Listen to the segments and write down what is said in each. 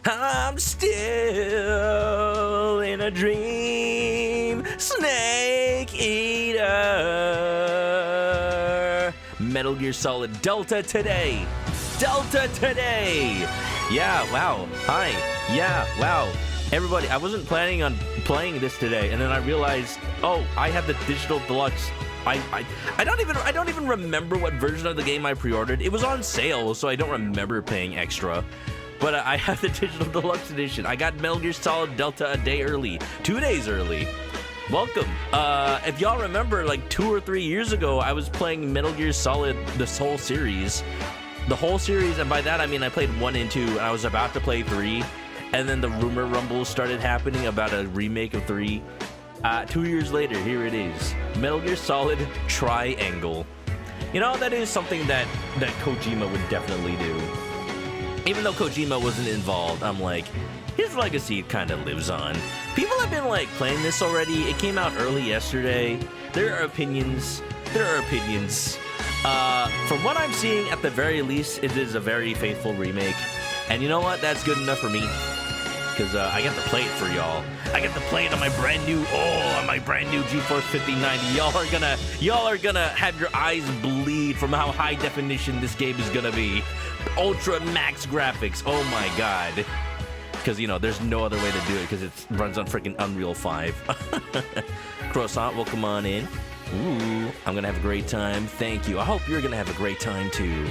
I'm still in a dream, Snake Eater. Metal Gear Solid Delta today. Delta today. Yeah, wow. Hi. Yeah, wow. Everybody, I wasn't planning on playing this today, and then I realized, oh, I have the digital deluxe. I don't even remember what version of the game I pre-ordered. It was on sale, so I don't remember paying extra. But I have the digital deluxe edition. I got Metal Gear Solid Delta a day early, 2 days early. Welcome. If y'all remember, like 2 or 3 years ago, I was playing Metal Gear Solid, this whole series. The whole series, and by that I mean I played 1 and 2, and I was about to play 3. And then the rumor rumbles started happening about a remake of 3. 2 years later, here it is. Metal Gear Solid Triangle. You know, that is something that Kojima would definitely do. Even though Kojima wasn't involved, I'm like, his legacy kind of lives on. People have been like playing this already. It came out early yesterday. There are opinions. From what I'm seeing, at the very least, it is a very faithful remake. And you know what? That's good enough for me. Because I get to play it for y'all. I get to play it on my brand new GeForce 5090. Y'all are gonna have your eyes bleed from how high definition this game is gonna be. Ultra max graphics. Oh my god. Because, you know, there's no other way to do it because it runs on freaking Unreal 5. Croissant, welcome on in. Ooh, I'm gonna have a great time. Thank you. I hope you're gonna have a great time too.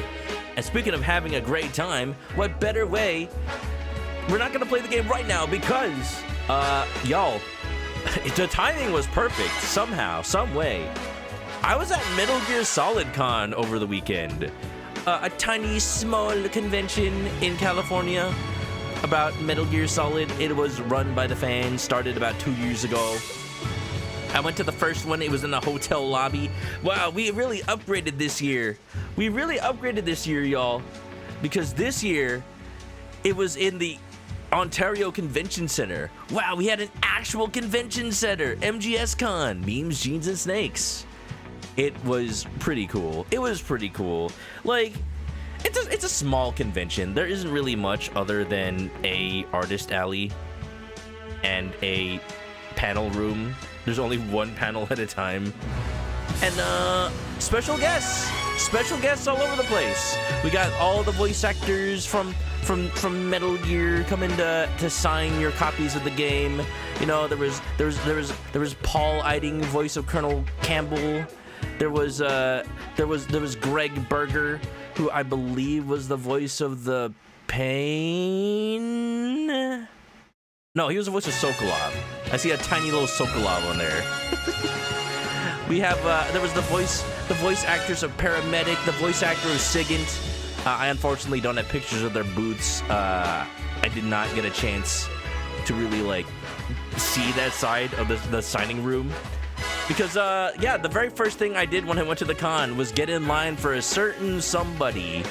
And speaking of having a great time, what better way? We're not gonna play the game right now because, y'all, the timing was perfect somehow, some way. I was at Metal Gear Solid Con over the weekend, a tiny, small convention in California about Metal Gear Solid. It was run by the fans, started about 2 years ago. I went to the first one. It was in a hotel lobby. Wow, we really upgraded this year. Y'all, because this year it was in the Ontario Convention Center. Wow, we had an actual convention center. MGS Con, memes, jeans, and snakes. It was pretty cool. Like, it's a small convention. There isn't really much other than a artist alley and a panel room. There's only one panel at a time. And special guests all over the place. We got all the voice actors from Metal Gear coming to sign your copies of the game. You know, there was Paul Eiding, voice of Colonel Campbell. There was Greg Berger, who I believe was the voice of the Pain. No, he was the voice of Sokolov. I see a tiny little Sokolov on there. We have there was the voice actress of Paramedic, the voice actor of Sigint. I unfortunately don't have pictures of their booths. I did not get a chance to really like see that side of the signing room. Because yeah, the very first thing I did when I went to the con was get in line for a certain somebody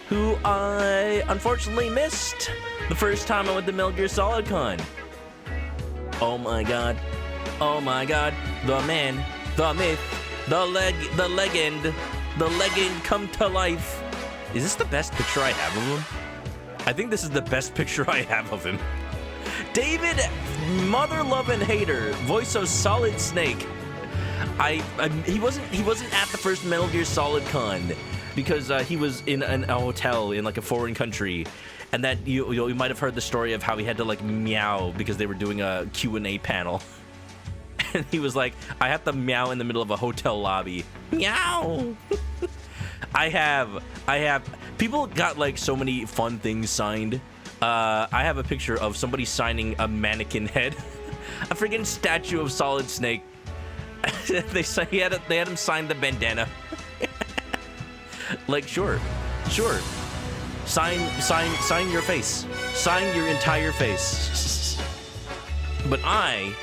who I unfortunately missed the first time I went to Metal Gear Solid Con. Oh my god, the man, the myth, the legend come to life. Is this the best picture I have of him? I think this is the best picture I have of him. David, mother loving hater, voice of Solid Snake. He wasn't at the first Metal Gear Solid Con because he was in a hotel in like a foreign country, and that you might have heard the story of how he had to like meow because they were doing a Q&A panel. And he was like, I have to meow in the middle of a hotel lobby. Meow. I have people got like so many fun things signed. I have a picture of somebody signing a mannequin head, a freaking statue of Solid Snake. they had him sign the bandana. Like, sure. Sign your face. Sign your entire face. But I,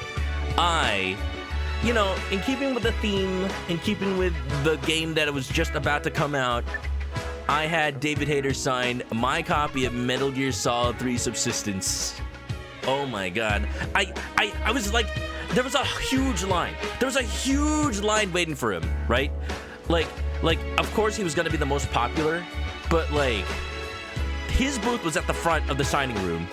you know, in keeping with the theme, in keeping with the game that was just about to come out, I had David Hayter sign my copy of Metal Gear Solid 3 Subsistence. Oh my god. I was like, there was a huge line. There was a huge line waiting for him, right? Like, of course he was gonna be the most popular, but like, his booth was at the front of the signing room,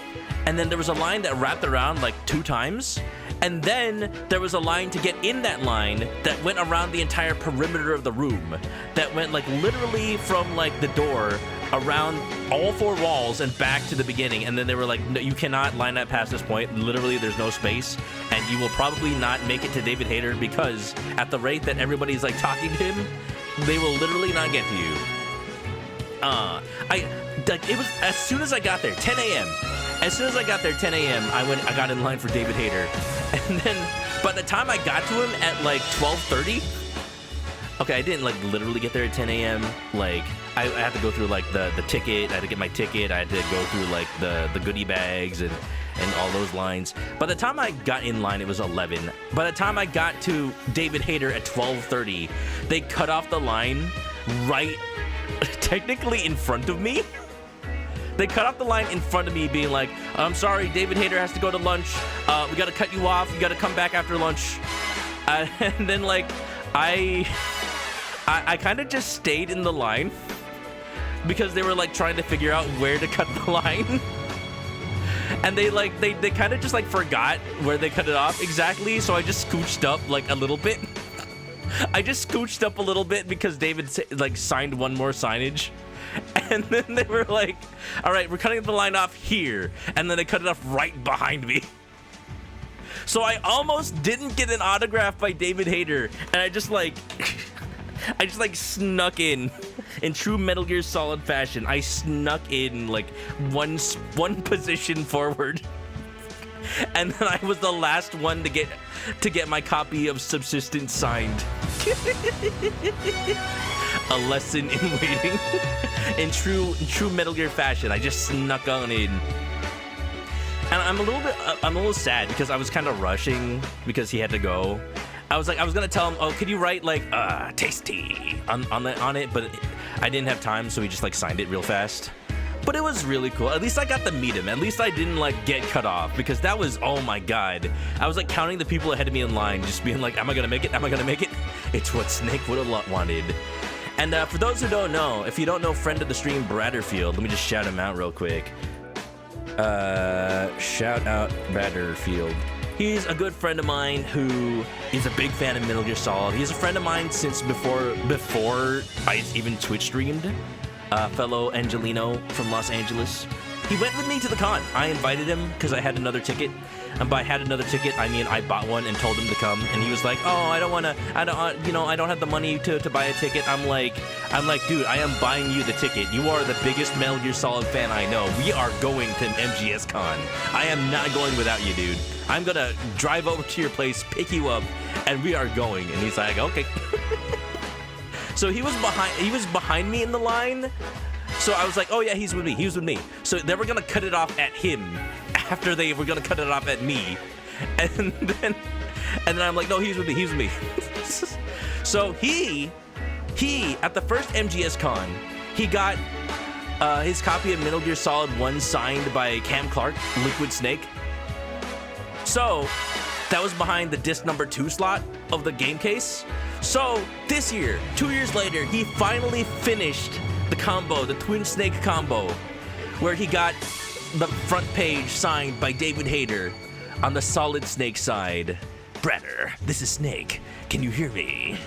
and then there was a line that wrapped around like 2 times, and then there was a line to get in that line that went around the entire perimeter of the room, that went like literally from like the door around all 4 walls and back to the beginning. And then they were like, no, you cannot line up past this point. Literally, there's no space, and you will probably not make it to David Hayter, because at the rate that everybody's like talking to him, they will literally not get to you. It was as soon as I got there, 10 a.m. As soon as I got there, 10 a.m., I got in line for David Hayter. And then by the time I got to him at like 12:30, okay, I didn't like literally get there at 10 a.m. Like I had to go through like the ticket. I had to get my ticket. I had to go through like the goodie bags and all those lines. By the time I got in line, it was 11. By the time I got to David Hayter at 12:30, they cut off the line right technically in front of me. They cut off the line in front of me, being like, I'm sorry, David Hayter has to go to lunch. We got to cut you off. You got to come back after lunch. And then, like, I kind of just stayed in the line because they were, like, trying to figure out where to cut the line. And they kind of just, like, forgot where they cut it off exactly. So I just scooched up, like, a little bit. I just scooched up a little bit because David, like, signed one more signage. And then they were like, all right, we're cutting the line off here. And then they cut it off right behind me. So I almost didn't get an autograph by David Hayter. And I just like snuck in true Metal Gear Solid fashion. I snuck in like one position forward. And then I was the last one to get my copy of Subsistence signed. A lesson in waiting. In true Metal Gear fashion, I just snuck on in. And I'm a little sad because I was kind of rushing because he had to go. I was gonna tell him, oh, could you write like tasty on it, but I didn't have time, so he just like signed it real fast. But it was really cool. At least I got to meet him. At least I didn't like get cut off, because that was, oh my god. I was like counting the people ahead of me in line, just being like, am I gonna make it? Am I gonna make it? It's what Snake would have wanted. And for those who don't know, if you don't know friend of the stream Bradderfield, let me just shout him out real quick. Shout out Bradderfield. He's a good friend of mine who is a big fan of Metal Gear Solid. He's a friend of mine since before I even Twitch streamed. Fellow Angelino from Los Angeles. He went with me to the con. I invited him because I had another ticket. And by had another ticket, I mean I bought one and told him to come. And he was like, "Oh, I don't have the money to buy a ticket." I'm like, dude, I am buying you the ticket. You are the biggest Metal Gear Solid fan I know. We are going to MGS Con. I am not going without you, dude. I'm gonna drive over to your place, pick you up, and we are going. And he's like, okay. So he was behind me in the line. So I was like, oh yeah, he's with me. So they were gonna cut it off at him after they were gonna cut it off at me. And then I'm like, no, he's with me. So he at the first MGS Con, he got his copy of Metal Gear Solid 1 signed by Cam Clark, Liquid Snake. So that was behind the disc number 2 slot of the game case. So this year, 2 years later, he finally finished the combo, the Twin Snake combo, where he got the front page signed by David Hayter on the Solid Snake side. Bradder, this is Snake. Can you hear me?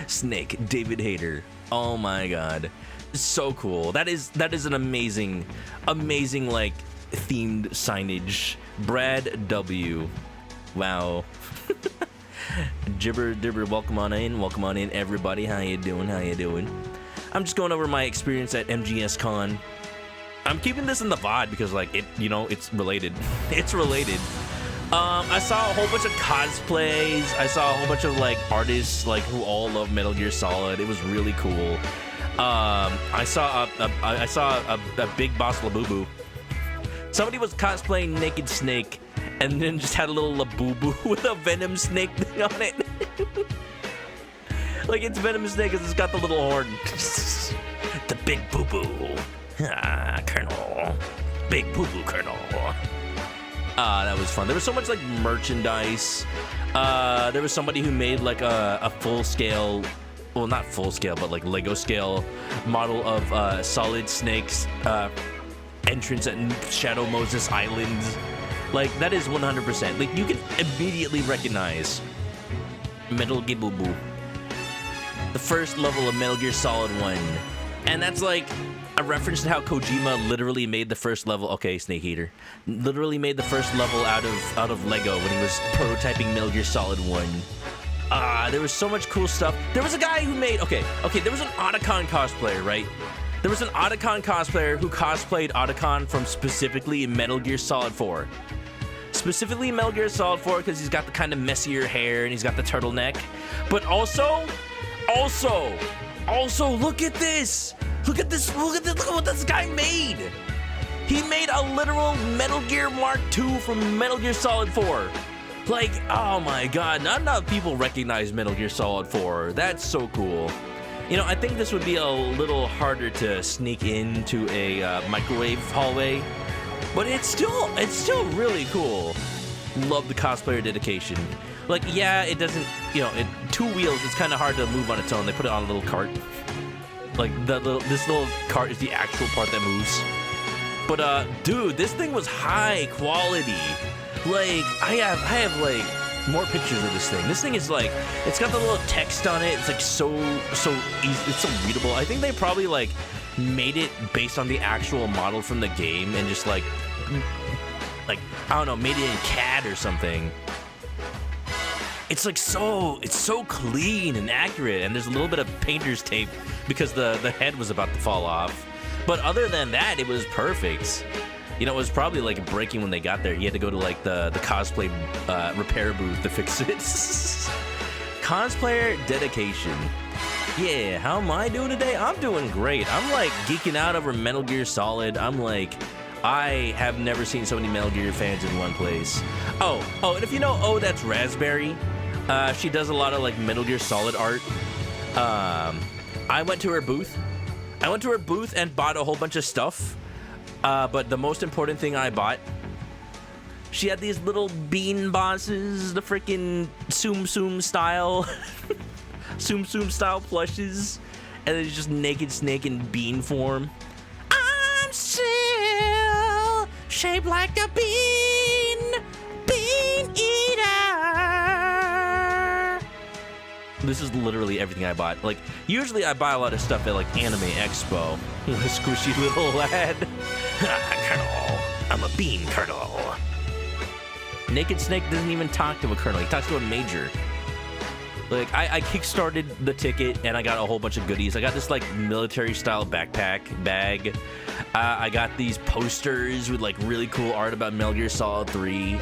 Snake, David Hayter. Oh my god. So cool. That is an amazing like themed signage. Brad W. Wow. Jibber Dibber, welcome on in everybody. How you doing? I'm just going over my experience at MGS Con. I'm keeping this in the VOD because like it's related. It's related. I saw a whole bunch of cosplays. I saw a whole bunch of like artists like who all love Metal Gear Solid. It was really cool. I saw a big boss Labubu. Somebody was cosplaying Naked Snake and then just had a little Labubu with a Venom Snake thing on it. Like it's Venom Snake because it's got the little horn. The big boo-boo. Colonel. Big boo-boo Colonel. That was fun. There was so much like merchandise. There was somebody who made like a full-scale well, not full scale, but like Lego scale model of Solid Snake's entrance at Shadow Moses Island. Like, that is 100%. Like, you can immediately recognize ManokAdobo, the first level of Metal Gear Solid 1. And that's like a reference to how Kojima literally made the first level. Okay, Snake Eater. Literally made the first level out of Lego when he was prototyping Metal Gear Solid 1. There was so much cool stuff. There was a guy who made... Okay, there was an Otacon cosplayer, right? There was an Otacon cosplayer who cosplayed Otacon from specifically Metal Gear Solid 4. Specifically Metal Gear Solid 4 because he's got the kind of messier hair and he's got the turtleneck. But also, look at this! Look at what this guy made! He made a literal Metal Gear Mark II from Metal Gear Solid 4. Like, oh my god, not enough people recognize Metal Gear Solid 4. That's so cool. You know, I think this would be a little harder to sneak into a microwave hallway, but it's still really cool. Love the cosplayer dedication. Like, yeah, it doesn't, you know, two wheels, it's kind of hard to move on its own. They put it on a little cart. Like, this little cart is the actual part that moves. But, dude, this thing was high quality. Like, I have like, more pictures of this thing. This thing is like, it's got the little text on it. It's like so easy. It's so readable. I think they probably like made it based on the actual model from the game and just like I don't know, made it in CAD or something. It's like it's so clean and accurate, and there's a little bit of painter's tape because the head was about to fall off. But other than that, it was perfect. You know, it was probably like breaking when they got there. You had to go to like the cosplay repair booth to fix it. Cosplayer dedication. Yeah, how am I doing today? I'm doing great. I'm like geeking out over Metal Gear Solid. I'm like, I have never seen so many Metal Gear fans in one place. Oh, and if you know, that's Raspberry. She does a lot of like Metal Gear Solid art. I went to her booth. And bought a whole bunch of stuff. But the most important thing I bought, she had these little bean bosses, the freaking Tsum Tsum style, Tsum Tsum style plushes, and it's just Naked Snake in bean form. I'm still shaped like a bean eater. This is literally everything I bought. Like, usually I buy a lot of stuff at like Anime Expo. A squishy little lad. Colonel, I'm a bean colonel. Naked Snake doesn't even talk to a colonel. He talks to a major. Like, I kickstarted the ticket and I got a whole bunch of goodies. I got this like military style backpack bag. I got these posters with like really cool art about Metal Gear Solid 3.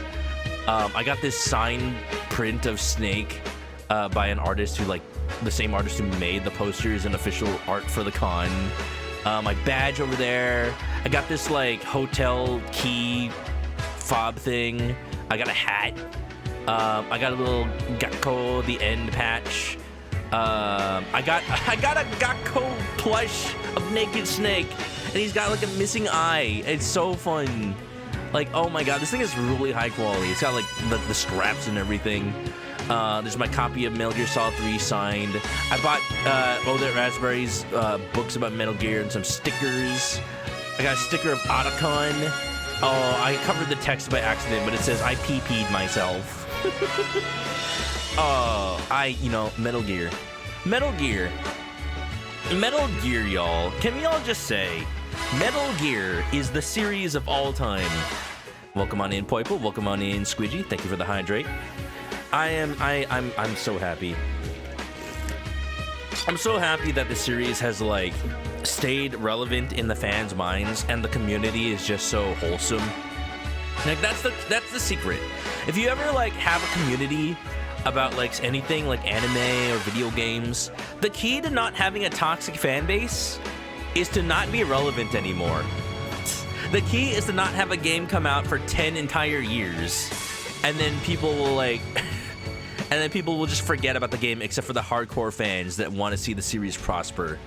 I got this signed print of Snake by an artist who, like, the same artist who made the posters and official art for the con. My badge over there. I got this like hotel key fob thing. I got a hat. I got a little Gakko the end patch. I got a Gakko plush of Naked Snake, and he's got like a missing eye. It's so fun. Like, oh my god, this thing is really high quality. It's got like the straps and everything. There's my copy of Metal Gear Solid 3 signed. I bought Odette Raspberry's books about Metal Gear and some stickers. I got a sticker of Otacon. Oh, I covered the text by accident, but it says I pee-peed myself. Metal Gear. Metal Gear, y'all. Can we all just say, Metal Gear is the series of all time. Welcome on in, Poiple. Welcome on in, Squidgy. Thank you for the hydrate. I'm so happy. I'm so happy that the series has like stayed relevant in the fans' minds, and the community is just so wholesome. Like, that's the secret. If you ever like have a community about like anything like anime or video games, the key to not having a toxic fan base is to not be relevant anymore. The key is to not have a game come out for 10 entire years, and then people will like and then people will just forget about the game, except for the hardcore fans that want to see the series prosper.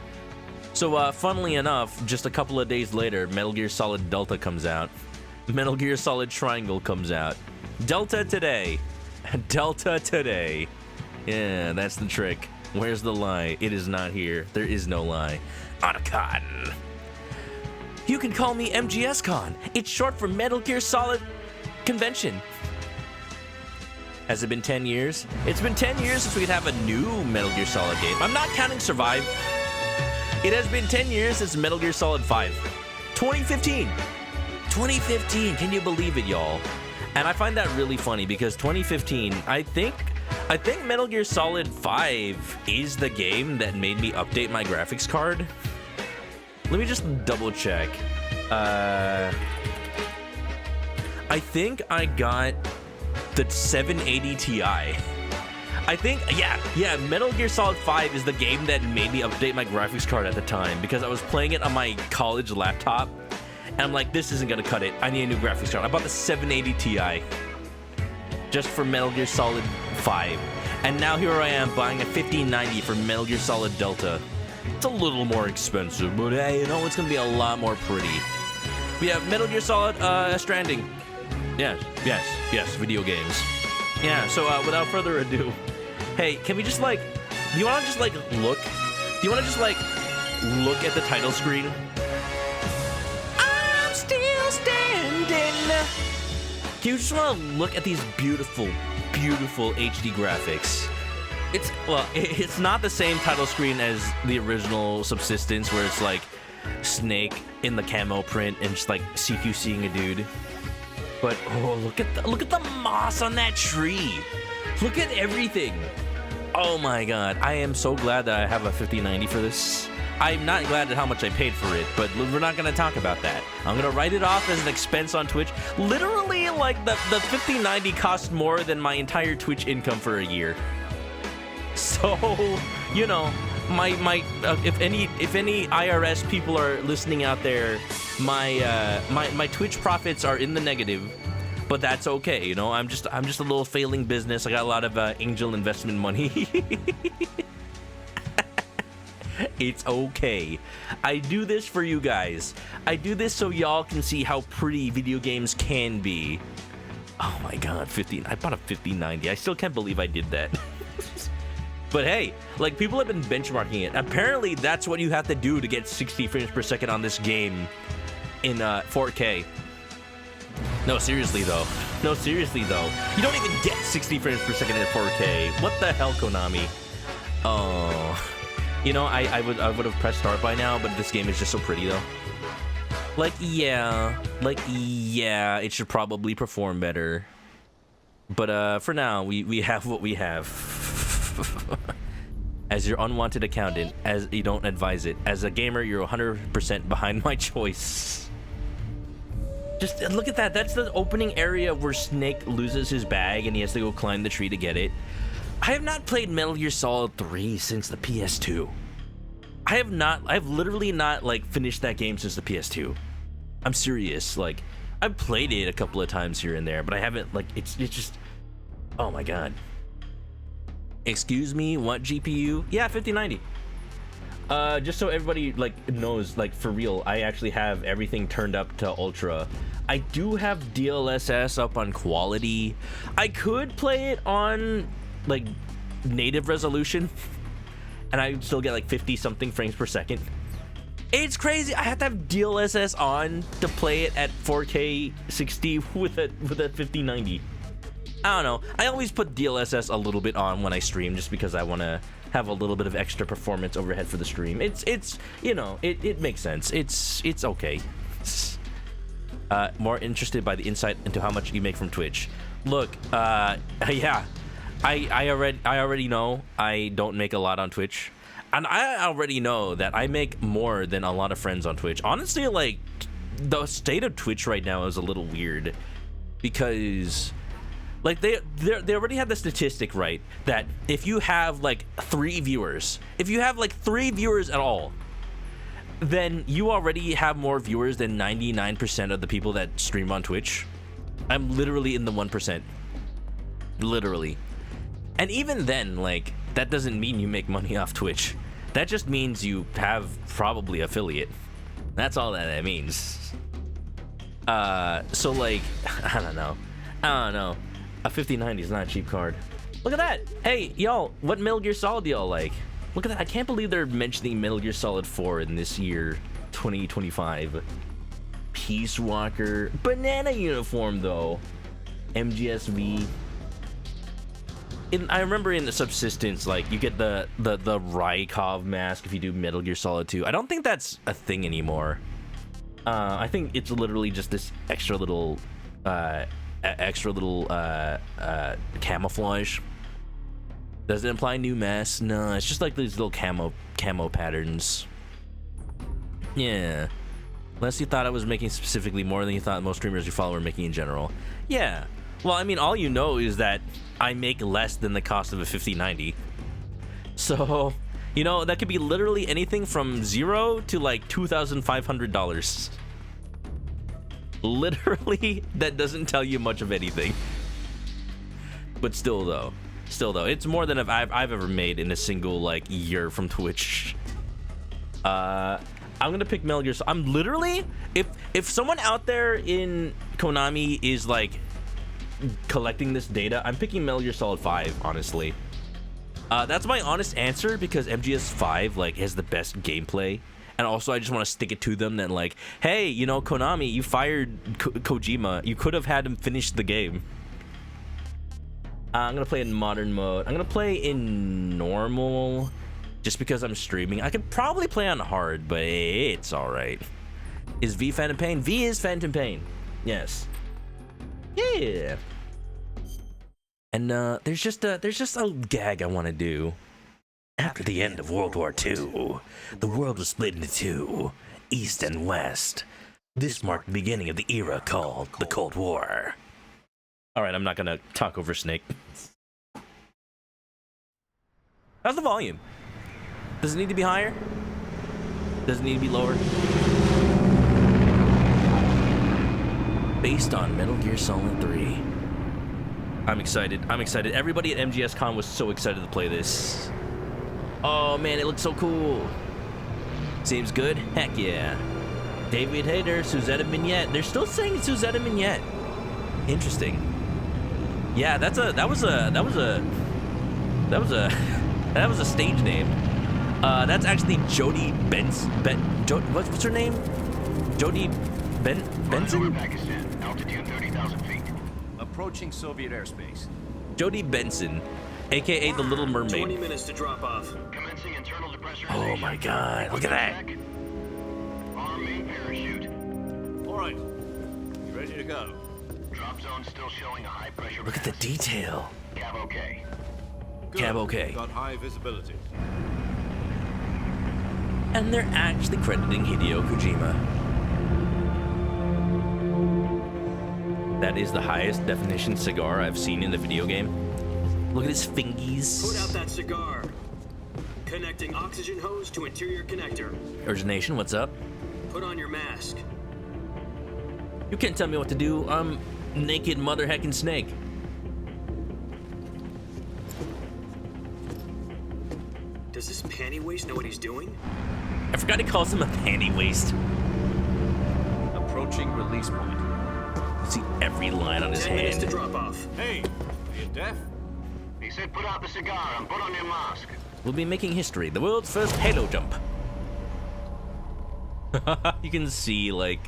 So, funnily enough, just a couple of days later, Metal Gear Solid Delta comes out. Metal Gear Solid Triangle comes out. Delta today. Delta today. Yeah, that's the trick. Where's the lie? It is not here. There is no lie. Otacon. You can call me MGS-Con. It's short for Metal Gear Solid Convention. Has it been 10 years? It's been 10 years since we could have a new Metal Gear Solid game. I'm not counting Survive. It has been 10 years since Metal Gear Solid 5. 2015. 2015. Can you believe it, y'all? And I find that really funny because 2015, I think Metal Gear Solid 5 is the game that made me update my graphics card. Let me just double check. I think I got the 780 Ti. I think, yeah, Metal Gear Solid 5 is the game that made me update my graphics card at the time because I was playing it on my college laptop and I'm like, this isn't gonna cut it. I need a new graphics card. I bought the 780 Ti just for Metal Gear Solid 5. And now here I am buying a 5090 for Metal Gear Solid Delta. It's a little more expensive, but hey, you know, it's gonna be a lot more pretty. We have Metal Gear Solid Stranding. Yes, video games. Yeah, so without further ado, hey, can we just like, do you wanna just like look? Do you wanna just like look at the title screen? I'm still standing. Do you just wanna look at these beautiful, beautiful HD graphics? It's not the same title screen as the original Subsistence, where it's like Snake in the camo print and just like CQCing a dude. But oh, look at the moss on that tree. Look at everything. Oh my god, I am so glad that I have a 5090 for this. I'm not glad at how much I paid for it, but we're not gonna talk about that. I'm gonna write it off as an expense on Twitch. Literally, like the 5090 cost more than my entire Twitch income for a year. So, you know, if any IRS people are listening out there, my Twitch profits are in the negative, but that's okay. You know, I'm just a little failing business. I got a lot of angel investment money. It's okay. I do this for you guys. I do this so y'all can see how pretty video games can be. Oh my god, I bought a 5090. I still can't believe I did that. But hey, like, people have been benchmarking it. Apparently, that's what you have to do to get 60 frames per second on this game in 4K. No, seriously though. You don't even get 60 frames per second in 4K. What the hell, Konami? Oh, you know, I would have pressed start by now, but this game is just so pretty though. Like, yeah, it should probably perform better. But for now, we have what we have. As your unwanted accountant, as you don't advise it. As a gamer, you're 100% behind my choice. Just look at that. That's the opening area where Snake loses his bag and he has to go climb the tree to get it. I have not played Metal Gear Solid 3 since the PS2. I've literally not like finished that game since the PS2. I'm serious. Like, I've played it a couple of times here and there, but I haven't, like, it's just, oh my god. Excuse me, what GPU? Yeah, 5090. Just so everybody like knows, like, for real, I actually have everything turned up to ultra. I do have DLSS up on quality. I could play it on like native resolution and I would still get like 50 something frames per second. It's crazy. I have to have DLSS on to play it at 4K 60 with a 5090. I don't know. I always put DLSS a little bit on when I stream just because I want to have a little bit of extra performance overhead for the stream. It's you know, it makes sense. It's okay. More interested by the insight into how much you make from Twitch. Look, yeah, I already know I don't make a lot on Twitch, and I already know that I make more than a lot of friends on Twitch. Honestly, like, the state of Twitch right now is a little weird because, like, they already have the statistic, right, that if you have like 3 viewers, at all, then you already have more viewers than 99% of the people that stream on Twitch. I'm literally in the 1%. Literally. And even then, like, that doesn't mean you make money off Twitch. That just means you have probably affiliate. That's all that means. So, like, I don't know. A 5090 is not a cheap card. Look at that. Hey, y'all, what Metal Gear Solid do y'all like? Look at that. I can't believe they're mentioning Metal Gear Solid 4 in this year, 2025. Peace Walker. Banana uniform, though. MGSV. I remember in the Subsistence, like, you get the Rykov mask if you do Metal Gear Solid 2. I don't think that's a thing anymore. I think it's literally just this extra little camouflage. Does it imply new masks? No, it's just like these little camo patterns. Yeah. Unless you thought I was making specifically more than you thought most streamers you follow were making in general. Yeah. Well, I mean, all you know is that I make less than the cost of a 5090. So, you know, that could be literally anything from $0 to like $2,500. Literally, that doesn't tell you much of anything. But still though, it's more than I've ever made in a single like year from Twitch. I'm gonna pick Metal Gear. I'm literally, if someone out there in Konami is like collecting this data, I'm picking Metal Gear Solid 5, honestly. That's my honest answer, because MGS5 like has the best gameplay, and also I just want to stick it to them that like, hey, you know, Konami, you fired Kojima, you could have had him finish the game. I'm gonna play in modern mode. I'm gonna play in normal just because I'm streaming. I could probably play on hard, but it's all right. Is V Phantom Pain? V is Phantom Pain. Yes. Yeah. And there's just a gag I want to do. After the end of World War II, the world was split into two, East and West. This marked the beginning of the era called the Cold War. All right, I'm not gonna talk over Snake. How's the volume? Does it need to be higher? Does it need to be lower? Based on Metal Gear Solid 3. I'm excited. I'm excited. Everybody at MGS Con was so excited to play this. Oh man, it looks so cool. Seems good? Heck yeah. David Hayter, Suzette Mignette. They're still saying Suzette Mignette. Interesting. Yeah, that was a stage name. That's actually Jodie what's her name? Jodie Benson? Pakistan, altitude 30,000 feet. Approaching Soviet airspace. Jodie Benson, aka the Little Mermaid. 20 minutes to drop off. Commencing internal depressurization. Oh my god, look at that. Arm main parachute. All right, you ready to go? Drop zone still showing a high pressure. Look at the detail. Cab okay. Good. Cab okay. Got high visibility. And they're actually crediting Hideo Kojima. That is the highest definition cigar I've seen in the video game. Look at his fingies. Put out that cigar. Connecting oxygen hose to interior connector. Origination, what's up? Put on your mask. You can't tell me what to do. I'm naked mother heckin' Snake. Does this panty waist know what he's doing? I forgot he calls him a panty waist. Approaching release point. See every line on his 10 minutes to hand. drop off. Hey, are you deaf? He said put out the cigar and put on your mask. We'll be making history. The world's first halo jump. You can see, like...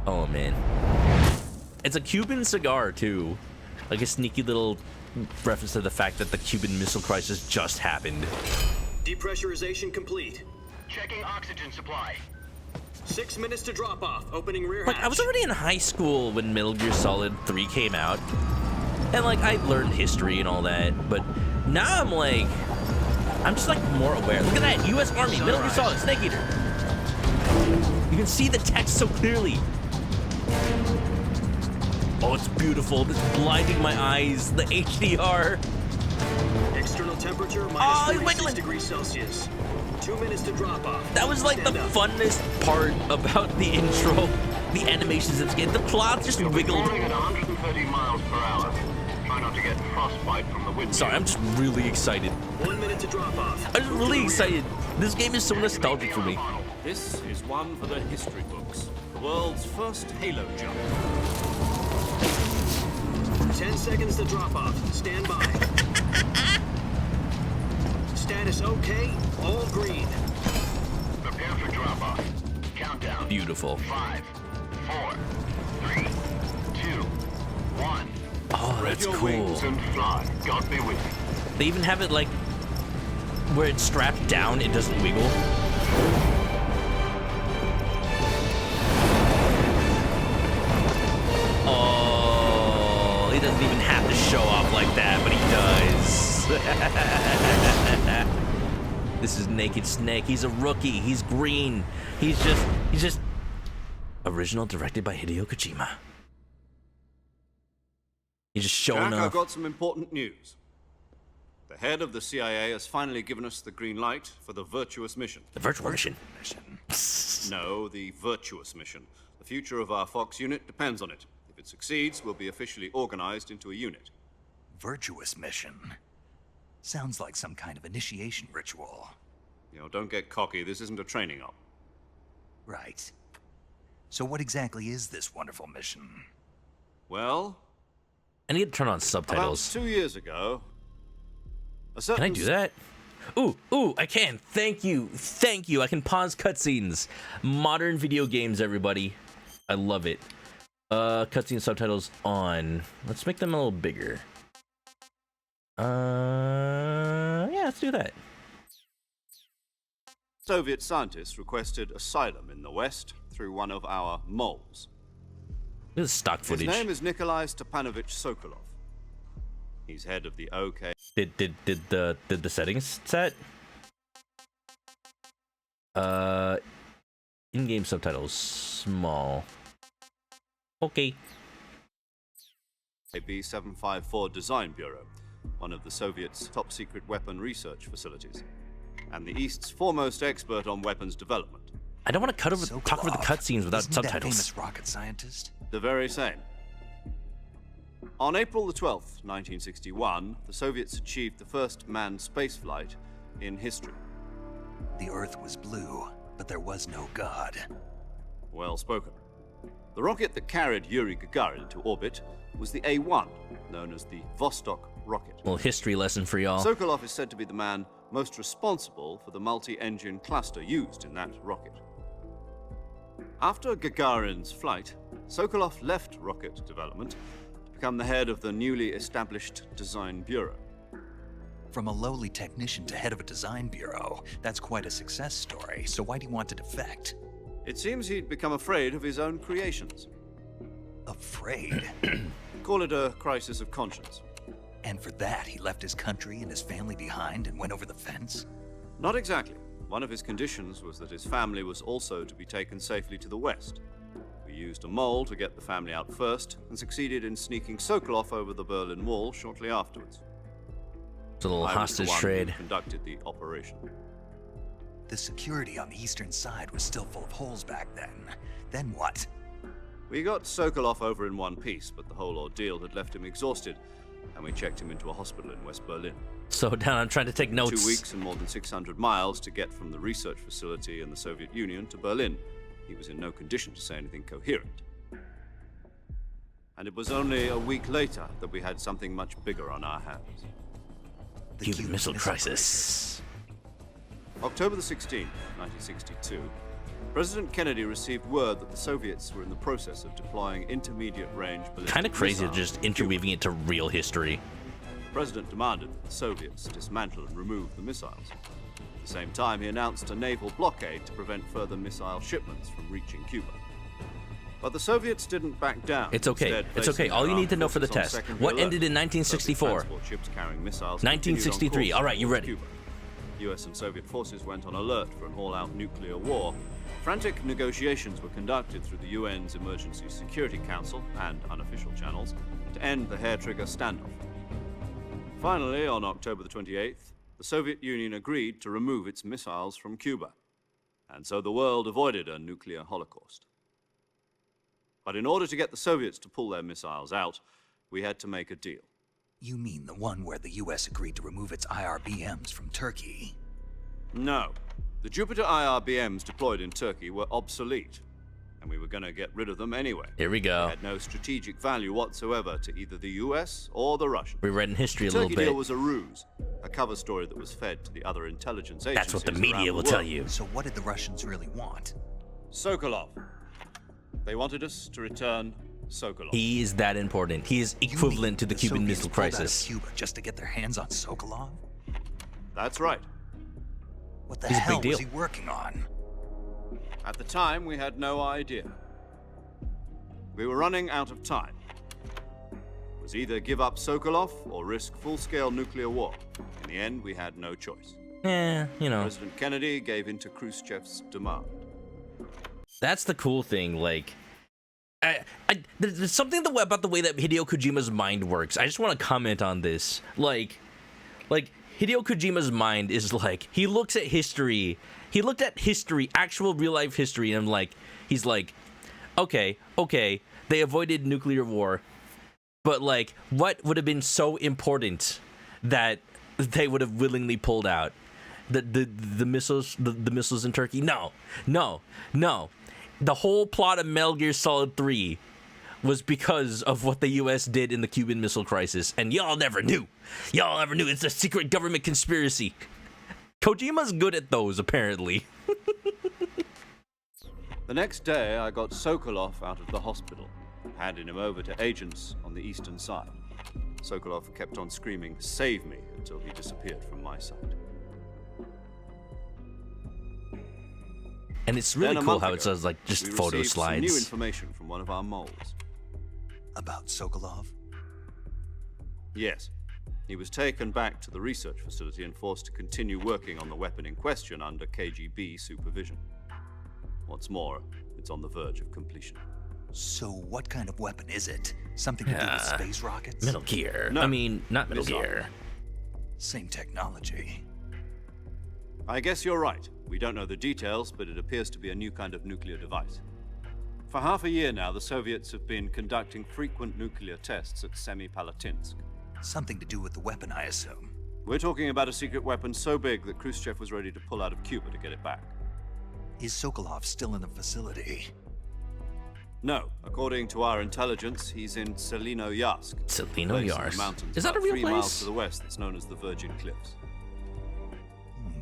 Oh, man. It's a Cuban cigar, too. Like a sneaky little reference to the fact that the Cuban Missile Crisis just happened. Depressurization complete. Checking oxygen supply. 6 minutes to drop off. Opening rear hatch. Like, I was already in high school when Metal Gear Solid 3 came out. And, like, I learned history and all that. But now I'm, like... I'm just, like, more aware. Look at that! U.S. Army, Metal Gear Solid, Snake Eater. You can see the text so clearly. Oh, it's beautiful. This is blinding my eyes. The HDR. External temperature he's minus 36 wiggling. degrees Celsius. 2 minutes to drop off. That was like the Stand up. funnest part about the intro. The animations of the game. The clouds just wiggled. Flying at 130 miles per hour. Try not to get frostbite from the wind. Sorry, I'm just really excited. 1 minute to drop off. I'm just really excited. This game is so nostalgic for me. This is one for the history books. The world's first Halo jump. 10 seconds to drop off. Stand by. Status okay, all green. Prepare for drop-off. Countdown. Beautiful. 5, 4, 3, 2, 1. Oh, that's Spread your cool. wings and fly. God be with you. They even have it like where it's strapped down, it doesn't wiggle. Oh, he doesn't even have to show off like that, but he does. This is Naked Snake. He's a rookie. He's green. He's just original, directed by Hideo Kojima. He's just showing Jack, I've off. got some important news. The head of the CIA has finally given us the green light for the virtuous mission. The virtual mission. No, the virtuous mission. The future of our Fox unit depends on it. If it succeeds, we'll be officially organized into a unit. Virtuous mission. Sounds like some kind of initiation ritual. You know, don't get cocky. This isn't a training op. Right. So what exactly is this wonderful mission? Well, I need to turn on about subtitles. 2 years ago, a certain Can I do that? Ooh, I can. Thank you. I can pause cutscenes. Modern video games, everybody. I love it. Cutscene subtitles on. Let's make them a little bigger. Yeah, let's do that. Soviet scientists requested asylum in the West through one of our moles. This is stock His footage. name is Nikolai Stepanovich Sokolov. He's head of the OK. Did the settings set? In-game subtitles small. Okay. B754 Design Bureau, one of the Soviets' top-secret weapon research facilities, and the East's foremost expert on weapons development. I don't want to talk over the cutscenes without Isn't subtitles. That famous rocket scientist? The very same. On April the 12th, 1961, the Soviets achieved the first manned spaceflight in history. The Earth was blue, but there was no God. Well spoken. The rocket that carried Yuri Gagarin to orbit was the A-1, known as the Vostok rocket. Little history lesson for y'all. Sokolov is said to be the man most responsible for the multi-engine cluster used in that rocket. After Gagarin's flight, Sokolov left rocket development to become the head of the newly established Design Bureau. From a lowly technician to head of a design bureau, that's quite a success story. So why do you want to defect? It seems he'd become afraid of his own creations. Afraid? Call it a crisis of conscience. And for that, he left his country and his family behind and went over the fence? Not exactly. One of his conditions was that his family was also to be taken safely to the west. We used a mole to get the family out first and succeeded in sneaking Sokolov over the Berlin Wall shortly afterwards. It's a little I was the hostage one trade. who conducted the operation. The security on the eastern side was still full of holes back then. Then what? We got Sokolov over in one piece, but the whole ordeal had left him exhausted, and we checked him into a hospital in West Berlin. So down, I'm trying to take notes. 2 weeks and more than 600 miles to get from the research facility in the Soviet Union to Berlin. He was in no condition to say anything coherent. And it was only a week later that we had something much bigger on our hands. The Cuban Missile Crisis. October the 16th, 1962, President Kennedy received word that the Soviets were in the process of deploying intermediate-range ballistic Kind of crazy missiles just to Cuba. interweaving it to real history. The President demanded that the Soviets dismantle and remove the missiles. At the same time, he announced a naval blockade to prevent further missile shipments from reaching Cuba. But the Soviets didn't back down. It's okay. Instead, It's okay. placing All their you need to armed know for the forces on test. secondary What alert. ended in 1964? Soviet transport ships carrying missiles 1963. continued on All right, you course ready? towards Cuba. US and Soviet forces went on alert for an all-out nuclear war. Frantic negotiations were conducted through the UN's Emergency Security Council and unofficial channels to end the hair-trigger standoff. Finally, on October the 28th, the Soviet Union agreed to remove its missiles from Cuba, and so the world avoided a nuclear holocaust. But in order to get the Soviets to pull their missiles out, we had to make a deal. You mean the one where the US agreed to remove its IRBMs from Turkey? No. The Jupiter IRBMs deployed in Turkey were obsolete, and we were going to get rid of them anyway. Here we They go. had no strategic value whatsoever to either the US or the Russians. We read in history a The little Turkey deal bit. was a ruse. a cover story that was fed to the other intelligence agencies. That's what the media around will the tell world. you. So what did the Russians really want? Sokolov. They wanted us to return Sokolov. He is that important. He is You equivalent mean to the Cuban Soviets Missile pulled out of Crisis. Cuba just to get their hands on Sokolov? That's right. What the He's a big hell deal. was he working on? At the time, we had no idea. We were running out of time. It was either give up Sokolov or risk full-scale nuclear war. In the end, we had no choice. Yeah, you know. President Kennedy gave in to Khrushchev's demand. That's the cool thing. Like, there's something about the way that Hideo Kojima's mind works. I just want to comment on this. Like Hideo Kojima's mind is like, he looks at history. He looked at history, actual real life history, and he's like, okay, they avoided nuclear war, but like, what would have been so important that they would have willingly pulled out? The missiles in Turkey? No. The whole plot of Metal Gear Solid 3 was because of what the U.S. did in the Cuban Missile Crisis, and y'all never knew. It's a secret government conspiracy. Kojima's good at those, apparently. The next day, I got Sokolov out of the hospital, handing him over to agents on the eastern side. Sokolov kept on screaming, "Save me," until he disappeared from my sight. And it's really Then a cool month how ago, it says, like, just we photo received some new slides. information from one of our moles. About Sokolov? Yes. He was taken back to the research facility and forced to continue working on the weapon in question under KGB supervision. What's more, it's on the verge of completion. So what kind of weapon is it? Something to do with space rockets? Metal Gear. No. I mean, not Metal Missile. Gear. Same technology. I guess you're right. We don't know the details, but it appears to be a new kind of nuclear device. For half a year now, the Soviets have been conducting frequent nuclear tests at Semipalatinsk. Something to do with the weapon, I assume. We're talking about a secret weapon so big that Khrushchev was ready to pull out of Cuba to get it back. Is Sokolov still in the facility? No, according to our intelligence, he's in Selino Yarsk. Selino place in the Yarsk. mountains Is that a about real 3 miles place? to the west that's known as the Virgin Cliffs.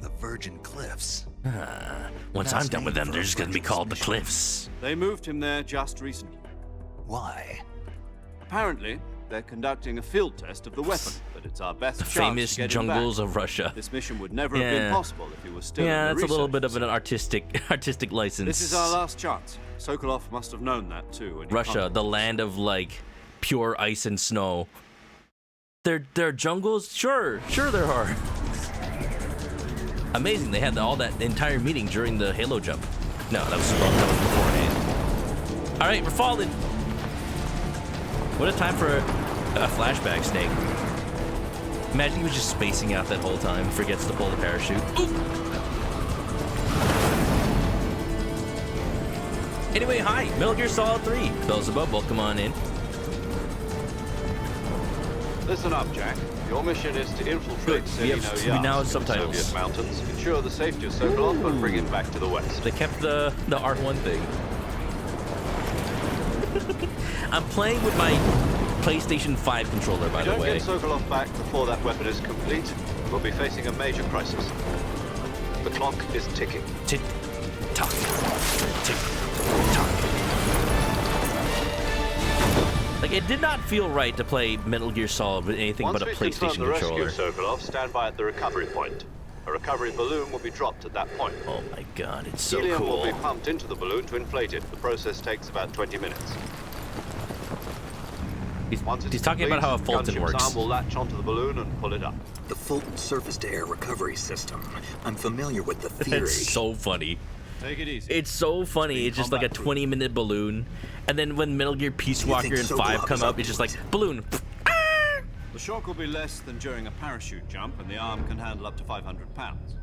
The Virgin Cliffs. Once Nice I'm done with name them, for they're a just gonna be virtuous called the mission. Cliffs. They moved him there just recently. Why? Apparently, they're conducting a field test of the weapon, but it's our best The chance famous to get him jungles back. of Russia. This mission would never have Yeah. been possible if he was still Yeah, in the that's a little research bit of an facility. artistic license. This is our last chance. Sokolov must have known that too. when he Russia, contacted the us. land of like pure ice and snow. There are jungles? Sure there are. Amazing, they had all that entire meeting during the Halo jump. No, that was beforehand. All right, we're falling. What a time for a flashback, Snake. Imagine he was just spacing out that whole time, forgets to pull the parachute. Ooh. Anyway, hi, Metal Gear Solid 3. Beelzebub, welcome on in. Listen up, Jack. Your mission is to infiltrate Good. We have- Selino we now have Yarsk in the subtitles. Soviet mountains, ensure the safety of Sokolov, and bring him back to the west. They kept the R1 thing. I'm playing with my PlayStation 5 controller, by If the we don't way. get Sokolov back before that weapon is complete, we'll be facing a major crisis. The clock is ticking. Tick tock. Tick tock. Like, it did not feel right to play Metal Gear Solid with anything Once but a we've confirmed PlayStation the rescue controller. of Sokolov, stand by at the recovery point. A recovery balloon will be dropped at that point. Oh my god, it's so Helium will cool. be pumped into the balloon to inflate it. The process takes about 20 minutes. Once it's He's talking about how a complete, Fulton gunship's works. arm will latch onto the balloon and pull it up. The Fulton surface-to-air recovery system. I'm familiar with the theory. It's so funny. Take it easy. It's so funny. It's just like a 20-minute balloon. And then when Metal Gear Peace Do you Walker think and Sokolov 5 come is up, up it's to just like, it? balloon. The shock will be less than during a parachute jump, and the arm can handle up to 500 pounds.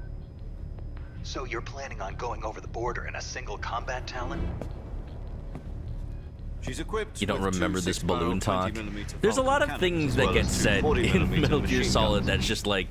So you're planning on going over the border in a single combat Talon? She's equipped. You don't with remember two this 6-barrel balloon talk? 20mm There's a lot of Falcon things cannons, that as well get as two said 40mm in Metal Gear machine Solid guns. that's just like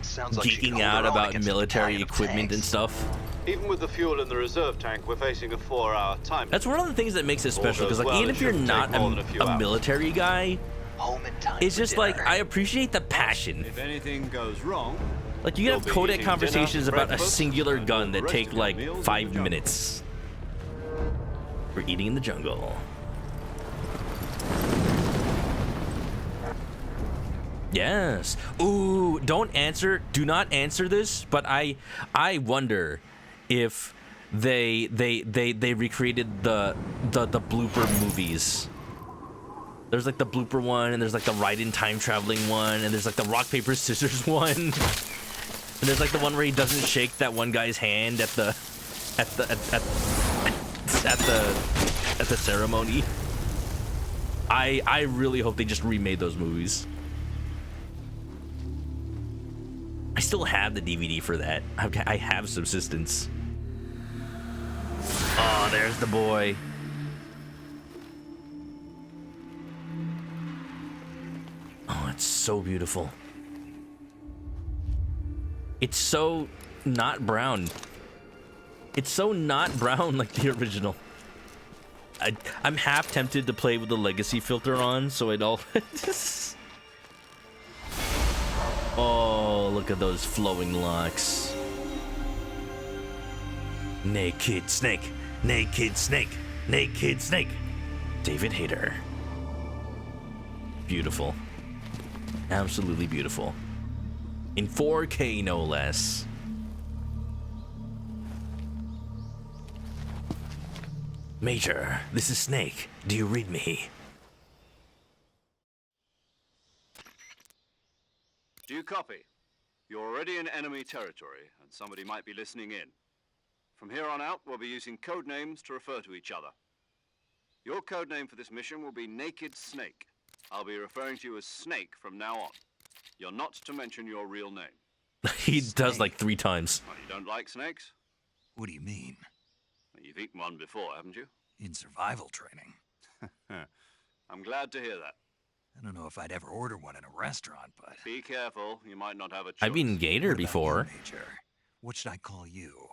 Sounds like she can geeking hold out her own about against a military battalion of equipment and tanks. stuff. Even with the fuel in the reserve tank, we're facing a 4-hour time. That's one of the things that makes it special, because like well, even it if you're shouldn't not take more than a few a hours. military guy, Home in time. It's for just like, dinner. I appreciate the passion. If anything goes wrong, Like, you can have you'll be codec eating conversations dinner, about a breakfast, singular and gun all that the take rest of your like meals in 5 the jungle. minutes. We're eating in the jungle. Yes. Ooh, don't answer. Do not answer this. But I wonder if they recreated the blooper movies. There's like the blooper one, and there's like the ride-in time traveling one, and there's like the rock paper scissors one, and there's like the one where he doesn't shake that one guy's hand at the ceremony. I really hope they just remade those movies. I still have the DVD for that. I have Subsistence. Oh, there's the boy. Oh, it's so beautiful. It's so not brown. It's so not brown like the original. I'm half tempted to play with the legacy filter on, so it all... Oh, look at those flowing locks. Naked snake, naked snake, naked snake. David Hayter. Beautiful. Absolutely beautiful. In 4K, no less. Major, this is Snake. Do you read me? Do you copy? You're already in enemy territory, and somebody might be listening in. From here on out, we'll be using code names to refer to each other. Your code name for this mission will be Naked Snake. I'll be referring to you as Snake from now on. You're not to mention your real name. He does like 3 times. Well, you don't like snakes? What do you mean? Well, you've eaten one before, haven't you? In survival training? I'm glad to hear that. I don't know if I'd ever order one in a restaurant, but... Be careful, you might not have a choice. I've eaten gator What about before. you, Major? What should I call you?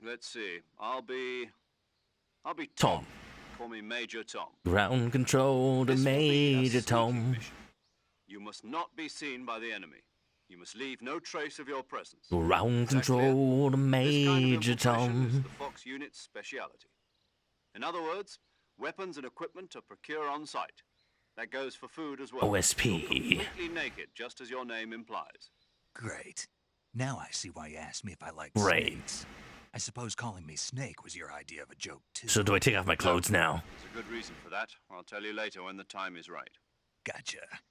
Let's see. I'll be Tom. Tom. Call me Major Tom. Ground control to This will be a Major sneaking Tom. mission. You must not be seen by the enemy. You must leave no trace of your presence. Ground Is that clear? control to This kind of Major infiltration is Tom. the Fox unit's speciality. In other words, weapons and equipment are procured on site. That goes for food as well. OSP. You're completely naked, just as your name implies. Great. Now I see why you asked me if I like Right. snakes. I suppose calling me Snake was your idea of a joke, too. So do I take off my clothes now? There's a good reason for that. I'll tell you later when the time is right. Gotcha.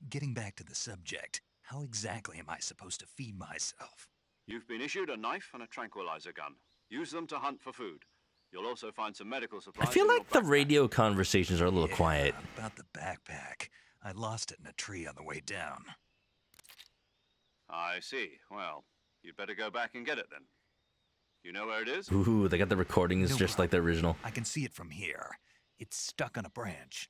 Getting back to the subject, how exactly am I supposed to feed myself? You've been issued a knife and a tranquilizer gun. Use them to hunt for food. You'll also find some medical I supplies. feel in your like the backpack. radio conversations are a little Yeah, quiet. About the backpack. I lost it in a tree on the way down. I see. Well, you'd better go back and get it then. You know where it is? Ooh, they got the recordings No just like the original. I can see it from here. It's stuck on a branch.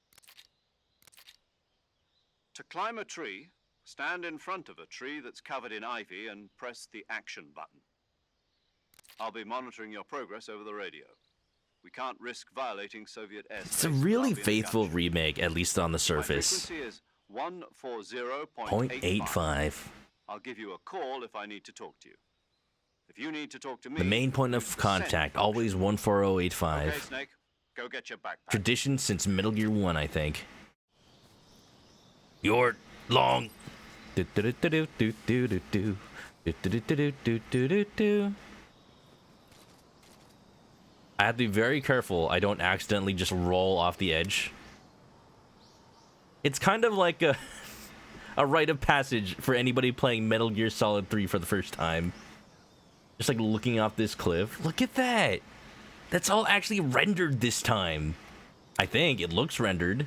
To climb a tree, stand in front of a tree that's covered in ivy and press the action button. I'll be monitoring your progress over the radio. We can't risk violating Soviet airspace. It's a really without being faithful gunshot. remake, at least on the My surface. frequency is 140.85. 0.85. I'll give you a call if I need to talk to you. If you need to talk to me, The main point use of the send contact, function. always Okay, 14085. Snake, go get your backpack. Tradition since Metal Gear 1, I think. Your long. Do-do-do-do-do-do-do-do. Do-do-do-do-do-do-do-do. I have to be very careful I don't accidentally just roll off the edge. It's kind of like a rite of passage for anybody playing Metal Gear Solid 3 for the first time. Just like looking off this cliff. Look at that. That's all actually rendered this time. I think it looks rendered.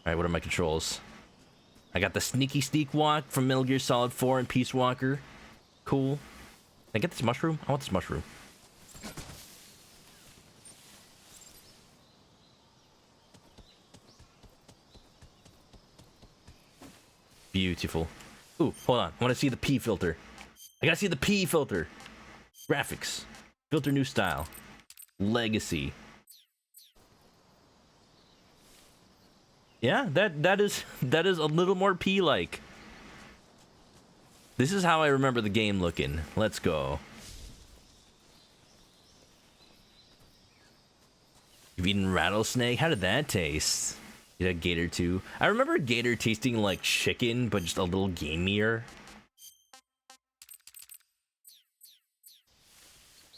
All right, what are my controls? I got the sneaky sneak walk from Metal Gear Solid 4 and Peace Walker. Cool. Can I get this mushroom? I want this mushroom. Beautiful. Ooh, hold on. I want to see the P filter. I gotta see the P filter. Graphics. Filter new style. Legacy. Yeah, that is a little more P-like. This is how I remember the game looking. Let's go. You've eaten rattlesnake? How did that taste? You had gator too. I remember gator tasting like chicken, but just a little gamier.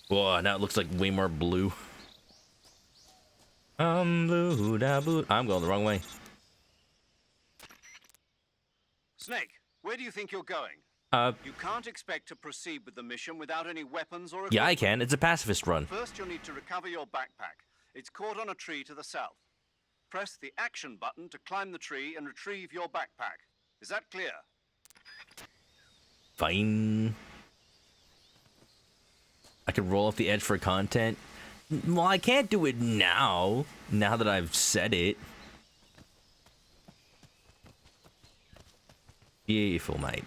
Whoa, now it looks like way more blue. Blue da blue. I'm going the wrong way. Snake, where do you think you're going? You can't expect to proceed with the mission without any weapons or equipment. Yeah, I can. It's a pacifist run. First, you'll need to recover your backpack. It's caught on a tree to the south. Press the action button to climb the tree and retrieve your backpack. Is that clear? Fine. I could roll off the edge for content. Well, I can't do it now that I've said it. Beautiful, mate.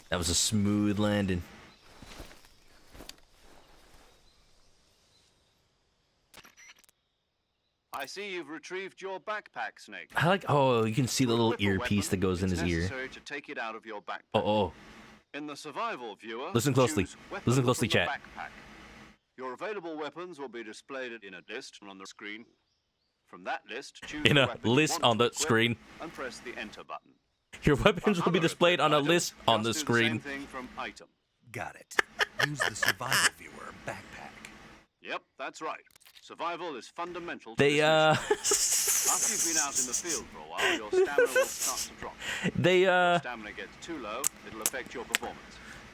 That was a smooth landing. I see you've retrieved your backpack, Snake. I like, oh, you can see the little Equip a earpiece that weapon, goes in it's his ear. necessary to take it out of your backpack. Oh. In the survival viewer, Listen closely. choose weapon Listen closely, from the chat. backpack. Your available weapons will be displayed in a list on the screen. From that list, choose In the a weapon you list want on to the equip screen. and press the enter button. Your weapons will be Other displayed on a items, list on the just do same screen. thing from item. Got it. Use the survival viewer backpack. Yep, that's right. Survival is fundamental to They, this mission. After you've been out in the field for a while, your stamina will start to drop. They, Stamina gets too low, it'll affect your performance.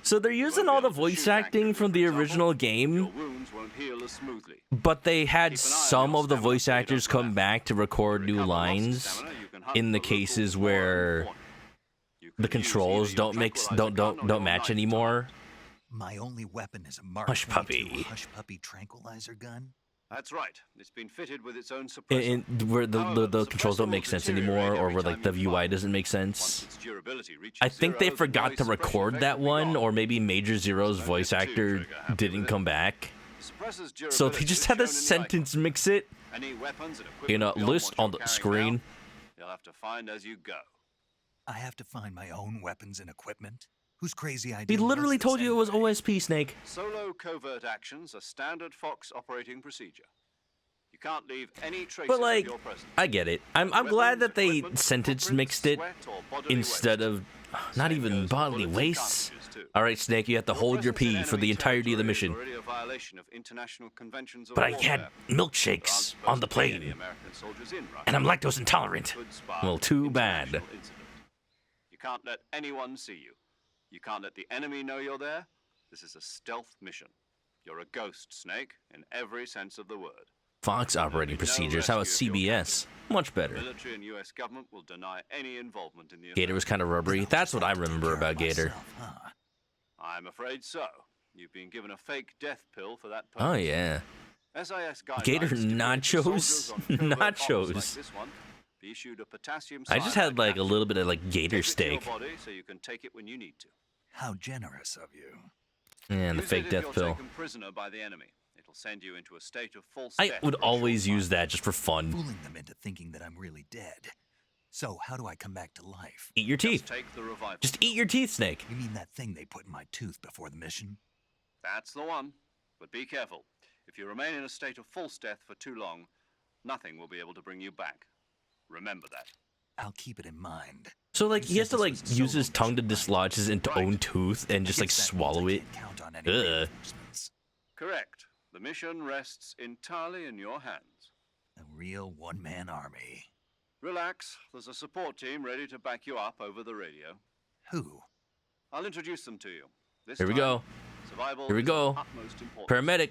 so they're using all the voice acting from the original game, Your wounds won't heal as smoothly. but they had Keep an eye on some your of the stamina voice so you actors don't run come out. back to record To new recover lost lines stamina, you can hunt in the for local cases flora where and fauna. You the can use controls either don't your mix, tranquilizer gun or don't your match knife to anymore. My only weapon is a Mark Hush 22 puppy. Hush Puppy tranquilizer gun. That's right. It's been fitted with its own suppressor. And where the However, the the controls suppressor don't will make sense deteriorate anymore, or every where like time the you UI fire. doesn't make Once sense. its durability reaches I think they zero, the forgot to noise suppression record effect that will be one, gone. or maybe Major Zero's Only voice a two actor trigger happy didn't with come it. back. The suppressor's So they durability just is had the shown in the sentence mix it icon. Any weapons and equipment in a beyond list what you're on the carrying screen. now, you'll have to find as you go. I have to find my own weapons and equipment. Whose crazy He idea? literally was this told you it was anyway? OSP, Snake. Solo covert actions are standard Fox operating procedure. You can't leave any traces But of like, your presence. I get it. I'm glad Weapons, that they equipment, sentence footprints, mixed it sweat, or bodily instead waste. of not Same even goes for bodily bullets and waste. cartridges, too. All right, Snake, you have to hold your presence in pee for enemy the entirety of the territory is mission. already a violation of international conventions of But I warfare. had There aren't milkshakes supposed on the to be any plane, American soldiers in Russia. and I'm lactose intolerant. Could spark Well, an too bad. international incident. You can't let anyone see you. You can't let the enemy know you're there. This is a stealth mission. You're a ghost, Snake, in every sense of the word. Fox operating procedures. How about CBS? Much better. Military and U.S. government will deny any involvement in the Gator was kind of rubbery. That's what I remember about Gator. Myself, huh? I'm afraid so. You've been given a fake death pill for that purpose. Oh yeah. SIS guidelines Gator stipulate that nachos? soldiers on covert ops Nachos. like this one be issued a potassium I just cyanide had like a capsule. little bit of like gator Take it to your steak. body so you can take it when you need to. How generous of you. And the Use fake it if death you're pill. taken prisoner by the enemy. It'll send you into a state of false I death would for a short always time. use that just for fun. Fooling them into thinking that I'm really dead. So how do I come back to life? Eat your Just teeth. take the revival. Just eat your teeth, Snake. You mean that thing they put in my tooth before the mission? That's the one. But be careful. If you remain in a state of false death for too long, nothing will be able to bring you back. Remember that. I'll keep it in mind. So like You he has said to like this was a use solo his tongue to mission, right? dislodge his own tooth and just like Guess that means swallow I it. can't count on any Ugh. reinforcements. Correct. The mission rests entirely in your hands. A real one-man army. Relax. There's a support team ready to back you up over the radio. Who? I'll introduce them to you. This Here we time, go. Survival Here we is go. of utmost importance. Paramedic.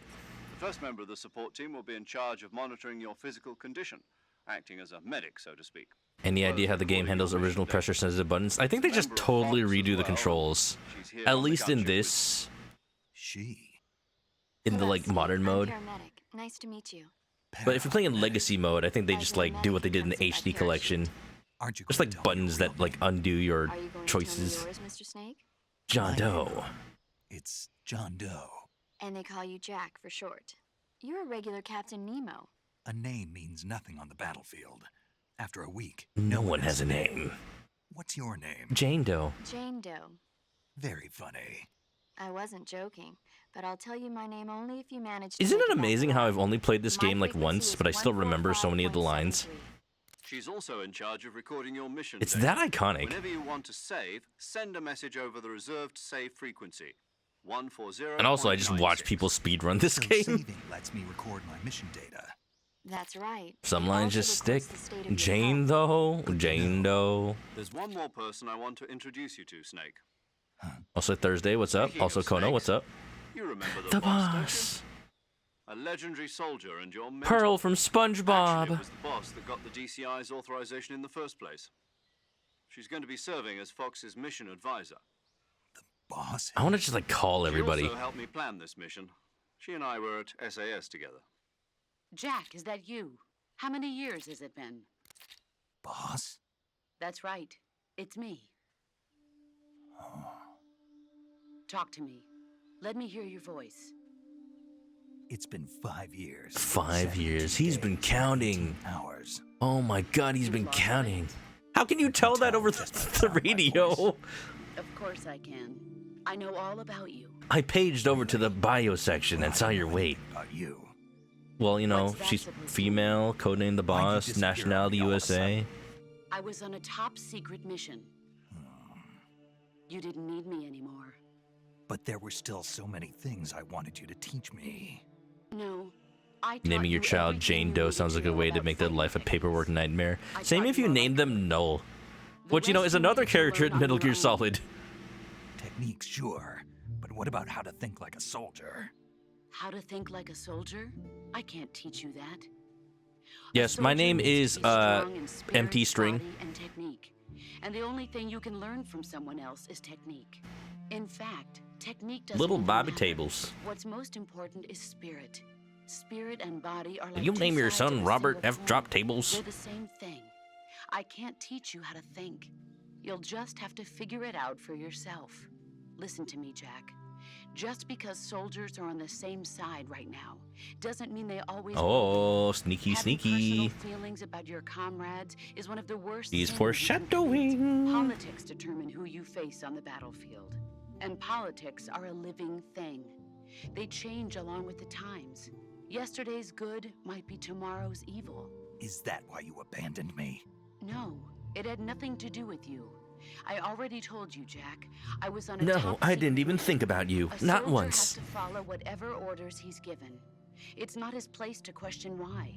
The first member of the support team will be in charge of monitoring your physical condition, acting as a medic, so to speak. Any idea how the game handles original pressure sensitive buttons? I think they just totally redo the controls. She's here At on the least in gunship with this, She. in the like modern mode. Paramedic. Nice to meet you. But if you're playing in legacy mode, I think they just like do what they did in the HD collection. Aren't you Just going like to tell me buttons your that real like undo your Are you going choices. to tell me yours, Mr. Snake? John My Doe. name? It's John Doe. And they call you Jack for short. You're a regular Captain Nemo. A name means nothing on the battlefield. After a week, No one has a name. What's your name? Jane Doe. Jane Doe. Very funny. I wasn't joking, but I'll tell you my name only if you manage to Isn't make it back amazing how alive. I've only played this My game like frequency once, is but I still remember so many of the lines? 145.73. She's also in charge of recording your mission It's data. that iconic. Whenever you want to save, send a message over the reserved save frequency. 140. And also, I just watch people speedrun this So game. saving lets me record my mission data. That's right. Some It lines also just stick. records the state of your Jane, health. though. Jane Doe. There's one more person I want to introduce you to, Snake. Also, Thursday, what's up? Speaking Also, of Kono, snakes, what's up? You remember The boss, boss. don't you? A legendary soldier and your mentor. Pearl from Actually, SpongeBob. it was the boss that got the DCI's authorization in the first place. She's going to be serving as Fox's mission advisor. Boss? I want to just like call everybody. She also helped me plan this mission. She and I were at SAS together. Jack, is that you? How many years has it been? Boss? That's right. It's me. Talk to me. Let me hear your voice. It's been 5 years. 5 years. 17 He's been days, counting. 18 hours. Oh my god, he's been counting. How can you tell that over the radio? Of course I can. I know all about you. I paged over to the bio section and saw your weight. About you. Well, you know, What's that she's supposed to female, codename the Why'd you boss, disappear nationality on me all of a USA. sudden? I was on a top secret mission. You didn't need me anymore. But there were still so many things I wanted you to teach me. No. I taught Naming your you child everything Jane you Doe needed sounds like a know way to about make their fighting life a things. paperwork nightmare. I Same taught if you you named about them Null. The Which, you know, rest is you another need to character learn in Metal on Gear your own. Solid. Techniques, sure. But what about how to think like a soldier? How to think like a soldier? I can't teach you that. Yes, my name is Empty String. And technique. And the only thing you can learn from someone else is technique. In fact, technique doesn't Little even Bobby matter. Tables. What's most important is spirit. Spirit and body are like Will you two name your sides of son a Robert single F. coin. Drop Tables? They're the same thing. I can't teach you how to think. You'll just have to figure it out for yourself. Listen to me, Jack. Just because soldiers are on the same side right now doesn't mean they always will Oh, be. sneaky, Having sneaky. personal feelings about your comrades is one of the worst He's sins you can foreshadowing. commit. Politics determine who you face on the battlefield. And politics are a living thing. They change along with the times. Yesterday's good might be tomorrow's evil. Is that why you abandoned me? No, it had nothing to do with you. I already told you, Jack. I was on a No, top I didn't secret even mission. think about you. A Not soldier once. has to follow whatever orders he's given. It's not his place to question why.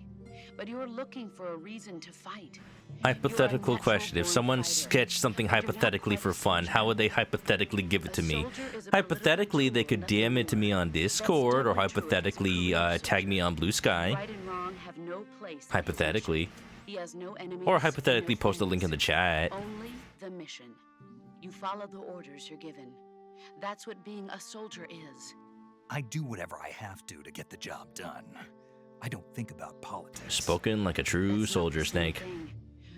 But you're looking for a reason to fight. Hypothetical You're a question. If natural-born someone fighter. sketched something But you're not hypothetically quite for a fun, soldier. how would they hypothetically give it A to me? soldier is a Hypothetically, they political could tool, DM it to me on nothing more. Discord, or That's still a hypothetically truth. tag me on Blue Sky. Right and wrong have no place in the Hypothetically. mission. He has no enemies Or and hypothetically no post a link in the friends. chat. Only the mission. You follow the orders you're given. That's what being a soldier is. I do whatever I have to get the job done. I don't think about politics. Spoken like a true That's not soldier, the same Snake. thing.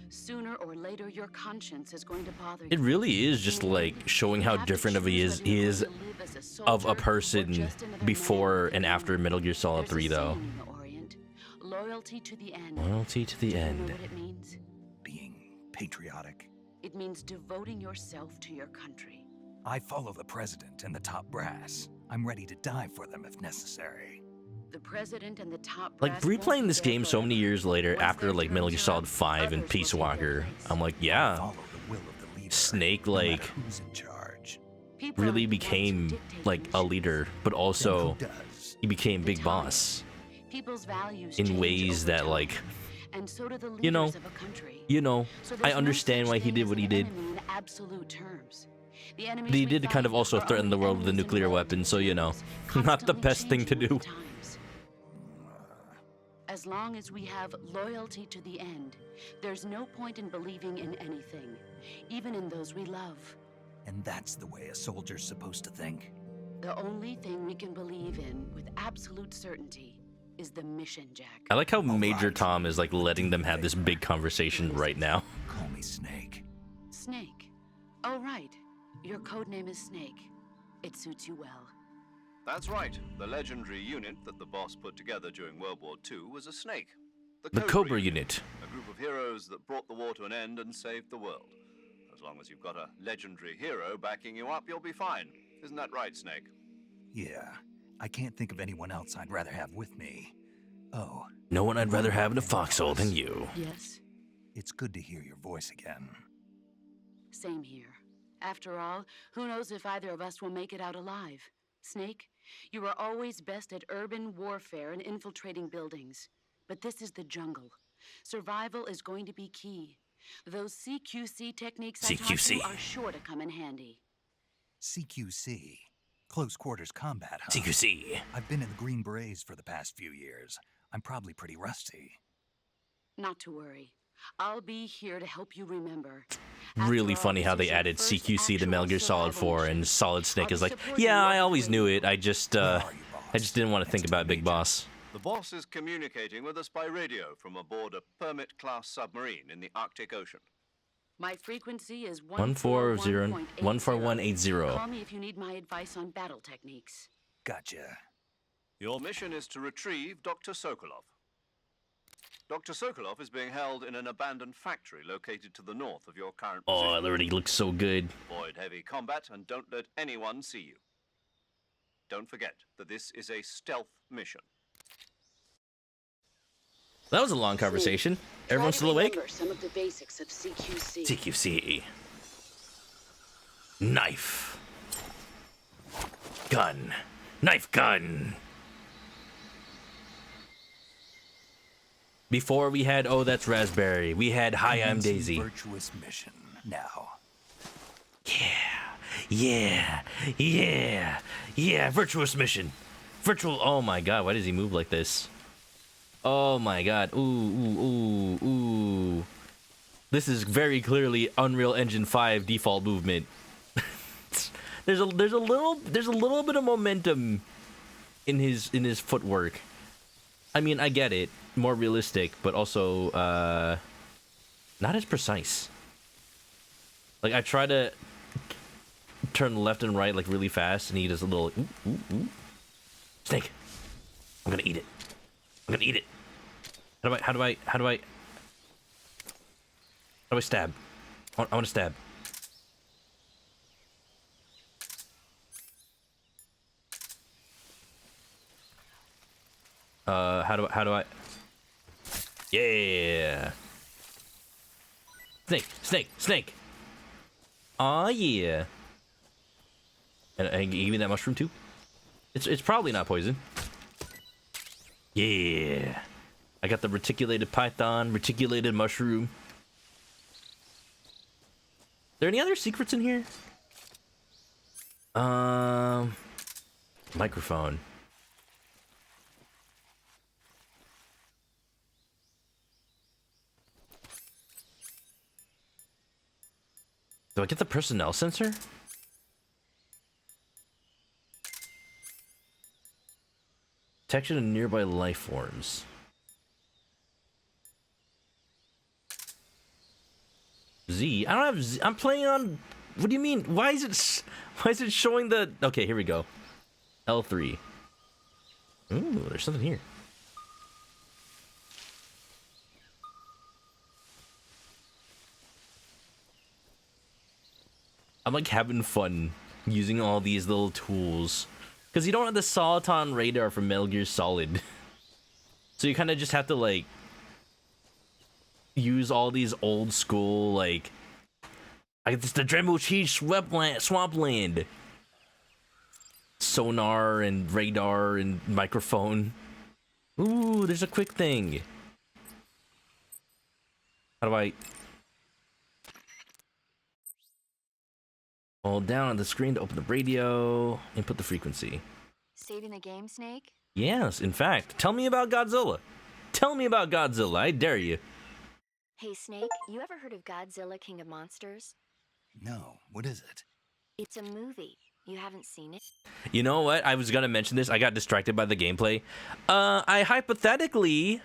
Sooner or later, your conscience is going to bother you. It really is just In the like end, showing you how have to different of he choose is whether you're is going to live as a of a soldier or person just another before man in and the after army. Metal Gear Solid There's a 3, though. saying in the Orient, loyalty to the end. Loyalty to the Do you know end. what it means? Being patriotic. It means devoting yourself to your country. I follow the president and the top brass. I'm ready to die for them if necessary. The president and the top Like, brass won't replaying be this there game so many forever. years later Once after, their like, Metal Gear terms are Solid up, 5 and others will Peace take their Walker, place. I'm like, I yeah. follow the will of the leader. Snake, no matter like, who's in charge. People really aren't the ones who became, dictate like, a missions. leader, but Then also who does? he became The Big times. Boss People's values in change ways over that, time, like, and so do the you know, leaders of a country. you know, So I there's no understand such why he thing did as what he an did. enemy in absolute terms. The enemies But he we did kind of fight also are threaten the only world with a enemies in nuclear relative weapon, so, you know, terms, not the constantly best thing to changing do. with the times. As long as we have loyalty to the end, there's no point in believing in anything, even in those we love. And that's the way a soldier's supposed to think. The only thing we can believe in with absolute certainty is the mission, Jack. I like how Major right. Tom is, like, letting them have this big conversation right now. Call me Snake. Snake. Oh, right. Your code name is Snake. It suits you well. That's right. The legendary unit that the boss put together during World War II was a snake. The Cobra unit. A group of heroes that brought the war to an end and saved the world. As long as you've got a legendary hero backing you up, you'll be fine. Isn't that right, Snake? Yeah, I can't think of anyone else I'd rather have with me. Oh. No one I'd rather have in a foxhole than you. Yes? It's good to hear your voice again. Same here. After all, who knows if either of us will make it out alive? Snake, you are always best at urban warfare and infiltrating buildings. But this is the jungle. Survival is going to be key. Those CQC techniques I taught you are sure to come in handy. CQC? Close quarters combat, huh? CQC. I've been in the Green Berets for the past few years. I'm probably pretty rusty. Not to worry. I'll be here to help you remember. Really funny how they added CQC to Metal Gear Solid 4 and Solid Snake is like, yeah, I always knew it. I just didn't want to think about Big Boss. The boss is communicating with us by radio from aboard a Permit-class submarine in the Arctic Ocean. My frequency is 14180. Call me if you need my advice on battle techniques. Gotcha. Your mission is to retrieve Dr. Sokolov. Dr. Sokolov is being held in an abandoned factory located to the north of your current position. Oh, it already looks so good. Avoid heavy combat and don't let anyone see you. Don't forget that this is a stealth mission. That was a long conversation. Everyone still awake? Some of the basics of CQC. CQC. Knife. Gun. Knife gun. Before we had, oh, that's Raspberry. We had, hi, I'm Daisy. Virtuous mission now. Yeah, virtuous mission. Oh my god, why does he move like this? Oh my god, ooh. This is very clearly Unreal Engine 5 default movement. there's a little bit of momentum in his footwork. I mean, I get it. More realistic, but also not as precise. Like, I try to turn left and right like really fast, and he does a little ooh. Snake. I'm gonna eat it. How do I stab? I want to stab. How do I? Yeah. Snake. Aw, yeah. And give me that mushroom too. It's probably not poison. Yeah. I got the reticulated python, reticulated mushroom. There any other secrets in here? Microphone. Do I get the personnel sensor? Detection of nearby life forms. Z? I don't have Z. I'm playing on... What do you mean? Why is it showing the... Okay, here we go. L3. Ooh, there's something here. I'm like having fun using all these little tools. Because you don't have the Soliton radar from Metal Gear Solid. So you kind of just have to like use all these old school like it's the Dremel Cheese swampland. Sonar and radar and microphone. Ooh, there's a quick thing. How do I... Hold down on the screen to open the radio, input the frequency. Saving the game, Snake? Yes, in fact. Tell me about Godzilla. Tell me about Godzilla, I dare you. Hey, Snake, you ever heard of Godzilla King of Monsters? No, what is it? It's a movie. You haven't seen it? You know what? I was gonna mention this. I got distracted by the gameplay. I hypothetically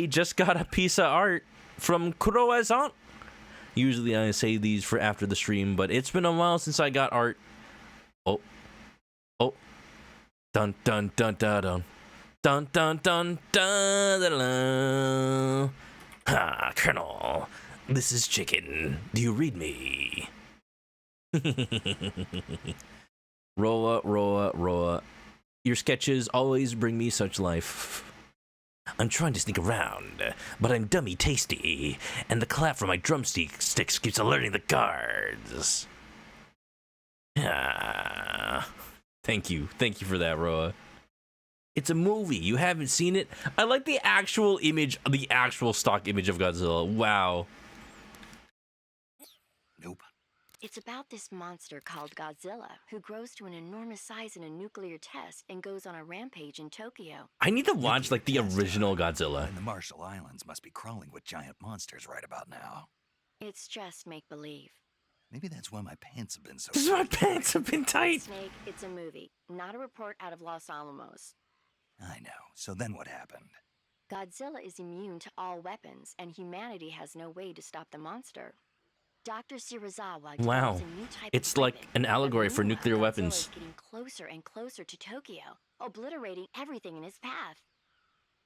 just got a piece of art from Croissant. Usually I say these for after the stream, but it's been a while since I got art Oh. Oh. Dun dun dun dun dun. Dun dun dun dun dun dun. Ha, Colonel. This is Chicken. Do you read me? Roa, Roa, Roa. Your sketches always bring me such life. I'm trying to sneak around, but I'm dummy tasty, and the clap from my drumsticks keeps alerting the guards. Ah. Thank you for that, Roa. It's a movie. You haven't seen it? I like the actual image, the actual stock image of Godzilla. Wow. Nope. It's about this monster called Godzilla, who grows to an enormous size in a nuclear test and goes on a rampage in Tokyo. I need to watch, like, the original Godzilla. And the Marshall Islands must be crawling with giant monsters right about now. It's just make-believe. Maybe that's why my pants have been so This is why my pants have been tight. Snake, it's a movie, not a report out of Los Alamos. I know. So then what happened? Godzilla is immune to all weapons, and humanity has no way to stop the monster. Dr. Shirazawa Wow. develops a new type It's of like weapon, an but allegory for meanwhile, nuclear Godzilla weapons. is getting closer and closer to Tokyo, obliterating everything in his path.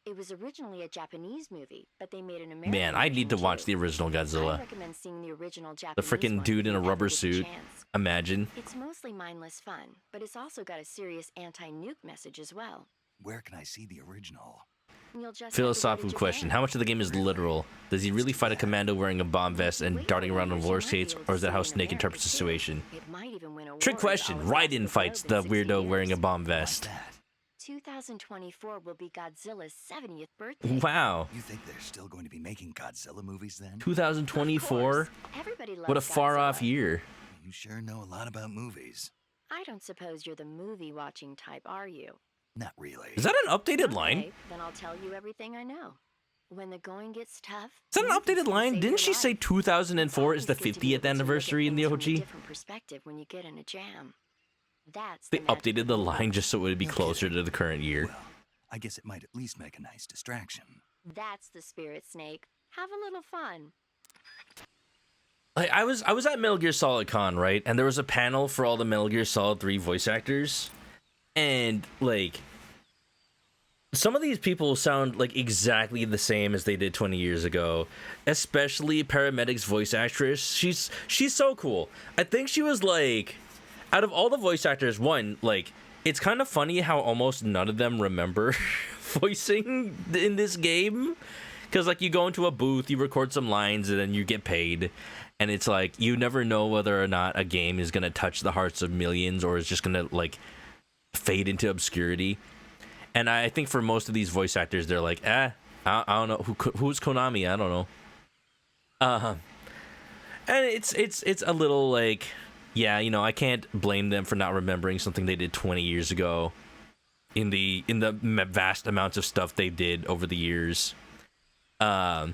It was originally a Japanese movie, but they made an American Man, I need to version, watch too. the original I Godzilla. recommend seeing the original The Japanese freaking one dude if in a you ever rubber get the suit. chance. Imagine. It's mostly mindless fun, but it's also got a serious anti-nuke message as well. Where can I see the original? You'll just have to go to Philosophical question. Japan. How much of the game is literal? Does he really fight a commando wearing a bomb vest and darting around on roller skates, or is that how Snake interprets the situation? It might even win Trick awards question. all across Raiden the fights globe the in 60 weirdo wearing a years. bomb Like vest. that. 2024 will be Godzilla's 70th birthday. Wow. You think they're still going to be making Godzilla movies then? 2024? Everybody loves What a far off Godzilla. year. You sure know a lot about movies. I don't suppose you're the movie-watching type, are you? Not really. Is that an updated line? Okay, then I'll tell you everything I know. When the going gets tough, Is that an movies updated can line? save Didn't your she say life. 2004 is the It's always good to be 50th able to look at anniversary in the things from a OG? different perspective when you get in a jam. That's They the magic updated of the movies. line just so it would be No closer kidding. to the current year. Well, I guess it might at least make a nice distraction. That's the spirit, Snake. Have a little fun. Like I was at Metal Gear Solid Con, right? And there was a panel for all the Metal Gear Solid 3 voice actors. And like some of these people sound like exactly the same as they did 20 years ago, especially Paramedic's voice actress. She's so cool. I think she was like, out of all the voice actors, one, like, it's kind of funny how almost none of them remember voicing in this game. Because, like, you go into a booth, you record some lines, and then you get paid. And it's like, you never know whether or not a game is going to touch the hearts of millions or is just going to, like, fade into obscurity. And I think for most of these voice actors, they're like, I don't know. Who's Konami? I don't know. And it's a little like, yeah, you know, I can't blame them for not remembering something they did 20 years ago in the vast amounts of stuff they did over the years. But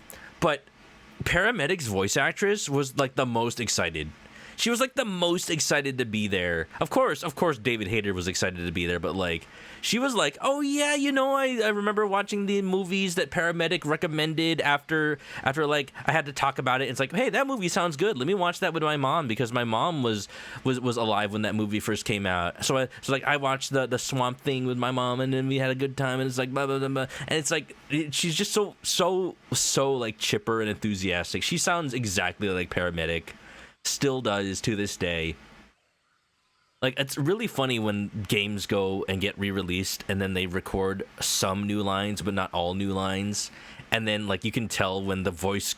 Paramedic's voice actress was like the most excited. She was like the most excited to be there. Of course, David Hayter was excited to be there, but like, she was like, oh yeah, you know, I remember watching the movies that Paramedic recommended after like I had to talk about it. It's like, hey, that movie sounds good. Let me watch that with my mom because my mom was alive when that movie first came out. So I watched the Swamp Thing with my mom, and then we had a good time. And it's like blah blah blah, blah. And it's like she's just so like chipper and enthusiastic. She sounds exactly like Paramedic. Still does to this day. Like, it's really funny when games go and get re-released and then they record some new lines but not all new lines, and then like you can tell when the voice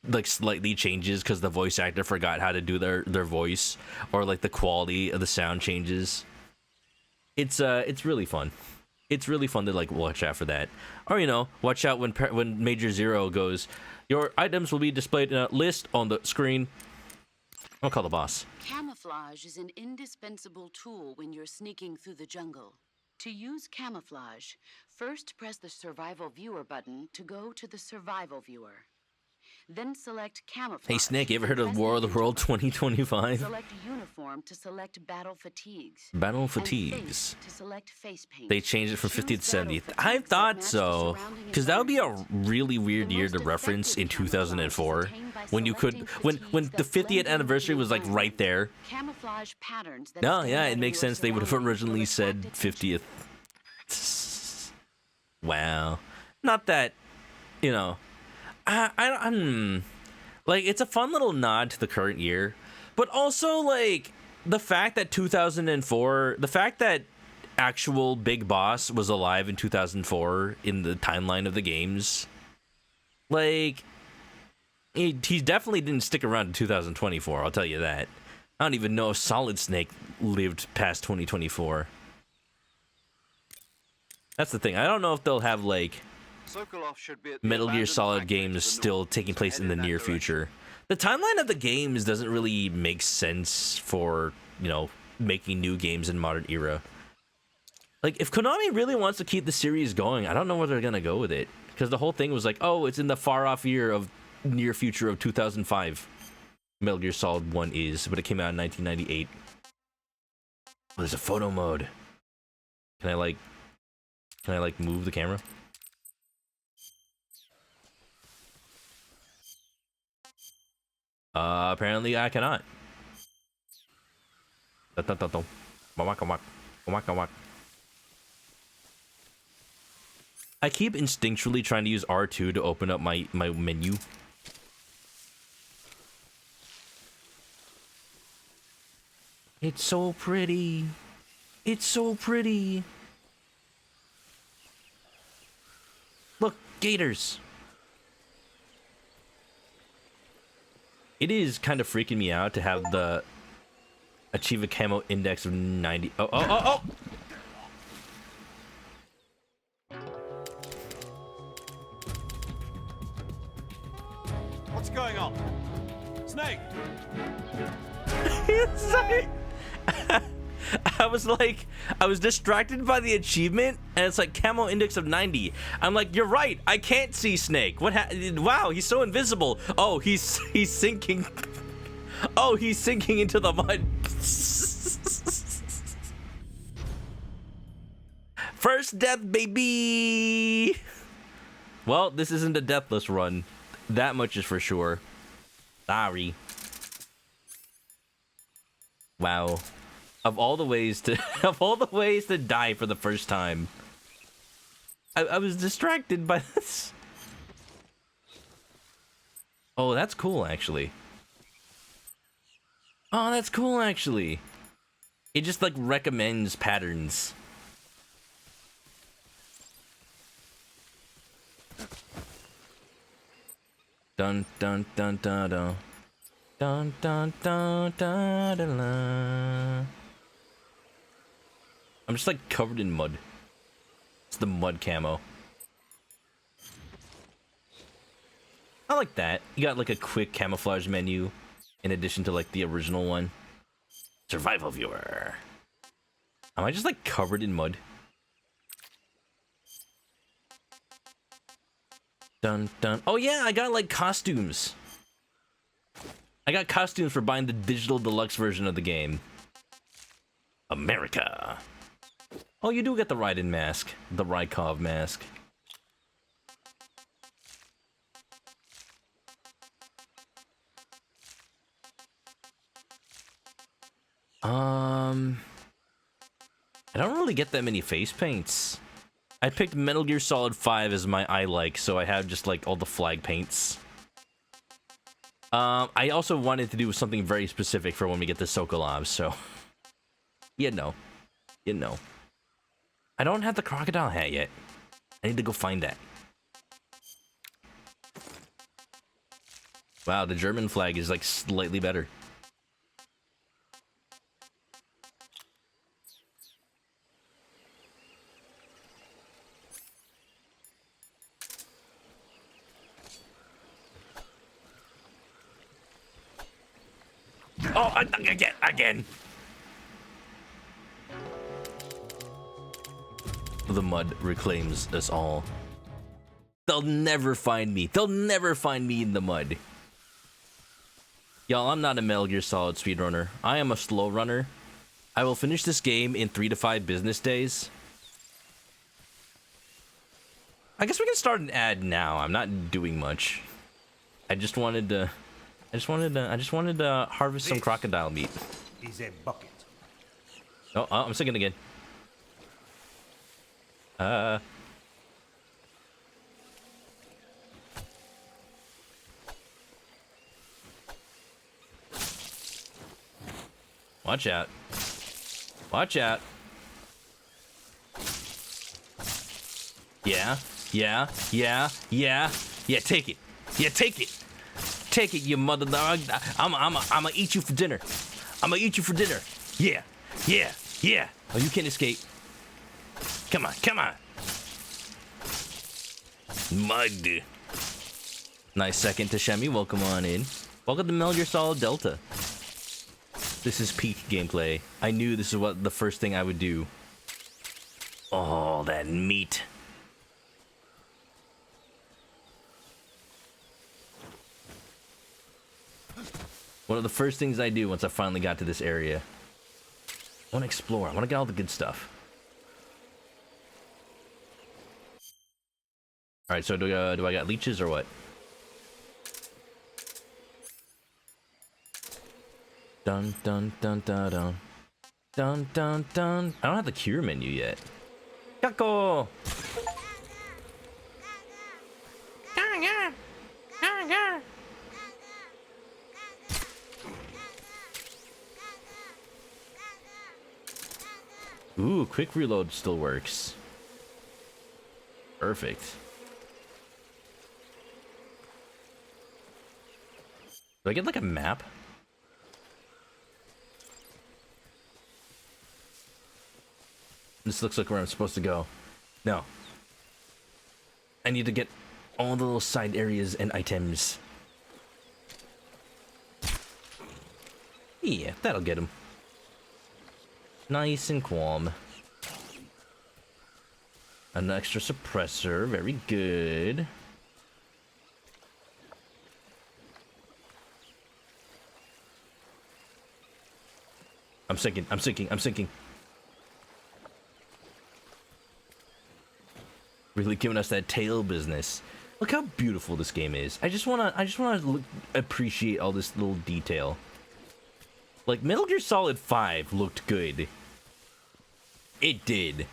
like slightly changes because the voice actor forgot how to do their voice, or like the quality of the sound changes. It's really fun. It's really fun to like watch out for that, or you know, watch out when Major Zero goes, your items will be displayed in a list on the screen. I'll call the boss. Camouflage is an indispensable tool when you're sneaking through the jungle. To use camouflage, first press the Survival Viewer button to go to the Survival Viewer. Then select camouflage. Hey Snake, you ever to heard of press War of the into World color. 2025? Select uniform to select battle fatigues. Battle And fatigues. face to select face paint. They changed it from Choose 50th to battle 70th. fatigues I that thought match the so, surrounding because that would be a environment. really weird The year most to reference in effective camouflage is 2004, attained by when you could, selecting when fatigues the that blend 50th in with anniversary the was like right environment. there. Camouflage patterns that No, stand yeah, out it in makes your sense. They would have surroundings will originally said attract attention. 50th. Wow, not that, you know, I'm like, it's a fun little nod to the current year, but also like the fact that 2004, the fact that actual Big Boss was alive in 2004 in the timeline of the games, like he definitely didn't stick around in 2024. I'll tell you that. I don't even know if Solid Snake lived past 2024. That's the thing. I don't know if they'll have like Sokolov should be at the Metal Gear abandoned Solid factory to games the still north. taking place Head in the that near direction. future. The timeline of the games doesn't really make sense for, you know, making new games in modern era. Like, if Konami really wants to keep the series going, I don't know where they're gonna go with it. Because the whole thing was like, oh, it's in the far-off year of near future of 2005. Metal Gear Solid 1 is, but it came out in 1998. Oh, there's a photo mode. Can I like move the camera? Apparently I cannot. I keep instinctually trying to use R2 to open up my menu. It's so pretty. It's so pretty. Look, gators. It is kind of freaking me out to have the achieve a camo index of 90. Oh. What's going on? Snake! Sorry. I was distracted by the achievement, and it's like camo index of 90. I'm like, you're right. I can't see Snake. Wow, he's so invisible. Oh, he's sinking. Oh, he's sinking into the mud. First death, baby. Well, this isn't a deathless run. That much is for sure. Sorry. Wow. Of all the ways to die for the first time, I was distracted by this. Oh, that's cool, actually. Oh, that's cool, actually. It just like recommends patterns. Dun dun dun dun dun. Dun dun dun dun dun dun. I'm just like covered in mud. It's the mud camo. I like that. You got like a quick camouflage menu in addition to like the original one. Survival viewer. Am I just like covered in mud? Dun dun. Oh yeah, I got like costumes. I got costumes for buying the digital deluxe version of the game. America. Oh, you do get the Raiden mask. The Rykov mask. I don't really get that many face paints. I picked Metal Gear Solid 5 as my I like, so I have just like all the flag paints. I also wanted to do something very specific for when we get the Sokolov, so you know. I don't have the crocodile hat yet. I need to go find that. Wow, the German flag is like slightly better. Oh, again. The mud reclaims us all. They'll never find me. They'll never find me in the mud. Y'all, I'm not a Metal Gear Solid speedrunner. I am a slow runner. I will finish this game in 3 to 5 business days. I guess we can start an ad now. I'm not doing much. I just wanted to harvest some crocodile meat. Is a bucket. Oh, I'm singing again. Watch out. Watch out. Yeah, take it. Yeah, take it. Take it, you mother dog. I'ma eat you for dinner. I'ma eat you for dinner. Yeah. Oh, you can't escape. Come on. Mud. Nice second to Shemi. Welcome on in. Welcome to Metal Gear Solid Delta. This is peak gameplay. I knew this is what the first thing I would do. Oh, that meat. One of the first things I do once I finally got to this area. I want to explore. I want to get all the good stuff. All right, so do I got leeches or what? Dun dun dun dun dun dun dun dun. I don't have the cure menu yet. Kako. Ooh, quick reload still works. Perfect. Do I get like a map? This looks like where I'm supposed to go. No. I need to get all the little side areas and items. Yeah, that'll get him. Nice and calm. An extra suppressor, very good. I'm sinking. Really giving us that tail business. Look how beautiful this game is. I just wanna appreciate all this little detail. Like, Metal Gear Solid 5 looked good. It did.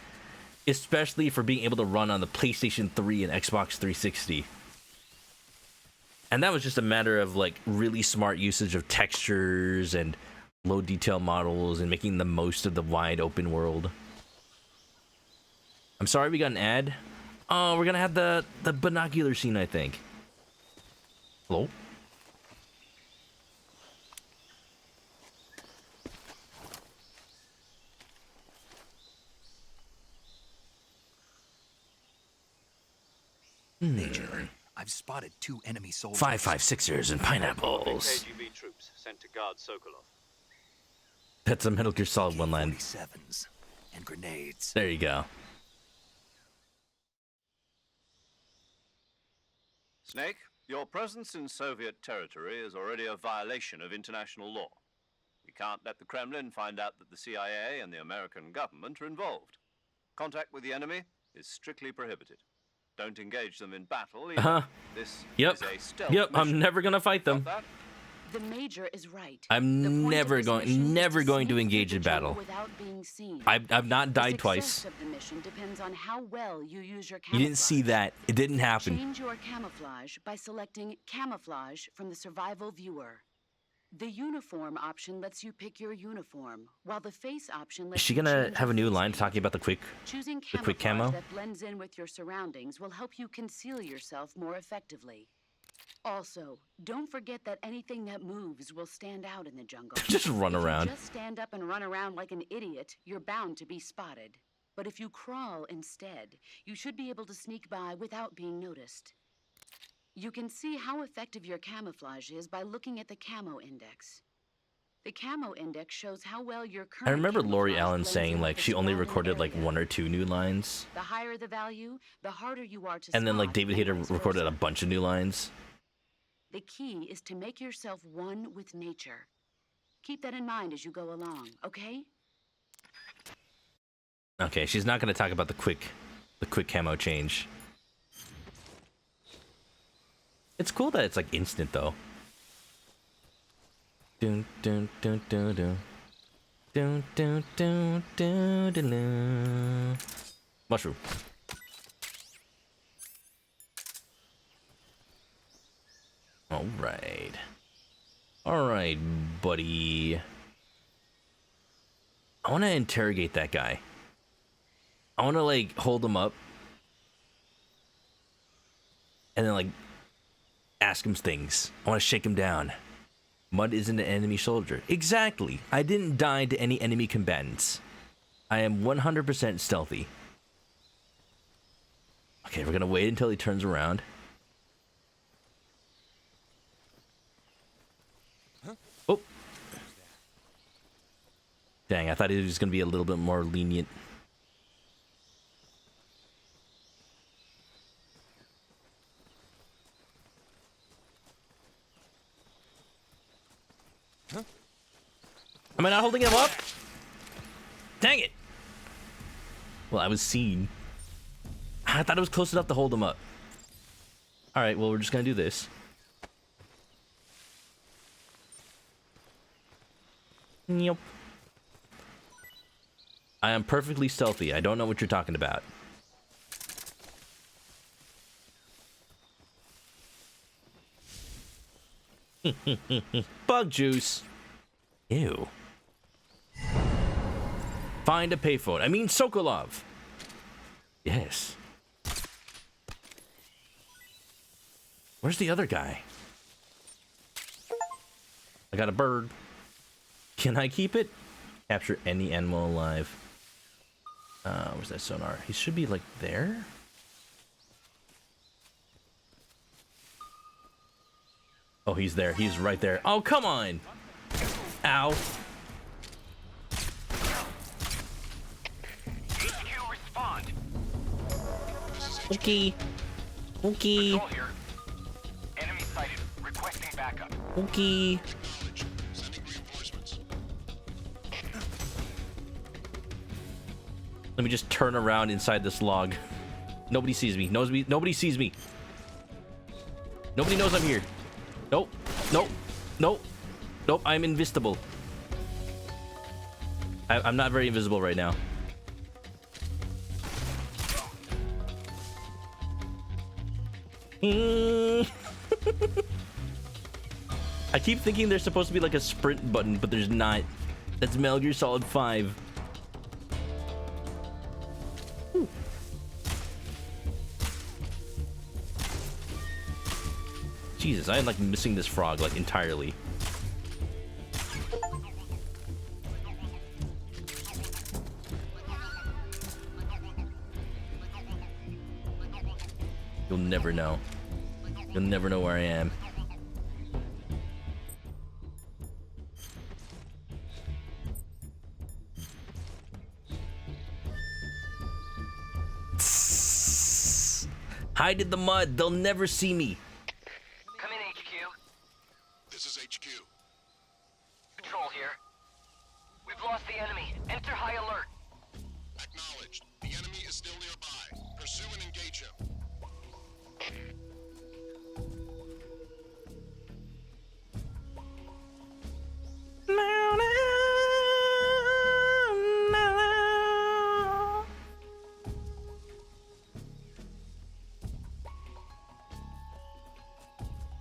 Especially for being able to run on the PlayStation 3 and Xbox 360. And that was just a matter of, like, really smart usage of textures and low detail models and making the most of the wide open world. I'm sorry we got an ad. Oh, we're gonna have the binocular scene, I think. Hello? Major, I've spotted 2 enemy soldiers. 5.56ers and pineapples. KGB troops sent to guard Sokolov. That's a Metal Gear Solid one line. 47s and grenades. There you go. Snake, your presence in Soviet territory is already a violation of international law. We can't let the Kremlin find out that the CIA and the American government are involved. Contact with the enemy is strictly prohibited. Don't engage them in battle. This is a stealth mission. I'm never gonna fight them. The Major is right. I'm never going to engage in battle. Without being seen. I've not died twice. The success of the mission depends on how well you use your You camouflage. didn't see that. It didn't happen. Change your camouflage by selecting Camouflage from the Survival Viewer. The uniform option lets you pick your uniform, while the face option lets Is she you gonna change have a your new face line paint. talking about the quick Choosing camo? that blends in with your surroundings will help you conceal yourself more effectively. Also, don't forget that anything that moves will stand out in the jungle. Just run If you around. just stand up and run around like an idiot, you're bound to be spotted. But if you crawl instead, you should be able to sneak by without being noticed. You can see how effective your camouflage is by looking at the camo index. The camo index shows how well your current I remember Lori camouflage Allen blends saying in like with the she only surrounding recorded like area. 1 or 2 new lines, The higher the value, the harder you are to and then like spot, David and Hayter vice recorded a versa. bunch of new lines. The key is to make yourself one with nature. Keep that in mind as you go along, okay? Okay, she's not gonna talk about the quick camo change. It's cool that it's like instant though. Dun dun dun dun dun. Dun dun dun dun dun dun. Mushroom. All right. All right, buddy. I want to interrogate that guy. I want to like hold him up and then like ask him things. I want to shake him down. Mud isn't an enemy soldier. Exactly. I didn't die to any enemy combatants. I am 100% stealthy. Okay, we're gonna wait until he turns around. Oh. Dang, I thought he was gonna be a little bit more lenient. Am I not holding him up? Dang it! Well, I was seen. I thought it was close enough to hold him up. Alright, well, we're just gonna do this. Yep. I am perfectly stealthy. I don't know what you're talking about. Bug juice. Ew. Find a payphone. I mean Sokolov. Yes. Where's the other guy? I got a bird. Can I keep it? Capture any animal alive. Where's that sonar? He should be like there. Oh, he's there. He's right there. Oh, come on. Ow. HQ respond. Okay. Okay. Patrol here. Enemy sighted. Requesting backup. Okay. Let me just turn around inside this log. Nobody sees me. Nobody sees me. Nobody knows I'm here. Nope. Nope. Nope. Nope. I'm invisible. I'm not very invisible right now. I keep thinking there's supposed to be like a sprint button, but there's not. That's Metal Gear Solid 5. Ooh. Jesus, I am like missing this frog like entirely. You'll never know. You'll never know where I am. Hide in the mud. They'll never see me. Come in, HQ. This is HQ. Patrol here. We've lost the enemy. Enter high alert. Acknowledged. The enemy is still nearby. Pursue and engage him.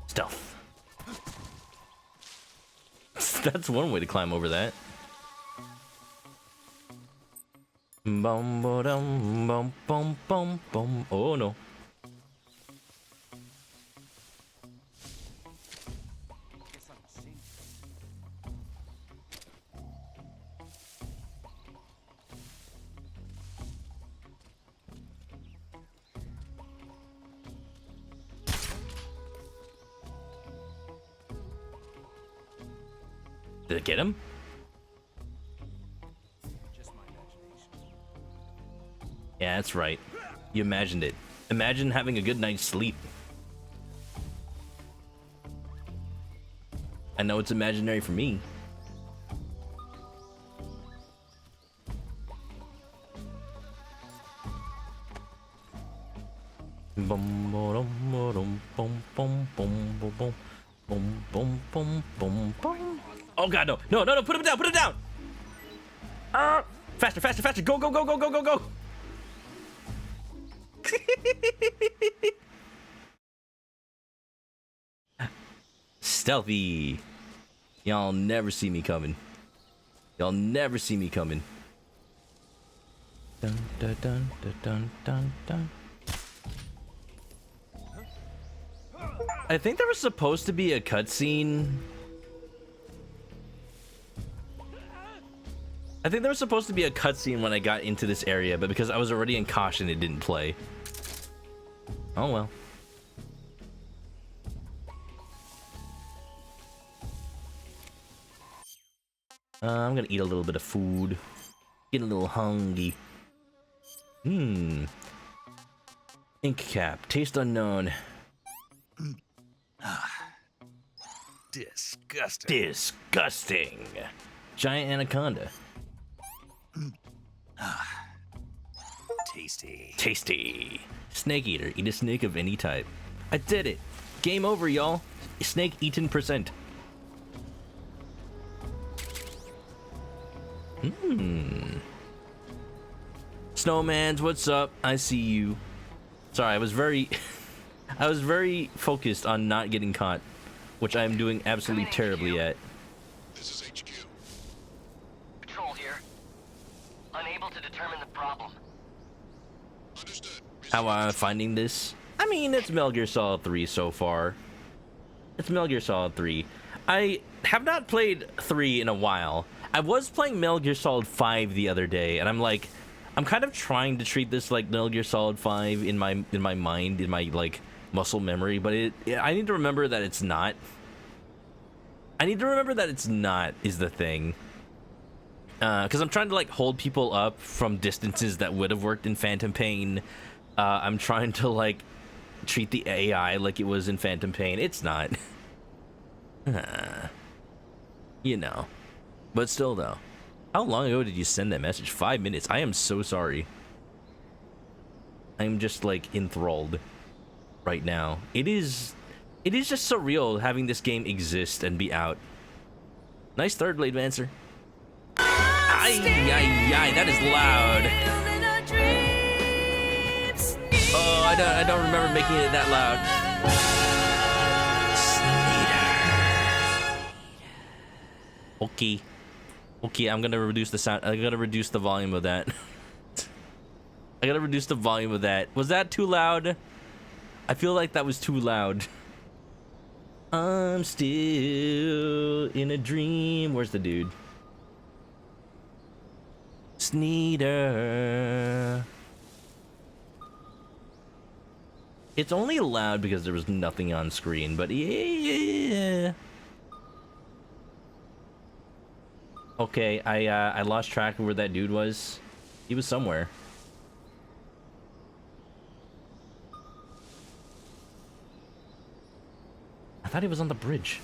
Stealth. That's one way to climb over that. Bum ba dum bum bum bum bum. Oh no. Did it get him? Yeah, that's right. You imagined it. Imagine having a good night's sleep. I know it's imaginary for me. Oh god, no. No, no, no, put him down, put him down! Faster, faster, faster, go, go, go, go, go, go, go! Stealthy. Y'all never see me coming. Y'all never see me coming. Dun, dun, dun, dun, dun, dun, dun. I think there was supposed to be a cutscene. I think there was supposed to be a cutscene when I got into this area, but because I was already in caution, it didn't play. Oh well. I'm gonna eat a little bit of food. Getting a little hungry. Ink cap. Taste unknown. Disgusting. Disgusting. Giant anaconda. Tasty. Tasty. Snake eater. Eat a snake of any type. I did it. Game over, y'all. Snake eaten %. Snowmans, what's up? I see you. Sorry, I was very I was very focused on not getting caught, which I am doing absolutely terribly at. This is HQ. Patrol here. Unable to determine the problem. Understood. How am I finding this? I mean, it's Metal Gear Solid 3 so far. It's Metal Gear Solid 3. I have not played 3 in a while. I was playing Metal Gear Solid 5 the other day, and I'm kind of trying to treat this like Metal Gear Solid 5 in my mind, in my like muscle memory, but I need to remember that it's not. I need to remember that it's not is the thing. Because I'm trying to like hold people up from distances that would have worked in Phantom Pain. I'm trying to like treat the AI like it was in Phantom Pain. It's not. You know. But still though. How long ago did you send that message? 5 minutes. I am so sorry. I'm just like enthralled right now. It is just surreal having this game exist and be out. Nice third blade Lancer. Ay, ay, ay, that is loud. Oh, I don't remember making it that loud. Okay. Okay, I'm gonna reduce the sound. I'm gonna reduce the volume of that. I gotta reduce the volume of that. Was that too loud? I feel like that was too loud. I'm still in a dream. Where's the dude? Sneeder. It's only loud because there was nothing on screen, but yeah. Okay, I lost track of where that dude was. He was somewhere. I thought he was on the bridge.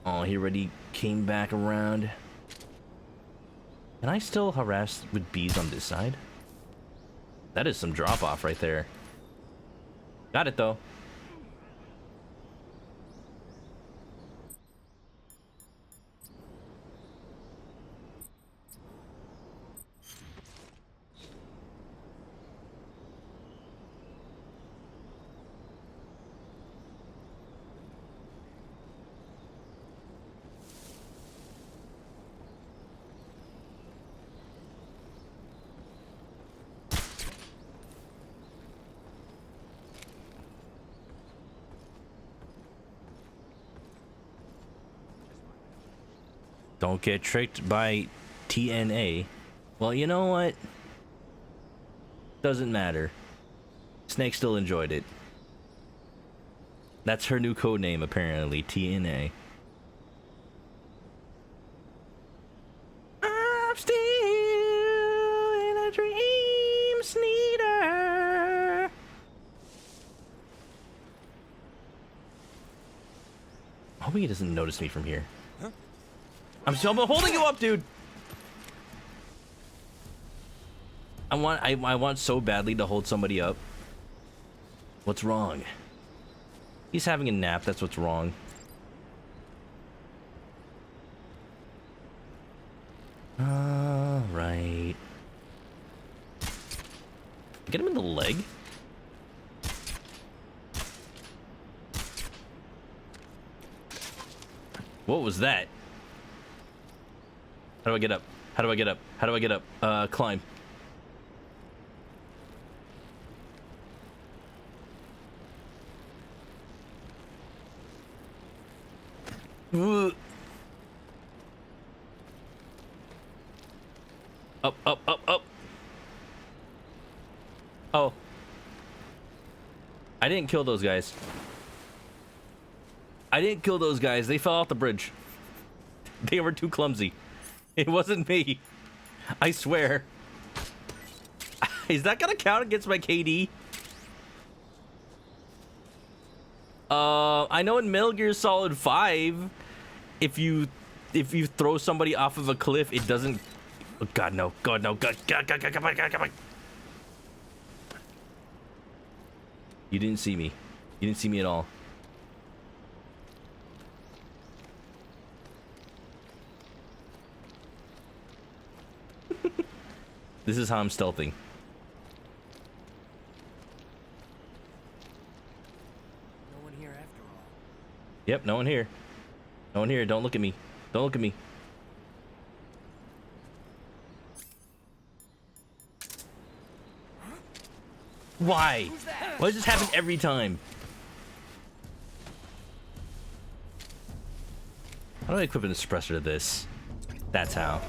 Oh, he already came back around. Can I still harass with bees on this side? That is some drop off right there. Got it though. Don't get tricked by TNA. Well, you know what? Doesn't matter. Snake still enjoyed it. That's her new code name, apparently. TNA. I'm still in a dream, Sneeder. Hoping he doesn't notice me from here. Huh? I'm holding you up, dude. I want so badly to hold somebody up. What's wrong? He's having a nap. That's what's wrong. All right. Get him in the leg. What was that? How do I get up? How do I get up? How do I get up? Climb. Up, up, up, up. Oh. I didn't kill those guys. I didn't kill those guys. They fell off the bridge. They were too clumsy. It wasn't me. I swear. Is that gonna count against my KD? I know in Metal Gear Solid 5, if you throw somebody off of a cliff, it doesn't. Oh, God no! God no! God! God! God! God! Come on! God! Come on! You didn't see me. You didn't see me at all. This is how I'm stealthing. No one here after all. Yep, no one here. No one here. Don't look at me. Don't look at me. Why? Why does this happen every time? How do I equip a suppressor to this? That's how.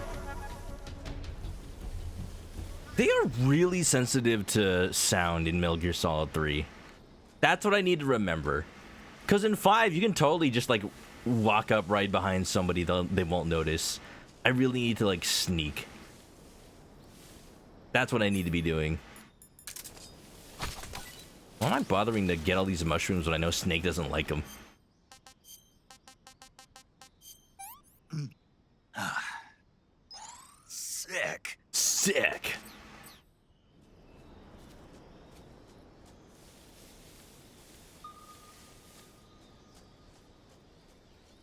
They are really sensitive to sound in Metal Gear Solid 3. That's what I need to remember. Because in 5, you can totally just, like, walk up right behind somebody. They won't notice. I really need to, like, sneak. That's what I need to be doing. Why am I bothering to get all these mushrooms when I know Snake doesn't like them? Sick. Sick.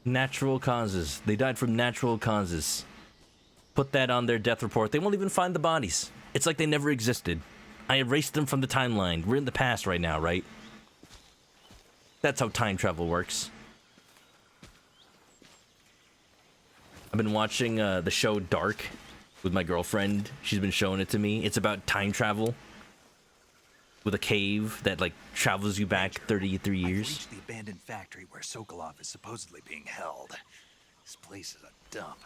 Natural causes. They died from natural causes. Put that on their death report. They won't even find the bodies. It's like they never existed. I erased them from the timeline. We're in the past right now, right? That's how time travel works. I've been watching the show Dark with my girlfriend. She's been showing it to me. It's about time travel with a cave that, like, travels you back 33 years. I've reached the abandoned factory where Sokolov is supposedly being held. This place is a dump.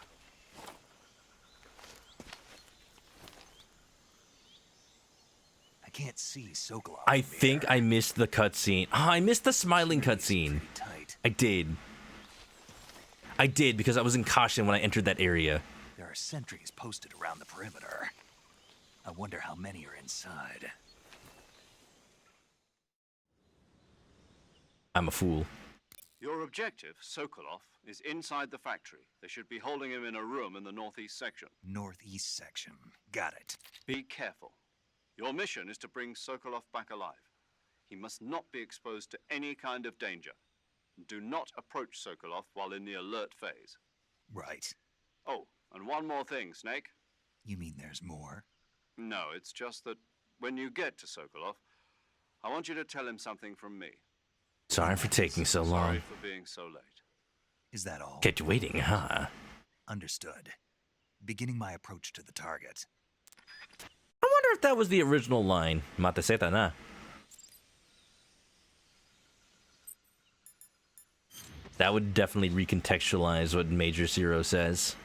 I can't see Sokolov. I think I missed the cutscene. Oh, I missed the smiling cutscene. I did. I did because I was in caution when I entered that area. There are sentries posted around the perimeter. I wonder how many are inside. I'm a fool. Your objective, Sokolov, is inside the factory. They should be holding him in a room in the northeast section. Northeast section. Got it. Be careful. Your mission is to bring Sokolov back alive. He must not be exposed to any kind of danger. Do not approach Sokolov while in the alert phase. Right. Oh, and one more thing, Snake. You mean there's more? No, it's just that when you get to Sokolov, I want you to tell him something from me. Sorry for taking so long. Sorry for being so late. Is that all? Kept you waiting, huh? Understood. Beginning my approach to the target. I wonder if that was the original line. Mateseta na. That would definitely recontextualize what Major Zero says.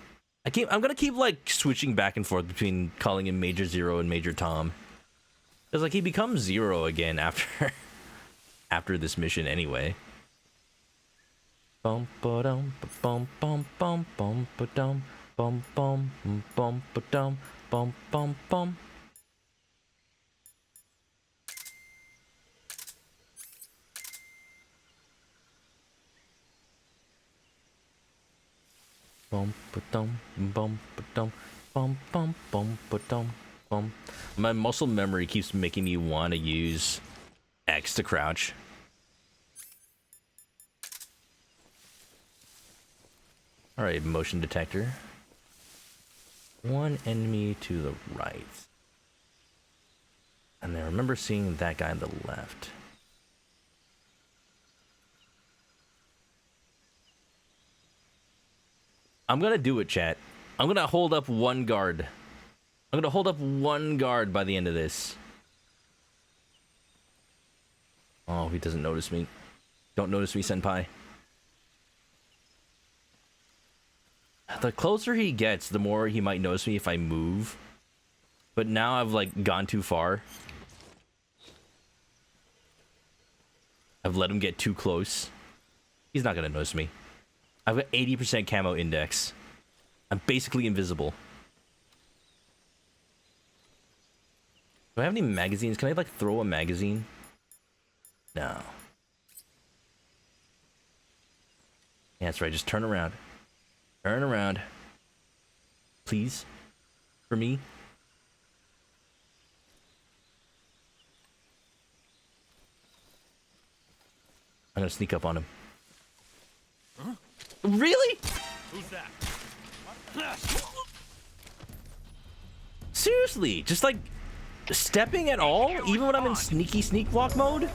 I'm gonna keep, like, switching back and forth between calling him Major Zero and Major Tom. Cause, like, he becomes Zero again after after this mission anyway. Bum ba dum ba bum bum bum bum ba dum Bum bum bum ba dum bum bum bum. Bum ba dum bum ba dum bum bum bum ba dum bum. My muscle memory keeps making me want to use X to crouch. All right, motion detector. One enemy to the right. And I remember seeing that guy on the left. I'm gonna do it, chat. I'm gonna hold up one guard. I'm gonna hold up one guard by the end of this. Oh, he doesn't notice me. Don't notice me, senpai. The closer he gets, the more he might notice me if I move. But now I've, like, gone too far. I've let him get too close. He's not gonna notice me. I've got 80% camo index. I'm basically invisible. Do I have any magazines? Can I, like, throw a magazine? No. Yeah, that's right. Just turn around. Turn around. Please. For me. I'm gonna sneak up on him. Huh? Really? Who's that? Seriously? Just like stepping at all? Even when I'm in sneaky sneak walk mode?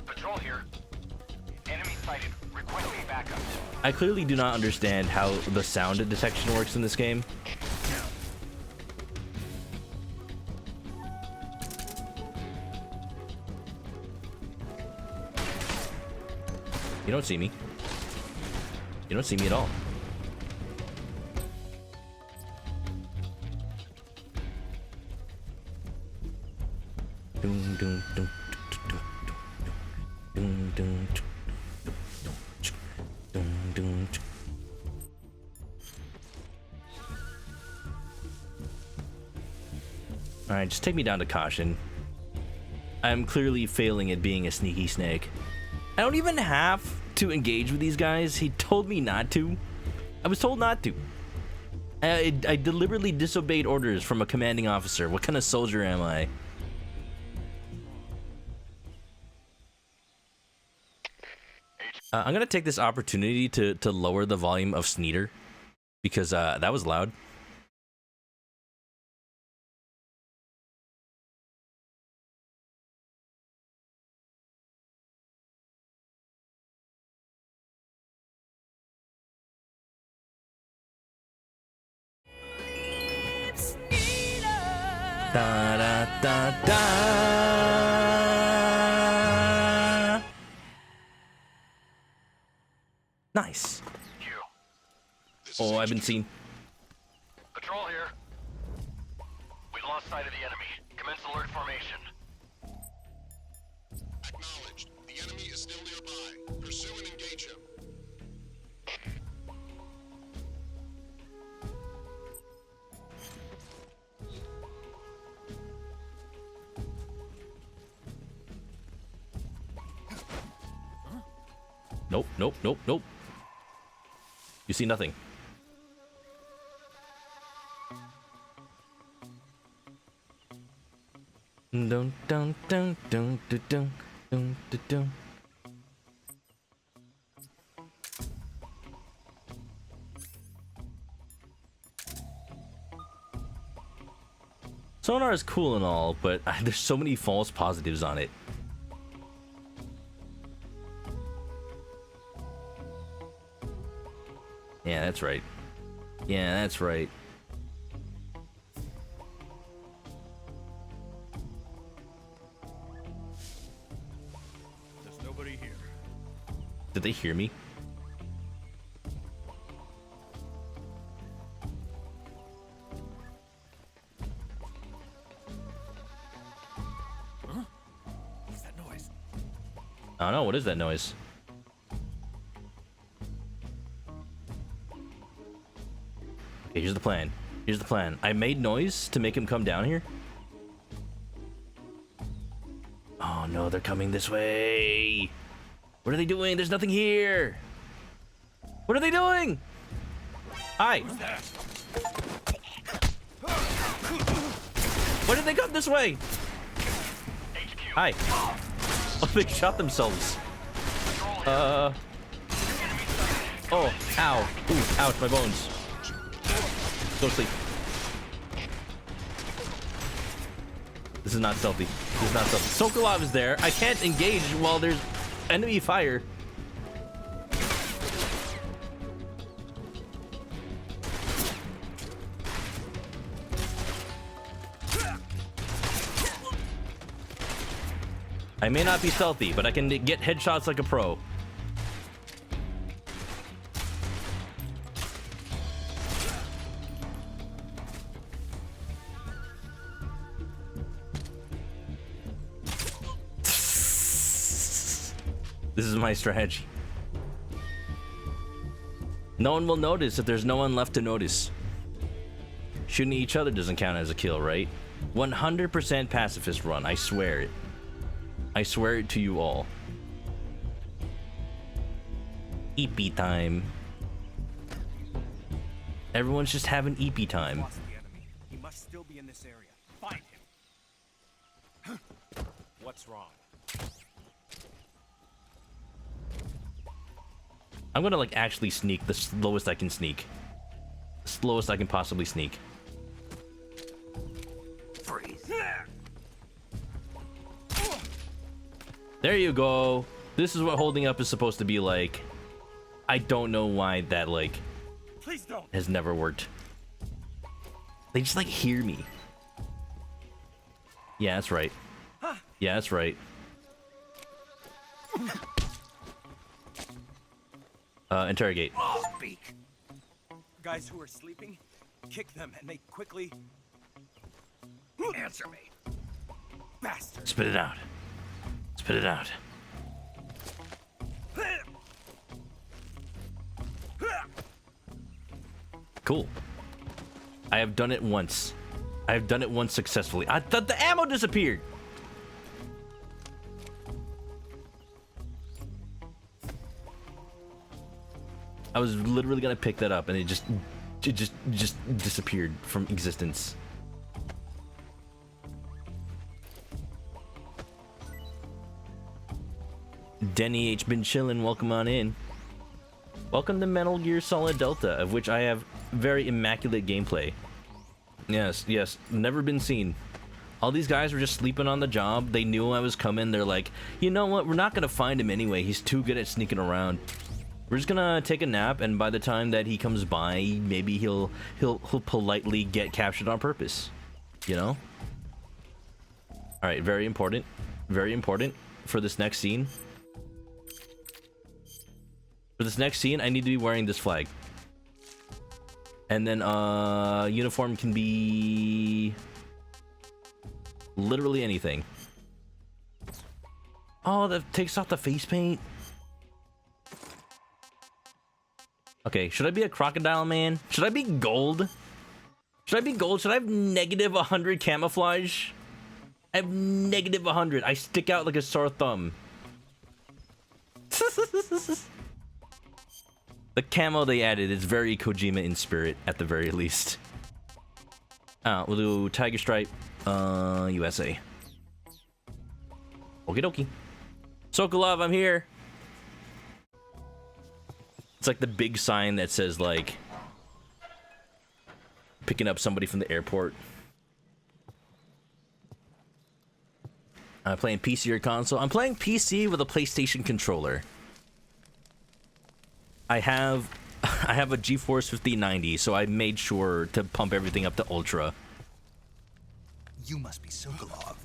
Patrol here. Enemy sighted. Requesting backup. I clearly do not understand how the sound detection works in this game. You don't see me. You don't see me at all. Dun, dun, dun, dun, dun, dun, dun, dun. Alright, just take me down to caution. I'm clearly failing at being a sneaky snake. I don't even have to engage with these guys. He told me not to. I was told not to. I deliberately disobeyed orders from a commanding officer. What kind of soldier am I? I'm gonna take this opportunity to lower the volume of Sneeder because that was loud. Da da da da. Nice. Oh, I've been seen. Patrol here. We lost sight of the enemy. Commence alert formation. Acknowledged. The enemy is still nearby. Pursue and engage him. Nope, nope, nope, nope. You see nothing. Dun dun dun dun dun dun dun dun. Sonar is cool and all, but there's so many false positives on it. Yeah, that's right. Yeah, that's right. There's nobody here. Did they hear me? Huh? What's that noise? I don't know. What is that noise? Okay, here's the plan. Here's the plan. I made noise to make him come down here. Oh no, they're coming this way. What are they doing? There's nothing here. What are they doing? Hi. Why did they come this way? Hi. Oh, they shot themselves. Oh, ow. Ooh, ouch, my bones. Go to sleep. This is not stealthy. This is not stealthy. Sokolov is there. I can't engage while there's enemy fire. I may not be stealthy, but I can get headshots like a pro. This is my strategy. No one will notice if there's no one left to notice. Shooting each other doesn't count as a kill, right? 100% pacifist run, I swear it. I swear it to you all. EP time. Everyone's just having EP time. Lost the enemy. He must still be in this area. Find him. What's wrong? I'm gonna like actually sneak the slowest I can sneak. The slowest I can possibly sneak. Freeze. There you go. This is what holding up is supposed to be like. I don't know why that like Please don't. has never worked. They just like hear me. Yeah, that's right. Yeah, that's right. Interrogate. Speak. Guys who are sleeping, kick them and they quickly answer me. Bastard. Spit it out. Spit it out. Cool. I have done it once. I have done it once successfully. I thought the ammo disappeared. I was literally gonna pick that up and it just disappeared from existence. Denny H been chillin', welcome on in. Welcome to Metal Gear Solid Delta, of which I have very immaculate gameplay. Yes, yes, never been seen. All these guys were just sleeping on the job. They knew I was coming. They're like, you know what? We're not gonna find him anyway. He's too good at sneaking around. We're just gonna take a nap, and by the time that he comes by, maybe he'll politely get captured on purpose. You know? All right, very important for this next scene. For this next scene, I need to be wearing this flag. And then uniform can be literally anything. Oh, that takes off the face paint. Okay, should I be a crocodile man? Should I be gold? Should I be gold? Should I have negative 100 camouflage? I have negative 100. I stick out like a sore thumb. The camo they added is very Kojima in spirit, at the very least. We'll do Tiger Stripe, USA. Okie dokie. Sokolov, I'm here. It's like the big sign that says, like, picking up somebody from the airport. I'm playing PC or console. I'm playing PC with a PlayStation controller. I have a GeForce 5090, so I made sure to pump everything up to ultra. You must be Sokolov.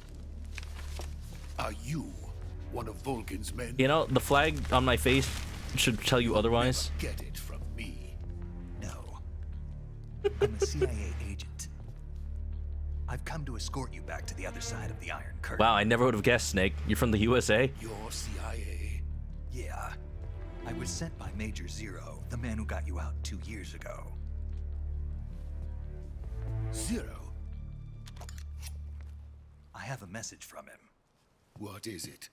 Are you one of Vulcan's men? You know, the flag on my face should tell you otherwise. Never get it from me. No. I'm a CIA agent. I've come to escort you back to the other side of the Iron Curtain. Wow, I never would have guessed, Snake. You're from the USA? You're CIA? Yeah. I was sent by Major Zero, the man who got you out 2 years ago. Zero? I have a message from him. What is it?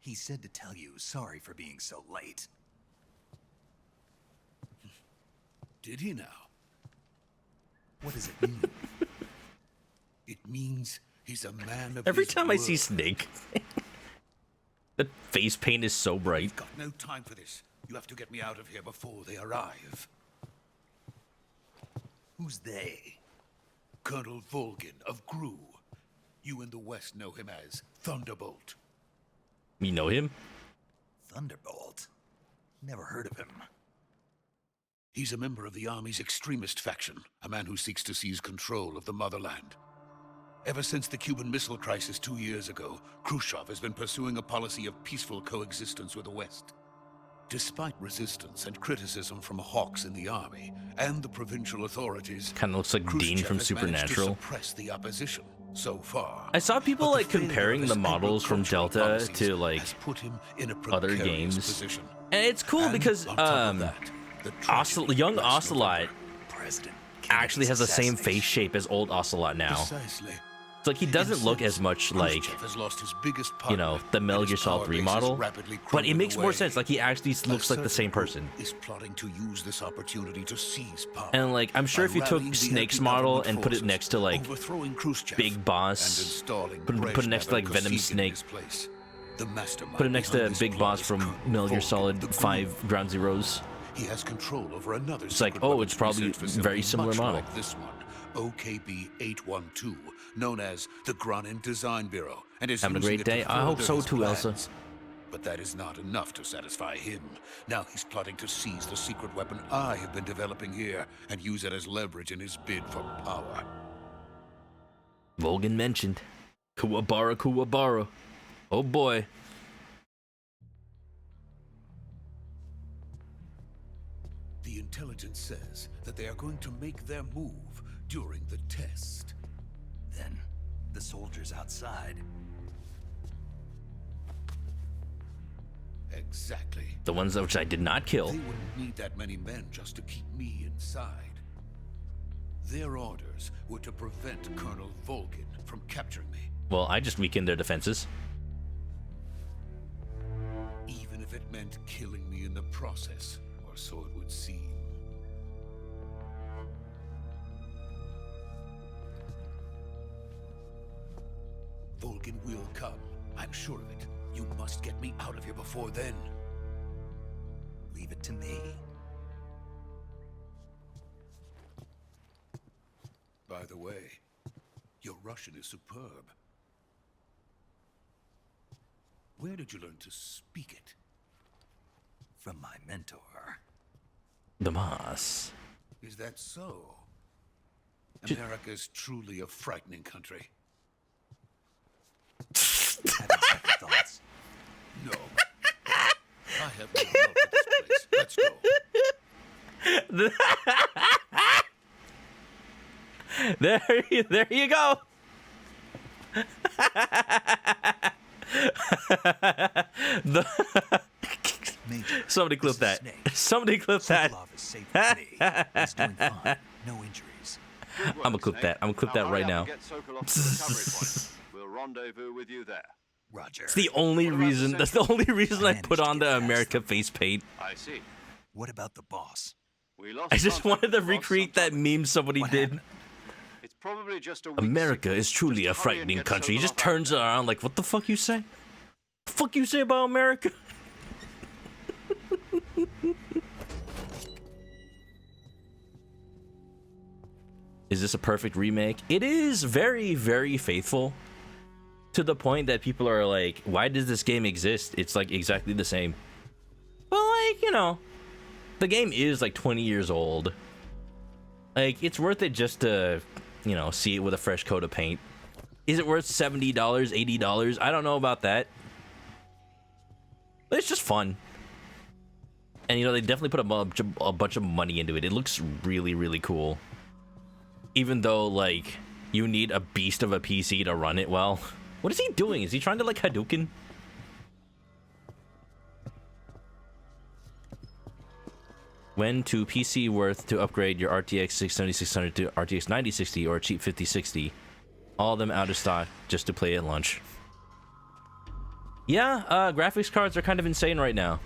He said to tell you sorry for being so late. Did he now? What does it mean? It means he's a man of Every his time I see word. Snake, the face paint is so bright. We've got no time for this. You have to get me out of here before they arrive. Who's they? Colonel Volgin of Gru. You in the West know him as Thunderbolt. You know him? Thunderbolt? Never heard of him. He's a member of the Army's extremist faction, a man who seeks to seize control of the motherland. Ever since the Cuban Missile Crisis 2 years ago, Khrushchev has been pursuing a policy of peaceful coexistence with the West. Despite resistance and criticism from hawks in the Army and the provincial authorities, Kind of looks like Dean Khrushchev from has managed to Supernatural. suppress the opposition so far. I saw people But the like failure comparing of the his models from agricultural Delta policies to like has put him in a other precarious games, position. and it's cool And because on top of that, the tragedy young last Ocelot November, President actually has the same Kennedy's face shape as old Ocelot now. Precisely. It's like he doesn't look as much like, Khrushchev has lost his biggest you know, partner, the Metal and Gear his Solid power 3 base is model, rapidly but it crumbling makes more away. sense. Like he actually A looks like the certain same group person. is plotting to use this opportunity to seize power. And like I'm sure by if you took rallying the Snake's anti-government model and put it forces, next to like overthrowing Khrushchev, Big and Boss, installing put it next to like Brezhnev and Venom Kosygin in Snake, his place. The mastermind put it next behind to this Big plot Boss is from Colonel Metal Gear Volgin, Solid the 5 Ground Zeroes. He has control over another It's like, secret oh, weapons it's probably research facility very similar much model. like this one, OKB-812, known as the Granin Design Bureau, and is Having a using great it to day? I hope further so his too, Elsa. plans. But that is not enough to satisfy him. Now he's plotting to seize the secret weapon I have been developing here and use it as leverage in his bid for power. Volgin mentioned. Kuwabara, Kuwabara. Oh boy. The intelligence says that they are going to make their move during the test. Then, the soldiers outside. Exactly. The ones which I did not kill. They wouldn't need that many men just to keep me inside. Their orders were to prevent Colonel Volgin from capturing me, Well, I just weakened their defenses. even if it meant killing me in the process, or so it would seem. Volgin will come. I'm sure of it. You must get me out of here before then. Leave it to me. By the way, your Russian is superb. Where did you learn to speak it? From my mentor. The boss. Is that so? Ju- America is truly a frightening country. Thoughts? No. I have no love for this place. Let's go. There you go. Somebody clip that. Somebody clip that. No injuries. I'm gonna clip that. I'm gonna clip that right now. Get Sokolov to the recovery point. We'll rendezvous with you there. Roger. It's the only reason. That's the only reason I put on the America face paint. I see. What about the boss? We lost I just contact wanted to with the boss recreate that sometime. meme somebody did. It's probably just a weak America signal. is truly a Just hurry and frightening get country. He Sokolov just out turns there. around like, what the fuck you say? The fuck you say about America? Is this a perfect remake? It is very, very faithful. To the point that people are like, why does this game exist? It's like exactly the same. But like, you know, the game is like 20 years old. Like, it's worth it just to, you know, see it with a fresh coat of paint. Is it worth $70, $80? I don't know about that. But it's just fun. And, you know, they definitely put a bunch of money into it. It looks really, really cool. Even though, like, you need a beast of a PC to run it well. What is he doing? Is he trying to, like, Hadouken? When to PC worth to upgrade your RTX 670-600 to RTX 9060 or a cheap 5060? All of them out of stock just to play at lunch. Yeah, graphics cards are kind of insane right now.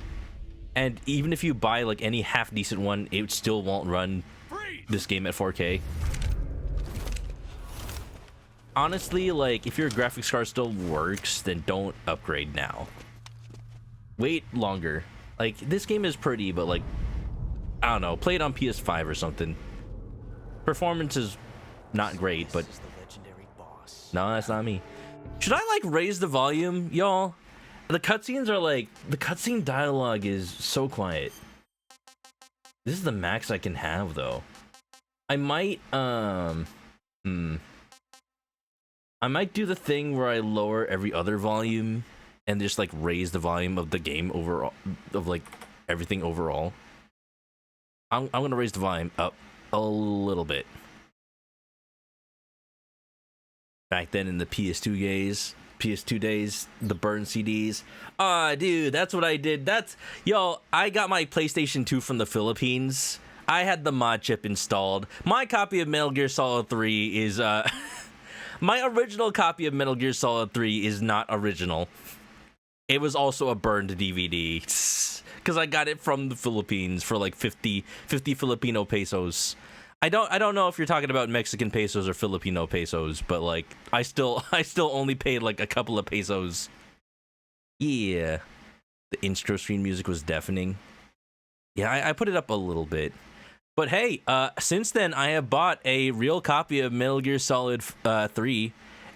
And even if you buy like any half decent one, it still won't run this game at 4K. Honestly, like, if your graphics card still works, then don't upgrade now. Wait longer. Like, this game is pretty, but like, I don't know, play it on PS5 or something. Performance is not great, but no, that's not me. Should I like raise the volume, y'all? The cutscenes are like, the cutscene dialogue is so quiet. This is the max I can have though. I might I might do the thing where I lower every other volume and just like raise the volume of the game overall, of like everything overall. I'm gonna raise the volume up a little bit. Back then in the PS2 days, the burn CDs. Ah, dude, that's what I did. Yo, I got my PlayStation 2 from the Philippines. I had the mod chip installed. My copy of Metal Gear Solid 3 is, my original copy of Metal Gear Solid 3 is not original. It was also a burned DVD. Because I got it from the Philippines for like 50 Filipino pesos. I don't know if you're talking about Mexican pesos or Filipino pesos, but like I still only paid like a couple of pesos. Yeah. The intro screen music was deafening. Yeah, I put it up a little bit. But hey, since then I have bought a real copy of Metal Gear Solid 3,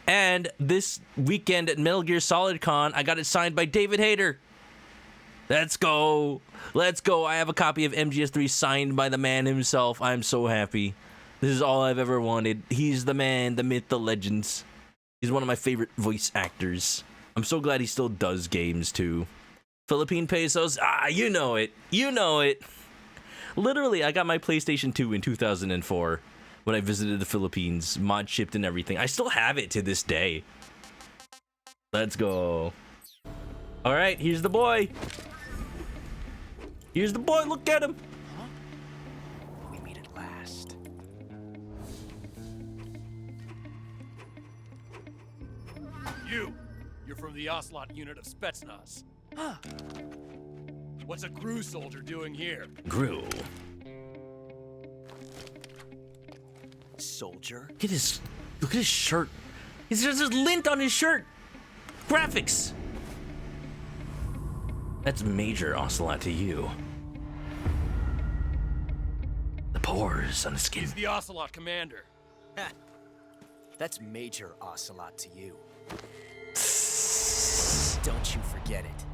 and this weekend at Metal Gear Solid Con, I got it signed by David Hayter. Let's go. Let's go. I have a copy of MGS3 signed by the man himself. I'm so happy. This is all I've ever wanted. He's the man, the myth, the legends. He's one of my favorite voice actors. I'm so glad he still does games too. Philippine pesos? Ah, you know it. You know it. Literally, I got my PlayStation 2 in 2004 when I visited the Philippines, mod shipped and everything. I still have it to this day. Let's go. All right, here's the boy. Here's the boy, look at him. Huh? We meet at last. You're from the Ocelot unit of Spetsnaz. Huh. What's a GRU soldier doing here? GRU. Soldier? Look at his shirt. He's just lint on his shirt. Graphics. That's Major Ocelot to you. The pores on the skin. He's the Ocelot commander. Ha. That's Major Ocelot to you. Don't you forget it.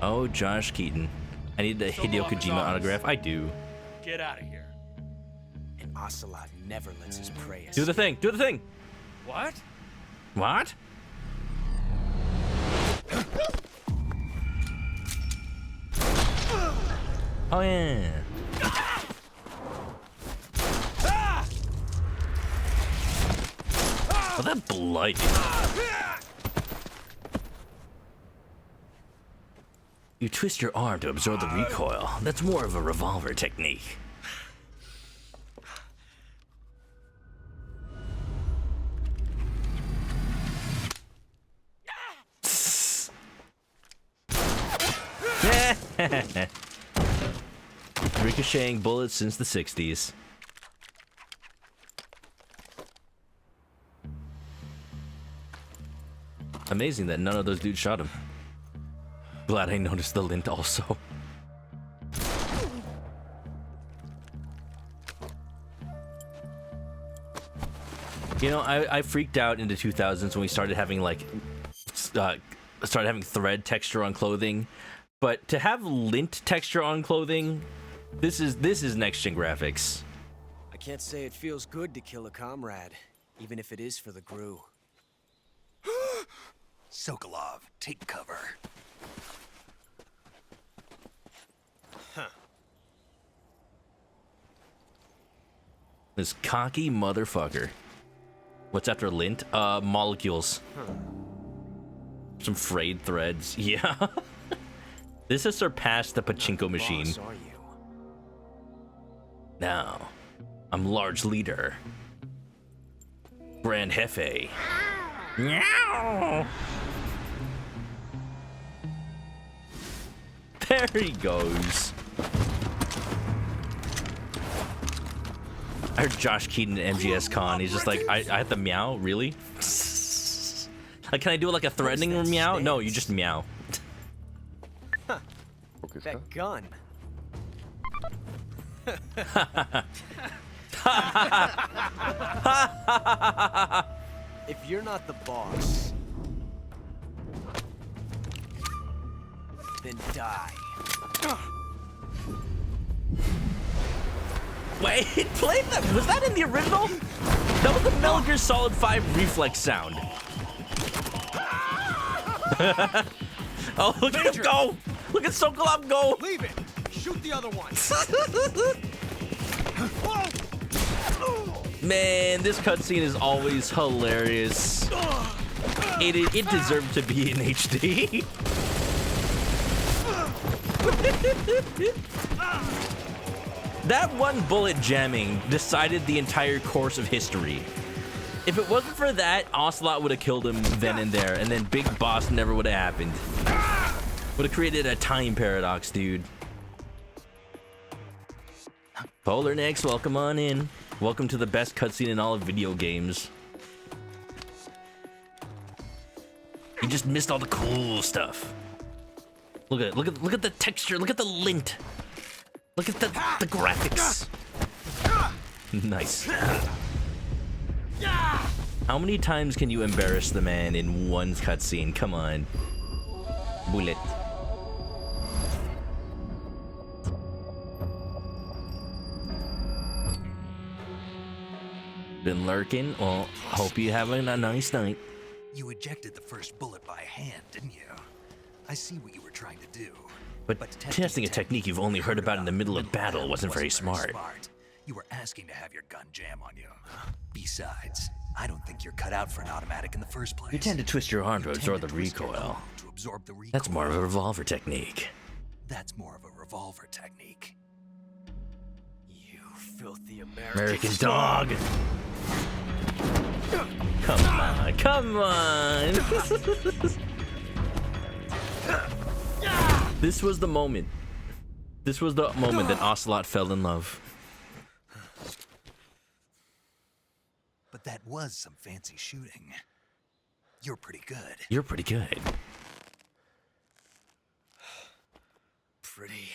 Oh, Josh Keaton. I need the Hideo Kojima autograph. I do. Get out of here. And Ocelot never lets his prey escape. Do the thing. Do the thing. What? What? Oh yeah. Oh, that blood. You twist your arm to absorb the recoil. That's more of a revolver technique. Ricocheting bullets since the 60s. Amazing that none of those dudes shot him. Glad I noticed the lint also. You know, I freaked out in the 2000s when we started having like thread texture on clothing, but to have lint texture on clothing, this is next gen graphics. I can't say it feels good to kill a comrade, even if it is for the GRU. Sokolov, take cover. Huh. This cocky motherfucker. What's after lint? Molecules. Huh. Some frayed threads. Yeah. This has surpassed the pachinko machine. Boss, are you? Now, I'm large leader. Grand Jefe. Meow. There he goes. I heard Josh Keaton at MGS Con. He's just like, I have to meow? Really? Like, can I do like a threatening meow? No, you just meow. Huh. That gun. If you're not the boss, then die. Wait, play that. Was that in the original? That was the Metal Gear Solid 5 reflex sound. Oh, look at him go! Look at Sokolov go! Leave it! Shoot the other one! Man, this cutscene is always hilarious. It deserved to be in HD. That one bullet jamming decided the entire course of history. If it wasn't for that, Ocelot would have killed him then and there, and then Big Boss never would have happened. Would have created a time paradox, dude. Polar Next, welcome on in. Welcome to the best cutscene in all of video games. You just missed all the cool stuff. Look at the texture. Look at the lint. Look at the graphics. Nice. How many times can you embarrass the man in one cutscene? Come on. Bullet. Been lurking? Well, hope you having a nice night. You ejected the first bullet by hand, didn't you? I see what you were trying to do. But testing a technique you've only heard about in the middle of battle wasn't very smart. You were asking to have your gun jam on you. Besides, I don't think you're cut out for an automatic in the first place. You tend to twist your arm to absorb the recoil. That's more of a revolver technique. That's more of a revolver technique. You filthy American dog. Come on, come on. This was the moment. This was the moment that Ocelot fell in love. But that was some fancy shooting. You're pretty good. You're pretty good. Pretty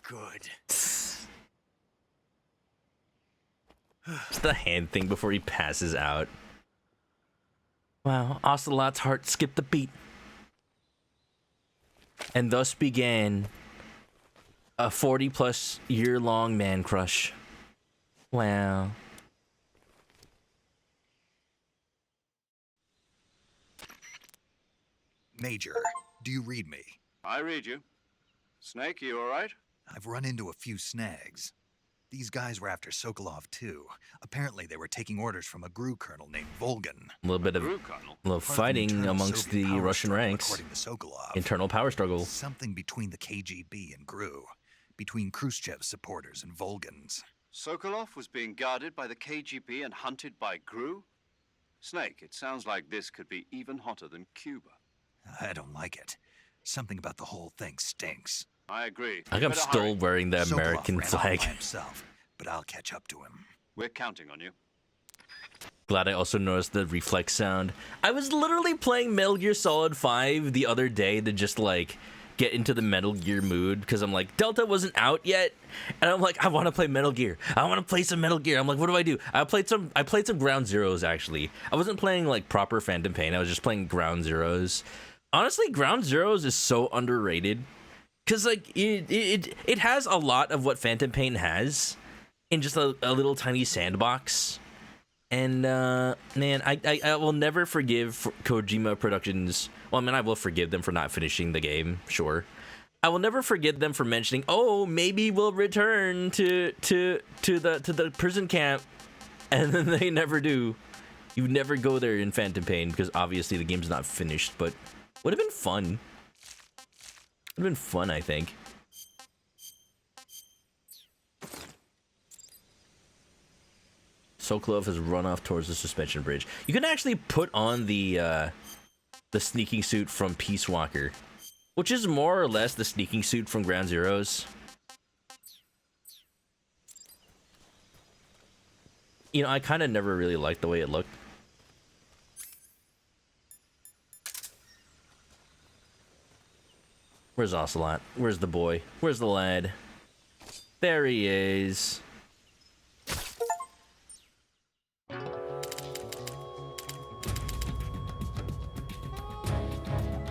good. It's the hand thing before he passes out. Wow, Ocelot's heart skipped a beat. And thus began a 40+ year-long man crush. Wow. Major, do you read me? I read you. Snake, you all right? I've run into a few snags. These guys were after Sokolov too. Apparently they were taking orders from a GRU colonel named Volgan. A little bit of fighting amongst the Russian ranks. Internal power struggle. Something between the KGB and GRU. Between Khrushchev's supporters and Volgan's. Sokolov was being guarded by the KGB and hunted by GRU? Snake, it sounds like this could be even hotter than Cuba. I don't like it. Something about the whole thing stinks. I agree. Like I'm still wearing the American flag. Himself, but I'll catch up to him. We're counting on you. Glad I also noticed the reflex sound. I was literally playing Metal Gear Solid 5 the other day to just like get into the Metal Gear mood because I'm like, Delta wasn't out yet, and I'm like, I want to play Metal Gear. I want to play some Metal Gear. I'm like, what do I do? I played some Ground Zeroes actually. I wasn't playing like proper Phantom Pain. I was just playing Ground Zeroes. Honestly, Ground Zeroes is so underrated. Because, like, it has a lot of what Phantom Pain has in just a little tiny sandbox. And, man, I will never forgive Kojima Productions. Well, I mean, I will forgive them for not finishing the game, sure. I will never forgive them for mentioning, oh, maybe we'll return to the prison camp. And then they never do. You never go there in Phantom Pain because, obviously, the game's not finished, but Would have been fun. Would have been fun, I think. Sokolov has run off towards the suspension bridge. You can actually put on the sneaking suit from Peace Walker, which is more or less the sneaking suit from Ground Zeroes. You know, I kind of never really liked the way it looked. Where's Ocelot? Where's the boy? Where's the lad? There he is.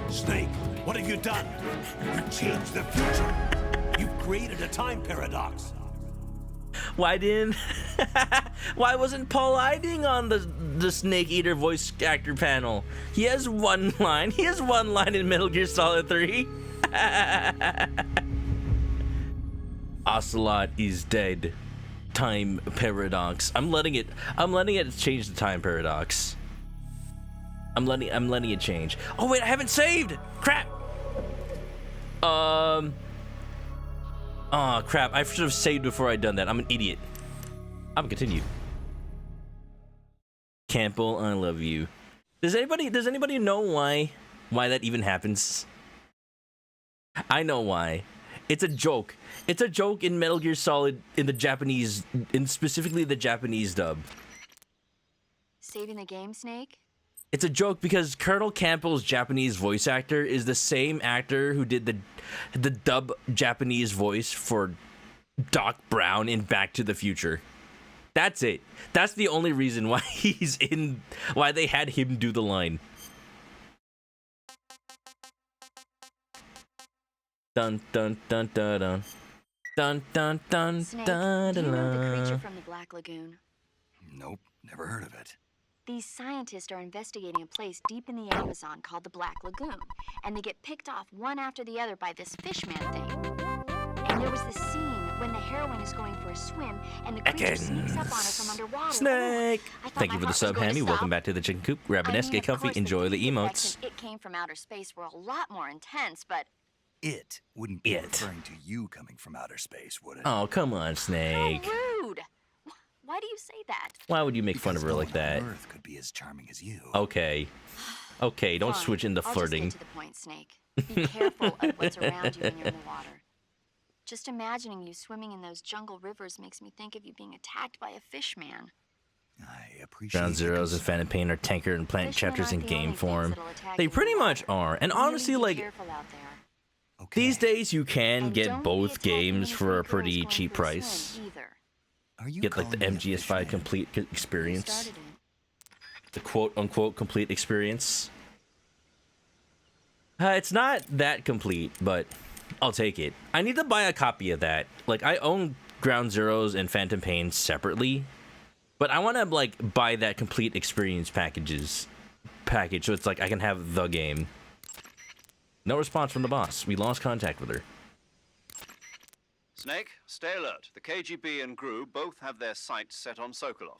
Snake, what have you done? You changed the future. You've created a time paradox. Why didn't... Why wasn't Paul Eiding on the Snake Eater voice actor panel? He has one line. He has one line in Metal Gear Solid 3. Ocelot is dead. Time paradox. I'm letting it change the time paradox. I'm letting it change. Oh wait, I haven't saved. Crap. Oh crap, I should have saved before I'd done that. I'm an idiot. I'm gonna continue. Campbell, I love you. Does anybody know why that even happens? I know why. It's a joke. It's a joke in Metal Gear Solid in the Japanese, specifically the Japanese dub. Saving the game, Snake? It's a joke because Colonel Campbell's Japanese voice actor is the same actor who did the dub Japanese voice for Doc Brown in Back to the Future. That's it. That's the only reason why why they had him do the line. Dun dun dun dun dun. Dun dun dun Snake, dun do you dun know the creature dun. from the Black Lagoon? Nope, never heard of it. These scientists are investigating a place deep in the Amazon called the Black Lagoon, and they get picked off one after the other by this fishman thing. And there was this scene when the heroine is going for a swim, and the creature sneaks up on her from underwater. Snake! I thought Thank you my for the heart sub, was going to Hammy. Welcome stop. back to the Chicken Coop. Grab an I SK mean, of comfy, course, the enjoy the visual emotes. effects in It Came From Outer Space were a lot more intense, but It wouldn't be It. referring to you coming from outer space, would it? Oh, come on, Snake. how rude! Why do you say that? Why would you make fun of her Because like no one that? on Earth could be as charming as you. Okay. Okay, don't Fine. switch into I'll flirting. Just get to the point, Snake. Be careful of what's around you when you're in the water. Just imagining you swimming in those jungle rivers makes me think of you being attacked by a fish man. I appreciate Ground your Zeroes and Phantom Pain are tanker and plant Fishmen chapters in aren't the only game things form. that'll attack They you in pretty the much water. are. And Really honestly, be like, careful out there. Okay. these days you can And get don't be both attacking games any for a girls pretty going cheap for a swim price. either. Are you Get like the calling me a MGS5 fishman? complete You experience. started it. The quote-unquote complete experience. It's not that complete, but I'll take it. I need to buy a copy of that. Like, I own Ground Zeroes and Phantom Pain separately, but I want to, like, buy that complete experience package, so it's like I can have the game. No response from the boss. We lost contact with her. Snake, stay alert. The KGB and GRU both have their sights set on Sokolov.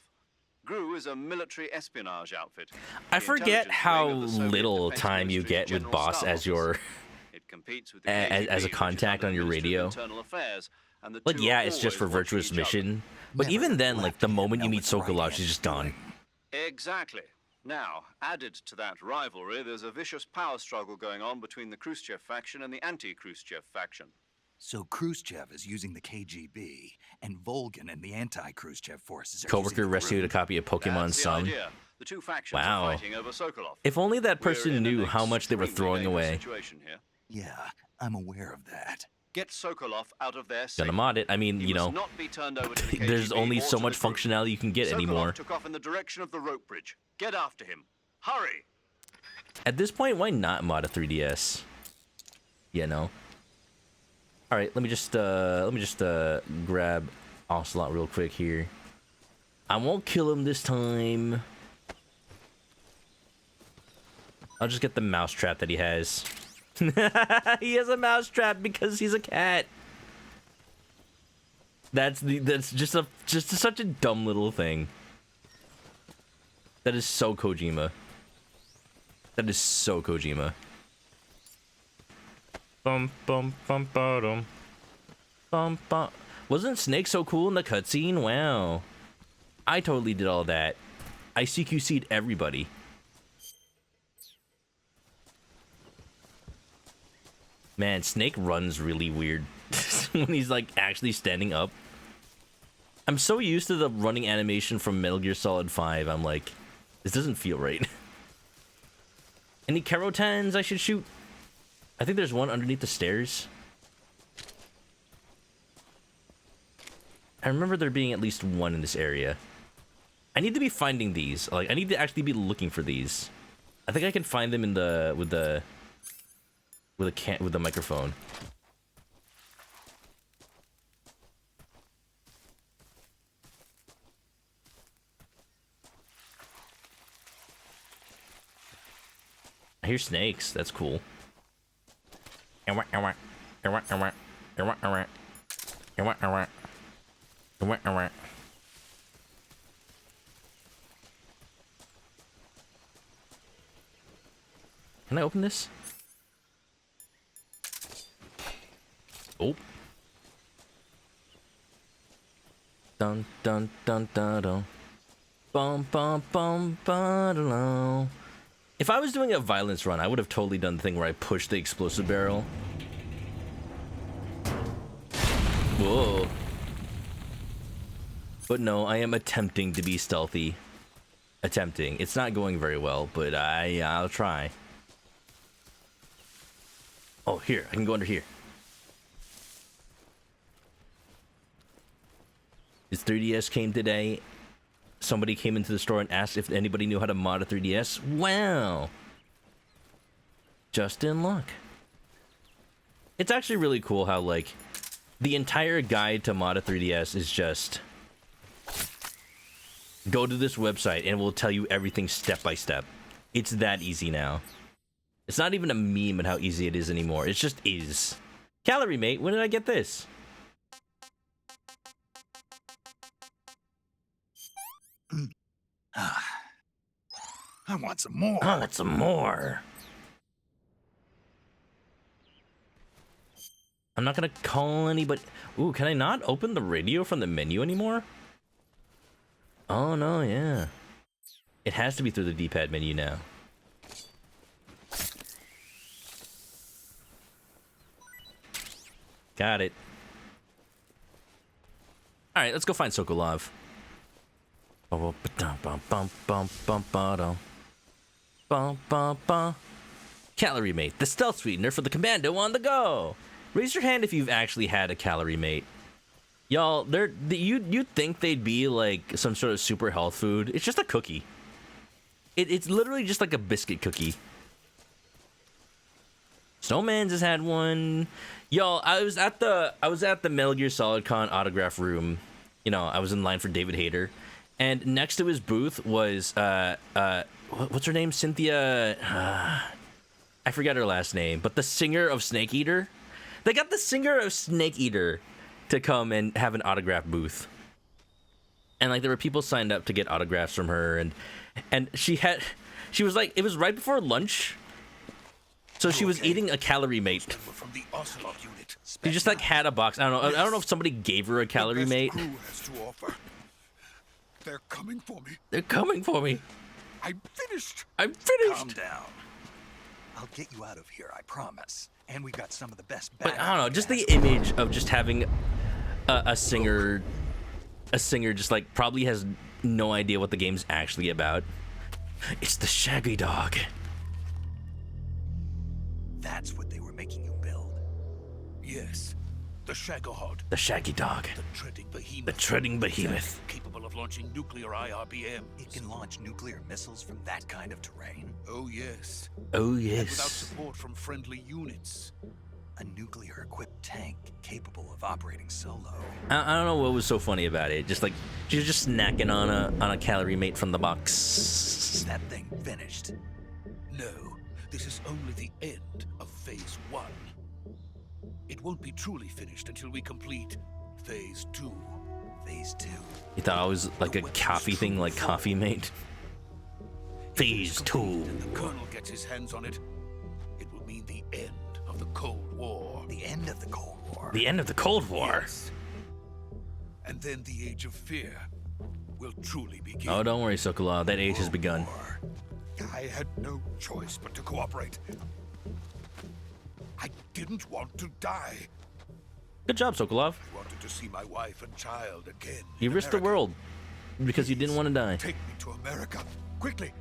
GRU is a military espionage outfit. I The forget intelligence how wing of the Soviet little Defense time you Ministry's get with General boss Staff as your Office. It competes with the as KGB, a which is contact under on your the Ministry of radio. Internal Affairs, and the Like, two yeah, are it's just for always watching virtuous each other. mission. But Never even then, like, left the hand moment you know meet what the right Sokolov, hand she's is just gone. doing. Exactly. Now, added to that rivalry, there's a vicious power struggle going on between the Khrushchev faction and the anti-Khrushchev faction. So Khrushchev is using the KGB, and Volgin and the anti-Khrushchev forces are Coworker using the rescued a GRU. copy of Pokemon That's the Sun. idea. The two factions Wow. are fighting over Sokolov. If only that We're person in knew an how much they were extremely throwing dangerous away. Situation here. Yeah, I'm aware of that. Get Sokolov out of there Gonna safely. mod it. I mean, He you must know, not be turned over to the there's KGB only or so to much the GRU. functionality you can get Sokolov anymore. took off in the direction of the rope bridge. Get after him. Hurry! At this point, why not mod a 3DS? You know. All right, let me just grab Ocelot real quick here. I won't kill him this time. I'll just get the mousetrap that he has. He has a mousetrap because he's a cat. That's just such a dumb little thing. That is so Kojima. That is so Kojima. Bum bum bum bum bum bum. Wasn't Snake so cool in the cutscene? Wow. I totally did all that. I CQC'd everybody. Man, Snake runs really weird when he's like actually standing up. I'm so used to the running animation from Metal Gear Solid 5. I'm like, this doesn't feel right. Any Kerotans I should shoot? I think there's one underneath the stairs. I remember there being at least one in this area. I need to be finding these. Like, I need to actually be looking for these. I think I can find them in the with the microphone. I hear snakes. That's cool. Can I open this? Oh. Dun dun dun dun dun. Bum bum bum ba-da-dum. If I was doing a violence run, I would have totally done the thing where I push the explosive barrel. Whoa. But no, I am attempting to be stealthy. Attempting. It's not going very well, but I'll try. Oh, here. I can go under here. His 3DS came today. Somebody came into the store and asked if anybody knew how to mod a 3DS. Wow. Just in luck. It's actually really cool how, like, the entire guide to mod a 3DS is just... go to this website and it will tell you everything step by step. It's that easy now. It's not even a meme at how easy it is anymore. It just is. Calorie Mate, when did I get this? I want some more. I want some more. I'm not gonna call anybody. Ooh, can I not open the radio from the menu anymore? Oh no, yeah. It has to be through the D-pad menu now. Got it. Alright, let's go find Sokolov. Calorie Mate, the stealth sweetener for the commando on the go. Raise your hand if you've actually had a Calorie Mate. Y'all, you'd think they'd be like some sort of super health food. It's just a cookie. It's literally just like a biscuit cookie. Snowman's has had one. Y'all, I was at the Metal Gear Solid Con autograph room. You know, I was in line for David Hayter. And next to his booth was, what's her name? Cynthia, I forget her last name, but the singer of Snake Eater. They got the singer of Snake Eater to come and have an autograph booth. And, like, there were people signed up to get autographs from her, and she was like, it was right before lunch. So she was eating a Calorie Mate. From the Ocelot unit. She just, like, had a box. I don't know if somebody gave her a Calorie Mate. Crew has to offer. They're coming for me. They're coming for me. I'm finished. I'm finished. Calm down. I'll get you out of here, I promise. And we got some of the best. But I don't know, just the image of just having a singer just like probably has no idea what the game's actually about. It's the Shaggy Dog. That's what they were making you build. Yes. The Shagahod. The Shaggy Dog. The treading behemoth. The treading behemoth. Capable of launching nuclear IRBMs. It can launch nuclear missiles from that kind of terrain. Oh, yes. Oh, And yes. without support from friendly units. A nuclear-equipped tank capable of operating solo. I don't know what was so funny about it. Just like she was just snacking on a Calorie Mate from the box. Is that thing finished? No, this is only the end of Phase 1. It won't be truly finished until we complete Phase 2. Phase 2. You thought I was like a coffee thing, like Coffee Mate? Phase 2. And the Colonel gets his hands on it. It will mean the end of the Cold War. end of the Cold War. The end of the Cold War? Yes. And then the Age of Fear will truly begin. Oh, don't worry, Sokolov. That age has begun. I had no choice but to cooperate. I didn't want to die. Good job, Sokolov. I wanted to see my wife and child again. You risked the world because you didn't want to die. Take me to America, quickly.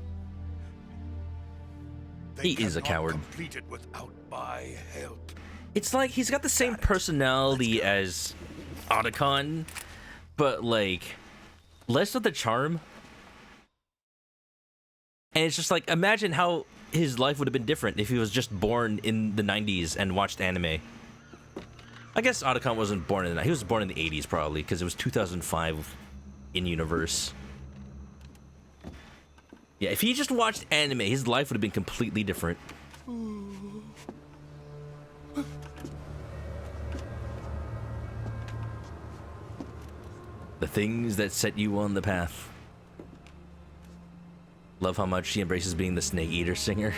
He is a coward. Complete it without my help. It's like he's got the same personality as Otacon, but like less of the charm. And it's just like, imagine how his life would have been different if he was just born in the 90s and watched anime. I guess Otacon wasn't born in the... He was born in the 80s, probably, because it was 2005 in universe. Yeah, if he just watched anime, his life would have been completely different. The things that set you on the path. Love how much she embraces being the Snake Eater singer.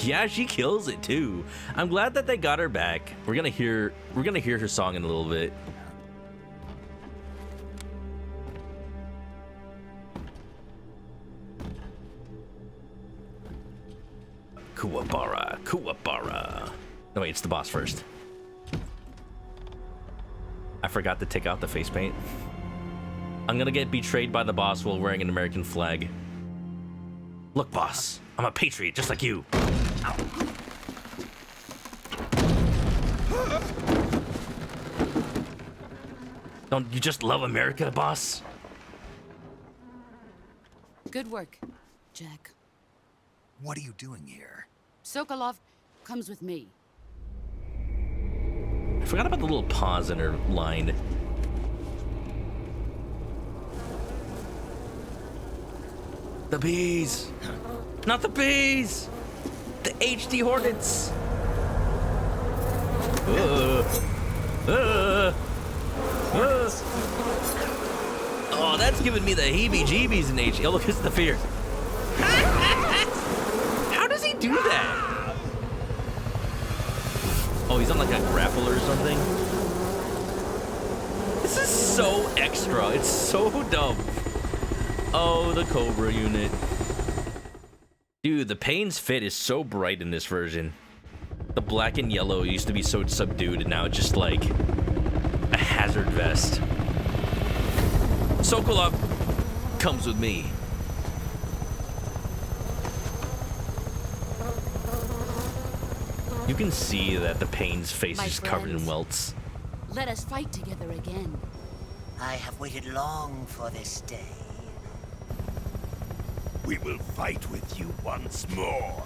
Yeah, she kills it too. I'm glad that they got her back. We're gonna hear her song in a little bit. Kuwabara, Kuwabara. No wait, it's the boss first. I forgot to take out the face paint. I'm gonna get betrayed by the boss while wearing an American flag. Look, boss, I'm a patriot just like you. Ow. Don't you just love America, boss? Good work, Jack. What are you doing here? Sokolov comes with me. I forgot about the little pause in her line. The bees! Not the bees! The HD Hornets! Oh, that's giving me the heebie-jeebies in HD. Oh, look, it's the fear. How does he do that? Oh, he's on like a grapple or something? This is so extra. It's so dumb. Oh, the Cobra unit. Dude, the Pain's fit is so bright in this version. The black and yellow used to be so subdued, and now it's just like a hazard vest. Sokolov comes with me. You can see that the Pain's face is covered in welts. Let us fight together again. I have waited long for this day. We will fight with you once more.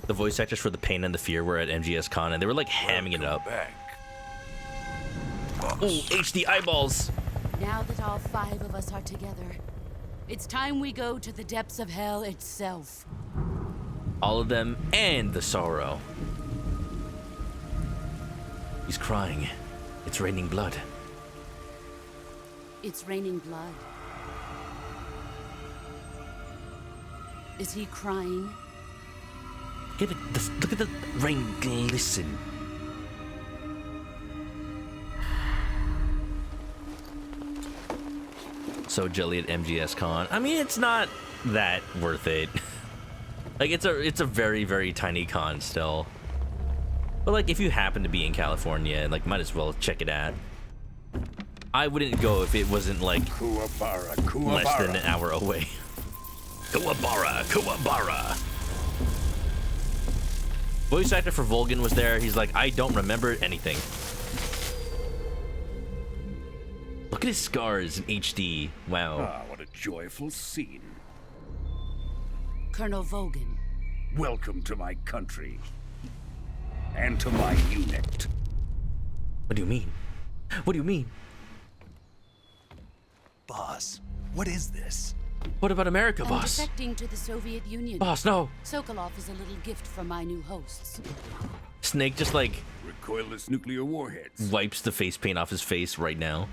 The voice actors for the Pain and the Fear were at MGS Con, and they were like hamming it up. Oh, HD eyeballs. Now that all 5 of us are together, it's time we go to the depths of hell itself. All of them and the sorrow. He's crying. It's raining blood. It's raining blood. Is he crying? Look at the rain glisten. So jelly at MGS Con. I mean, it's not that worth it. Like, it's a very, very tiny con still. But like, if you happen to be in California, like, might as well check it out. I wouldn't go if it wasn't like less than an hour away. Kuwabara, Kuwabara. Voice actor for Volgan was there. He's like, I don't remember anything. Look at his scars in HD. Wow. Ah, what a joyful scene. Colonel Volgan. Welcome to my country. And to my unit. What do you mean? What do you mean? Boss, what is this? What about America, I'm boss? defecting to the Soviet Union. Boss, no. Sokolov is a little gift from my new hosts. Snake just like recoilless nuclear warheads. Wipes the face paint off his face right now.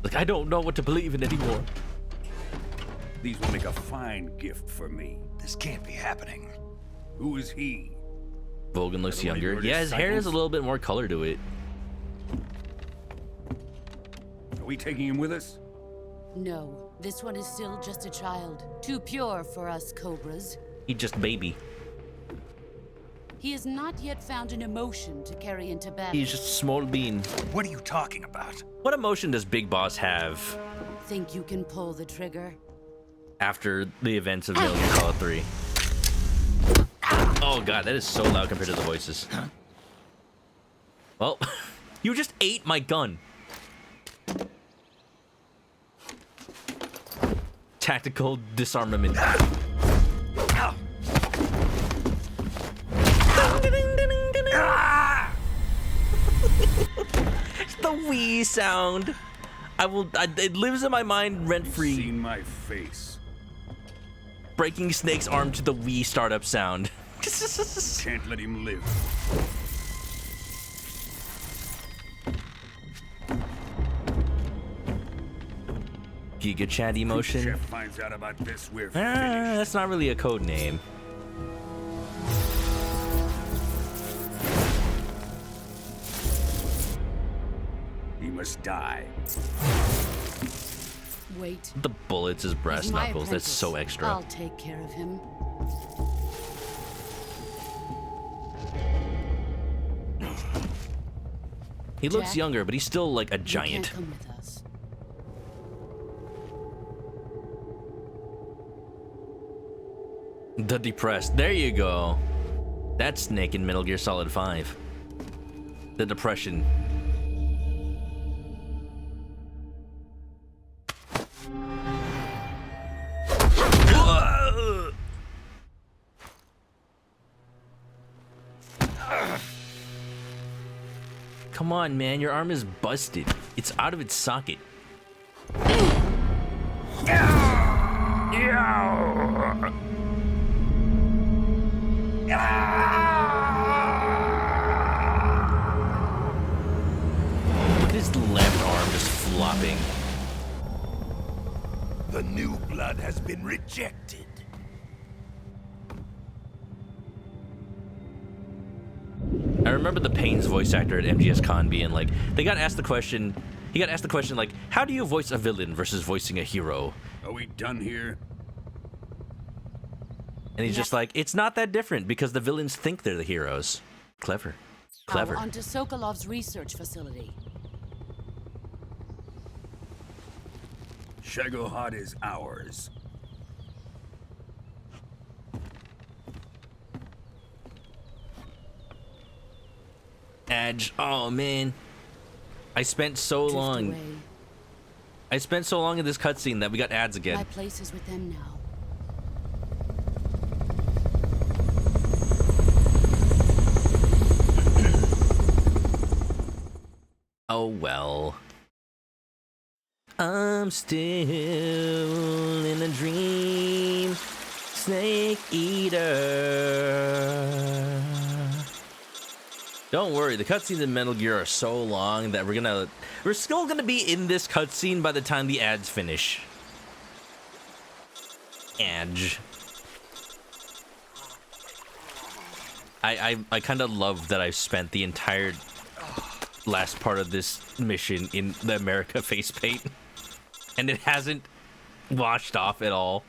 Like, I don't know what to believe in anymore. These will make a fine gift for me. This can't be happening. Who is he? Volgan looks younger. Yeah, his hair has a little bit more color to it. Are we taking him with us? No, this one is still just a child. Too pure for us Cobras. He just baby. He has not yet found an emotion to carry into battle. He's just a small bean. What are you talking about? What emotion does Big Boss have Think you can pull the trigger? after the events of Metal Gear Solid 3? Oh god, that is so loud compared to the voices. Well, you just ate my gun. Tactical disarmament. The Wii sound. It lives in my mind rent free. Seen my face. Breaking Snake's arm to the Wii startup sound. Can't let him live. Giga Chat emotion. Chef finds out about this, we're That's not really a code name. He must die. Wait. The bullets is brass He's my knuckles. That's apprentice. so extra. I'll take care of him. He looks Jack, younger, but he's still like a You giant. can't come with us. The depressed. There you go. That's Snake in Metal Gear Solid 5. The depression. Come on, man. Your arm is busted. It's out of its socket. Look at his left arm just flopping. The new blood has been rejected. I remember the Pain's voice actor at MGS-Con being like, he got asked the question like, how do you voice a villain versus voicing a hero? Are we done here? And he's just like, it's not that different because the villains think they're the heroes. Clever. Clever. Now, onto Sokolov's research facility. Shagohod is ours. Edge. Oh, man. I spent so Drift long. away. I spent so long in this cutscene that we got ads again. My place is with them now. Oh, well. I'm still in a dream, Snake Eater. Don't worry, the cutscenes in Metal Gear are so long that we're still gonna be in this cutscene by the time the ads finish. Edge. I kind of love that I've spent the entire last part of this mission in the America face paint, and it hasn't washed off at all.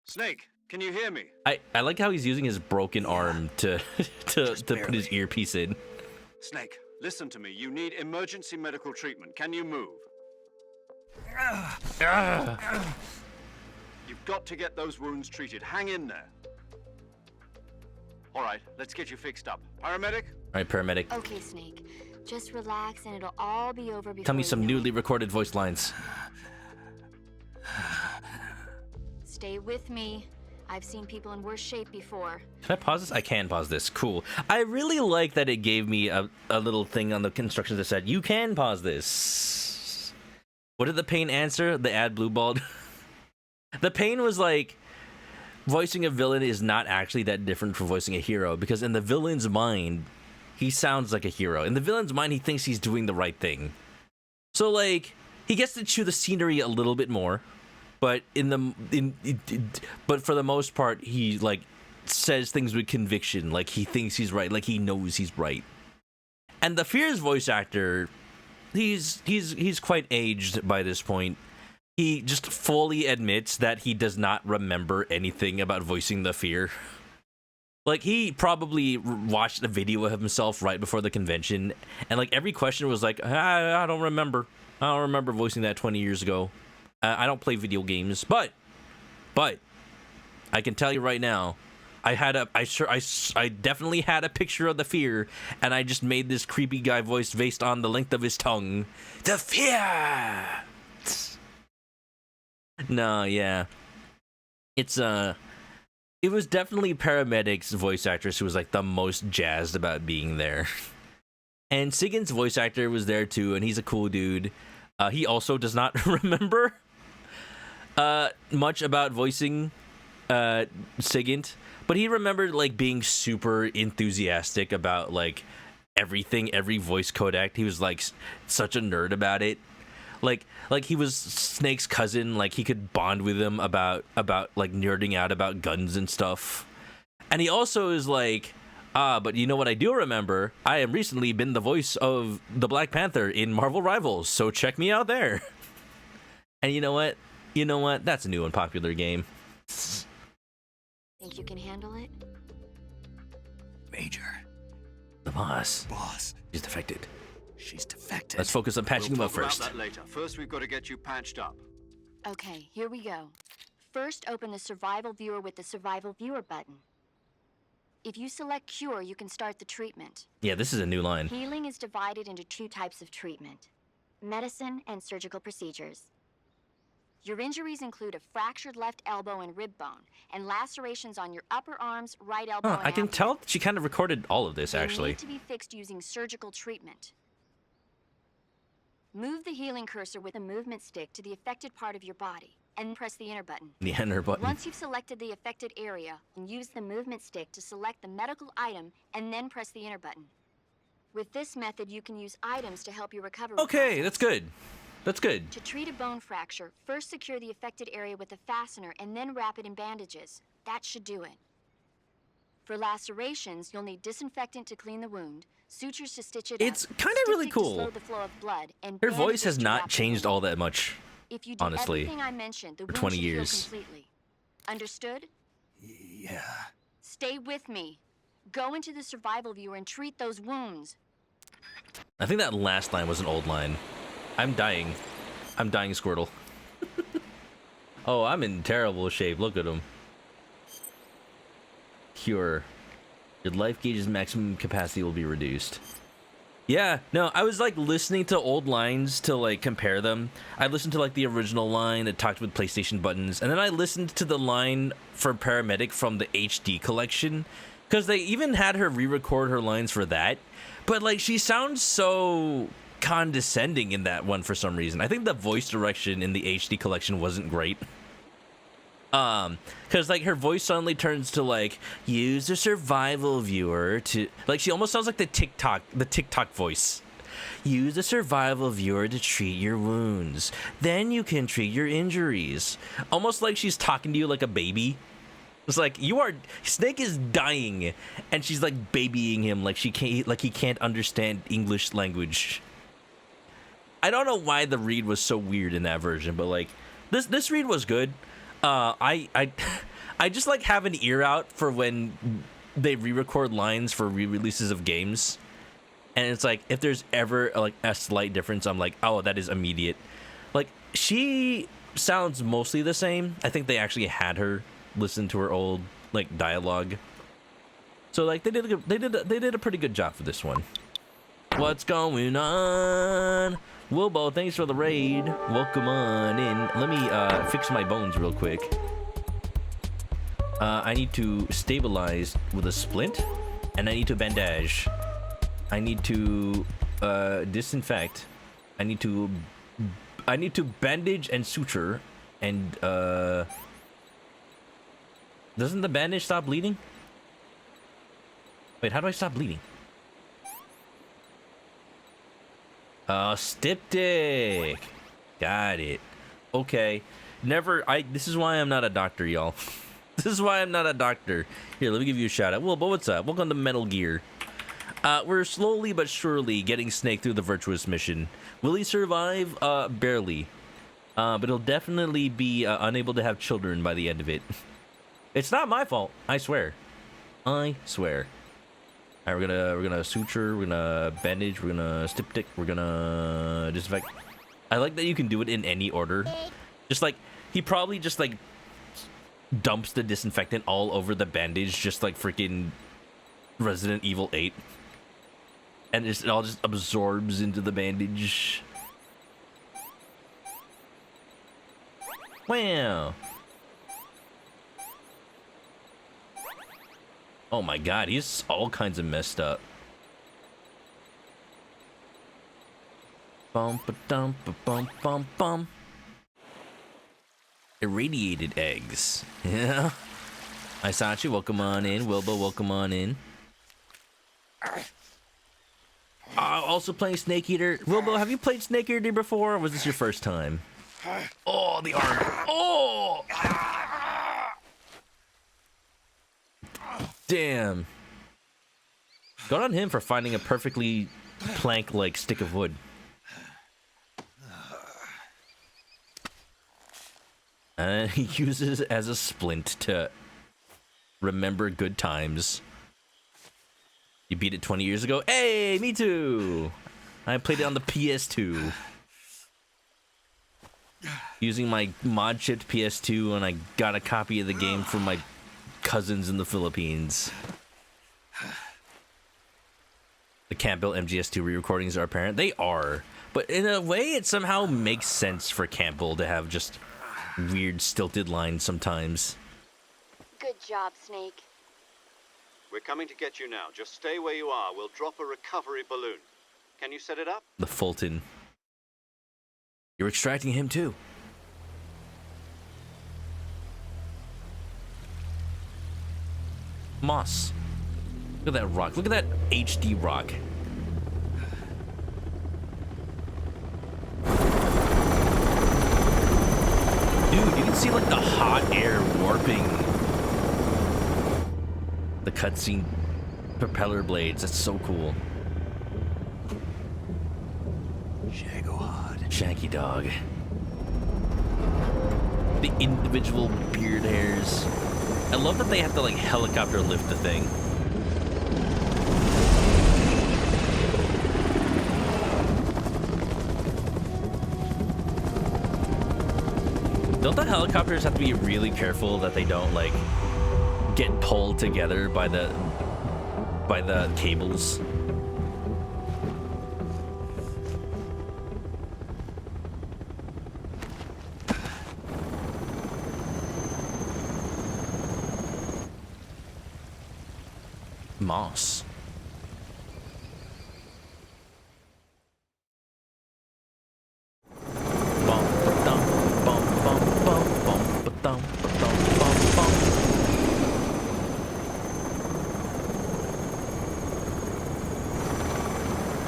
Snake, can you hear me? I like how he's using his broken arm to put his earpiece in. Snake, listen to me. You need emergency medical treatment. Can you move? You've got to get those wounds treated. Hang in there. All right, let's get you fixed up. Paramedic? All right, paramedic. Okay, Snake. Just relax and it'll all be over before Tell me you some know newly it. recorded voice lines. Stay with me. I've seen people in worse shape before. Can I pause this? I can pause this. Cool. I really like that it gave me a little thing on the instructions that said, you can pause this. What did the Pain answer? The ad blue balled. The Pain was like, voicing a villain is not actually that different from voicing a hero, because in the villain's mind, he sounds like a hero. In the villain's mind, he thinks he's doing the right thing. So, like, he gets to chew the scenery a little bit more, but but for the most part, he like says things with conviction, like he thinks he's right, like he knows he's right. And the Fear's voice actor, he's quite aged by this point. He just fully admits that he does not remember anything about voicing the Fear. Like, he probably watched a video of himself right before the convention, and like every question was like, I don't remember. I don't remember voicing that 20 years ago. I don't play video games, but I can tell you right now, I definitely had a picture of the Fear, and I just made this creepy guy voice based on the length of his tongue. The Fear. No, yeah, it was definitely Paramedic's voice actress who was like the most jazzed about being there. And Sigint's voice actor was there too, and he's a cool dude. He also does not remember much about voicing Sigint, but he remembered like being super enthusiastic about like everything, every voice codec. He was like such a nerd about it. Like he was Snake's cousin, like he could bond with him about like nerding out about guns and stuff. And he also is like, but you know what I do remember? I have recently been the voice of the Black Panther in Marvel Rivals, so check me out there. And you know what? That's a new and popular game. Think you can handle it? Major. The boss. Boss. She's defected. She's defected. Let's focus on patching him up first. We'll talk about that later. First, we've got to get you patched up. Okay, here we go. First, open the Survival Viewer with the Survival Viewer button. If you select Cure, you can start the treatment. Yeah, this is a new line. Healing is divided into 2 types of treatment: medicine and surgical procedures. Your injuries include a fractured left elbow and rib bone, and lacerations on your upper arms, right elbow, and I can abdomen. tell she kind of recorded all of this, They actually. need to be fixed using surgical treatment. Move the healing cursor with a movement stick to the affected part of your body, and press the enter button. The enter button. Once you've selected the affected area, use the movement stick to select the medical item, and then press the enter button. With this method, you can use items to help you recover. Okay, that's good. That's good. To treat a bone fracture, first secure the affected area with a fastener and then wrap it in bandages. That should do it. For lacerations, you'll need disinfectant to clean the wound, sutures to stitch it It's up, kind of really styptic to cool. slow the flow of blood, and Her voice bandages has to not wrap the changed wound. all that much, If you do honestly, everything I mentioned, the for wound 20 should heal years. completely. Understood? Yeah. Stay with me. Go into the survival viewer and treat those wounds. I think that last line was an old line. I'm dying, Squirtle. Oh, I'm in terrible shape. Look at him. Cure. Your life gauge's maximum capacity will be reduced. Yeah, no, I was like listening to old lines to like compare them. I listened to like the original line that talked with PlayStation buttons, and then I listened to the line for Paramedic from the HD collection, because they even had her re-record her lines for that. But like she sounds so condescending in that one for some reason. I think the voice direction in the HD collection wasn't great. Because like her voice suddenly turns to like, use the survival viewer to, like, she almost sounds like the TikTok voice. Use the survival viewer to treat your wounds. Then you can treat your injuries. Almost like she's talking to you like a baby. It's like, Snake is dying, and she's like babying him like he can't understand English language. I don't know why the read was so weird in that version, but like this read was good. I just like have an ear out for when they re-record lines for re-releases of games, and it's like if there's ever like a slight difference, I'm like, oh, that is immediate. Like she sounds mostly the same. I think they actually had her listen to her old like dialogue, so like they did a pretty good job for this one. What's going on? Wilbo, thanks for the raid. Welcome on in. Let me fix my bones real quick. I need to stabilize with a splint, and I need to bandage. I need to disinfect. I need to bandage and suture, and doesn't the bandage stop bleeding? Wait, how do I stop bleeding? Styptic. Got it. Okay. This is why I'm not a doctor, y'all. This is why I'm not a doctor. Here, let me give you a shout out. Well, but what's up? Welcome to Metal Gear. We're slowly but surely getting Snake through the Virtuous mission. Will he survive? Barely. But he'll definitely be unable to have children by the end of it. It's not my fault. I swear. I swear. All right, we're gonna suture. We're gonna bandage. We're gonna styptic. We're gonna disinfect. I like that you can do it in any order. Just like he probably just like dumps the disinfectant all over the bandage, just like freaking Resident Evil 8, and it all just absorbs into the bandage. Wow. Oh my god, he's all kinds of messed up. Bum ba dum ba bum bum bum. Irradiated eggs. Yeah. Isachi, welcome on in. Wilbo, welcome on in. Also playing Snake Eater. Wilbo, have you played Snake Eater before, or was this your first time? Oh, the arm. Oh! Damn. Good on him for finding a perfectly plank-like stick of wood. And he uses it as a splint to remember good times. You beat it 20 years ago? Hey, me too! I played it on the PS2. Using my mod-chipped PS2, and I got a copy of the game from my cousins in the Philippines. The Campbell MGS2 re-recordings are apparent. They are. But in a way, it somehow makes sense for Campbell to have just weird, stilted lines sometimes. Good job, Snake. We're coming to get you now. Just stay where you are. We'll drop a recovery balloon. Can you set it up? The Fulton. You're extracting him too. Moss. Look at that rock. Look at that HD rock. Dude, you can see like the hot air warping the cutscene propeller blades. That's so cool. Shaggy dog. The individual beard hairs. I love that they have to like helicopter lift the thing. Don't the helicopters have to be really careful that they don't like get pulled together by the cables? Moss.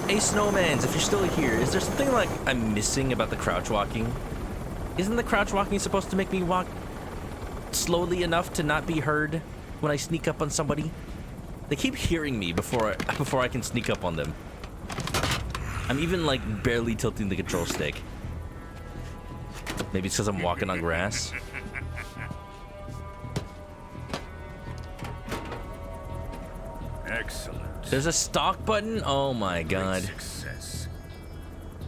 Hey Snowmans, if you're still here, is there something like I'm missing about the crouch walking? Isn't the crouch walking supposed to make me walk slowly enough to not be heard when I sneak up on somebody? They keep hearing me before I can sneak up on them. I'm even like barely tilting the control stick. Maybe it's because I'm walking on grass. Excellent. There's a stock button? Oh my god. Great success.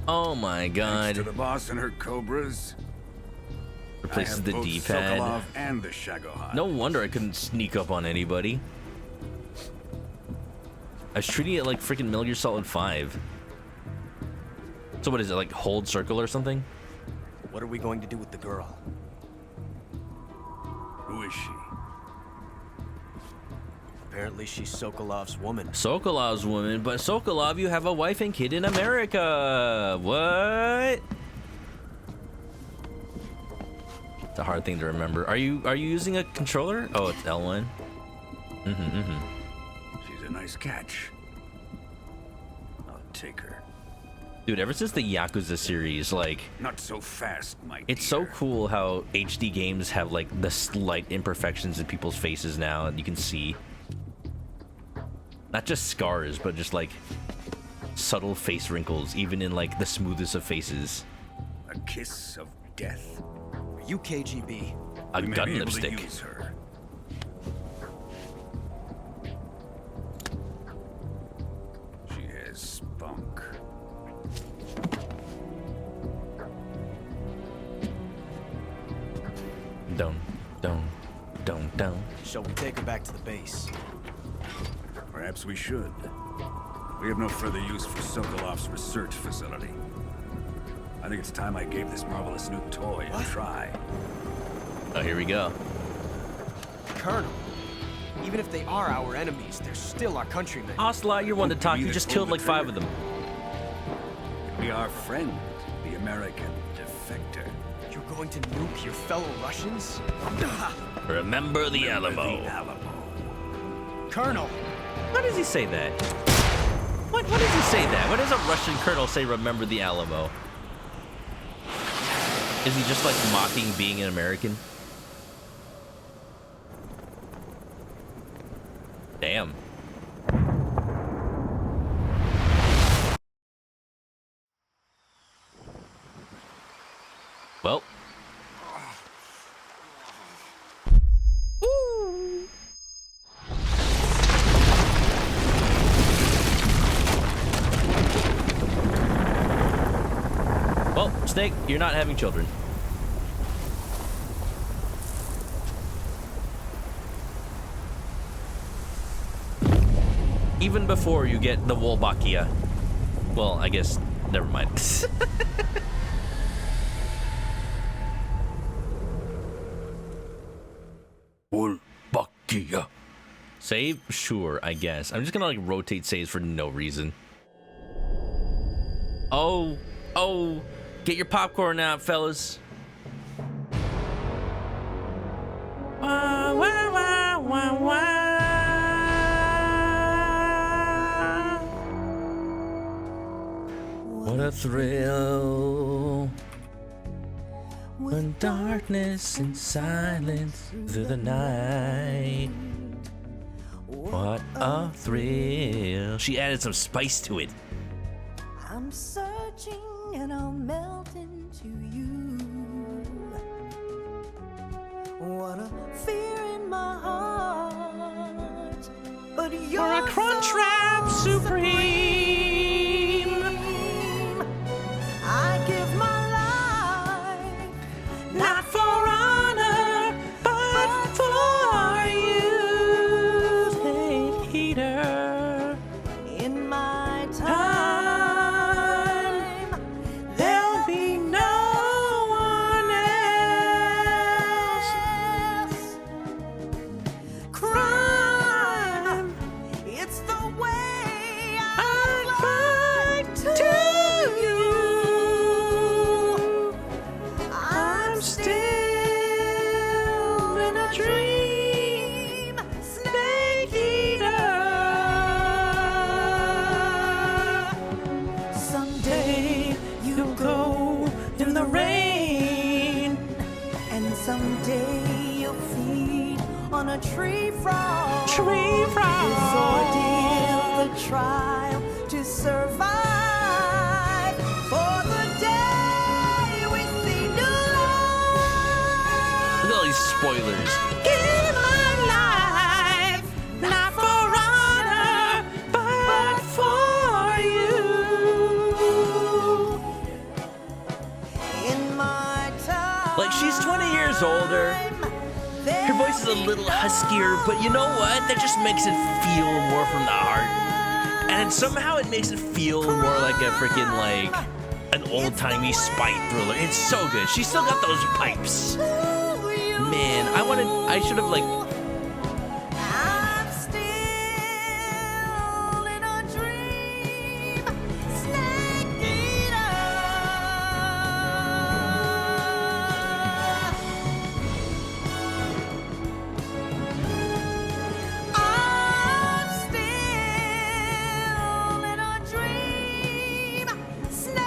Oh my god. Thanks to the boss and her cobras. Replaces the D-pad. Sokolov and the Shagohod. No wonder I couldn't sneak up on anybody. I was treating it like freaking Metal Gear Solid 5. So what is it, like hold circle or something? What are we going to do with the girl? Who is she? Apparently she's Sokolov's woman. Sokolov's woman? But Sokolov, you have a wife and kid in America. What? It's a hard thing to remember. Are you using a controller? Oh, it's L1. She's a nice catch. I'll take her. Dude, ever since the Yakuza series, like... Not so fast, my It's so cool how HD games have, like, the slight imperfections in people's faces now, and you can see. Not just scars, but just, like, subtle face wrinkles, even in, like, the smoothest of faces. A kiss of death? Are you KGB? A We may gun be able to lipstick. use her. She has spunk. Don't. Shall we take her back to the base? Perhaps we should. We have no further use for Sokolov's research facility. I think it's time I gave this marvelous new toy a try. Oh, here we go. Colonel, even if they are our enemies, they're still our countrymen. Ocelot, you're one to talk. Give me You the just pull killed the like 5 trigger. of them. Be our friend, the American defector. You're going to nuke your fellow Russians? Remember the Alamo. Colonel! Why does he say that? What does he say that? Why does a Russian colonel say remember the Alamo? Is he just like mocking being an American? Damn. Well. Well, Snake, you're not having children. Even before you get the Wolbachia. Well, I guess, never mind. Wolbachia. Save? Sure, I guess. I'm just gonna like rotate saves for no reason. Oh, get your popcorn out, fellas. Wah, wah, wah, wah, wah. What a thrill when darkness and silence through the night. What a thrill. She added some spice to it. I'm searching and I'll melt into you. What a fear in my heart, but you're For a crunch wrap supreme. I give my life, not for honor, but for you, Snake Eater. in my time. There'll be no one else. Crime, it's the way I fight to you. I'm still in a dream, Snake Eater. Someday you'll go in the rain, and someday you'll feed on a tree frog. Tree frog. This ordeal, the trial to survive for the day we see new life. Look at all these spoilers. Give my life, not for honor, but for you. In my time. Like, she's 20 years older. Her voice is a little huskier, but you know what? That just makes it feel more from the heart. And somehow it makes it feel more like a freaking, like, an old-timey spy thriller. It's so good. She's still got those pipes. Man, I should have, like, I'm still in a dream, Snake Eater. I'm still in a dream, Snake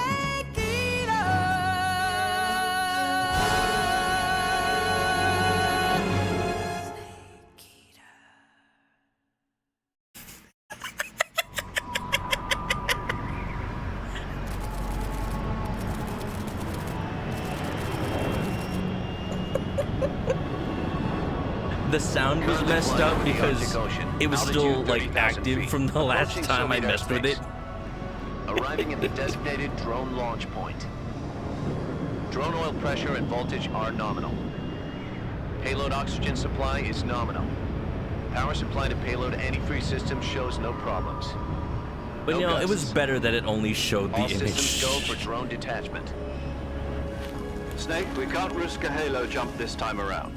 the sound was messed up because it was still like active from the last time I messed with it. Arriving at the designated drone launch point. Drone oil pressure and voltage are nominal. Payload oxygen supply is nominal. Power supply to payload antifreeze system shows no problems. But you know, it was better that it only showed the All image. systems go for drone detachment. Snake, we can't risk a halo jump this time around.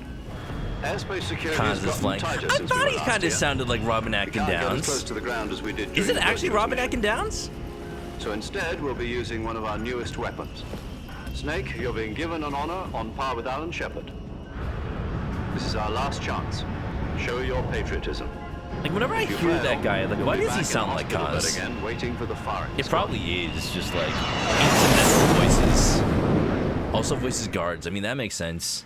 Airspace security has Khan's is gotten flying. tighter I since thought we he were kind last of here. sounded like Robin We Atkin can't get as Downs. close to the ground as we did Is during it the actually Hercules Robin mission. Atkin Downs? So instead, we'll be using one of our newest weapons. Snake, you're being given an honor on par with Alan Shepard. This is our last chance. Show your patriotism. Like whenever I If you hear fail, that guy, like you'll why be does he back in sound a like hospital bed Kaz? again, waiting for the firing It squad. probably is just like incidental voices. Also voices guards. I mean that makes sense.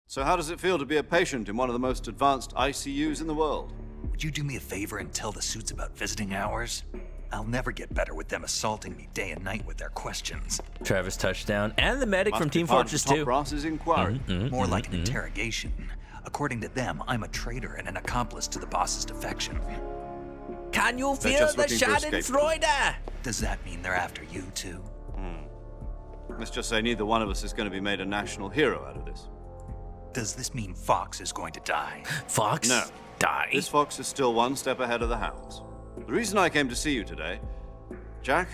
So how does it feel to be a patient in one of the most advanced ICUs in the world? Would you do me a favor and tell the suits about visiting hours? I'll never get better with them assaulting me day and night with their questions. Travis touchdown and the medic Must from be Team part of Fortress the top 2. brass's inquiry. More like an interrogation. According to them, I'm a traitor and an accomplice to the boss's defection. Can you They're feel just the looking for Schadenfreude? Does that mean they're after you too? Let's just say neither one of us is going to be made a national hero out of this. Does this mean Fox is going to die? Fox? No. Die? This fox is still one step ahead of the hounds. The reason I came to see you today, Jack,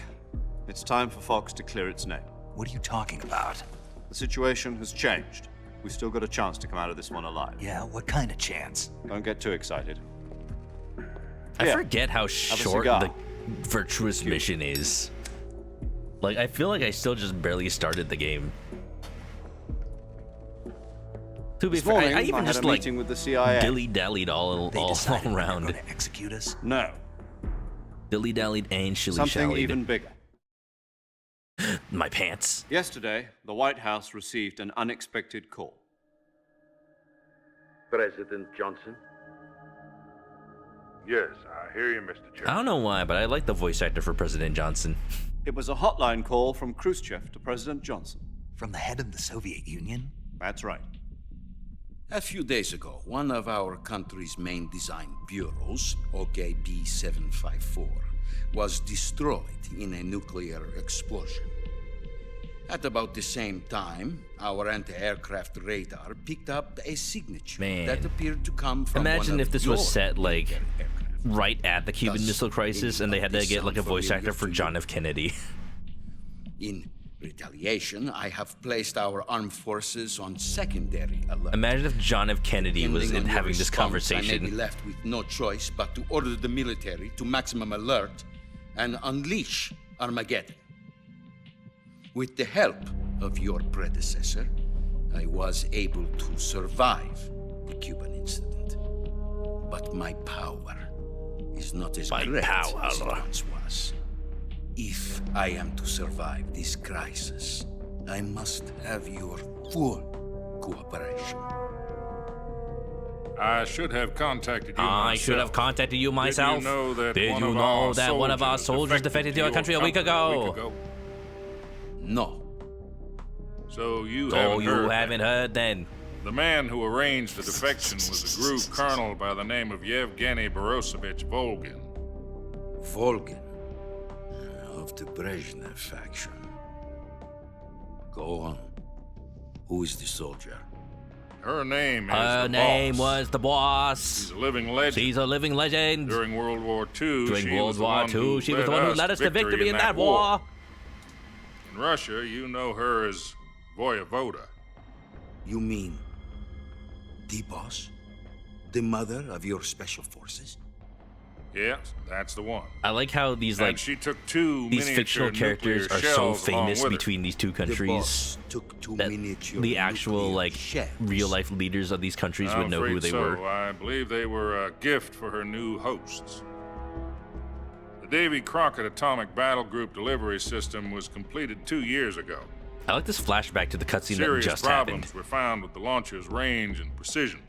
it's time for Fox to clear its name. What are you talking about? The situation has changed. We've still got a chance to come out of this one alive. Yeah, what kind of chance? Don't get too excited. I Here, forget how have a short cigar. the virtuous mission is. Like, I feel like I still just barely started the game. To be This fair, morning, I even had just a like meeting with the CIA. dilly-dallied all around. To execute us? No, Dilly-dallied and something shilly-shallied. even bigger. My pants. Yesterday, the White House received an unexpected call. President Johnson? Yes, I hear you, Mr. Chairman. I don't know why, but I like the voice actor for President Johnson. It was a hotline call from Khrushchev to President Johnson. From the head of the Soviet Union? That's right. A few days ago, one of our country's main design bureaus, OKB 754, was destroyed in a nuclear explosion. At about the same time, our anti-aircraft radar picked up a signature Man. that appeared to come from Imagine one if of this your was set like aircraft. right at the Cuban Does Missile Crisis, and they had to any get of like a this voice sound actor for familiar to John you? F. Kennedy. In retaliation, I have placed our armed forces on secondary alert. Imagine if John F. Kennedy was Depending on your having this response, I may be conversation. left with no choice but to order the military to maximum alert and unleash Armageddon. With the help of your predecessor, I was able to survive the Cuban incident. But my power is not as great as it once was. If I am to survive this crisis, I must have your full cooperation. I should have contacted you I should have myself. contacted you myself. Did you know that Did one you of know our that one of our soldiers defected to your country a week ago? No. So you So you haven't heard haven't heard then. The man who arranged the defection was a group colonel by the name of Yevgeny Borosovich Volgin. Volgin, of the Brezhnev faction. Go on. Who is the soldier? Her name is Her the name Boss. was the boss. She's a living legend. She's a living legend. During World War II, During she World was the War one who II, she was the one who led us to victory in that war. In Russia, you know her as Voyevoda. You mean the boss? The mother of your special forces? Yes, that's the one. I like how these And like she took two these miniature fictional characters nuclear are so shells along famous with her. between these two countries boss took two that miniature the actual nuclear like shells. real life leaders of these countries I'm would know who afraid they so. were. I believe they were a gift for her new hosts. The Davy Crockett Atomic Battle Group delivery system was completed 2 years ago. I like this flashback to the cutscene that Serious just problems happened. were found with the launcher's range and precision.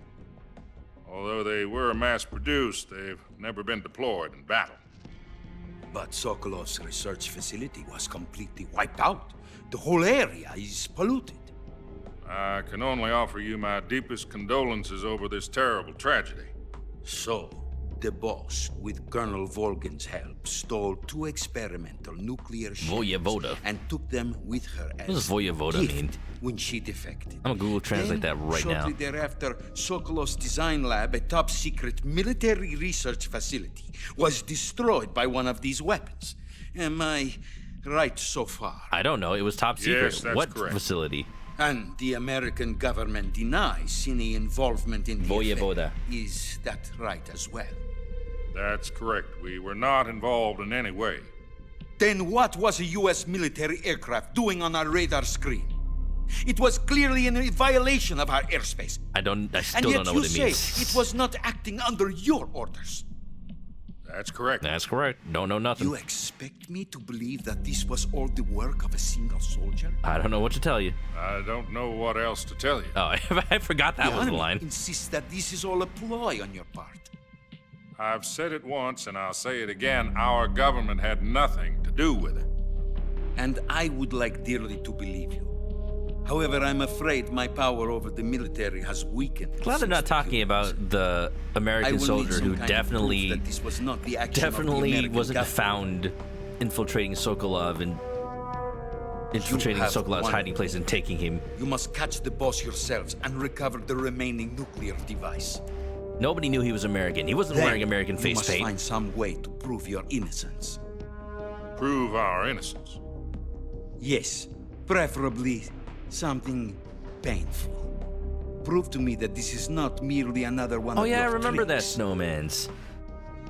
Although they were mass-produced, they've never been deployed in battle. But Sokolov's research facility was completely wiped out. The whole area is polluted. I can only offer you my deepest condolences over this terrible tragedy. So, the boss, with Colonel Volgin's help, stole 2 experimental nuclear ships Voyevoda. and took them with her as What does Voyevoda gift mean? when she defected. I'm gonna Google Translate that right now. Shortly thereafter, Sokolov's design lab, a top-secret military research facility, was destroyed by one of these weapons. Am I right so far? I don't know. It was top secret. Yes, that's what correct. facility? And the American government denies any involvement in the Voyevoda. affair. Is that right as well? That's correct. We were not involved in any way. Then what was a U.S. military aircraft doing on our radar screen? It was clearly in violation of our airspace. I still and don't yet know you what it say means. it was not acting under your orders. That's correct. That's correct. Don't know nothing. You expect me to believe that this was all the work of a single soldier? I don't know what to tell you. I don't know what else to tell you. Oh, I forgot that the was the enemy line. insists that this is all a ploy on your part. I've said it once and I'll say it again. Our government had nothing to do with it. And I would like dearly to believe you. However, I'm afraid my power over the military has weakened. Glad they're not talking about the American soldier who definitely wasn't found infiltrating Sokolov and infiltrating Sokolov's hiding place and taking him. You must catch the boss yourselves and recover the remaining nuclear device. Nobody knew he was American. He wasn't wearing American face paint. You must find some way to prove your innocence. Prove our innocence? Yes, preferably something painful. Prove to me that this is not merely another one of your I remember that tricks. Snowman's.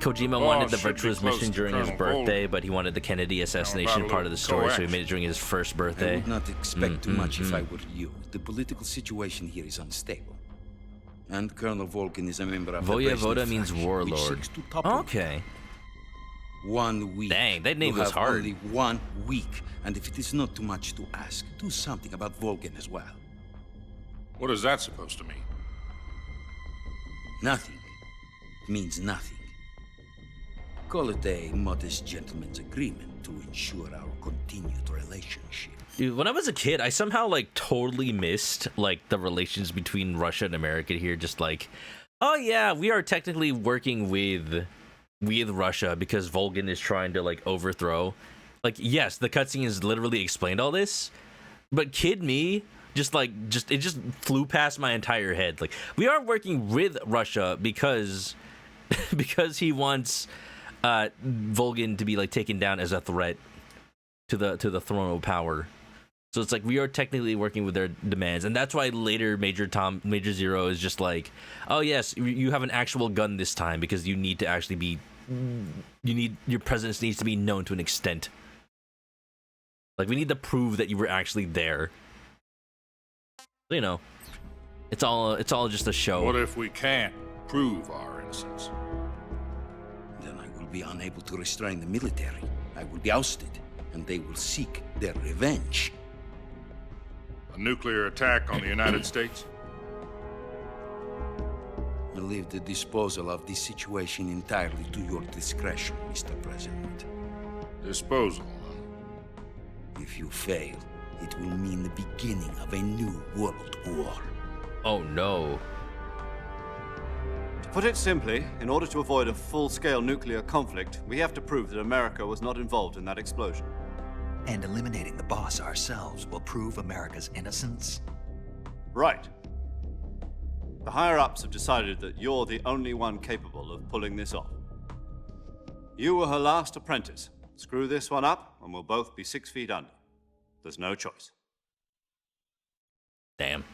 Kojima wanted the virtuous mission during his birthday, but he wanted the Kennedy assassination part of the story, so he made it during his first birthday. I would not expect too much if I were you. The political situation here is unstable. And Colonel Volgin is a member of the Voyevoda means faction, warlord. which seeks to topple Okay. 1 week. Dang, that name You was have hard. Only 1 week, and if it is not too much to ask, do something about Volgin as well. What is that supposed to mean? Nothing. It means nothing. Call it a modest gentleman's agreement to ensure our continued relationship. Dude, when I was a kid, I somehow totally missed the relations between Russia and America here. Just oh yeah, we are technically working with Russia because Volgin is trying to overthrow. Yes, the cutscene has literally explained all this, but kid me, it just flew past my entire head. We are working with Russia because he wants Volgin to be taken down as a threat to the throne of power. So it's we are technically working with their demands, and that's why later Major Zero is just oh yes, you have an actual gun this time because you need to actually be, your presence needs to be known to an extent. We need to prove that you were actually there. So, it's all just a show. What if we can't prove our innocence? Then I will be unable to restrain the military. I will be ousted, and they will seek their revenge. A nuclear attack on the United States? I leave the disposal of this situation entirely to your discretion, Mr. President. Disposal? If you fail, it will mean the beginning of a new world war. Oh no. To put it simply, in order to avoid a full-scale nuclear conflict, we have to prove that America was not involved in that explosion. And eliminating the boss ourselves will prove America's innocence? Right. The higher-ups have decided that you're the only one capable of pulling this off. You were her last apprentice. Screw this one up, and we'll both be 6 feet under. There's no choice. Damn.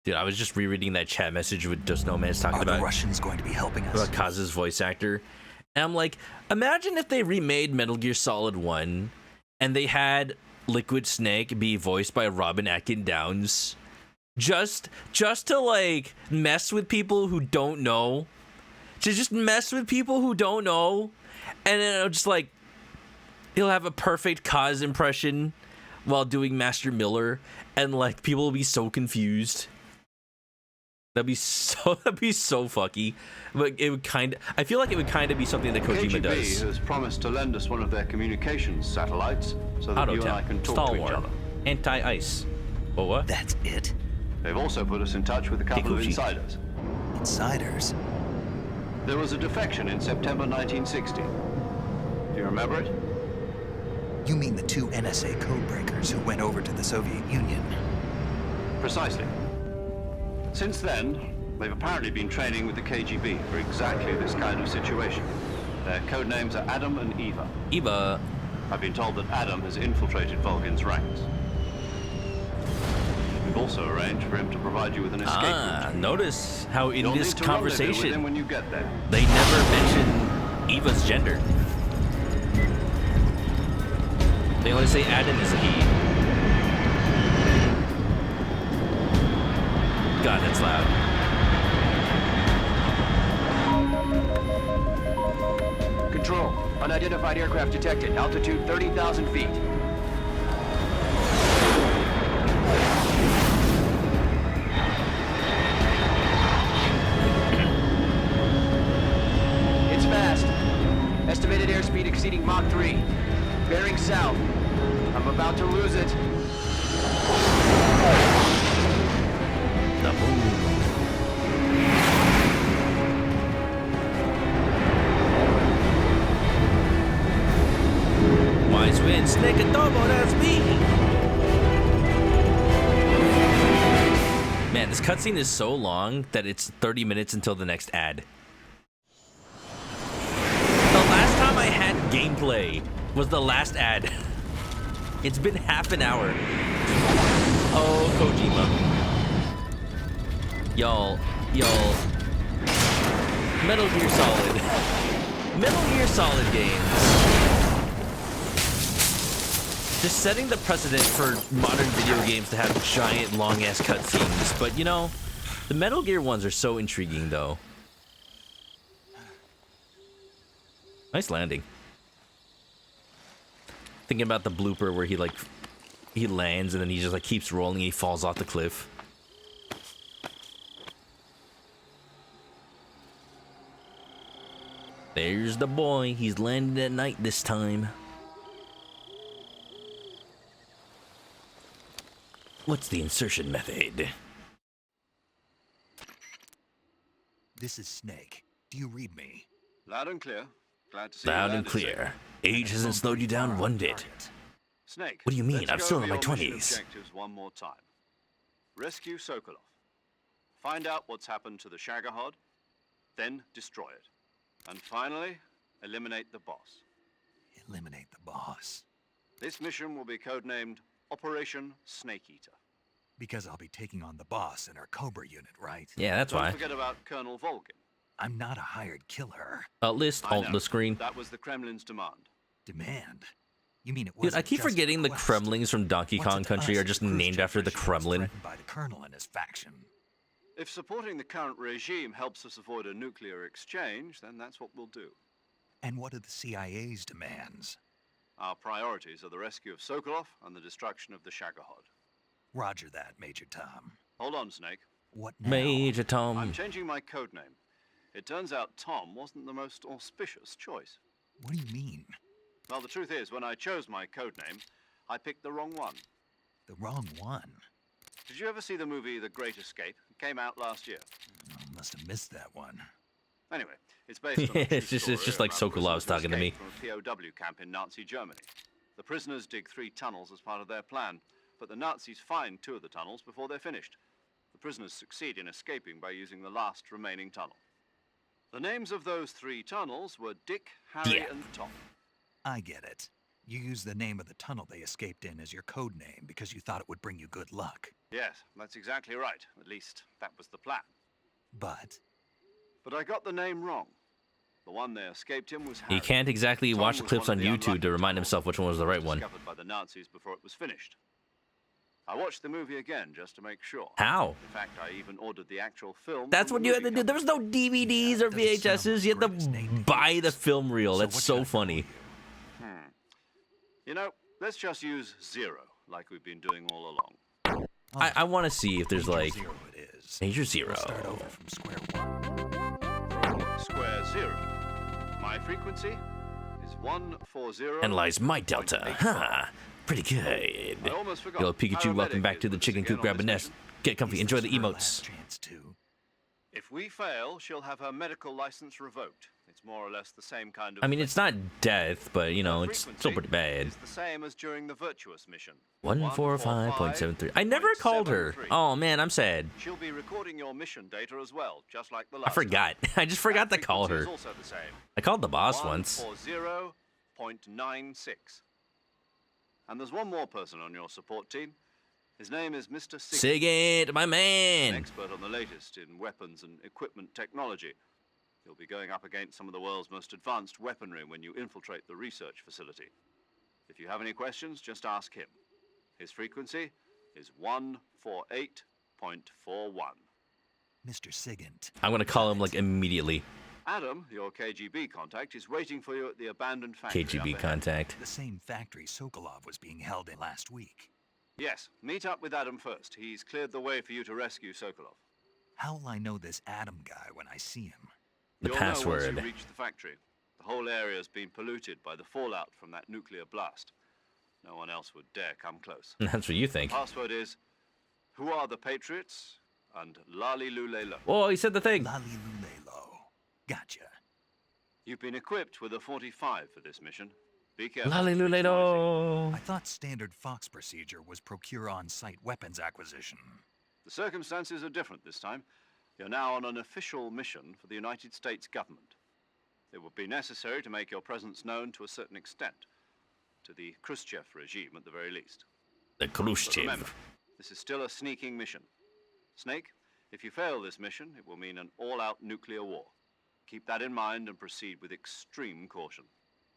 Dude, I was just rereading that chat message with Just No Man's talking about the Russians going to be helping us? About Kaz's voice actor. And I'm imagine if they remade Metal Gear Solid 1 and they had Liquid Snake be voiced by Robin Atkin Downes. Just to mess with people who don't know. To just mess with people who don't know. And then it'll just he'll have a perfect Kaz impression while doing Master Miller, and people will be so confused. That'd be so fucky. But it would I feel like it would kind of be something that Kojima does. has promised to lend us one of their communications satellites so that you and I can talk to each other. Anti-ice. Oh, what? That's it? They've also put us in touch with a couple of insiders. Insiders? There was a defection in September 1960. Do you remember it? You mean the 2 NSA codebreakers who went over to the Soviet Union? Precisely. Since then, they've apparently been training with the KGB for exactly this kind of situation. Their code names are Adam and Eva. Eva. I've been told that Adam has infiltrated Volgin's ranks. We've also arranged for him to provide you with an escape route. Notice how in You'll this need to rendezvous with conversation him when you get there. they never mention Eva's gender. They only say Adam is a he. God, that's loud. Control. Unidentified aircraft detected. Altitude 30,000 feet. It's fast. Estimated airspeed exceeding Mach 3. Bearing south. I'm about to lose it. The moon. Wise wind, ManokAdobo, that's me. Man, this cutscene is so long that it's 30 minutes until the next ad. The last time I had gameplay was the last ad. It's been half an hour. Oh, Kojima. Y'all. Metal Gear Solid. Metal Gear Solid games. Just setting the precedent for modern video games to have giant, long-ass cutscenes. But, you know, the Metal Gear ones are so intriguing, though. Nice landing. Thinking about the blooper where he lands and then he just, like, keeps rolling and he falls off the cliff. There's the boy. He's landed at night this time. What's the insertion method? This is Snake. Do you read me? Loud and clear. Glad to see Loud you and landed clear. Age hasn't slowed you down one bit. Snake. What do you mean? Let's I'm go still over in my your mission 20s. Objectives one more time. Rescue Sokolov. Find out what's happened to the Shagohod, then destroy it. And finally, eliminate the boss. Eliminate the boss. This mission will be codenamed Operation Snake Eater. Because I'll be taking on the boss in our Cobra unit, right? Yeah, that's why. Don't forget about Colonel Volgin. I'm not a hired killer. List, alt the screen. That was the Kremlin's demand. Demand? You mean it Dude, wasn't I keep just forgetting the request? Kremlings from Donkey What's Kong it to Country us are if just Khrushchev named after the regime was Kremlin. threatened by the Colonel and his faction? If supporting the current regime helps us avoid a nuclear exchange, then that's what we'll do. And what are the CIA's demands? Our priorities are the rescue of Sokolov and the destruction of the Shagohod. Roger that, Major Tom. Hold on, Snake. What now? Major Tom. I'm changing my code name. It turns out Tom wasn't the most auspicious choice. What do you mean? Well, the truth is, when I chose my code name, I picked the wrong one. The wrong one? Did you ever see the movie The Great Escape? It came out last year. I must have missed that one. Anyway, it's based on a true it's just story like about Sokolov's prisoners who talking to me. escaped from a POW camp in Nazi Germany. The prisoners dig 3 tunnels as part of their plan, but the Nazis find 2 of the tunnels before they're finished. The prisoners succeed in escaping by using the last remaining tunnel. The names of those 3 tunnels were Dick, Harry, and Tom. I get it. You used the name of the tunnel they escaped in as your code name because you thought it would bring you good luck. Yes, that's exactly right. At least, that was the plan. But I got the name wrong. The one they escaped in was Harry. He can't exactly Tom watch the was clips one on of the YouTube unlucky to remind himself which one was the right one. discovered by the Nazis before it was finished. I watched the movie again just to make sure. How? In fact, I even ordered the actual film. That's from what the you had to movie do. There was no DVDs or VHSs. You had to buy the film reel. That's so funny. You know, let's just use 0, like we've been doing all along. I want to see if there's like Zero it is. Major Zero. Start over from square one. From square 0. My frequency is 140. And lies my delta. Huh. Pretty good. I almost forgot. Yo, Pikachu, welcome Paramedic back is to the with us chicken again coop. on Grab a this nest. mission. Get comfy. Enjoy the emotes. If we fail, she'll have her medical license revoked. It's more or less the same kind of. I mean, it's not death, but you know, it's still pretty bad. It's the same as during the Virtuous mission. 145.73. I never called her. Oh man, I'm sad. She'll be recording your mission data as well, just like the I last. forgot. I just forgot to call her. Is also the same. I called the boss once. 140.96. And there's one more person on your support team. His name is Mr. Sigint, my man. An expert on the latest in weapons and equipment technology. You'll be going up against some of the world's most advanced weaponry when you infiltrate the research facility. If you have any questions, just ask him. His frequency is 148.41. Mr. Sigint. I'm gonna call him like immediately. Adam, your KGB contact, is waiting for you at the abandoned factory. KGB contact. The same factory Sokolov was being held in last week. Yes, meet up with Adam first. He's cleared the way for you to rescue Sokolov. How will I know this Adam guy when I see him? The You'll password. know once you reach the factory. The whole area's been polluted by the fallout from that nuclear blast. No one else would dare come close. That's what you think. The password is, who are the Patriots? And Lali Lulelo. Oh, he said the thing. Lali Lulelo. Gotcha. You've been equipped with a 45 for this mission. Be careful. Lali Lulelo. I thought standard Fox procedure was procure on-site weapons acquisition. The circumstances are different this time. You're now on an official mission for the United States government. It would be necessary to make your presence known to a certain extent. To the Khrushchev regime, at the very least. The But Khrushchev. remember, this is still a sneaking mission. Snake, if you fail this mission, it will mean an all-out nuclear war. Keep that in mind and proceed with extreme caution.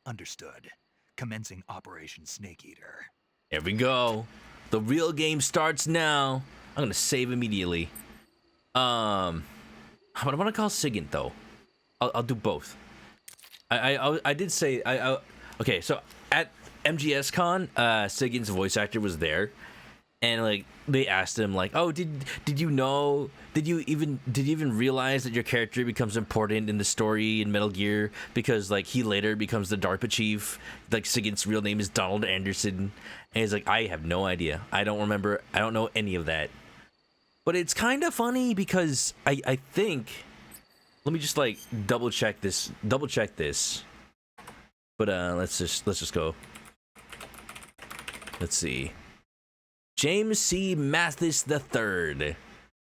Understood. Commencing Operation Snake Eater. Here we go. The real game starts now. I'm gonna save immediately. But I'm gonna call Sigint though. I'll do both. I did say okay. So at MGS Con, Sigint's voice actor was there, and like they asked him like, oh, did you even realize that your character becomes important in the story in Metal Gear because like he later becomes the DARPA chief. Like Sigint's real name is Donald Anderson, and he's like, I have no idea. I don't remember. I don't know any of that. But it's kind of funny because I think, let me just like double check this. But let's just go. Let's see. James C. Mathis III.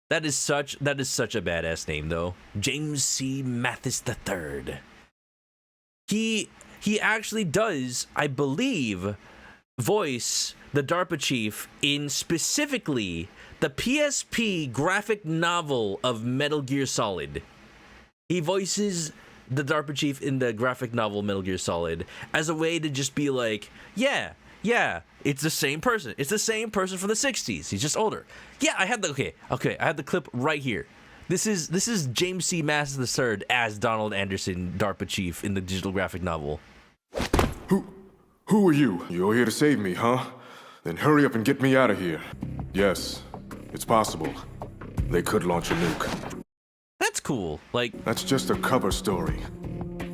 That is such a badass name though. James C. Mathis III. He actually does, I believe, voice the DARPA chief in specifically the PSP graphic novel of Metal Gear Solid. He voices the DARPA chief in the graphic novel Metal Gear Solid as a way to just be like, yeah, it's the same person. It's the same person from the 60s. He's just older. Yeah, I had the I had the clip right here. This is James C. Mathis III as Donald Anderson, DARPA chief in the digital graphic novel. Who are you? You're here to save me, huh? Then hurry up and get me out of here. Yes, it's possible. They could launch a nuke. That's cool. Like, that's just a cover story.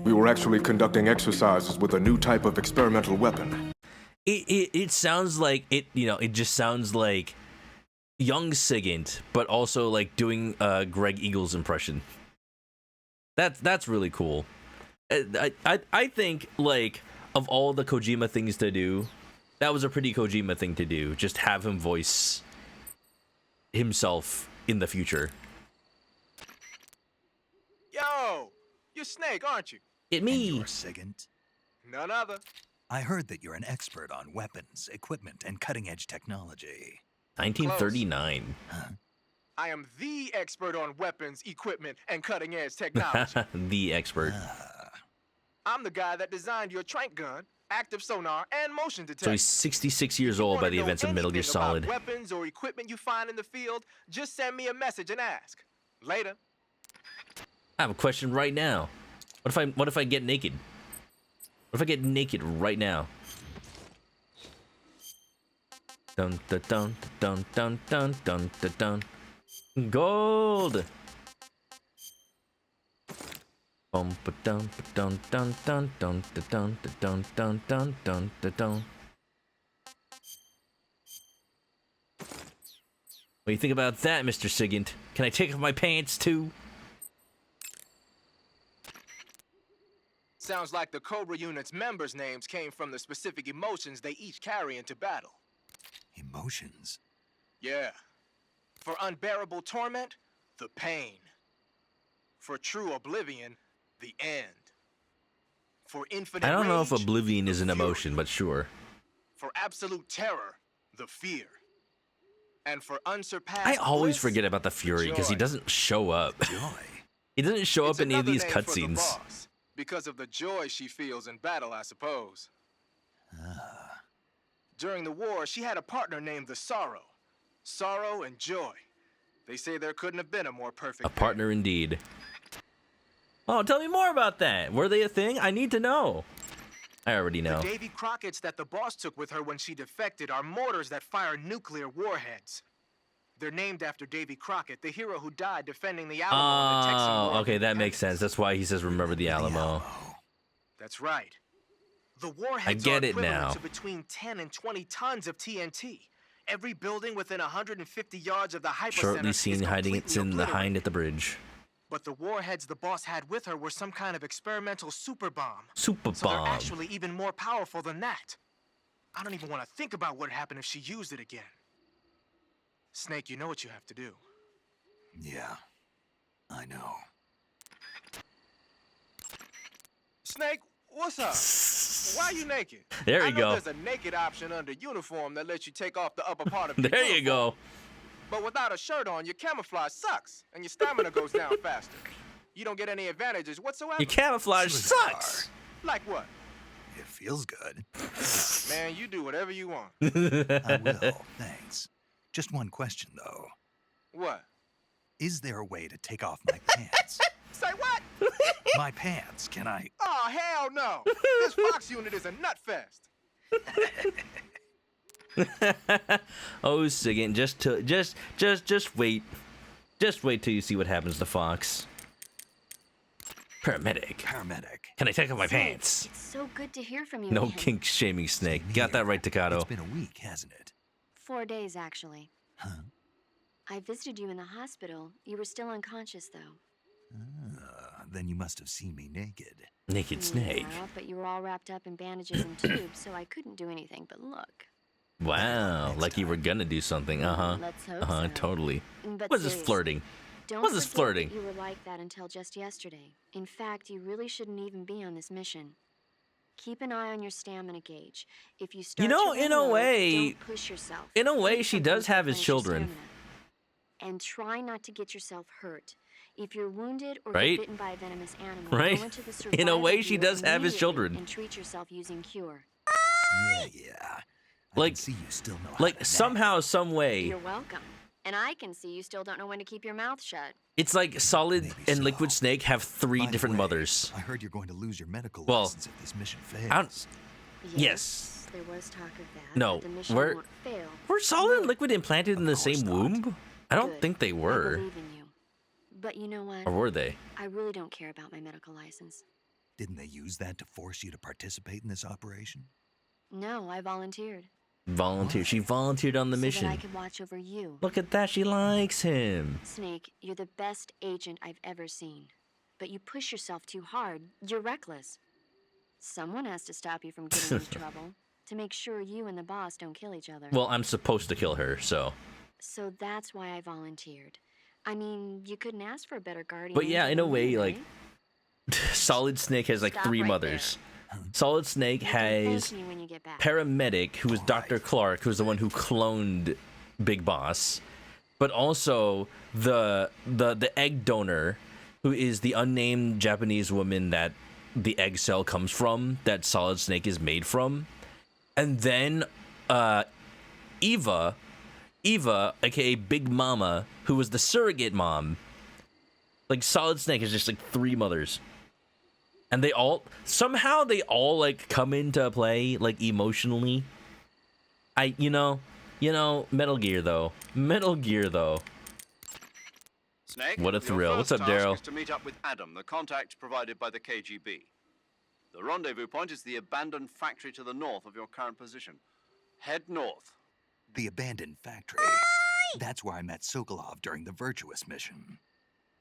We were actually conducting exercises with a new type of experimental weapon. It sounds like it just sounds like young Sigint, but also like doing Greg Eagles impression. That's really cool. I think like of all the Kojima things to do, that was a pretty Kojima thing to do. Just have him voice himself in the future. Yo, you're Snake, aren't you? It me. And you're Sigint. None other. I heard that you're an expert on weapons, equipment, and cutting-edge technology. 1939. Huh? I am the expert on weapons, equipment, and cutting-edge technology. The expert. I'm the guy that designed your trank gun, active sonar, and motion detector. So he's 66 years old by the events of Metal Gear Solid. Weapons or equipment you find in the field, just send me a message and ask. Later. I have a question right now. What if I get naked? What if I get naked right now? Dun dun dun dun dun dun dun dun dun. Gold. Bum ba dun ba dun dun dun dun dun dun dun dun dun dun dun. What do you think about that, Mr. Sigint? Can I take off my pants, too? Sounds like the Cobra Unit's members' names came from the specific emotions they each carry into battle. Emotions? Yeah. For unbearable torment, the pain. For true oblivion, the end. For infinite I don't know rage, if oblivion is an fury. emotion, but sure. For absolute terror, the fear. And for unsurpassed I always bliss, forget about the Fury because he joy. doesn't show up. He doesn't show It's up in any of another these name for the cutscenes. boss, because of the joy she feels in battle, I suppose. During the war, she had a partner named the Sorrow. Sorrow and joy. They say there couldn't have been a more perfect A partner indeed. Oh, tell me more about that. Were they a thing? I need to know. I already know. The Davy Crockett's that the boss took with her when she defected are mortars that fire nuclear warheads. They're named after Davy Crockett, the hero who died defending the Alamo in the Texan War. Oh, okay, that makes sense. That's why he says remember the Alamo. That's right. The warheads I get are it equivalent now. to between 10 and 20 tons of TNT. Every building within 150 yards of the hypercenter Shortly is seen hiding completely its in the obliterated. hind at the bridge. But the warheads the boss had with her were some kind of experimental super bomb. Super So they're bomb. actually even more powerful than that. I don't even want to think about what happened if she used it again. Snake, you know what you have to do. Yeah, I know. Snake, what's up? Why are you naked? There you I know go. There's a naked option under uniform that lets you take off the upper part of your There you uniform. go. But without a shirt on, your camouflage sucks, and your stamina goes down faster. You don't get any advantages whatsoever. Your camouflage sucks. Like what? It feels good. Man, you do whatever you want. I will, thanks. Just one question, though. What? Is there a way to take off my pants? Say what? My pants, can I? Oh, hell no. This Fox unit is a nut fest. Oh, Sigint, just wait. Just wait till you see what happens to Fox. Paramedic. Can I take off my pants? It's so good to hear from you. No again. kink shaming, Snake. Got that right, Takato. It's been a week, hasn't it? 4 days, actually. Huh? I visited you in the hospital. You were still unconscious, though. Then you must have seen me naked. Naked Snake. Yeah, but you were all wrapped up in bandages and tubes, so I couldn't do anything but look. Wow, like you were gonna do something. Let's hope so. Totally. But What's this seriously, flirting? Don't What's this forget flirting? that you were like that until just yesterday. In fact, you really shouldn't even be on this mission. Keep an eye on your stamina gauge. If you start You know, to in run a low, way- don't push yourself. In a way, Eat she something does to have his replenish your children. stamina. And try not to get yourself hurt. If you're wounded or Right? get bitten by a venomous animal, Right? go into the In a way, survival she gear does have his immediately children. And treat yourself using Cure. Yeah. Like, see you still know like somehow, some way, You're welcome. And I can see you still don't know when to keep your mouth shut. it's like Solid and Liquid Snake have three different mothers. I heard you're going to lose your medical Well, license if this mission fails. I don't- Yes. There was talk of that. No, but the mission we're- won't fail. Were Solid and Liquid implanted in the same womb? I don't Good. think they I were. believe in you. But you know what? Or were they? I really don't care about my medical license. Didn't they use that to force you to participate in this operation? No, I volunteered. Volunteer. She volunteered on the So that mission. I could watch over you. Look at that. She likes him. Snake, you're the best agent I've ever seen. But you push yourself too hard. You're reckless. Someone has to stop you from getting into trouble. To make sure you and the boss don't kill each other. Well, I'm supposed to kill her, so. So that's why I volunteered. I mean, you couldn't ask for a better guardian. But yeah, in a than way, me, like, right? Solid Snake has like Stop 3 right mothers. Solid Snake has Thank me when you get back. Paramedic, who was Dr. Clark, who's the one who cloned Big Boss, but also the egg donor, who is the unnamed Japanese woman that the egg cell comes from, that Solid Snake is made from, and then Eva, aka Big Mama, who was the surrogate mom. Like, Solid Snake is just like 3 mothers. And they all like come into play, like, emotionally. You know, Metal Gear though. Snake, What a your thrill. What's first up, task Daryl? is to meet up with Adam, the contact provided by the KGB. The rendezvous point is the abandoned factory to the north of your current position. Head north. The abandoned factory. That's where I met Sokolov during the Virtuous mission.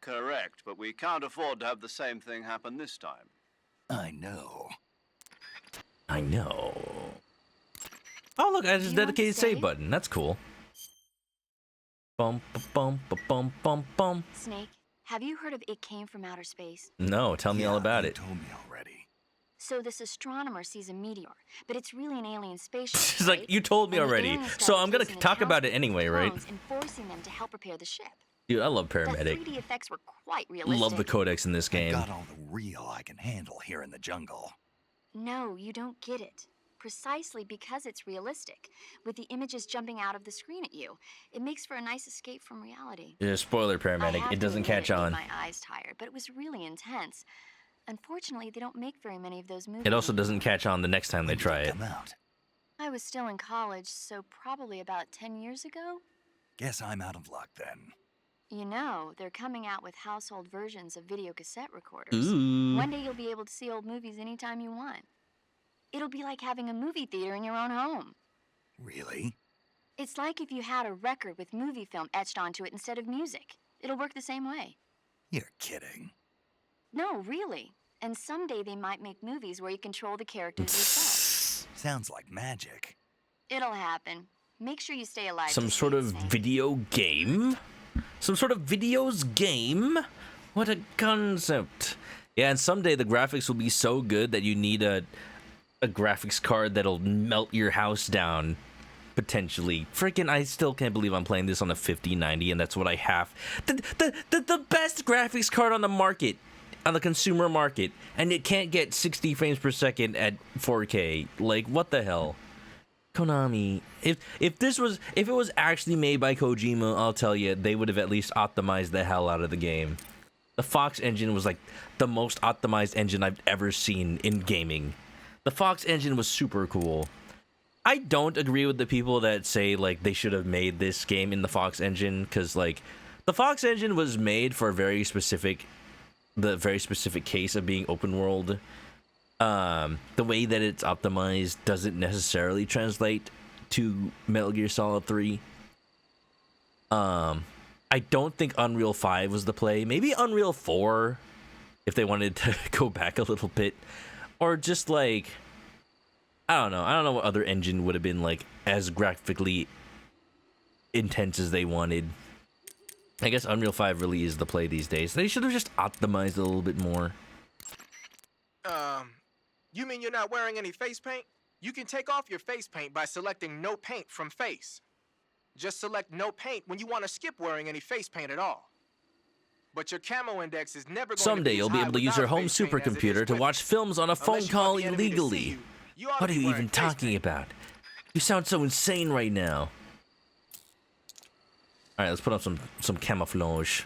Correct, but we can't afford to have the same thing happen this time. I know. I know. Oh, look, I just dedicated save button. That's cool. Bum, bum, bum, bum, bum, bum. Snake, have you heard of It Came from Outer Space? No, tell me all about it. You told me already. So this astronomer sees a meteor, but it's really an alien spaceship. She's right? like, you told me And the already, aliens so started I'm gonna using talk the about it townspeople anyway, right? clones and forcing them to help repair the ship. Dude, I love The paramedic. 3D effects were quite realistic. Love the codex in this game. I got all the real I can handle here in the jungle. No, you don't get it. Precisely because it's realistic, with the images jumping out of the screen at you. It makes for a nice escape from reality. Yeah, spoiler, I paramedic. have It to doesn't admit catch it made on. my eyes tired, but it was really intense. Unfortunately, they don't make very many of those movies. It also doesn't catch on the next time they try it. I was still in college, so probably about 10 years ago. Guess I'm out of luck then. You know, they're coming out with household versions of video cassette recorders. Ooh. One day you'll be able to see old movies anytime you want. It'll be like having a movie theater in your own home. Really? It's like if you had a record with movie film etched onto it instead of music. It'll work the same way. You're kidding. No, really. And someday they might make movies where you control the characters yourself. Sounds like magic. It'll happen. Make sure you stay alive. Some to sort see of it, Snake. video game? Some sort of videos game? What a concept. Yeah, and someday the graphics will be so good that you need a graphics card that'll melt your house down. Potentially. Freaking, I still can't believe I'm playing this on a 5090 and that's what I have. The best graphics card on the market. On the consumer market. And it can't get 60 frames per second at 4K. Like, what the hell? Konami, if it was actually made by Kojima, I'll tell you, they would have at least optimized the hell out of the game. The Fox engine was like the most optimized engine I've ever seen in gaming. The Fox engine was super cool. I don't agree with the people that say like they should have made this game in the Fox engine, because like the Fox engine was made for the very specific case of being open world. The way that it's optimized doesn't necessarily translate to Metal Gear Solid 3. I don't think Unreal 5 was the play. Maybe Unreal 4, if they wanted to go back a little bit. Or just like, I don't know what other engine would have been like as graphically intense as they wanted. I guess Unreal 5 really is the play these days. They should have just optimized a little bit more. You mean you're not wearing any face paint? You can take off your face paint by selecting no paint from face. Just select no paint when you want to skip wearing any face paint at all. But your camo index is never going Someday to be you'll be able to use your home supercomputer to watch films on a phone call illegally. What are you even talking about? You sound so insane right now. Alright, let's put up some camouflage.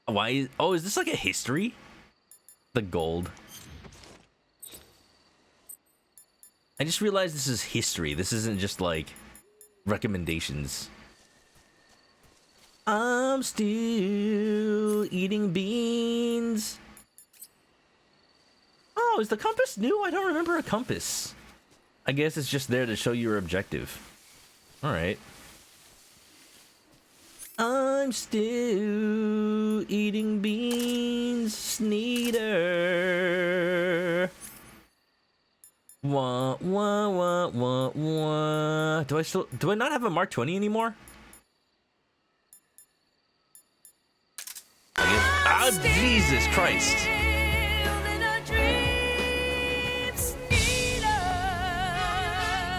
Why? Oh, is this like a history? The gold. I just realized this is history. This isn't just like recommendations. I'm still eating beans. Oh, is the compass new? I don't remember a compass. I guess it's just there to show your objective. Alright. I'm still eating beans, Sneeder. Wah, wah, wah, wah, wah. Do I not have a Mark 20 anymore? I guess. Ah, Jesus Christ.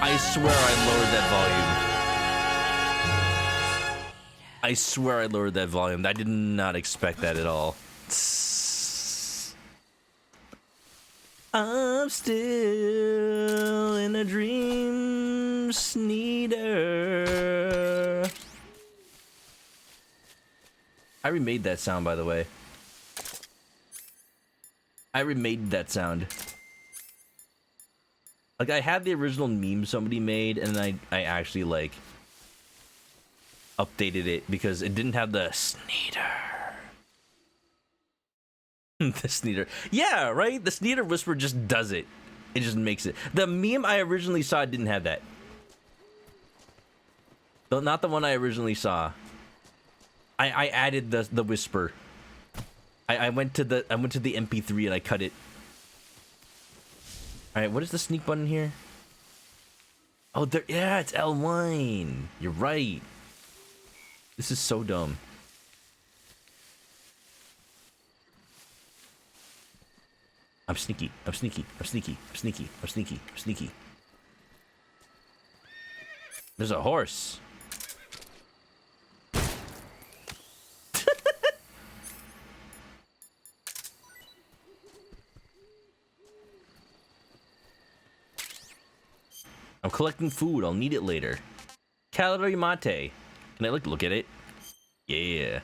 I swear I lowered that volume. I swear I lowered that volume. I did not expect that at all. I'm still in a dream, Sneeder. I remade that sound, by the way. I remade that sound. Like, I had the original meme somebody made, and then I actually, like, updated it because it didn't have the Sneeder. The Sneeder. Yeah, right? The Sneeder whisper just does it. It just makes it. The meme I originally saw didn't have that. Not the one I originally saw. I added the whisper. I went to the MP3 and I cut it. All right, what is the sneak button here? Oh, there. Yeah, it's L1. You're right. This is so dumb. I'm sneaky. I'm sneaky. I'm sneaky. I'm sneaky. I'm sneaky. I'm sneaky. There's a horse. I'm collecting food. I'll need it later. Calorie mate. Can I look at it? Yeah.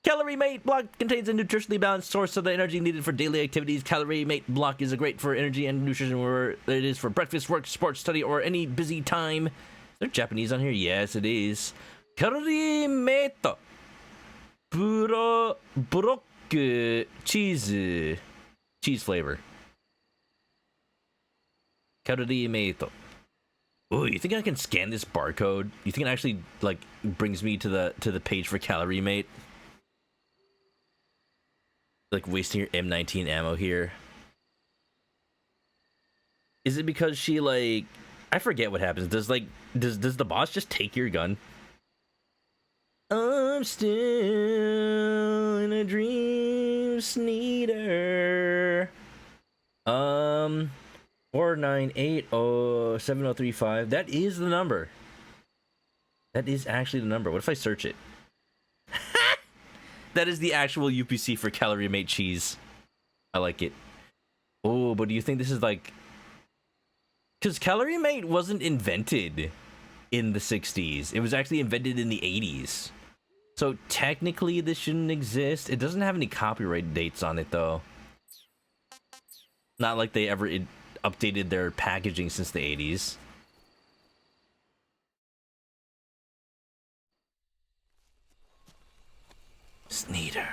Calorie Mate block contains a nutritionally balanced source of the energy needed for daily activities. Calorie Mate block is great for energy and nutrition, where it is for breakfast, work, sports, study, or any busy time. Is there Japanese on here? Yes, it is. Calorie Mate. Brock cheese. Cheese flavor. Calorie Mate. Ooh, you think I can scan this barcode? You think it actually like brings me to the page for Calorie Mate? Like wasting your M19 ammo here. Is it because she like I forget what happens. Does the boss just take your gun? I'm still in a dream, Sneeder. 4980735. That is the number. That is actually the number. What if I search it? That is the actual UPC for Calorie Mate cheese. I like it. Oh, but do you think this is like... Because Calorie Mate wasn't invented in the 60s. It was actually invented in the 80s. So technically this shouldn't exist. It doesn't have any copyright dates on it though. Not like they ever updated their packaging since the 80s. Sneeder.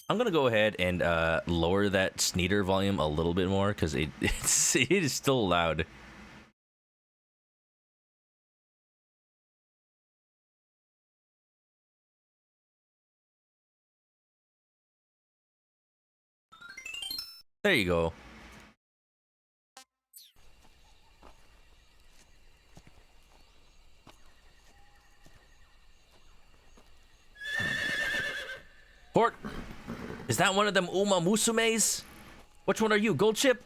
I'm gonna go ahead and lower that Sneeder volume a little bit more because it is still loud. There you go. Port, is that one of them Uma Musumes? Which one are you, Gold Chip?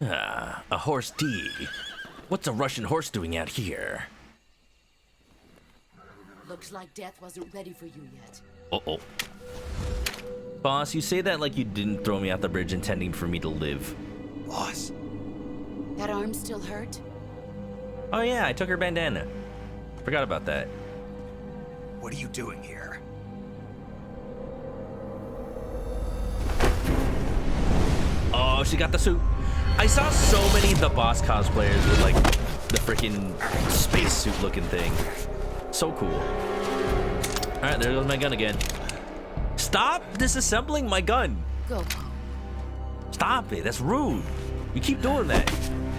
A horse D. What's a Russian horse doing out here? Looks like death wasn't ready for you yet. Uh-oh. Boss, you say that like you didn't throw me off the bridge intending for me to live. Boss. That arm still hurt? Oh yeah, I took her bandana. Forgot about that. What are you doing here? Oh, she got the suit. I saw so many The Boss cosplayers with like the freaking spacesuit looking thing. So cool. Alright, there goes my gun again. Stop disassembling my gun. Go home. Stop it, that's rude. You keep doing that.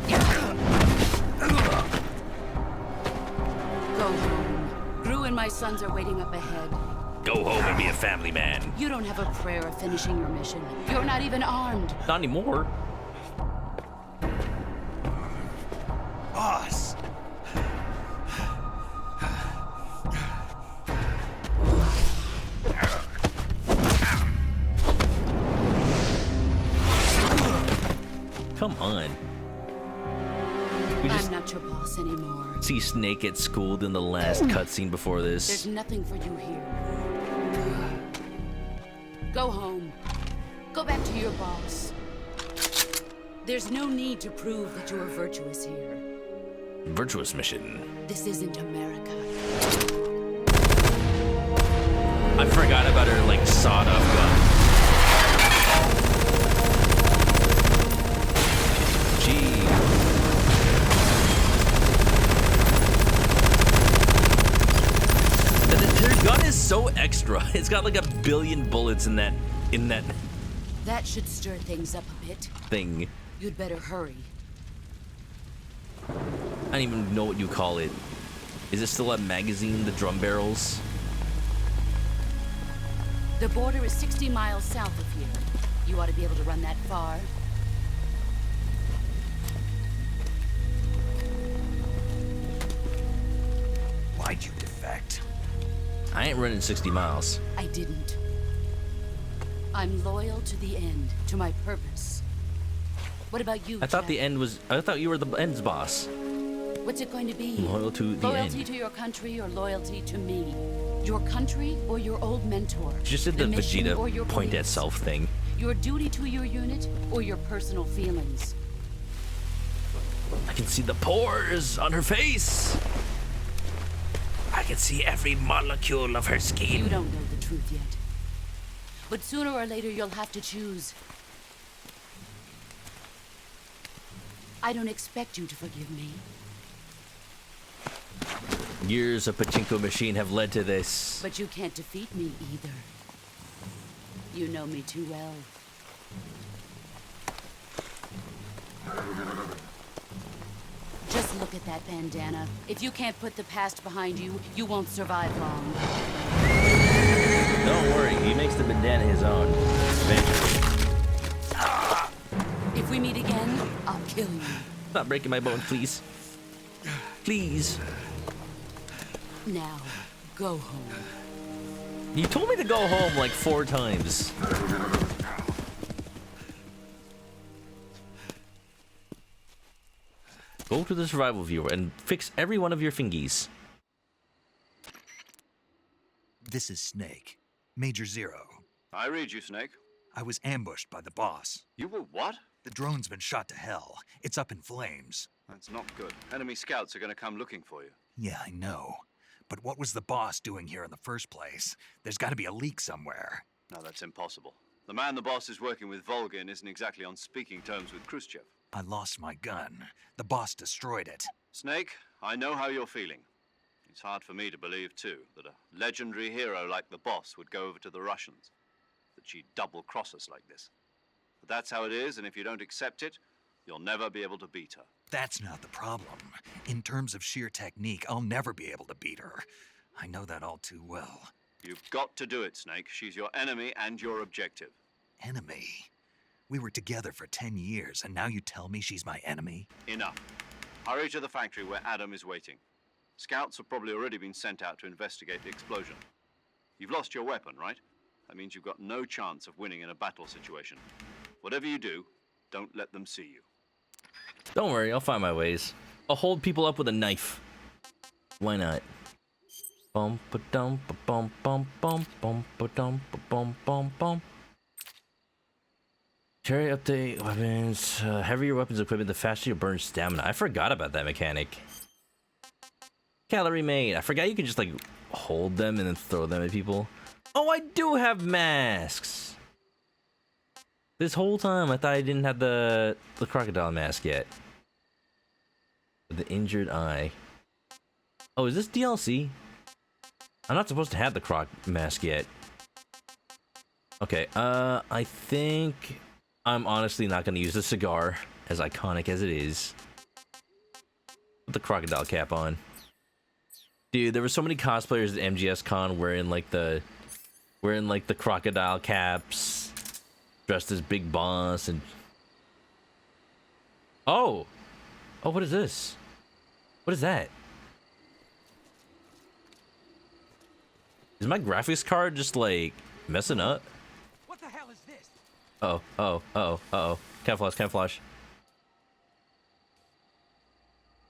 Go home. Gru and my sons are waiting up ahead. Go home and be a family man. You don't have a prayer of finishing your mission. You're not even armed. Not anymore. Boss. Come on. I'm not your boss anymore. See Snake get schooled in the last cutscene before this. There's nothing for you here. Go home. Go back to your boss. There's no need to prove that you are virtuous here. Virtuous mission. This isn't America. I forgot about her like sawed-off gun. Gee. Her gun is so extra. It's got like 1 billion bullets in that That should stir things up a bit. Thing. You'd better hurry. I don't even know what you call it. Is it still a magazine, the drum barrels? The border is 60 miles south of here. You ought to be able to run that far. Why'd you defect? I ain't running 60 miles. I didn't. I'm loyal to the end, to my purpose. What about you, I thought Jack? the end was. I thought you were the end's boss. What's it going to be? Loyal to the Loyalty end. to your country or loyalty to me? Your country or your old mentor? She just did the mission or Vegeta your point at beliefs? self thing. Your duty to your unit or your personal feelings? I can see the pores on her face. I can see every molecule of her skin. You don't know the truth yet. But sooner or later you'll have to choose. I don't expect you to forgive me. Years of pachinko machine have led to this. But you can't defeat me either. You know me too well. Just look at that bandana. If you can't put the past behind you, you won't survive long. Don't worry, he makes the bandana his own. Eventually. If we meet again, I'll kill you. Stop breaking my bones, please. Please. Now, go home. You told me to go home like 4 times. Go to the survival viewer and fix every one of your fingies. This is Snake. Major Zero. I read you, Snake. I was ambushed by the boss. You were what? The drone's been shot to hell. It's up in flames. That's not good. Enemy scouts are going to come looking for you. Yeah, I know. But what was the boss doing here in the first place? There's got to be a leak somewhere. No, that's impossible. The man the boss is working with, Volgin, isn't exactly on speaking terms with Khrushchev. I lost my gun. The boss destroyed it. Snake, I know how you're feeling. It's hard for me to believe, too, that a legendary hero like the boss would go over to the Russians. That she'd double-cross us like this. But that's how it is, and if you don't accept it, you'll never be able to beat her. That's not the problem. In terms of sheer technique, I'll never be able to beat her. I know that all too well. You've got to do it, Snake. She's your enemy and your objective. Enemy? We were together for 10 years, and now you tell me she's my enemy? Enough. Hurry to the factory where Adam is waiting. Scouts have probably already been sent out to investigate the explosion. You've lost your weapon, right? That means you've got no chance of winning in a battle situation. Whatever you do, don't let them see you. Don't worry, I'll find my ways. I'll hold people up with a knife. Why not? Bum ba dum ba bum bum bum bum ba dum ba bum bum bum. Carry update weapons. Heavier weapons equipment, the faster you burn stamina. I forgot about that mechanic. Calorie made. I forgot you could just like hold them and then throw them at people. Oh, I do have masks. This whole time I thought I didn't have the crocodile mask yet. The injured eye. Oh, is this DLC? I'm not supposed to have the croc mask yet. Okay, I think I'm honestly not gonna use the cigar, as iconic as it is. Put the crocodile cap on. Dude, there were so many cosplayers at MGS Con wearing like the crocodile caps, dressed as Big Boss, and oh, what is this? What is that? Is my graphics card just like messing up? What the hell is this? Oh. Camouflage.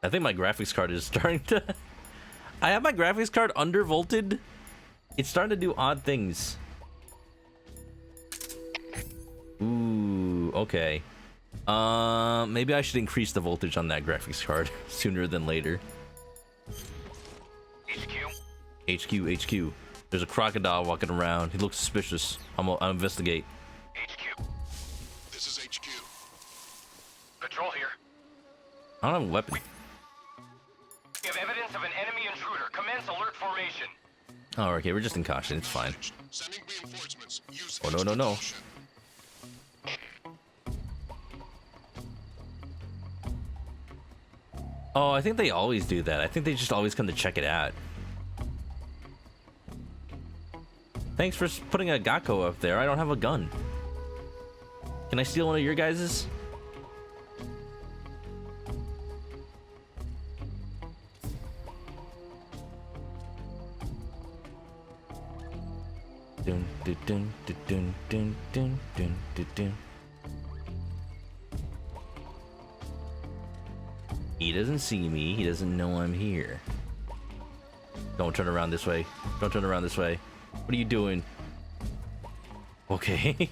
I think my graphics card is starting to... I have my graphics card undervolted. It's starting to do odd things. Ooh, okay. Maybe I should increase the voltage on that graphics card sooner than later. HQ. There's a crocodile walking around. He looks suspicious. I'll investigate. HQ. This is HQ. Patrol here. I don't have a weapon. We have evidence of an enemy intruder. Commence alert formation. Oh, okay. We're just in caution. It's fine. Sending reinforcements. Use Oh, no. Oh, I think they always do that. I think they just always come to check it out. Thanks for putting a Gakko up there. I don't have a gun. Can I steal one of your guys's? Dun, dun, dun, dun, dun, dun, dun, dun, dun. He doesn't see me. He doesn't know I'm here. Don't turn around this way. Don't turn around this way. What are you doing? Okay.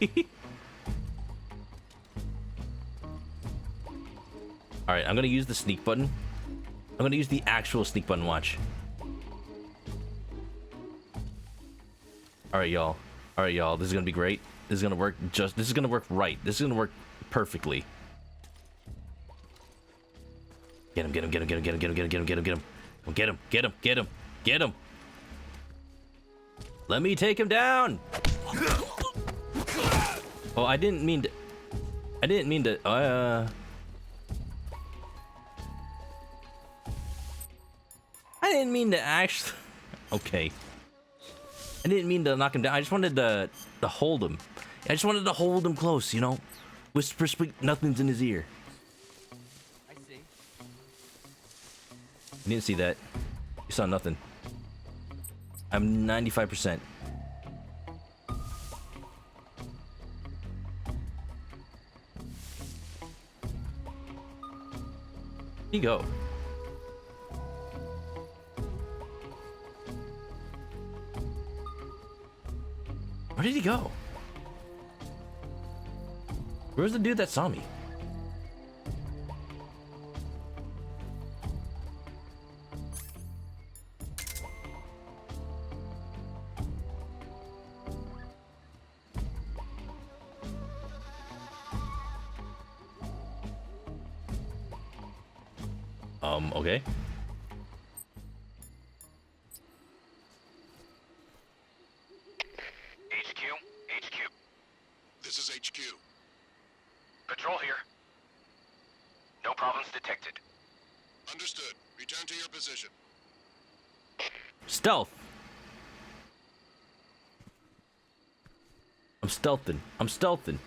Alright, I'm gonna use the sneak button. I'm gonna use the actual sneak button, watch. Alright, y'all. Alright, y'all. This is gonna be great. This is gonna work this is gonna work right. This is gonna work perfectly. Get him, get him, get him, get him, get him, get him, get him, get him, get him, get him, get him, get him, get him. Let me take him down. Oh, I didn't mean to. I didn't mean to. I didn't mean to actually. Okay. I didn't mean to knock him down. I just wanted to hold him. I just wanted to hold him close, you know. Whisper, speak, nothing's in his ear. I see. You didn't see that. You saw nothing. I'm 95%. Where'd he go? Where did he go? Where's the dude that saw me? Okay. HQ. This is HQ. Patrol here. No problems detected. Understood. Return to your position. Stealth. I'm stealthing. I'm stealthing.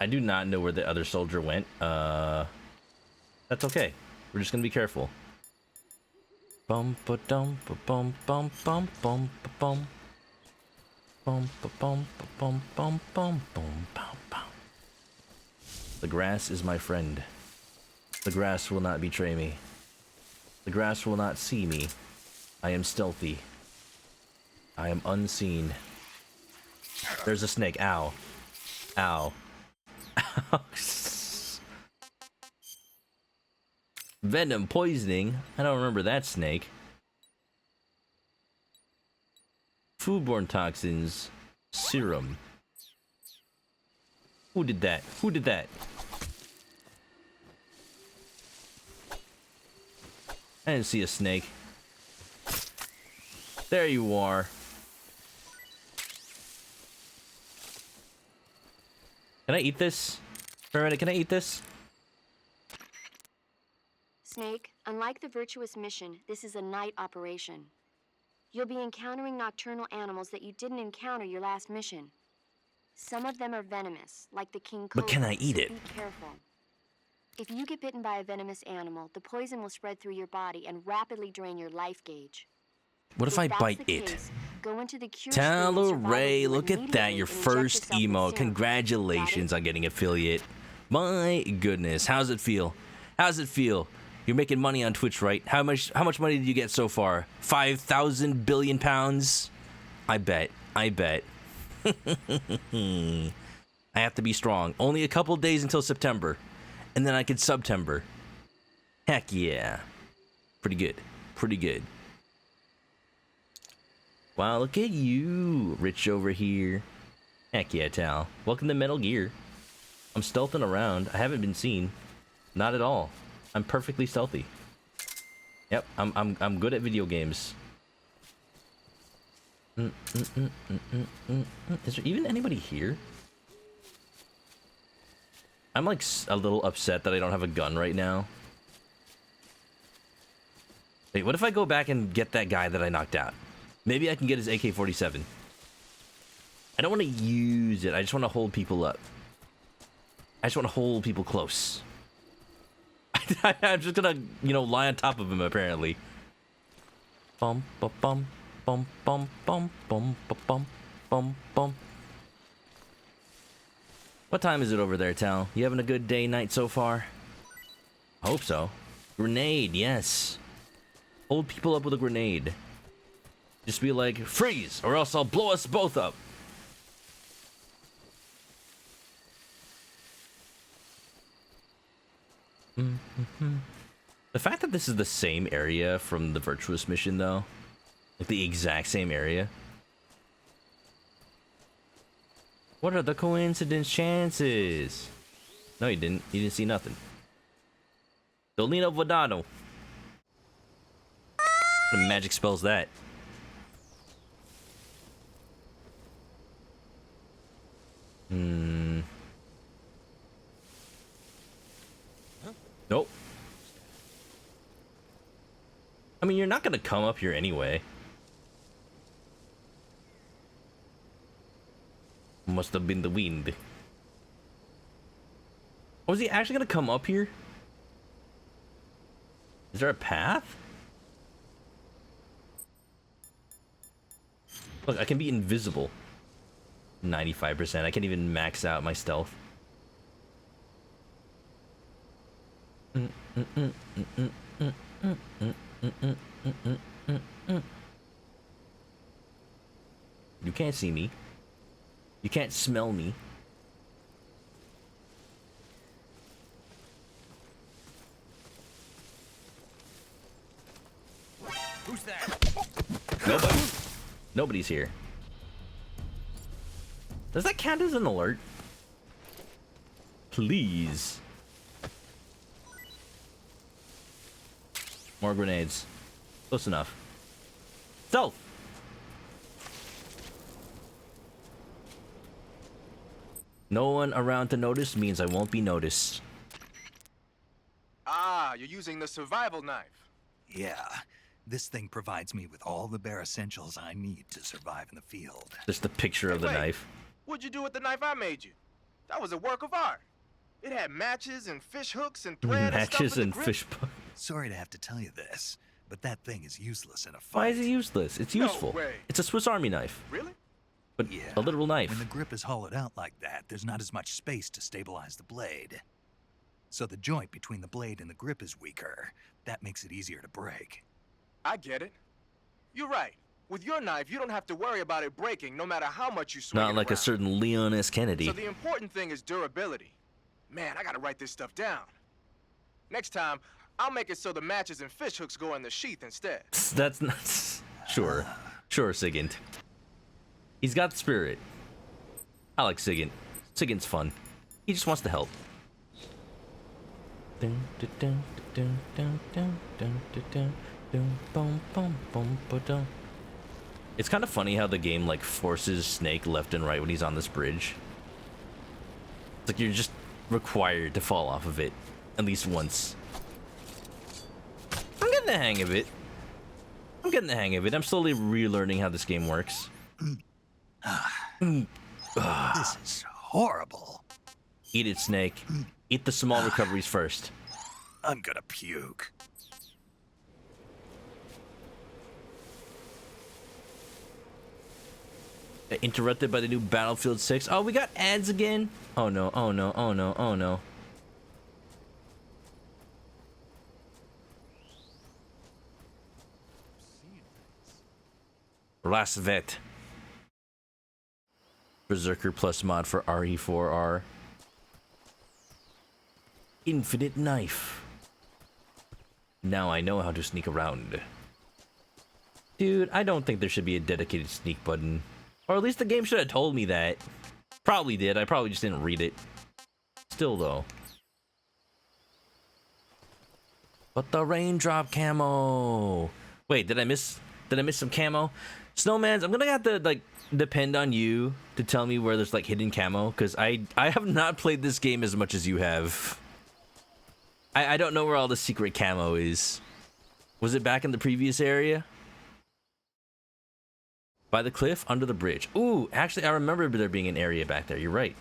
I do not know where the other soldier went. That's okay. We're just gonna be careful. Bum ba dum ba bum bum bum bum ba bum. Bum ba bum ba bum bum bum bum bum bum. The grass is my friend. The grass will not betray me. The grass will not see me. I am stealthy. I am unseen. There's a snake. Ow. Ow. Venom poisoning. I don't remember that snake. Foodborne toxins. Serum. Who did that? Who did that? I didn't see a snake. There you are. Can I eat this? For a minute, can I eat this? Snake, unlike the virtuous mission, this is a night operation. You'll be encountering nocturnal animals that you didn't encounter your last mission. Some of them are venomous, like the king cobra. But can I eat it? Be careful. If you get bitten by a venomous animal, the poison will spread through your body and rapidly drain your life gauge. What if I that's bite the it? case, go into the cure Tyler screen and Ray, survival look at that, your immediately and inject first yourself with emo. serum. Congratulations on getting affiliate. My goodness, how's it feel? How's it feel? You're making money on Twitch, right? How much money did you get so far? 5,000 billion pounds? I bet. I bet. I have to be strong. Only a couple days until September. And then I could September. Heck yeah. Pretty good. Pretty good. Wow, look at you, Rich over here. Heck yeah, Tal. Welcome to Metal Gear. I'm stealthing around. I haven't been seen. Not at all. I'm perfectly stealthy. Yep, I'm good at video games. Is there even anybody here? I'm like a little upset that I don't have a gun right now. Wait, what if I go back and get that guy that I knocked out? Maybe I can get his AK-47. I don't want to use it. I just want to hold people up. I just want to hold people close. I'm just gonna, you know, lie on top of him apparently. Bum bum bum bum bum bum bum bum bum bum. What time is it over there, Tal? You having a good day, night so far? I hope so. Grenade, yes. Hold people up with a grenade. Just be like, freeze, or else I'll blow us both up. The fact that this is the same area from the Virtuous mission, though, like the exact same area. What are the coincidence chances? No, you didn't. You didn't see nothing. Dolino Vodano. What magic spells that? Nope. I mean, you're not gonna come up here anyway. Must have been the wind. Was he actually gonna come up here? Is there a path? Look, I can be invisible. 95%. I can't even max out my stealth. You can't see me. You can't smell me. Who's that? Nobody. Nobody's here. Does that count as an alert? Please. More grenades. Close enough. Stealth! No one around to notice means I won't be noticed. Ah, you're using the survival knife. Yeah, this thing provides me with all the bare essentials I need to survive in the field. Just a picture of the knife. What'd you do with the knife I made you? That was a work of art. It had matches and fish hooks and thread Matches and and fish. Sorry to have to tell you this, but that thing is useless in a fight. Why is it useless? It's useful. way. It's a Swiss Army knife. Really? But Yeah. a literal knife. When the grip is hollowed out like that, there's not as much space to stabilize the blade. So the joint between the blade and the grip is weaker. That makes it easier to break. I get it. You're right. With your knife, you don't have to worry about it breaking no matter how much you swing Not it like a around. certain Leon S. Kennedy. So the important thing is durability. Man, I gotta write this stuff down. Next time, I'll make it so the matches and fish hooks go in the sheath instead. That's not... Sure. Sure, Sigint. He's got the spirit. I like Sigint. Sigint's fun. He just wants to help. It's kind of funny how the game like forces Snake left and right when he's on this bridge. It's like you're just required to fall off of it at least once. I'm getting the hang of it. I'm slowly relearning how this game works. This is horrible. Eat it, Snake. Eat the small recoveries first. I'm gonna puke. Interrupted by the new Battlefield 6. Oh, we got ads again? Oh no, oh no, oh no, oh no. Last Vet. Berserker plus mod for RE4R. Infinite Knife. Now I know how to sneak around. Dude, I don't think there should be a dedicated sneak button. Or at least the game should have told me that. Probably did, I probably just didn't read it. Still though. But the raindrop camo. Wait, did I miss some camo? Snowmans, I'm gonna have to like depend on you to tell me where there's like hidden camo, because I have not played this game as much as you have. I don't know where all the secret camo is. Was it back in the previous area? By the cliff, under the bridge. Ooh, actually, I remember there being an area back there. You're right.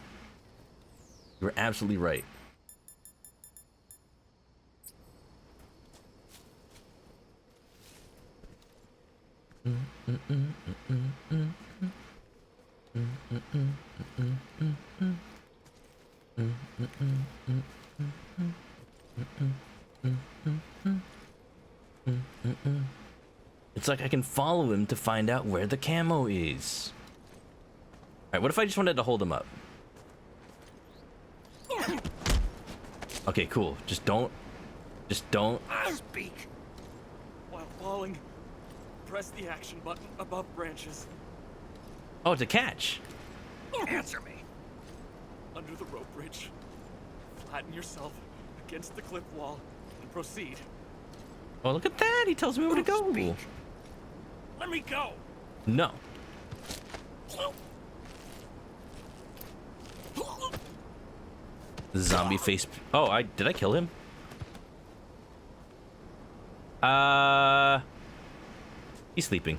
You're absolutely right. It's like I can follow him to find out where the camo is. Alright, what if I just wanted to hold him up? Okay, cool. Just don't. Speak. While falling, press the action button above branches. Oh, it's a catch. Answer me. Under the rope bridge. Flatten yourself against the cliff wall and proceed. Oh, look at that. He tells me where to go. Speak. Let me go. No. Zombie face. Oh, did I kill him? He's sleeping.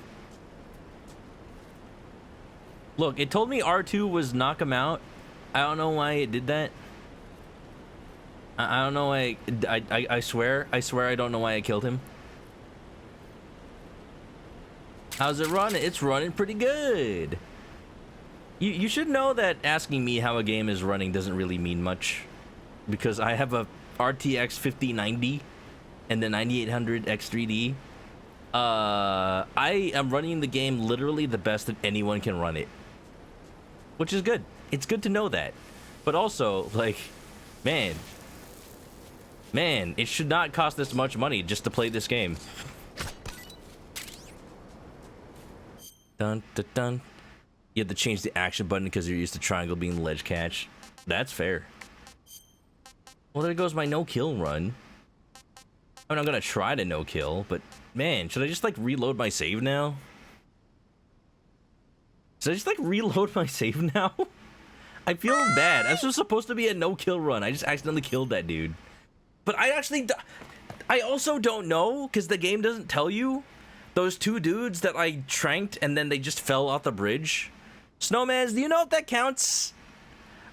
Look, it told me R2 was knock him out. I don't know why it did that. I don't know why. I swear I don't know why I killed him. How's it running? It's running pretty good. You should know that asking me how a game is running doesn't really mean much, because I have a RTX 5090 and the 9800 X3D. I am running the game literally the best that anyone can run it, which is good. It's good to know that, but also like, man, it should not cost this much money just to play this game. Dun dun dun. You have to change the action button because you're used to triangle being the ledge catch. That's fair. Well, there goes my no-kill run. I mean, I'm gonna try to no-kill, but man, should I just like reload my save now? Should I just like reload my save now? I feel bad. This was supposed to be a no-kill run. I just accidentally killed that dude. But I also don't know, because the game doesn't tell you. Those two dudes that I tranked and then they just fell off the bridge. Snowmans, do you know if that counts?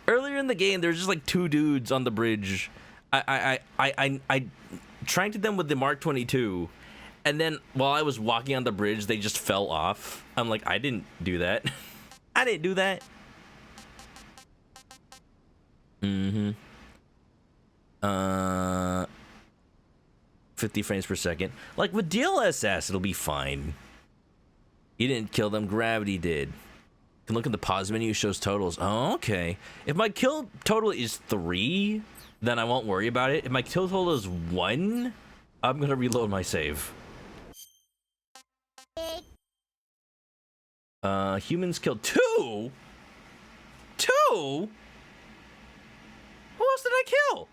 Earlier in the game, there's just like two dudes on the bridge. I tranked them with the Mark 22, and then while I was walking on the bridge, they just fell off. I'm like, I didn't do that. I didn't do that. 50 frames per second. Like with DLSS, it'll be fine. You didn't kill them, gravity did. You can look at the pause menu, shows totals. Oh, okay. If my kill total is 3, then I won't worry about it. If my kill total is 1, I'm gonna reload my save. Humans killed 2? 2? Who else did I kill?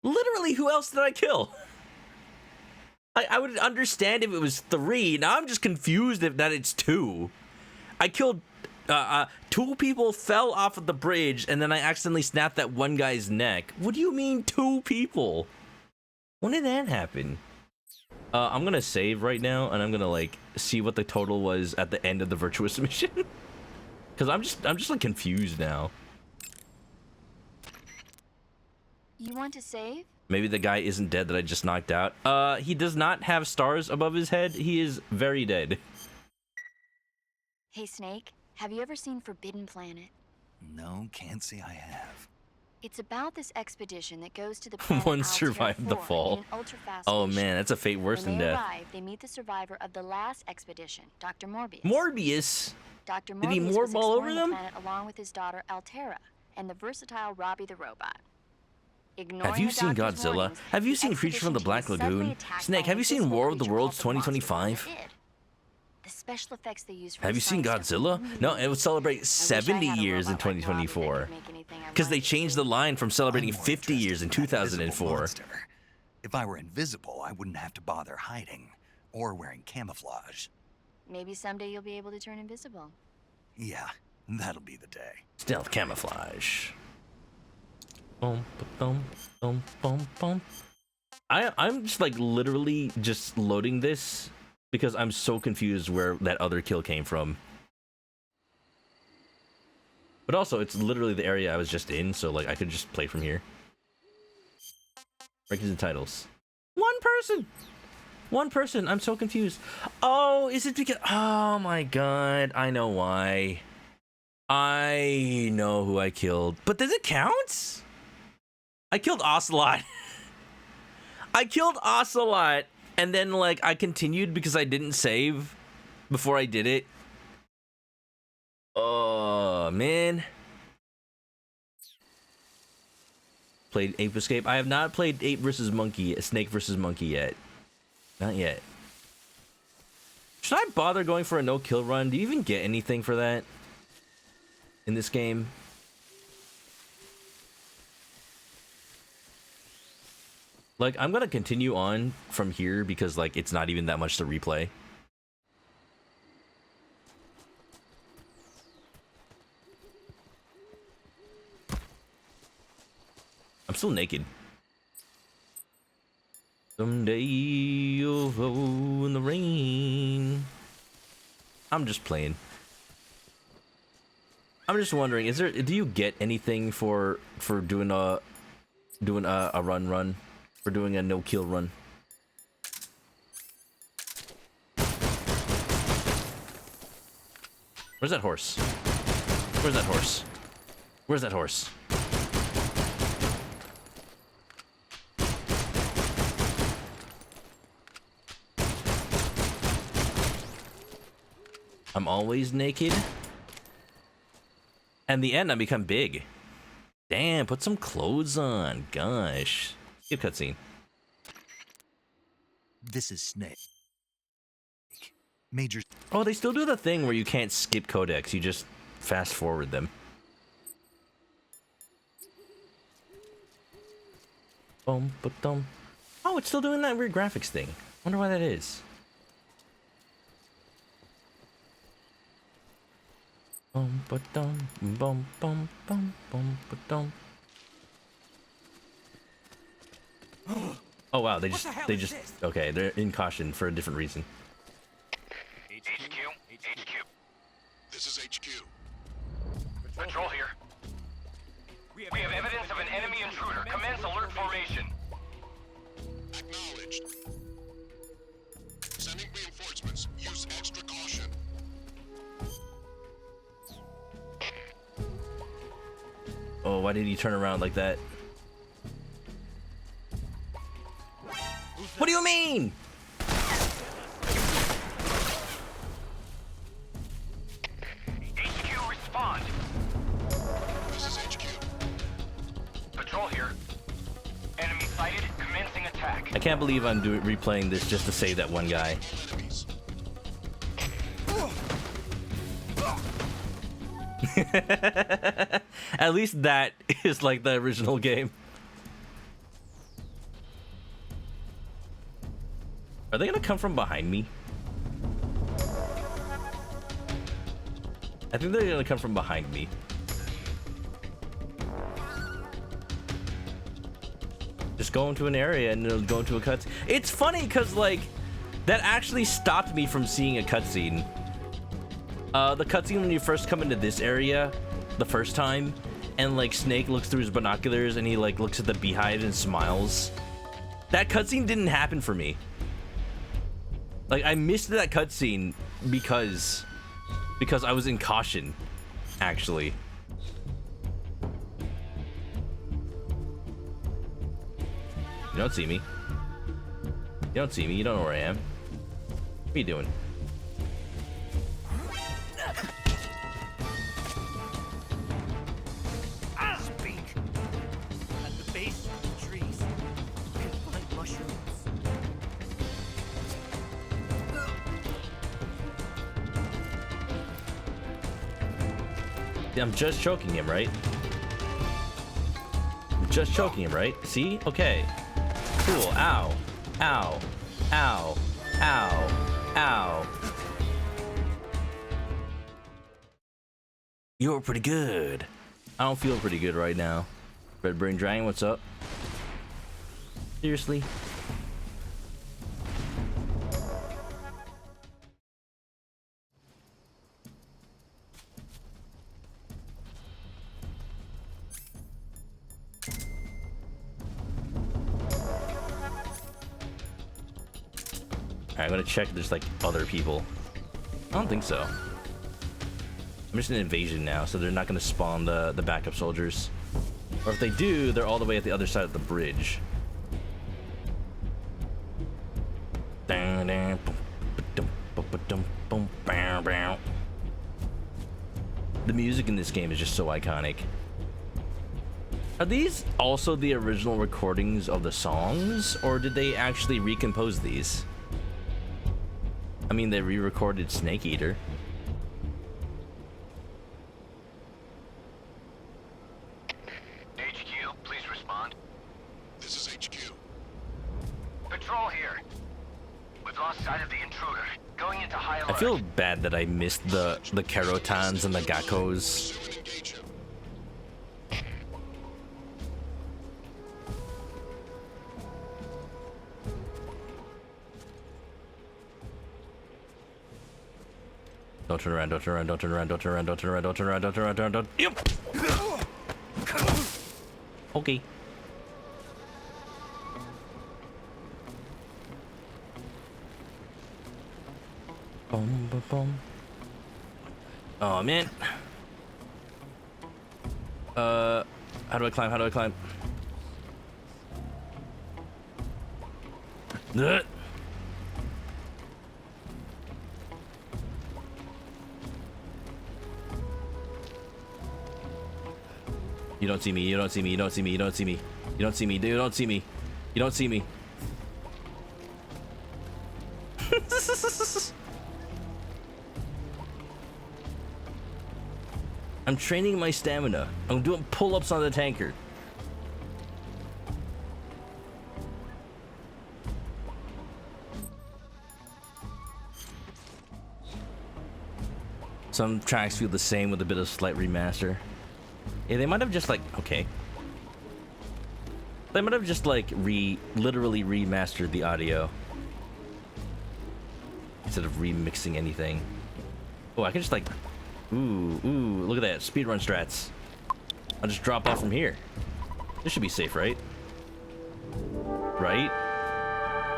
Literally, who else did I kill? I would understand if it was 3. Now I'm just confused that it's 2. I killed 2 people, fell off of the bridge, and then I accidentally snapped that one guy's neck. What do you mean 2 people? When did that happen? I'm gonna save right now, and I'm gonna like see what the total was at the end of the virtuous mission. Cause I'm just like confused now. You want to save? Maybe the guy isn't dead that I just knocked out. He does not have stars above his head. He is very dead. Hey, Snake, have you ever seen Forbidden Planet? No, can't say I have. It's about this expedition that goes to the planet One Altair survived the 4 fall. in an ultra-fast Oh spaceship. man, that's a fate worse When than they death. arrive, they meet the survivor of the last expedition, Dr. Morbius. Morbius? Dr. Morbius Did he was morb all over exploring them? the planet along with his daughter Altera and the versatile Robbie the robot. Ignoring Have you the seen doctor's Godzilla? warnings, Have you the seen Creature from the expedition Black team is suddenly Lagoon? attacked Snake, by have an you seen invisible War of the creature Worlds called the Monster 2025? Id. The special effects they use for Have the you seen science stuff Godzilla? are really No, it would celebrate I wish I 70 had a years in robot like Robbie that 2024. could make anything Because they changed the line from celebrating 50 years in 2004. If I were invisible, I wouldn't have to bother hiding or wearing camouflage. Maybe someday you'll be able to turn invisible. Yeah, that'll be the day. Stealth camouflage. Boom, boom, boom, boom, boom. I'm just like literally just loading this because I'm so confused where that other kill came from. But also, it's literally the area I was just in, so like I could just play from here. Rankings and titles. One person! One person, I'm so confused. Oh, is it because... Oh my god, I know why. I know who I killed. But does it count? I killed Ocelot. I killed Ocelot, and then like I continued because I didn't save before I did it. Oh man. Played Ape Escape. I have not played Ape vs. Monkey, Snake vs. Monkey yet. Not yet. Should I bother going for a no-kill run? Do you even get anything for that in this game? Like, I'm gonna continue on from here because, like, it's not even that much to replay. I'm still naked. Someday you'll go in the rain. I'm just playing. I'm just wondering, do you get anything for doing a run? For doing a no-kill run? Where's that horse? Where's that horse? Where's that horse? I'm always naked. And the end, I become big. Damn, put some clothes on. Gosh. Skip cutscene. This is Snake. Major. Oh, they still do the thing where you can't skip codecs. You just fast forward them. Boom, ba-dum. Oh, it's still doing that weird graphics thing. Wonder why that is. Boom, ba-dum, boom, boom, boom, boom, ba-dum. Oh wow, they just okay, they're in caution for a different reason. HQ. This is HQ. Patrol here. We have evidence of an enemy intruder. Commence alert formation. Acknowledged. Sending reinforcements. Use extra caution. Oh, why did he turn around like that? What do you mean? HQ, respond. This is HQ. Patrol here. Enemy sighted. Commencing attack. I can't believe I'm replaying this just to save that one guy. At least that is like the original game. Are they gonna come from behind me? I think they're gonna come from behind me. Just go into an area and it'll go into a cutscene. It's funny because like that actually stopped me from seeing a cutscene. The cutscene when you first come into this area the first time and like Snake looks through his binoculars and he like looks at the beehive and smiles. That cutscene didn't happen for me. Like I missed that cutscene because I was in caution, actually. You don't see me. You don't see me. You don't know where I am. What are you doing? Speak. At the base of the trees, you can find mushrooms. I'm just choking him, right? just choking him, right? See? Okay. Cool. Ow. Ow. Ow. Ow. Ow. You're pretty good. I don't feel pretty good right now. Red Brain Dragon, what's up? Seriously? Alright, I'm gonna check if there's like other people. I don't think so. I'm just an invasion now, so they're not gonna spawn the backup soldiers. Or if they do, they're all the way at the other side of the bridge. The music in this game is just so iconic. Are these also the original recordings of the songs, or did they actually recompose these? I mean, they re-recorded Snake Eater. HQ, please respond. This is HQ. Patrol here. We've lost sight of the intruder. Going into high alert. I feel bad that I missed the Karotans and the Gakkos. Don't turn around, don't turn around, don't turn around, don't turn around, don't turn around, don't turn around, don't turn around, don't turn around, Yep. Okay. Boom, boom, boom. Oh man. How do I climb? How do I climb? Ugh. You don't see me, you don't see me, you don't see me, you don't see me. You don't see me, dude, you don't see me. You don't see me. I'm training my stamina. I'm doing pull-ups on the tanker. Some tracks feel the same with a bit of slight remaster. Yeah, they might have just like, okay. They might have just like literally remastered the audio instead of remixing anything. Oh, I can just like, ooh, look at that, speedrun strats. I'll just drop off from here. This should be safe, right? Right?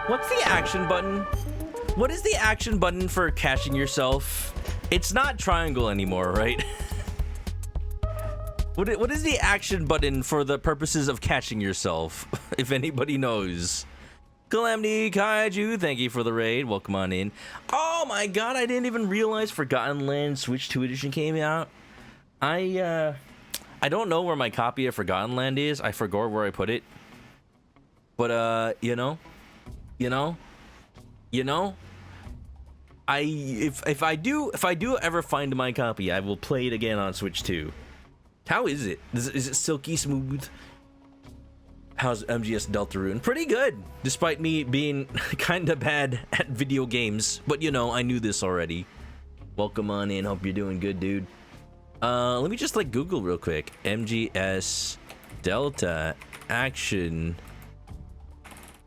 What's the action button? What is the action button for catching yourself? It's not triangle anymore, right? What is the action button for the purposes of catching yourself? If anybody knows. Calamity Kaiju, thank you for the raid. Welcome on in. Oh my god, I didn't even realize Forgotten Land Switch 2 edition came out. I don't know where my copy of Forgotten Land is. I forgot where I put it. But you know, if I do ever find my copy, I will play it again on Switch 2. How is it? Is it silky smooth? How's MGS Deltarune? Pretty good, despite me being kinda bad at video games. But you know, I knew this already. Welcome on in, hope you're doing good, dude. Let me just like Google real quick. MGS Delta action,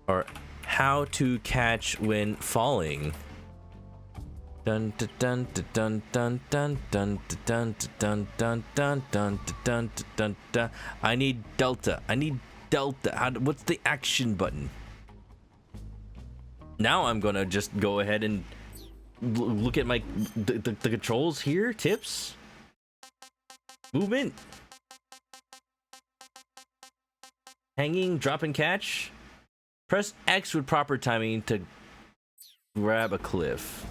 or how to catch when falling. Dun dun dun dun dun dun dun dun dun dun dun dun dun dun. I need Delta. I need Delta. What's the action button? Now I'm gonna just go ahead and look at my the controls here. Tips. Movement. Hanging, drop and catch. Press X with proper timing to grab a cliff.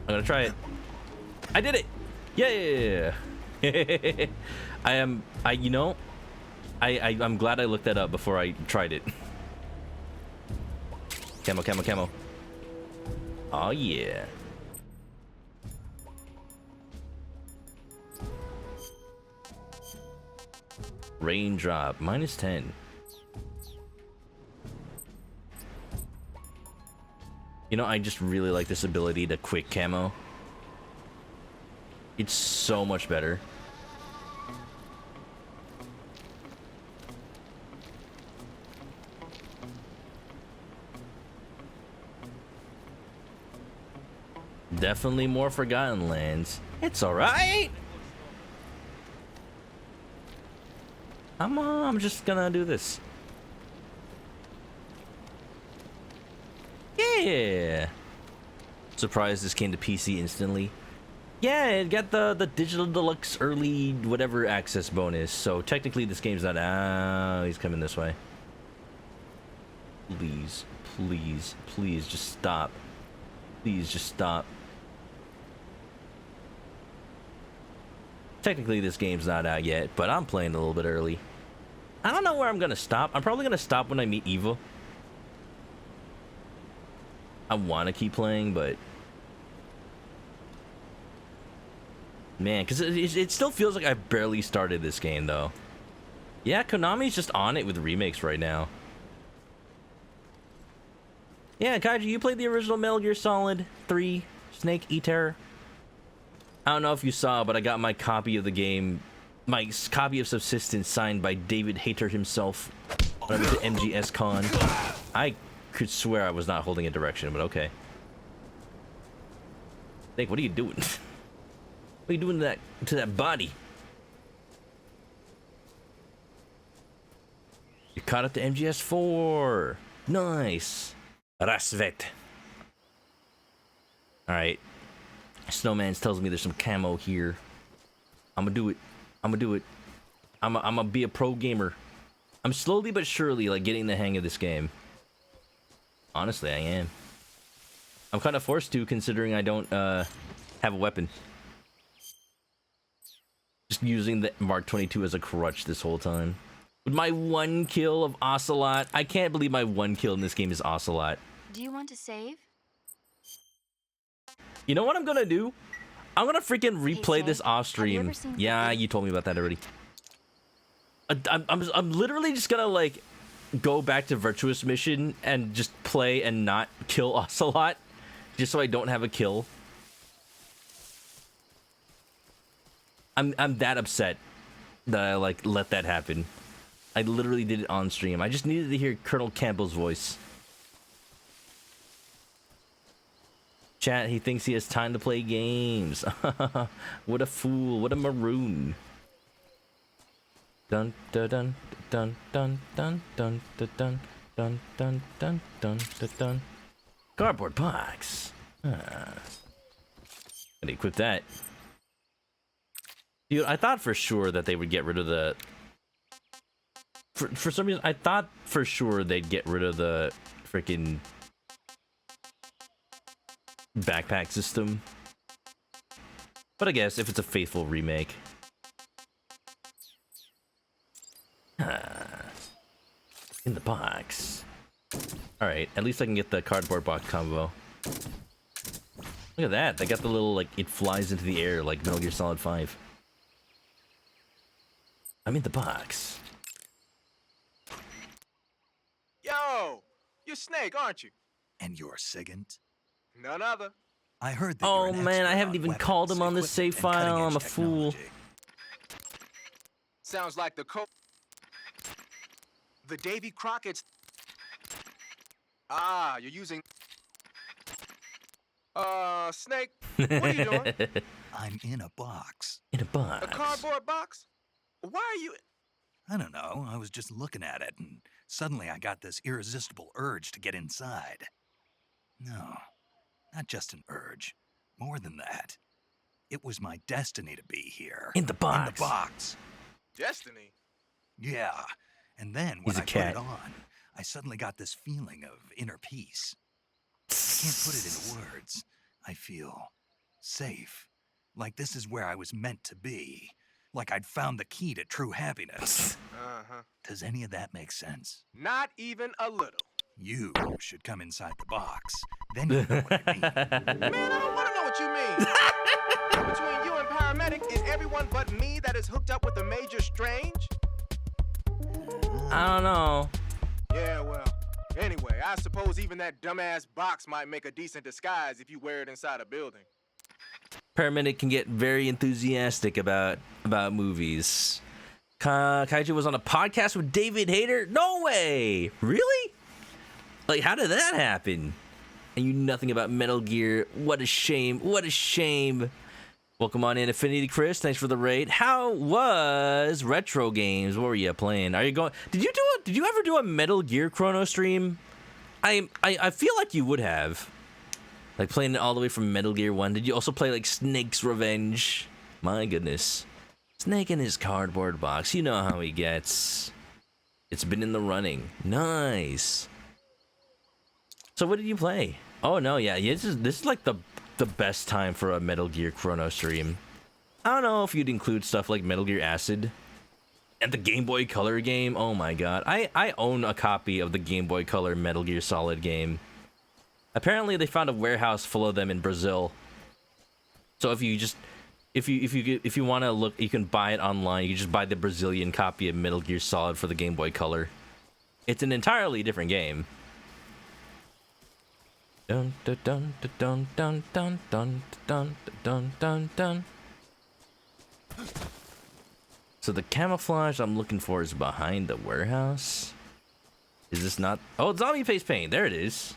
I'm gonna try it. I did it! Yeah! I'm glad I looked that up before I tried it. Camo. Oh yeah. Raindrop, -10. You know, I just really like this ability to quick camo. It's so much better. Definitely more Forgotten Lands. It's alright! I'm just gonna do this. Yeah! Surprised this came to PC instantly. Yeah, it got the Digital Deluxe Early whatever access bonus, so technically this game's not... Ah, he's coming this way. Please, please, please, just stop. Please, just stop. Technically this game's not out yet, but I'm playing a little bit early. I don't know where I'm gonna stop. I'm probably gonna stop when I meet Eva. I want to keep playing, but... Man, because it still feels like I barely started this game, though. Yeah, Konami's just on it with remakes right now. Yeah, Kaiji, you played the original Metal Gear Solid 3 Snake EATER. I don't know if you saw, but I got my copy of the game, my copy of Subsistence signed by David Hayter himself when I went to MGS Con. I could swear I was not holding a direction, but okay. Snake, what are you doing? What are you doing to that body? You caught up to MGS4. Nice. Rasvet. Alright. Snowman tells me there's some camo here. I'm gonna do it. I'm gonna do it. I'm gonna be a pro gamer. I'm slowly but surely like getting the hang of this game. Honestly, I am. I'm kind of forced to, considering I don't have a weapon. Just using the Mark 22 as a crutch this whole time. With my 1 kill of Ocelot. I can't believe my 1 kill in this game is Ocelot. Do you want to save? You know what I'm gonna do? I'm gonna freaking replay this off stream. Yeah, you told me about that already. I'm literally just gonna like go back to Virtuous Mission and just play and not kill Ocelot, just so I don't have a kill. I'm that upset that I like let that happen. I literally did it on stream. I just needed to hear Colonel Campbell's voice. Chat, he thinks he has time to play games. What a fool. What a maroon. Dun dun dun dun dun dun dun dun dun dun dun dun dun dun. Cardboard box. Gotta equip that. Dude, I thought for sure that they would get rid of the... For some reason, I thought for sure they'd get rid of the freaking backpack system. But I guess if it's a faithful remake. In the box. Alright, at least I can get the cardboard box combo. Look at that, they got the little, like, it flies into the air like Metal Gear Solid 5. I'm in the box. Yo! You're Snake, aren't you? And you're Sigint? None other. I heard that. Oh man, I haven't even called him on this save file. I'm a fool. Sounds like the Davy Crockett's. Ah, you're using. Snake. What are you doing? I'm in a box. In a box. A cardboard box? Why are you? I don't know. I was just looking at it, and suddenly I got this irresistible urge to get inside. No, not just an urge. More than that. It was my destiny to be here. In the box. In the box. Destiny? Yeah. And then when I put it on, I suddenly got this feeling of inner peace. I can't put it into words. I feel safe. Like this is where I was meant to be. Like I'd found the key to true happiness. Does any of that make sense? Not even a little. You should come inside the box. Then you know what I mean. Man, I don't want to know what you mean. Between you and paramedic, is everyone but me that is hooked up with a Major Strange? I don't know. Yeah, well, anyway, I suppose even that dumbass box might make a decent disguise if you wear it inside a building. Paramedic can get very enthusiastic about movies. Kaiju was on a podcast with David Hayter? No way! Really? Like, how did that happen? And you knew nothing about Metal Gear. What a shame. What a shame. Welcome on in, Affinity Chris. Thanks for the raid. How was retro games? What were you playing? Are you going? Did you ever do a Metal Gear Chrono stream? I feel like you would have. Like playing it all the way from Metal Gear 1. Did you also play like Snake's Revenge? My goodness. Snake in his cardboard box. You know how he gets. It's been in the running. Nice. So what did you play? Oh no, yeah, this is like the best time for a Metal Gear Chrono stream. I don't know if you'd include stuff like Metal Gear Acid and the Game Boy Color game. Oh my god. I own a copy of the Game Boy Color Metal Gear Solid game. Apparently they found a warehouse full of them in Brazil. So if you want to look, you can buy it online. You can just buy the Brazilian copy of Metal Gear Solid for the Game Boy Color. It's an entirely different game. Dun dun dun dun dun dun dun dun dun dun dun. So the camouflage I'm looking for is behind the warehouse. Is this not? Oh, zombie face paint. There it is.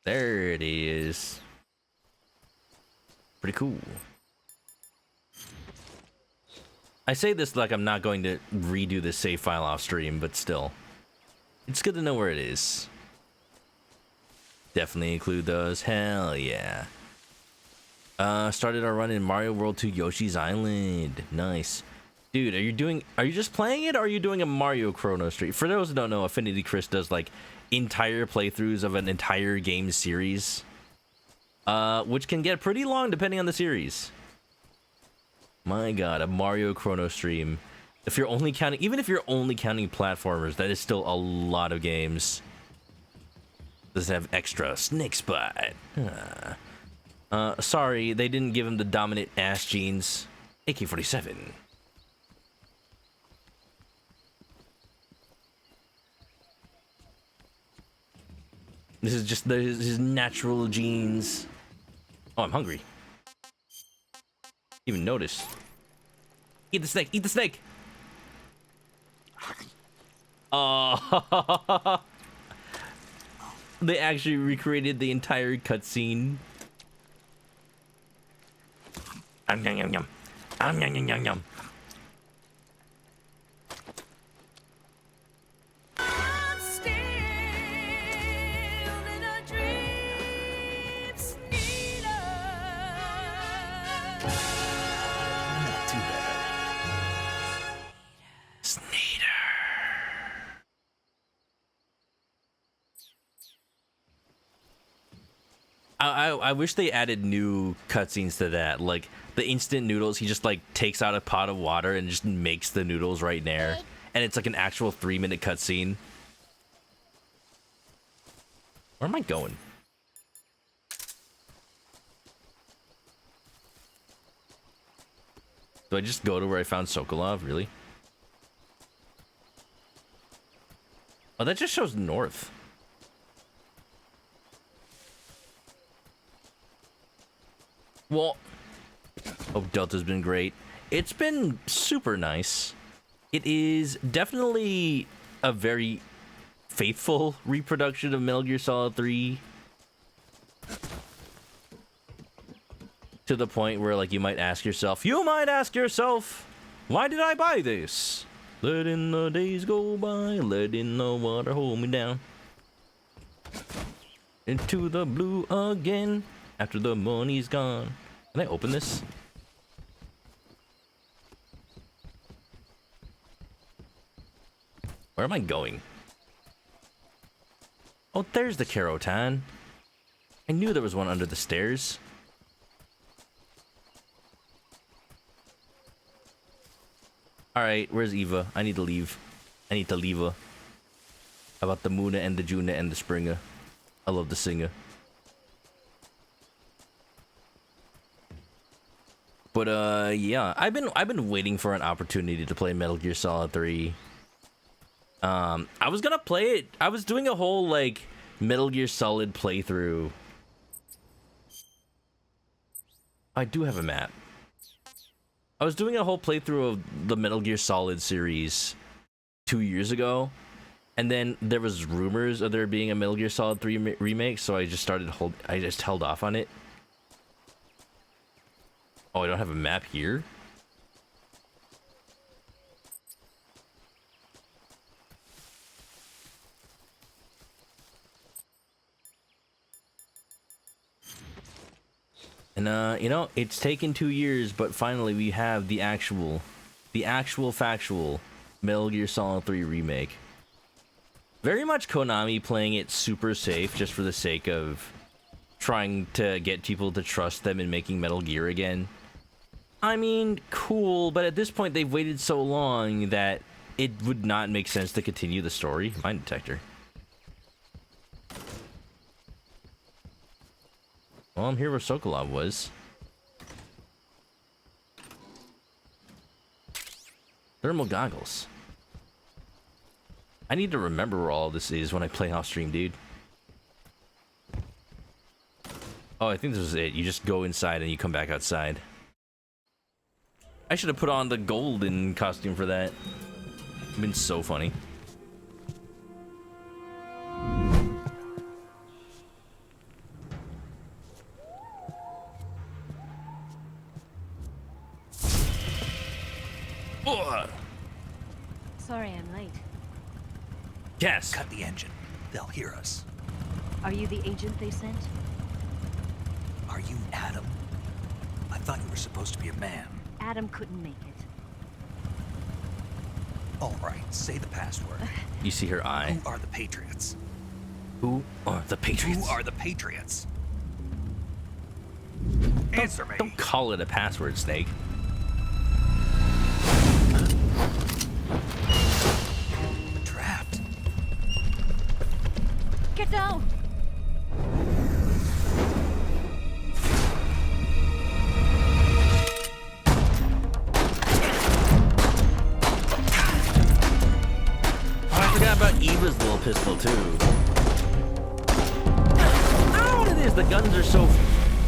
There it is. Pretty cool. I say this like I'm not going to redo this save file off stream, but still. It's good to know where it is. Definitely include those. Hell yeah. Started our run in Mario World 2 Yoshi's Island. Nice. Dude, are you just playing it, or are you doing a Mario Chrono stream? For those who don't know, Affinity Chris does like entire playthroughs of an entire game series. Which can get pretty long depending on the series. My god, a Mario Chrono stream. If you're only counting, even if you're only counting platformers, that is still a lot of games. Does it have extra Snake Spot? Sorry, they didn't give him the dominant ass genes. AK-47. This is just his natural genes. Oh, I'm hungry. Even notice. Eat the snake! Eat the snake! Oh, they actually recreated the entire cutscene. Yum yum yum yum. Yum yum yum yum. I wish they added new cutscenes to that, like the instant noodles. He just like takes out a pot of water and just makes the noodles right there, and it's like an actual 3-minute cutscene. Where am I going? Do I just go to where I found Sokolov? Really? Oh, that just shows north. Well, hope Delta's been great. It's been super nice. It is definitely a very faithful reproduction of Metal Gear Solid 3. To the point where, like, you might ask yourself, why did I buy this? Letting the days go by, letting the water hold me down. Into the blue again, after the money's gone. Can I open this? Where am I going? Oh, there's the Carotan. I knew there was one under the stairs. Alright, where's Eva? I need to leave. I need to leave her. How about the Muna and the Juna and the Springer? I love the singer. But yeah, I've been waiting for an opportunity to play Metal Gear Solid 3. I was gonna play it. I was doing a whole like Metal Gear Solid playthrough. I do have a map. I was doing a whole playthrough of the Metal Gear Solid series 2 years ago, and then there was rumors of there being a Metal Gear Solid 3 remake, so I just held off on it. Oh, I don't have a map here? And you know, it's taken 2 years, but finally we have the actual factual Metal Gear Solid 3 remake. Very much Konami playing it super safe just for the sake of trying to get people to trust them in making Metal Gear again. I mean, cool, but at this point they've waited so long that it would not make sense to continue the story. Mine detector. Well, I'm here where Sokolov was. Thermal goggles. I need to remember where all this is when I play off stream, dude. Oh, I think this was it. You just go inside and you come back outside. I should have put on the golden costume for that. It'd been so funny. Sorry I'm late. Yes. Cut the engine. They'll hear us. Are you the agent they sent? Are you Adam? I thought you were supposed to be a man. Adam couldn't make it. All right, say the password. You see her eye. Who are the Patriots? Who are the Patriots? Who are the Patriots? Answer me. Don't call it a password, Snake. Trapped. Get down! I forgot about Eva's little pistol, too. I don't know what it is. The guns are so...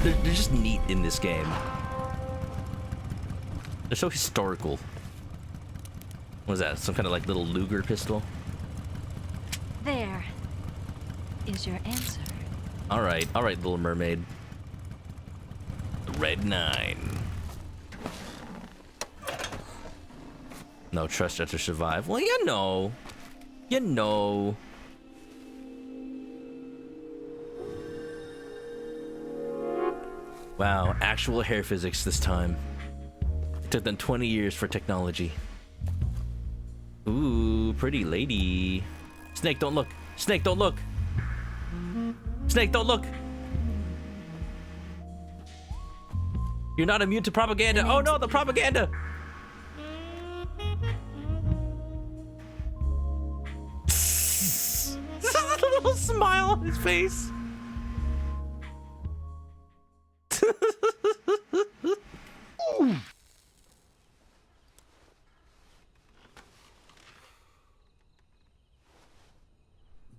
They're just neat in this game. They're so historical. What is that? Some kind of like little Luger pistol? There is your answer. Alright, Little Mermaid. The Red 9. No trust yet to survive. Well, you know. You know. Wow, actual hair physics this time. It took them 20 years for technology. Ooh, pretty lady. Snake, don't look. Snake, don't look. Snake, don't look. You're not immune to propaganda. Oh no, the propaganda. A little smile on his face.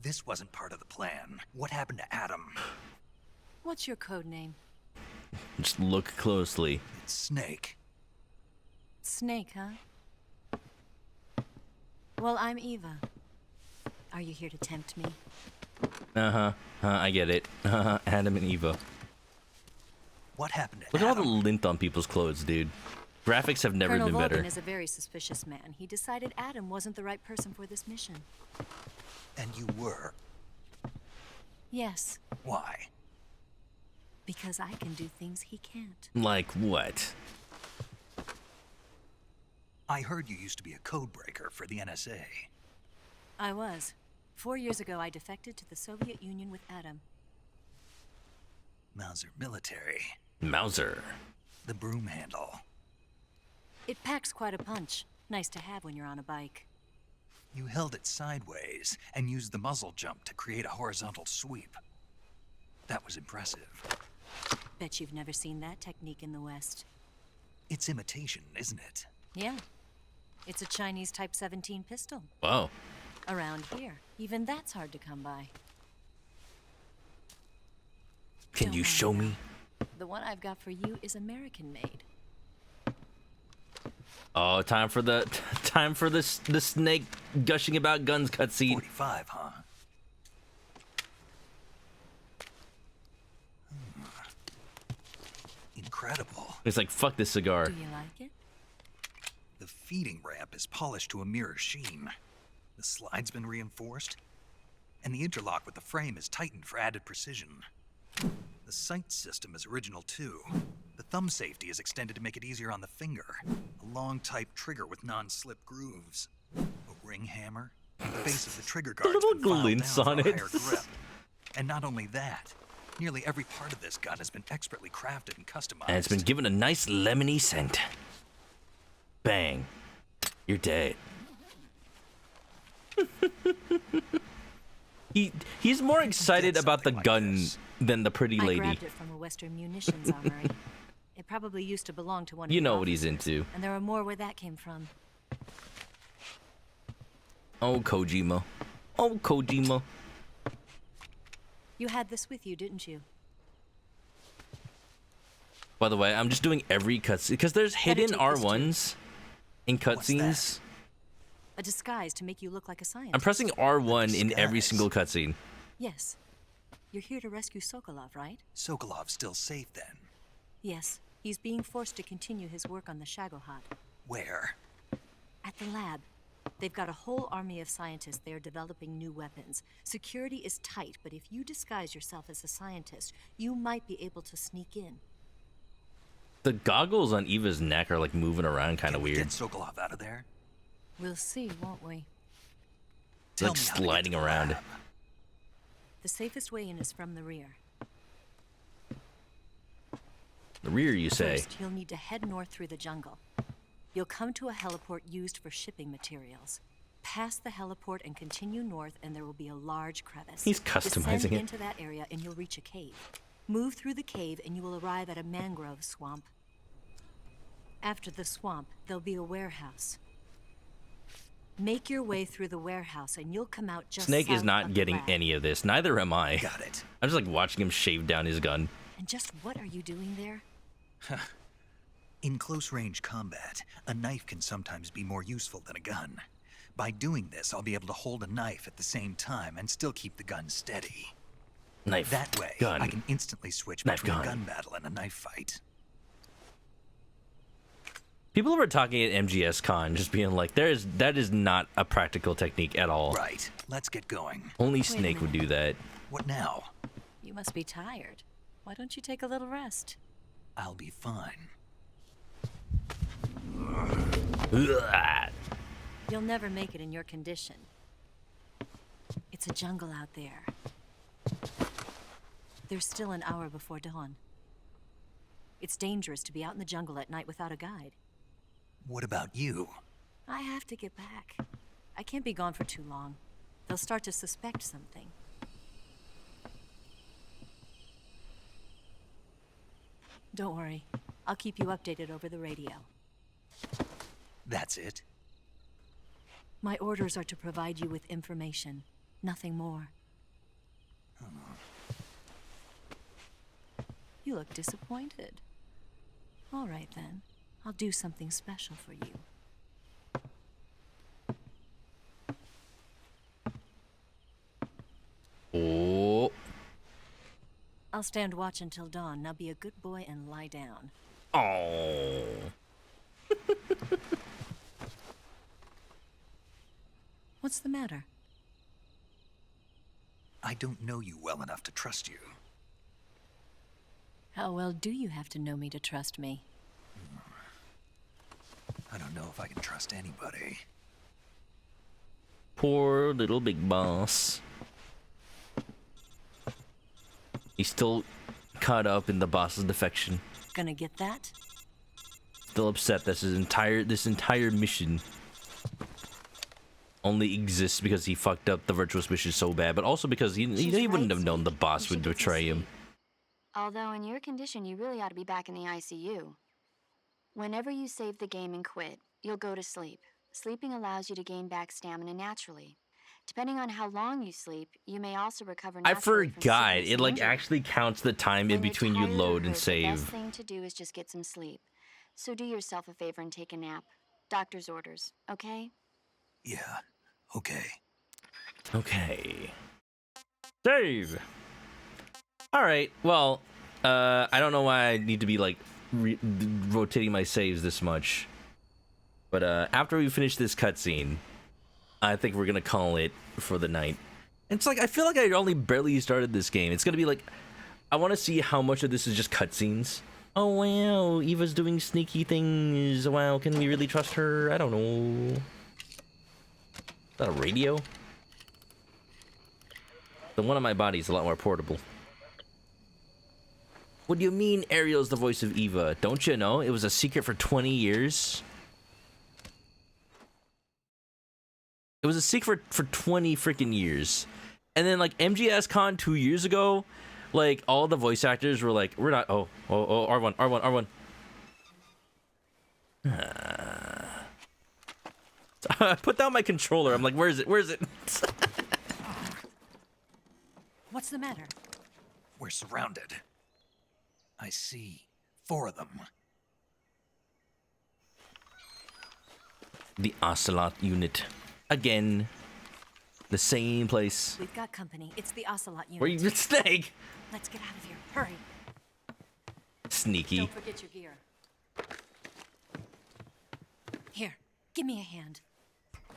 This wasn't part of the plan. What happened to Adam? What's your code name? Just look closely. It's Snake. Snake, huh? Well, I'm Eva. Are you here to tempt me? I get it. Adam and Eva. What happened to Look at all the lint on people's clothes, dude. Graphics have never Colonel been better. Volgin is a very suspicious man. He decided Adam wasn't the right person for this mission. And you were? Yes. Why? Because I can do things he can't. Like what? I heard you used to be a codebreaker for the NSA. I was. 4 years ago, I defected to the Soviet Union with Adam. Mauser military. Mauser. The broom handle. It packs quite a punch. Nice to have when you're on a bike. You held it sideways and used the muzzle jump to create a horizontal sweep. That was impressive. Bet you've never seen that technique in the West. It's imitation, isn't it? Yeah. It's a Chinese Type 17 pistol. Wow. Around here, even that's hard to come by. Can you show me? The one I've got for you is American made. Oh, time for the snake gushing about guns cutscene. 45, huh? Incredible. It's like, fuck this cigar. Do you like it? The feeding ramp is polished to a mirror sheen. The slide's been reinforced, and the interlock with the frame is tightened for added precision. The sight system is original too. The thumb safety is extended to make it easier on the finger. A long type trigger with non-slip grooves. A ring hammer. The base of the trigger guard's little been filed glints down on for a it. higher grip. And not only that, nearly every part of this gun has been expertly crafted and customized. And it's been given a nice lemony scent. Bang. You're dead. He's more excited about the gun than the pretty lady. I grabbed it from a Western munitions armory. It probably used to belong to one of You the know what he's officers, into. And there are more where that came from. Oh, Kojima. Oh, Kojima. You had this with you, didn't you? By the way, I'm just doing every cutscene because there's hidden R1s in cutscenes. A disguise to make you look like a scientist. I'm pressing R1 in every single cutscene. Yes. You're here to rescue Sokolov, right? Sokolov's still safe then. Yes. He's being forced to continue his work on the Shagohod. Where? At the lab. They've got a whole army of scientists there developing new weapons. Security is tight, but if you disguise yourself as a scientist, you might be able to sneak in. The goggles on Eva's neck are like moving around kind of weird. Get Sokolov out of there? We'll see, won't we? It's like sliding around. The safest way in is from the rear. The rear, you say? First, you'll need to head north through the jungle. You'll come to a heliport used for shipping materials. Pass the heliport and continue north, and there will be a large crevice. He's customizing Descend it. into that area, and you'll reach a cave. Move through the cave, and you will arrive at a mangrove swamp. After the swamp, there'll be a warehouse. Make your way through the warehouse, and you'll come out just Snake is south not of the getting lab. any of this. Neither am I. Got it. I'm just like watching him shave down his gun. And just what are you doing there? In close-range combat, a knife can sometimes be more useful than a gun. By doing this, I'll be able to hold a knife at the same time and still keep the gun steady. Knife. That way, Gun. I can instantly switch Knife, between gun. a gun battle and a knife fight. People were talking at MGS Con, just being like, that is not a practical technique at all. Right. Let's get going. Only Wait a Snake would do that. What now? You must be tired. Why don't you take a little rest? I'll be fine. Ugh. You'll never make it in your condition. It's a jungle out there. There's still an hour before dawn. It's dangerous to be out in the jungle at night without a guide. What about you? I have to get back. I can't be gone for too long. They'll start to suspect something. Don't worry. I'll keep you updated over the radio. That's it? My orders are to provide you with information, nothing more. You look disappointed. All right then. I'll do something special for you. Oh. I'll stand watch until dawn. Now be a good boy and lie down. Oh. What's the matter? I don't know you well enough to trust you. How well do you have to know me to trust me? I don't know if I can trust anybody. Poor little big boss. He's still caught up in the boss's defection. Gonna get that? Still upset that this entire mission only exists because he fucked up the virtuous mission so bad, but also because he wouldn't have known the boss would betray him. Although in your condition, you really ought to be back in the ICU. Whenever you save the game and quit, you'll go to sleep. Sleeping allows you to gain back stamina naturally. Depending on how long you sleep, you may also recover I naturally from forgot. sickness It and like injury. actually counts the time in When you're between you tired or load and hurt, The best save. thing to do is just get some sleep. So do yourself a favor and take a nap. Doctor's orders, okay? Yeah, okay. Okay. Save. All right. Well, I don't know why I need to be like rotating my saves this much. But after we finish this cutscene, I think we're gonna call it for the night. It's like I feel like I only barely started this game. It's gonna be like I want to see how much of this is just cutscenes. Oh wow, Eva's doing sneaky things. Wow, can we really trust her? I don't know. Is that a radio? The one on my body is a lot more portable. What do you mean Ariel's the voice of Eva? Don't you know? It was a secret for 20 years. It was a secret for 20 freaking years. And then like MGS Con 2 years ago, like all the voice actors were like, we're not, oh, R1. I put down my controller. I'm like, where is it? What's the matter? We're surrounded. I see 4 of them. The Ocelot unit. Again. The same place. We've got company. It's the Ocelot unit. Where you Snake? Let's get out of here. Hurry. Sneaky. Don't forget your gear. Here, give me a hand.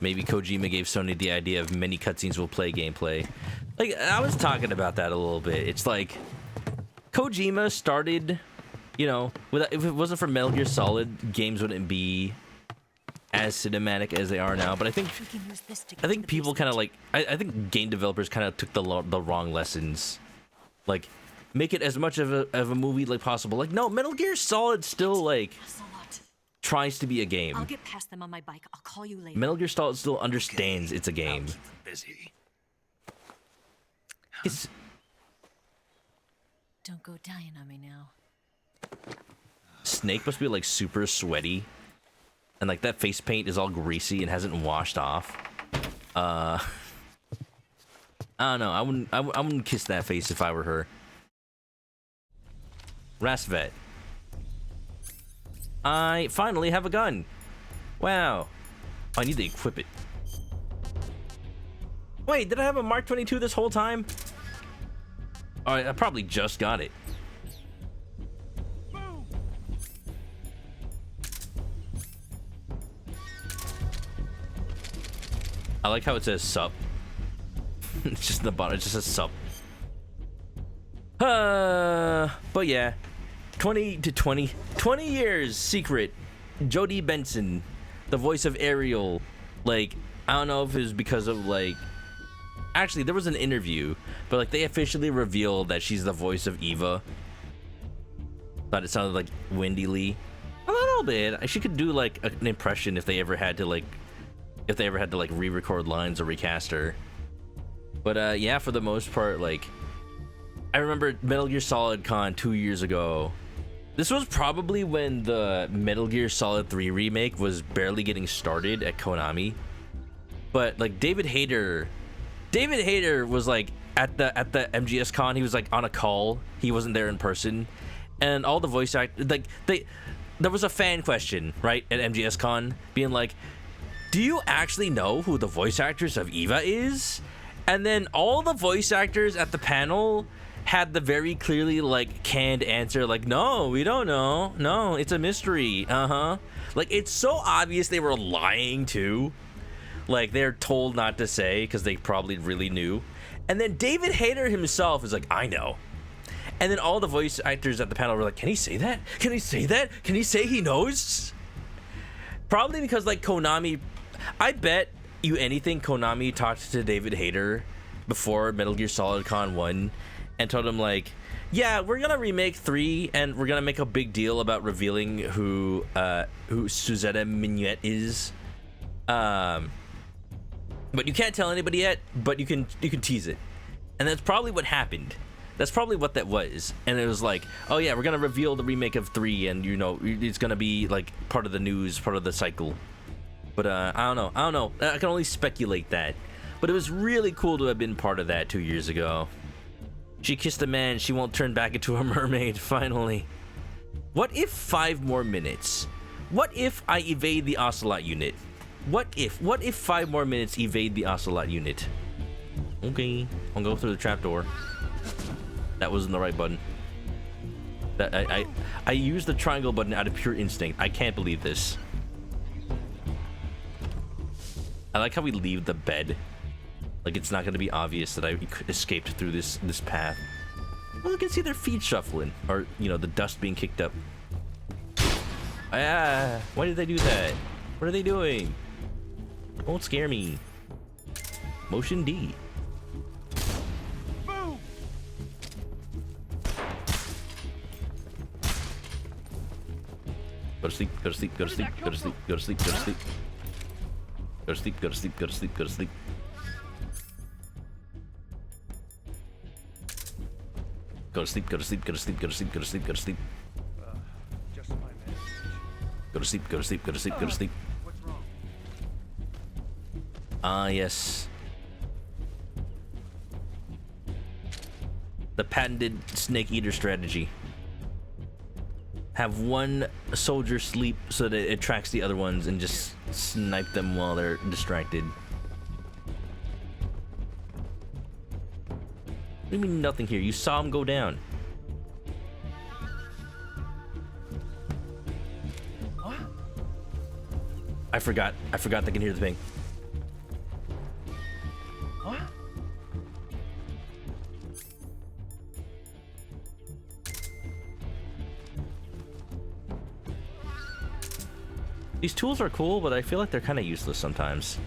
Maybe Kojima gave Sony the idea of many cutscenes will play gameplay. Like, I was talking about that a little bit. It's like, Kojima started, you know, if it wasn't for Metal Gear Solid, games wouldn't be as cinematic as they are now. But I think people kind of like, I think game developers kind of took the wrong lessons. Like, make it as much of a movie like possible. Like, no, Metal Gear Solid still like tries to be a game. I'll get past them on my bike. I'll call you later. Metal Gear Solid still understands it's a game. Busy. Don't go dying on me now. Snake must be like super sweaty, and like that face paint is all greasy and hasn't washed off. I don't know. I wouldn't kiss that face if I were her. Rasvet. I finally have a gun. Wow. I need to equip it. Wait, did I have a Mark 22 this whole time? Oh, I probably just got it. I like how it says sup. It's just in the bottom, it just says sup. But yeah. 20 years secret. Jodie Benson, the voice of Ariel. Like, I don't know if it was because of like, actually there was an interview, but like they officially revealed that she's the voice of Eva. Thought it sounded like Wendy Lee a little bit. She could do like an impression if they ever had to like re-record lines or recast her. But yeah, for the most part, like I remember Metal Gear Solid Con 2 years ago. This was probably when the Metal Gear Solid 3 remake was barely getting started at Konami. But like David Hayter was like at the MGS Con. He was like on a call. He wasn't there in person. And all the voice actors, like there was a fan question, right, at MGS Con being like, do you actually know who the voice actress of Eva is? And then all the voice actors at the panel had the very clearly like canned answer, like, no, we don't know. No, it's a mystery. Like, it's so obvious they were lying too. Like, they're told not to say because they probably really knew. And then David Hayter himself is like, I know. And then all the voice actors at the panel were like, can he say that? Can he say that? Can he say he knows? Probably because like Konami, I bet you anything Konami talked to David Hayter before Metal Gear Solid Con 1 and told him like, yeah, we're gonna remake 3 and we're gonna make a big deal about revealing who Suzette Minuet is. But you can't tell anybody yet, but you can tease it. And that's probably what happened. That's probably what that was. And it was like, oh yeah, we're gonna reveal the remake of 3, and you know, it's gonna be like part of the news, part of the cycle. But I don't know. I can only speculate that. But it was really cool to have been part of that 2 years ago. She kissed a man, she won't turn back into a mermaid, finally. What if 5 more minutes? What if I evade the Ocelot unit? What if 5 more minutes evade the Ocelot unit? Okay, I'll go through the trapdoor. That wasn't the right button. That I used the triangle button out of pure instinct. I can't believe this. I like how we leave the bed. Like it's not gonna be obvious that I escaped through this path. Well, you can see their feet shuffling, or you know, the dust being kicked up. Ah! Why did they do that? What are they doing? Won't scare me. Motion D. Boom! Go to sleep. Go to sleep. Go to sleep. Go to sleep. Go to sleep. Go to sleep. Go to sleep. Go to sleep. Go to sleep. Go to sleep. Go to sleep, go to sleep, go to sleep, go to sleep, go to sleep, go to sleep. Go to sleep, go to sleep, go to sleep, go to sleep. Ah, yes. The patented snake eater strategy. Have one soldier sleep so that it attracts the other ones and just snipe them while they're distracted. What do you mean nothing here? You saw him go down. What? I forgot they can hear the ping. What? These tools are cool, but I feel like they're kind of useless sometimes.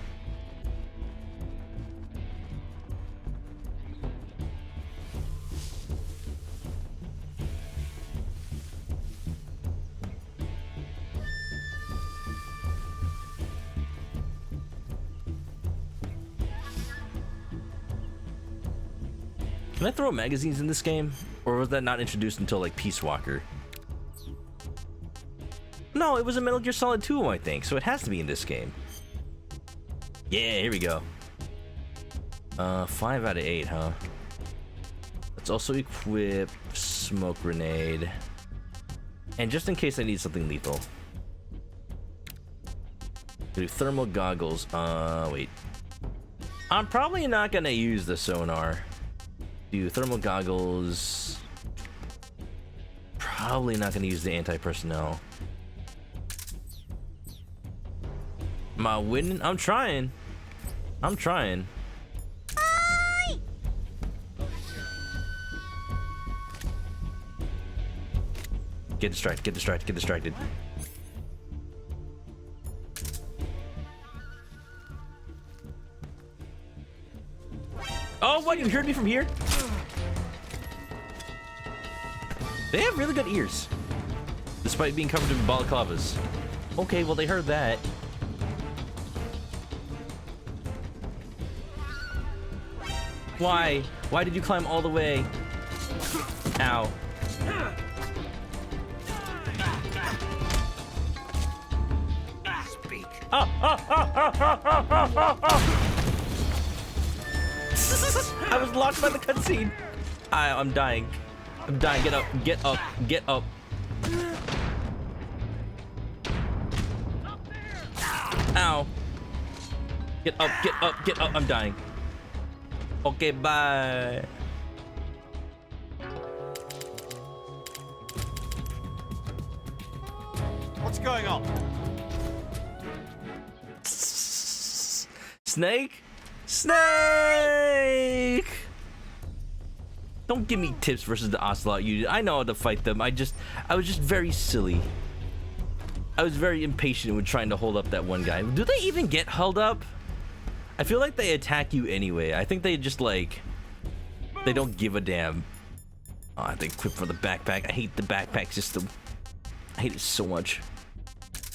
Can I throw magazines in this game? Or was that not introduced until like Peace Walker? No, it was a Metal Gear Solid 2, I think, so it has to be in this game. Yeah, here we go. 5 out of 8, huh? Let's also equip smoke grenade. And just in case I need something lethal. Do thermal goggles. Wait. I'm probably not gonna use the sonar. Do thermal goggles. Probably not gonna use the anti-personnel. Am I winning? I'm trying. I'm trying. Get distracted, get distracted, get distracted. Oh, what? You heard me from here? They have really good ears, despite being covered in balaclavas. Okay, well, they heard that. Why? Why did you climb all the way? Ow. Speak. I was locked by the cutscene. I'm dying. I'm dying. Get up. Get up. Get up. Ow. Get up. Get up. Get up. I'm dying. Okay, bye. What's going on? Snake? Snake! Don't give me tips versus the Ocelot unit. I know how to fight them. I was just very silly. I was very impatient with trying to hold up that one guy. Do they even get held up? I feel like they attack you anyway. I think they just like, they don't give a damn. Oh, I have to equip for the backpack. I hate the backpack system. I hate it so much.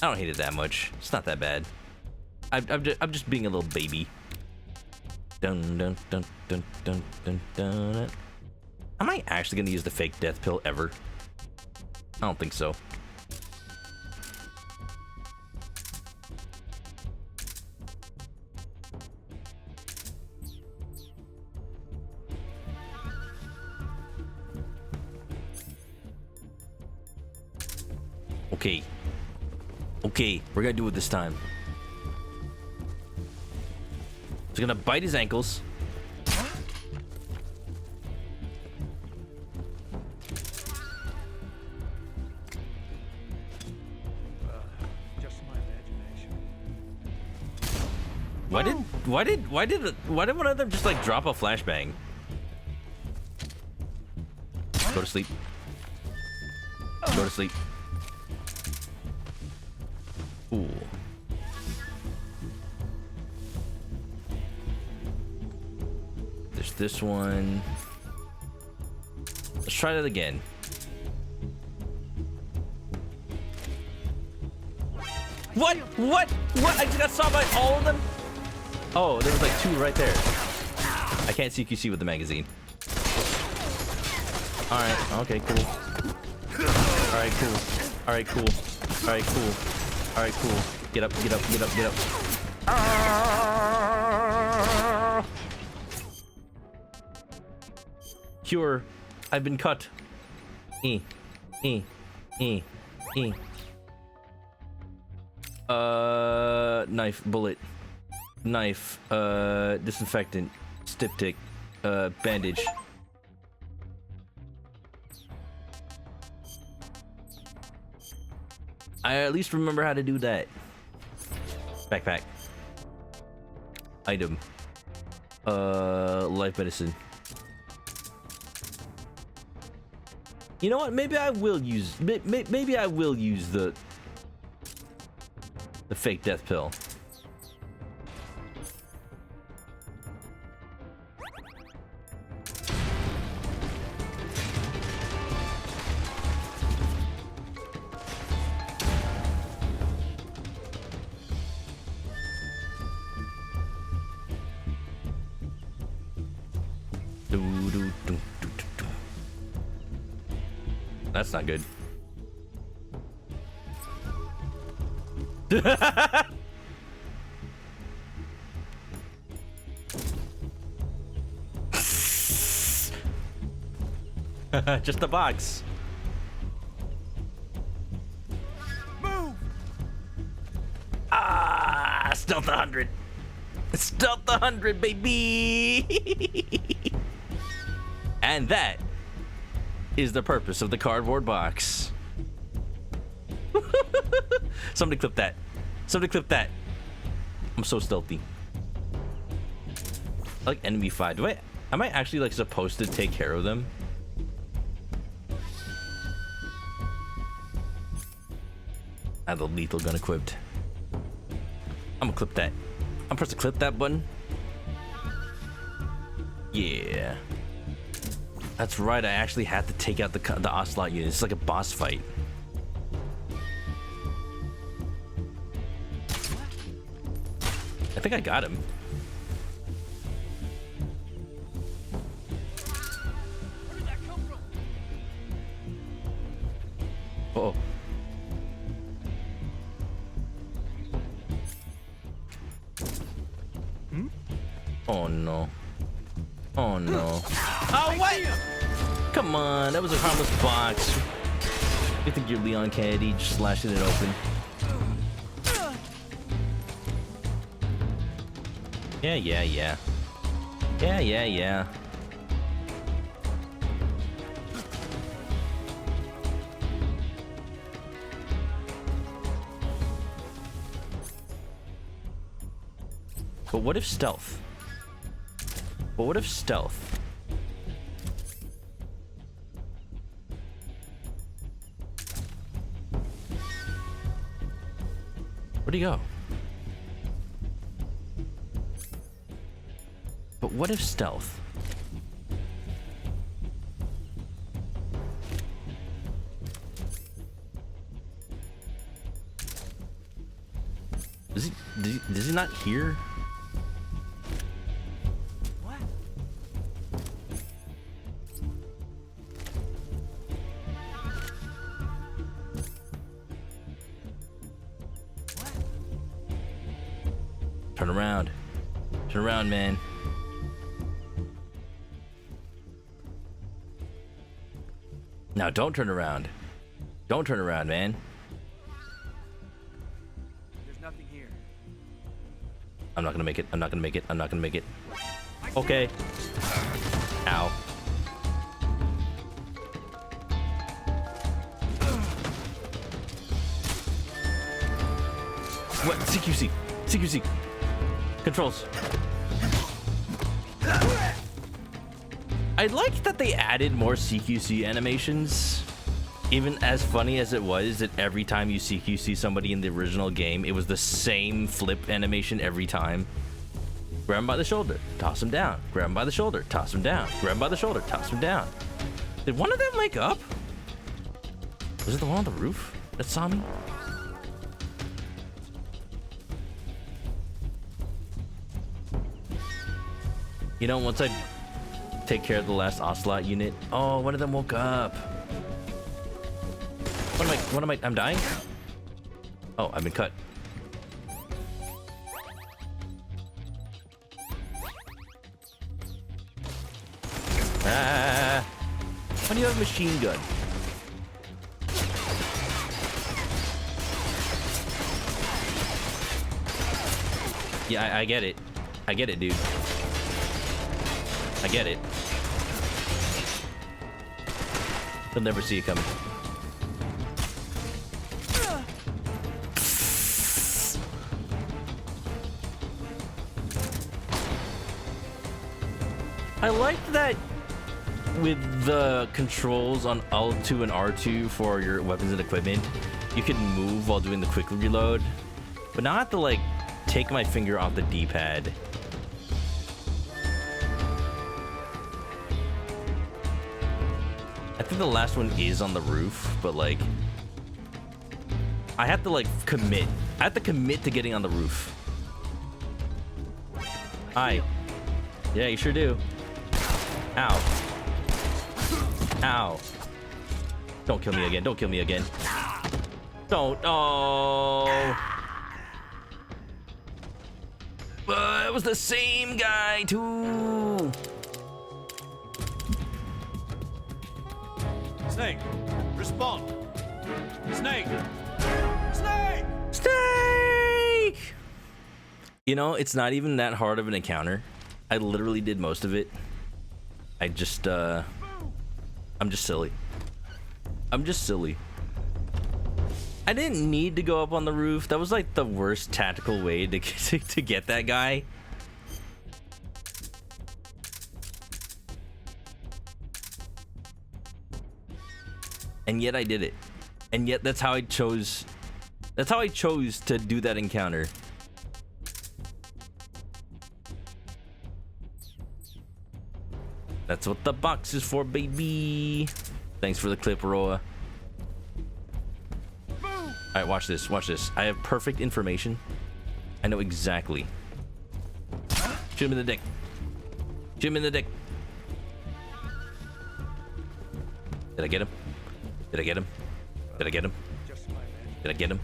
I don't hate it that much. It's not that bad. I'm just being a little baby. Dun dun dun dun dun dun dun. Am I actually gonna use the fake death pill ever? I don't think so. Okay. Okay, we're gonna do it this time. He's gonna bite his ankles. Just my imagination. Why did one of them just like drop a flashbang? Go to sleep. Go to sleep. Ooh. There's this one. Let's try that again. What? What? What? I just got saw by all of them? Oh, there was like 2 right there. I can't CQC with the magazine. Alright, okay, cool. Alright, cool. Alright, cool. Alright, cool. Alright, cool. Get up, get up, get up, get up. Cure. I've been cut. Knife, bullet. Knife, disinfectant. Styptic. Bandage. I at least remember how to do that. Backpack. Item. Life medicine. You know what? Maybe I will use. Maybe I will use the fake death pill. That's not good. Just a box. Move. Ah, stealth 100. Stealth 100, baby. And that is the purpose of the cardboard box. Somebody clip that. Somebody clip that. I'm so stealthy. I like enemy 5. Am I actually like supposed to take care of them? I have the lethal gun equipped. I'm gonna clip that. I'm supposed to clip that button. Yeah. That's right, I actually had to take out the Ocelot unit. It's like a boss fight. I think I got him. Where did that come from? Uh-oh. Oh no. Oh no. Oh, what? Come on, that was a harmless box. You think you're Leon Kennedy just slashing it open? Yeah. Yeah. But what if stealth? But what if stealth? Where'd he go? But what if stealth? Does he not hear? Turn around. Turn around, man. Now don't turn around. Don't turn around, man. There's nothing here. I'm not gonna make it. I'm not gonna make it. I'm not gonna make it. Okay. Ow. What? CQC. CQC. Controls. I like that they added more CQC animations. Even as funny as it was that every time you CQC somebody in the original game, it was the same flip animation every time. Grab him by the shoulder, toss him down. Grab him by the shoulder, toss him down. Grab him by the shoulder, toss him down. Did one of them wake up? Was it the one on the roof that saw me? You know, once I take care of the last Ocelot unit. Oh, one of them woke up. What am I? I'm dying? Oh, I've been cut. Ah! Why do you have a machine gun? Yeah, I get it. I get it, dude. I get it. They'll never see it coming. I like that with the controls on L2 and R2 for your weapons and equipment, you can move while doing the quick reload, but now I have to like take my finger off the D-pad. I think the last one is on the roof, but like I have to like commit. I have to commit to getting on the roof. Hi. Yeah, you sure do. Ow. Ow. Don't kill me again. Don't kill me again. Don't. Oh. It was the same guy, too. Snake, respond. Snake. Snake. Snake. You know, it's not even that hard of an encounter. I literally did most of it. I'm just silly. I'm just silly. I didn't need to go up on the roof. That was like the worst tactical way to get that guy. And yet I did it. And yet that's how I chose to do that encounter. That's what the box is for, baby. Thanks for the clip, Roa. Alright, watch this. Watch this. I have perfect information. I know exactly. Shoot him in the dick. Shoot him in the dick. Did I get him? Did I get him? Did I get him? Did I get him?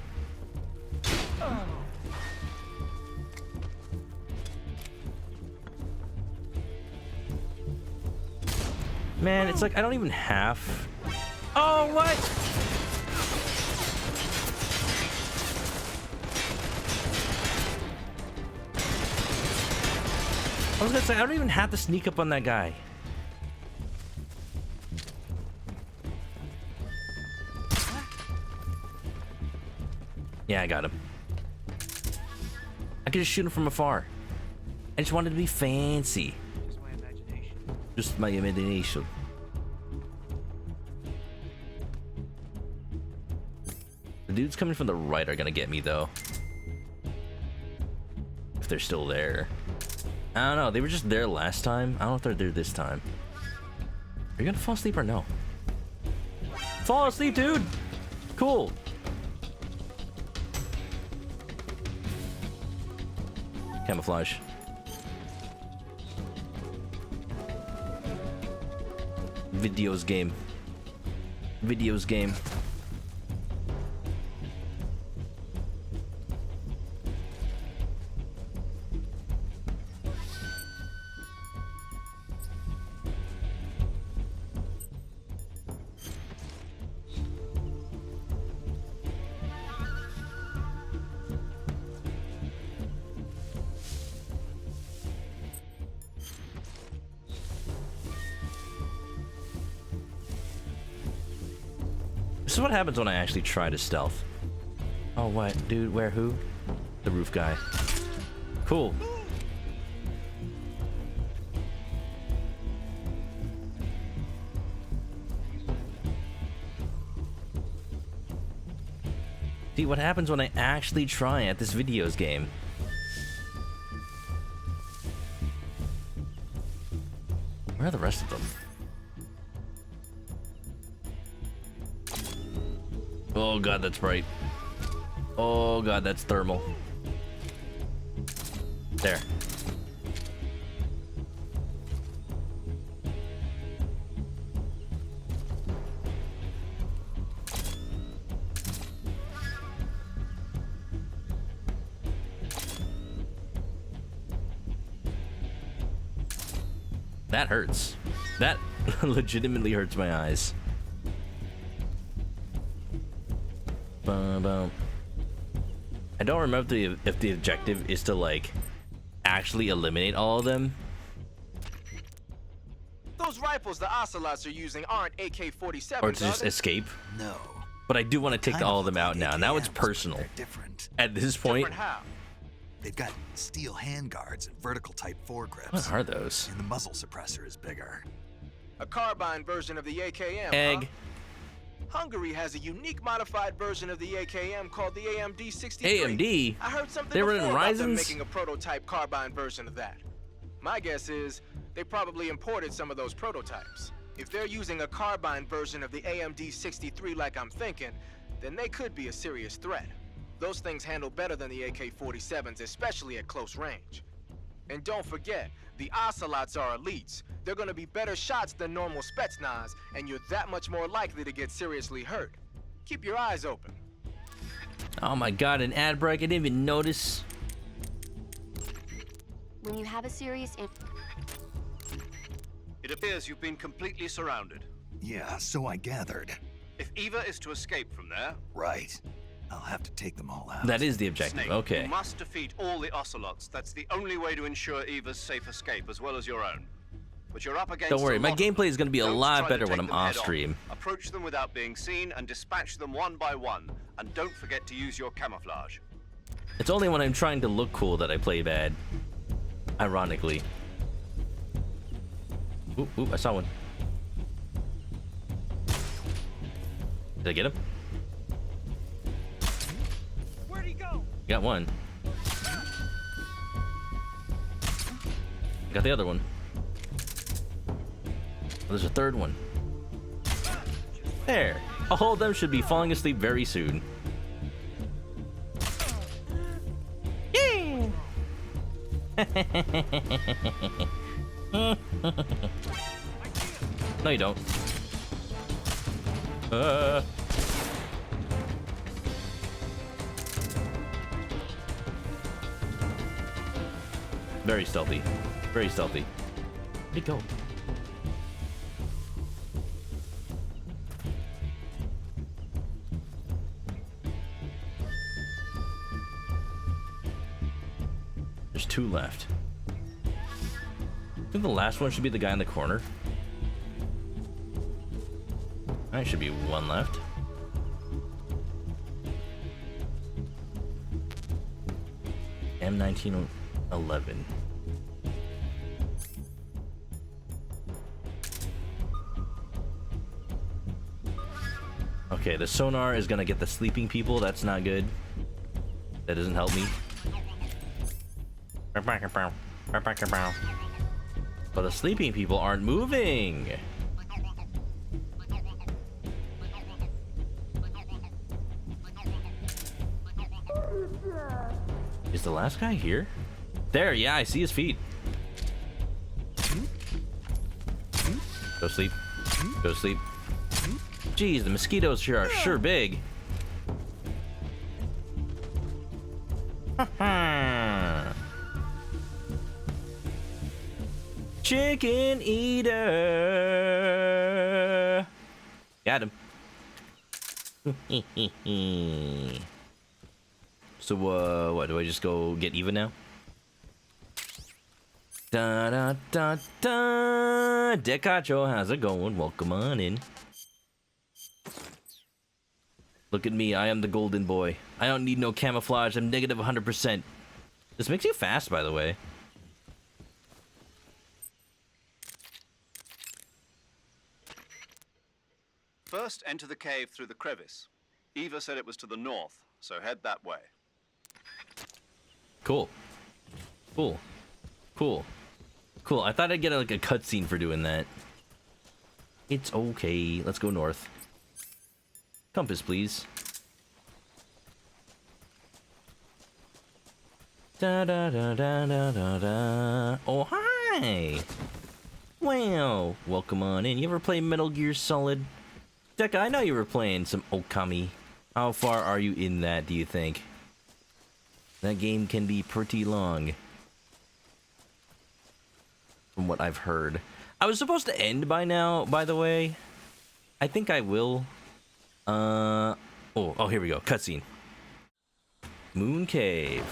Man, it's like I don't even have... Oh, what? I was gonna say, I don't even have to sneak up on that guy. Yeah, I got him. I could just shoot him from afar. I just wanted to be fancy. Just my imagination. The dudes coming from the right are gonna get me though. If they're still there. I don't know, they were just there last time. I don't know if they're there this time. Are you gonna fall asleep or no? Fall asleep, dude! Cool. Camouflage. Videos game. Videos game. This is what happens when I actually try to stealth. Oh, what? Dude, where who? The roof guy. Cool. See what happens when I actually try at this videos game. Where are the rest of them? Oh god, that's bright. Oh god, that's thermal. There. That hurts. That legitimately hurts my eyes. I don't remember if the objective is to like actually eliminate all of them. Those rifles the Ocelots are using aren't AK-47s, Or to just escape. No. But I do want to take all of them out now. Now it's personal. Different. At this point. Different how? They've got steel handguards and vertical type foregrips. What are those? And the muzzle suppressor is bigger. A carbine version of the AKM, Egg. huh? Hungary has a unique modified version of the AKM called the AMD-63. AMD? I heard something They were in before about them Ryzen's? making a prototype carbine version of that. My guess is they probably imported some of those prototypes. If they're using a carbine version of the AMD-63 like I'm thinking, then they could be a serious threat. Those things handle better than the AK-47s, especially at close range. And don't forget, the Ocelots are elites. They're gonna be better shots than normal Spetsnaz, and you're that much more likely to get seriously hurt. Keep your eyes open. Oh my god, an ad break. I didn't even notice. When you have a serious It appears you've been completely surrounded. Yeah, so I gathered. If Eva is to escape from there... Right. I'll have to take them all out. That is the objective. Snake, Okay. You must defeat all the Ocelots. That's the only way to ensure Eva's safe escape, as well as your own. But you're up against Don't worry, a my lot of gameplay is going to be a Don't lot try to better when take I'm them off head on. stream. Approach them without being seen and dispatch them one by one. And don't forget to use your camouflage. It's only when I'm trying to look cool that I play bad. Ironically. Ooh, ooh, I saw one. Did I get him? Where'd he go? Got one. Got the other one. Oh, there's a third one. There. All of them should be falling asleep very soon. Yeah. No, you don't. Very stealthy. Very stealthy. Where'd he go? There's two left. I think the last one should be the guy in the corner. There should be one left. M1911. Okay, the sonar is gonna get the sleeping people. That's not good. That doesn't help me. But the sleeping people aren't moving. Is the last guy here? There, yeah, I see his feet. Go sleep. Go sleep. Jeez, the mosquitoes here are sure big. Chicken eater. Got him. So, what, do I just go get Eva now? Da da da da. Decacho, how's it going? Welcome on in. Look at me, I am the golden boy. I don't need no camouflage, I'm negative 100%. This makes you fast, by the way. First, enter the cave through the crevice. Eva said it was to the north, so head that way. Cool. Cool. Cool. Cool. I thought I'd get like a cutscene for doing that. It's okay. Let's go north. Compass, please. Da da da da da da da. Oh, hi! Wow. Welcome on in. You ever play Metal Gear Solid? Deca, I know you were playing some Okami. How far are you in that, do you think? That game can be pretty long. From what I've heard. I was supposed to end by now, by the way. I think I will. Oh, here we go. Cutscene. Moon Cave.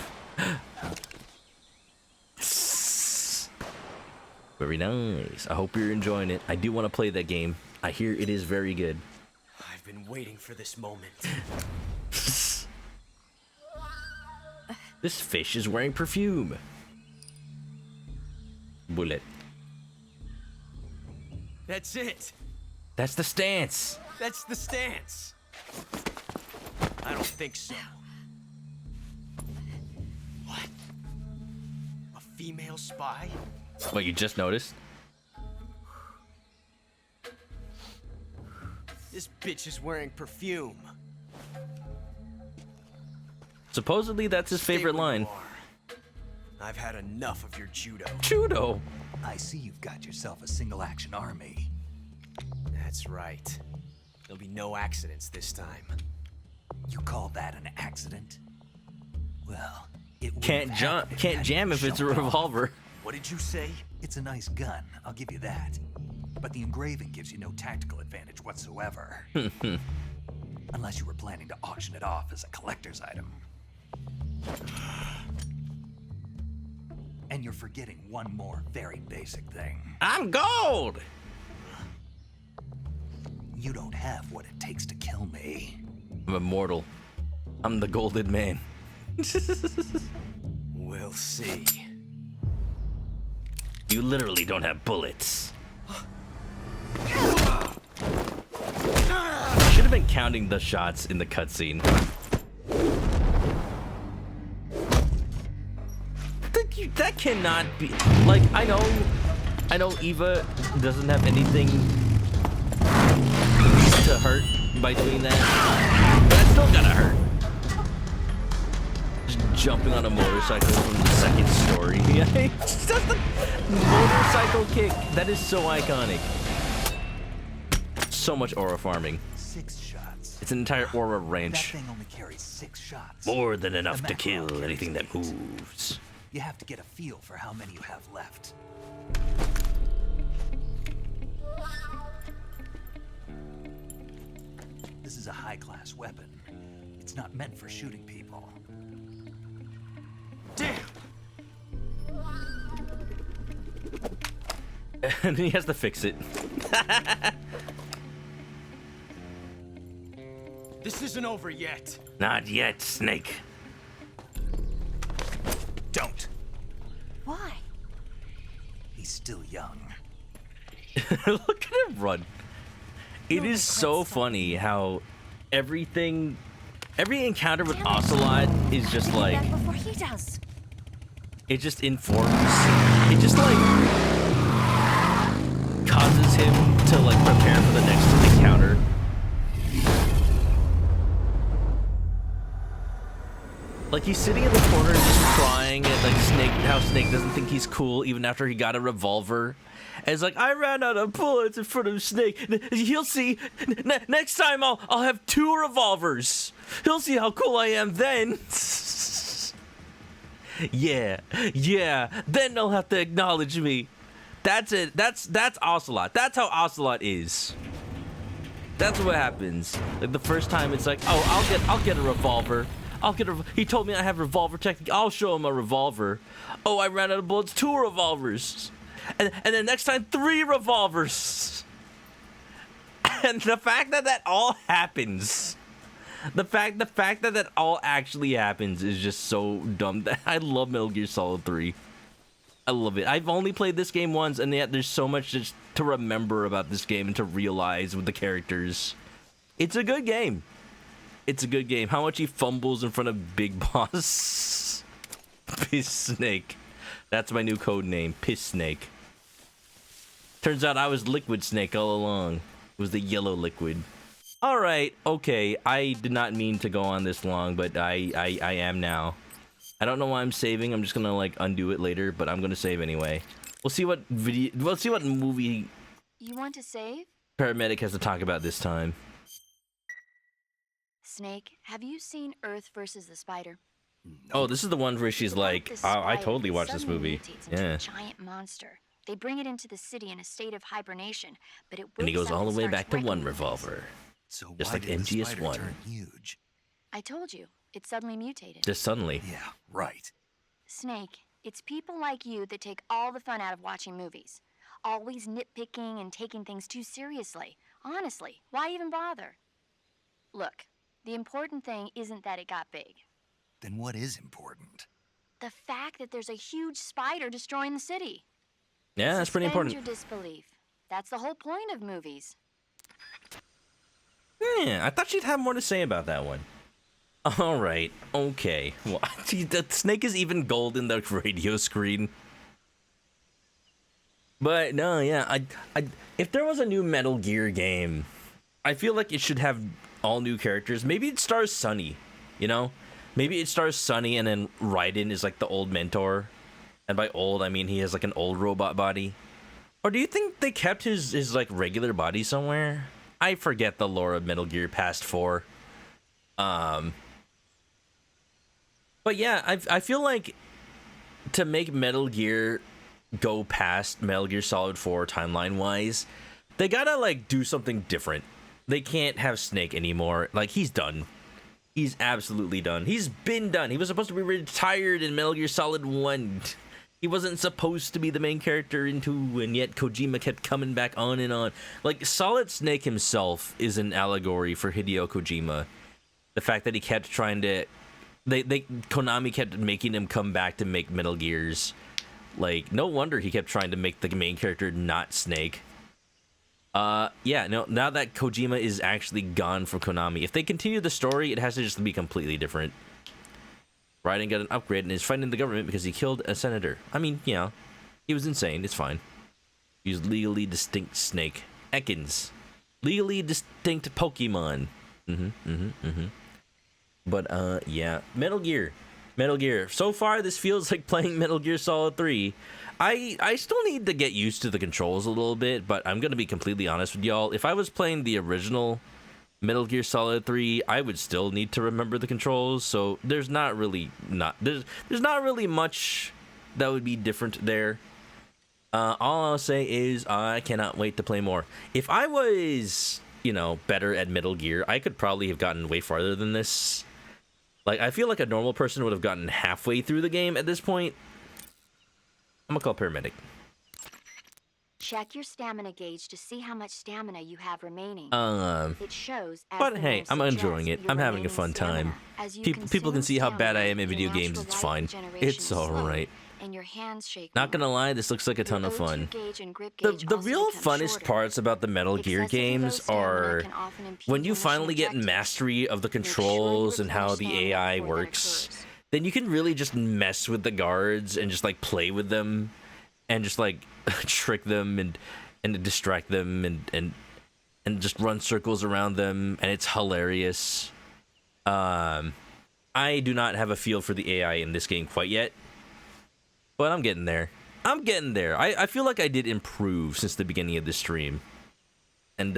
Very nice. I hope you're enjoying it. I do want to play that game. I hear it is very good. I've been waiting for this moment. This fish is wearing perfume. Bullet. That's it. That's the stance. That's the stance. I don't think so. What? A female spy? What, you just noticed? This bitch is wearing perfume. Supposedly that's his favorite line. I've had enough of your judo. Judo? I see you've got yourself a single-action army. That's right. There'll be no accidents this time. You call that an accident? Well, it can't jam if it's a revolver. What did you say? It's a nice gun, I'll give you that. But the engraving gives you no tactical advantage whatsoever. Unless you were planning to auction it off as a collector's item. And you're forgetting one more very basic thing. I'm gold! You don't have what it takes to kill me. I'm immortal. I'm the golden man. We'll see. You literally don't have bullets. Should have been counting the shots in the cutscene. That cannot be. Like, I know Eva doesn't have anything to hurt by doing that, but it's still gonna hurt. Just jumping on a motorcycle from the second story. Just the motorcycle kick. That is so iconic. So much aura farming. 6 shots. It's an entire aura ranch. That thing only carries 6 shots. More than enough to kill anything that moves. You have to get a feel for how many you have left. This is a high-class weapon. It's not meant for shooting people. Damn! And he has to fix it. This isn't over yet. Not yet, Snake. Don't. Why? He's still young. Look at him run. It is so funny how every encounter with Ocelot is just like, before he does. it just informs. It just like causes him to like prepare for the next encounter. Like, he's sitting in the corner just crying at like how Snake doesn't think he's cool even after he got a revolver. And it's like, I ran out of bullets in front of Snake. He'll see. Next time I'll have 2 revolvers. He'll see how cool I am then. Yeah. Then they'll have to acknowledge me. That's it. That's Ocelot. That's how Ocelot is. That's what happens. Like, the first time it's like, oh, I'll get a revolver. He told me I have revolver technique. I'll show him a revolver. Oh, I ran out of bullets. 2 revolvers. And then next time, 3 revolvers. And the fact that all happens The fact that that all actually happens is just so dumb. I love Metal Gear Solid 3. I love it. I've only played this game once, and yet there's so much just to remember about this game and to realize with the characters. It's a good game. It's a good game. How much he fumbles in front of Big Boss. Piss Snake. That's my new code name, Piss Snake. Turns out I was Liquid Snake all along. It was the yellow liquid. All right, okay. I did not mean to go on this long, but I am now. I don't know why I'm saving. I'm just gonna like undo it later, but I'm gonna save anyway. We'll see what video. We'll see what movie. You want to save? Paramedic has to talk about this time. Snake, have you seen Earth versus the Spider? Oh, this is the one where she's like, oh, I totally watched this movie. Yeah. A giant monster. They bring it into the city in a state of hibernation, but it And he goes wakes up all the way starts back to wrecking one things. revolver. So Just why like did the MGS1. spider turn huge? I told you, it suddenly mutated. Just suddenly. Yeah, right. Snake, it's people like you that take all the fun out of watching movies. Always nitpicking and taking things too seriously. Honestly, why even bother? Look, the important thing isn't that it got big. Then what is important? The fact that there's a huge spider destroying the city. Yeah, that's pretty Suspend important. your disbelief. That's the whole point of movies. Yeah, I thought she'd have more to say about that one. All right, okay. Well, gee, the snake is even gold in the radio screen. But no, yeah, if there was a new Metal Gear game, I feel like it should have all new characters. Maybe it stars Sonny, you know? Maybe it stars Sonny and then Raiden is like the old mentor. And by old, I mean he has like an old robot body. Or do you think they kept his like regular body somewhere? I forget the lore of Metal Gear past 4. But yeah, I feel like to make Metal Gear go past Metal Gear Solid 4 timeline-wise, they gotta like do something different. They can't have Snake anymore. Like, he's done. He's absolutely done. He's been done. He was supposed to be retired in Metal Gear Solid 1. He wasn't supposed to be the main character in 2, and yet Kojima kept coming back on and on. Like, Solid Snake himself is an allegory for Hideo Kojima. The fact that he kept trying to... Konami kept making him come back to make Metal Gears. Like, no wonder he kept trying to make the main character not Snake. Yeah, no, now that Kojima is actually gone from Konami, if they continue the story, it has to just be completely different. Raiden got an upgrade and is fighting the government because he killed a senator. I mean, yeah, he was insane. It's fine. He's legally distinct Snake. Ekans. Legally distinct Pokemon. But, yeah. Metal Gear. So far, this feels like playing Metal Gear Solid 3. I still need to get used to the controls a little bit, but I'm going to be completely honest with y'all. If I was playing the original Metal Gear Solid 3, I would still need to remember the controls, so there's not really much that would be different there. All I'll say is I cannot wait to play more. If I was, you know, better at Metal Gear, I could probably have gotten way farther than this. Like, I feel like a normal person would have gotten halfway through the game at this point. I'm gonna call Paramedic. Check your stamina gauge to see how much stamina you have remaining. It shows. But hey, I'm enjoying it. I'm having a fun time. People can see how bad I am in video games. It's fine. It's alright. And your hands shake. Not gonna lie, this looks like a ton of fun. The real funnest parts about the Metal Gear games are when you finally get mastery of the controls and how the AI works. Then you can really just mess with the guards and just like play with them and just like trick them and distract them and just run circles around them, and it's hilarious. I do not have a feel for the AI in this game quite yet, but I'm getting there. I feel like I did improve since the beginning of this stream. And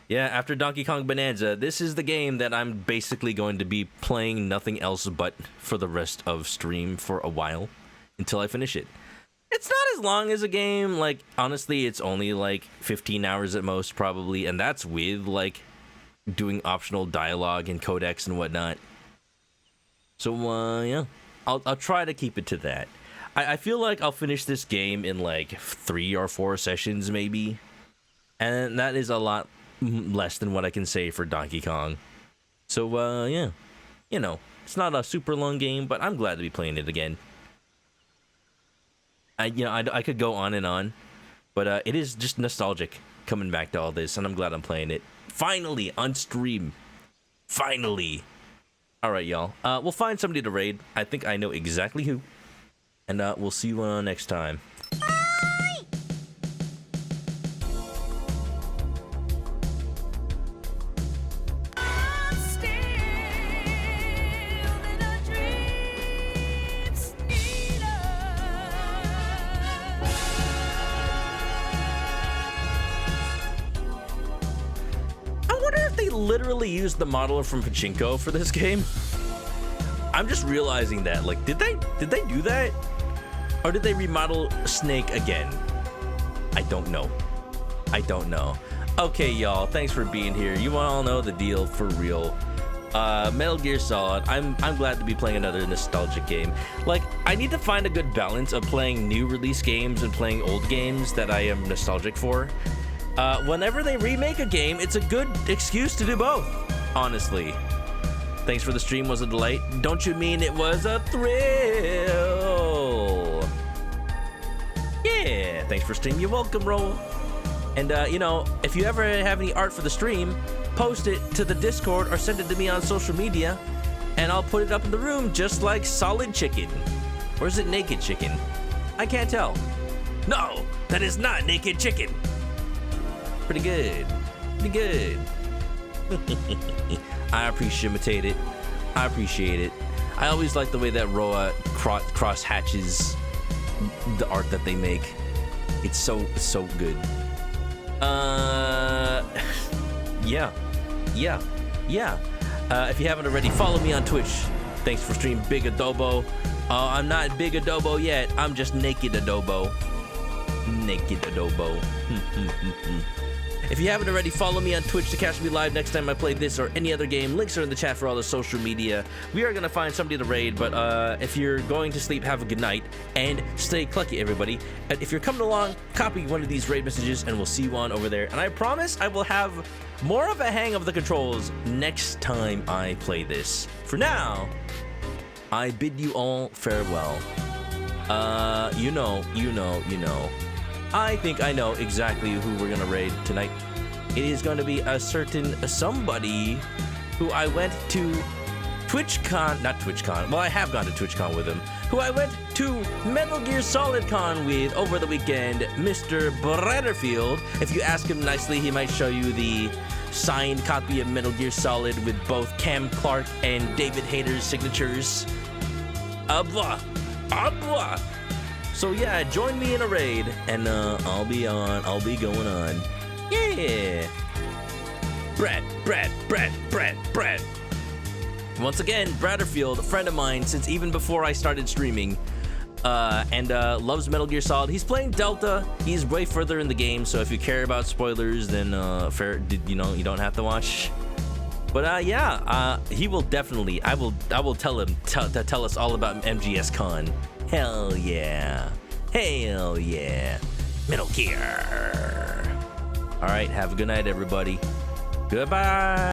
yeah, after Donkey Kong Bonanza, this is the game that I'm basically going to be playing nothing else but for the rest of stream for a while until I finish it. It's not as long as a game. Like, honestly, it's only like 15 hours at most probably, and that's with like doing optional dialogue and codecs and whatnot. So yeah, I'll try to keep it to that. I feel like I'll finish this game in like 3 or 4 sessions maybe, and that is a lot less than what I can say for Donkey Kong. So, yeah. You know, it's not a super long game, but I'm glad to be playing it again. I could go on and on, but it is just nostalgic coming back to all this, and I'm glad I'm playing it. Finally, on stream. Finally. All right, y'all. We'll find somebody to raid. I think I know exactly who. And we'll see you next time. Literally used the model from Pachinko for this game. I'm just realizing that, like, did they do that, or did they remodel Snake again? I don't know. Okay, y'all, thanks for being here. You all know the deal for real. Metal Gear Solid. I'm glad to be playing another nostalgic game. Like, I need to find a good balance of playing new release games and playing old games that I am nostalgic for. Whenever they remake a game, it's a good excuse to do both, honestly. Thanks for the stream, was a delight. Don't you mean it was a thrill? Yeah, thanks for stream. You're welcome, Roll. And, you know, if you ever have any art for the stream, post it to the Discord or send it to me on social media, and I'll put it up in the room just like Solid Chicken. Or is it Naked Chicken? I can't tell. No, that is not Naked Chicken. Pretty good. I appreciate it. I always like the way that Roa cross hatches the art that they make. It's so good. Yeah. If you haven't already, follow me on Twitch. Thanks for streaming Big Adobo. I'm not Big Adobo yet. I'm just Naked Adobo. If you haven't already, follow me on Twitch to catch me live next time I play this or any other game. Links are in the chat for all the social media. We are going to find somebody to raid, but if you're going to sleep, have a good night, and stay clucky, everybody. And if you're coming along, copy one of these raid messages, and we'll see you on over there. And I promise I will have more of a hang of the controls next time I play this. For now, I bid you all farewell. You know. I think I know exactly who we're gonna raid tonight. It is going to be a certain somebody who I went to well, I have gone to TwitchCon with him, who I went to Metal Gear Solid Con with over the weekend, Mr. Bradderfield. If you ask him nicely, he might show you the signed copy of Metal Gear Solid with both Cam Clark and David Hayter's signatures. Abwa. So yeah, join me in a raid, and I'll be going on. Yeah. Brad. Once again, Bradderfield, a friend of mine since even before I started streaming, and loves Metal Gear Solid. He's playing Delta. He's way further in the game, so if you care about spoilers, then you don't have to watch. But yeah, he will definitely. I will tell him to tell us all about MGS Con. Hell yeah. Metal Gear. All right, have a good night, everybody. Goodbye.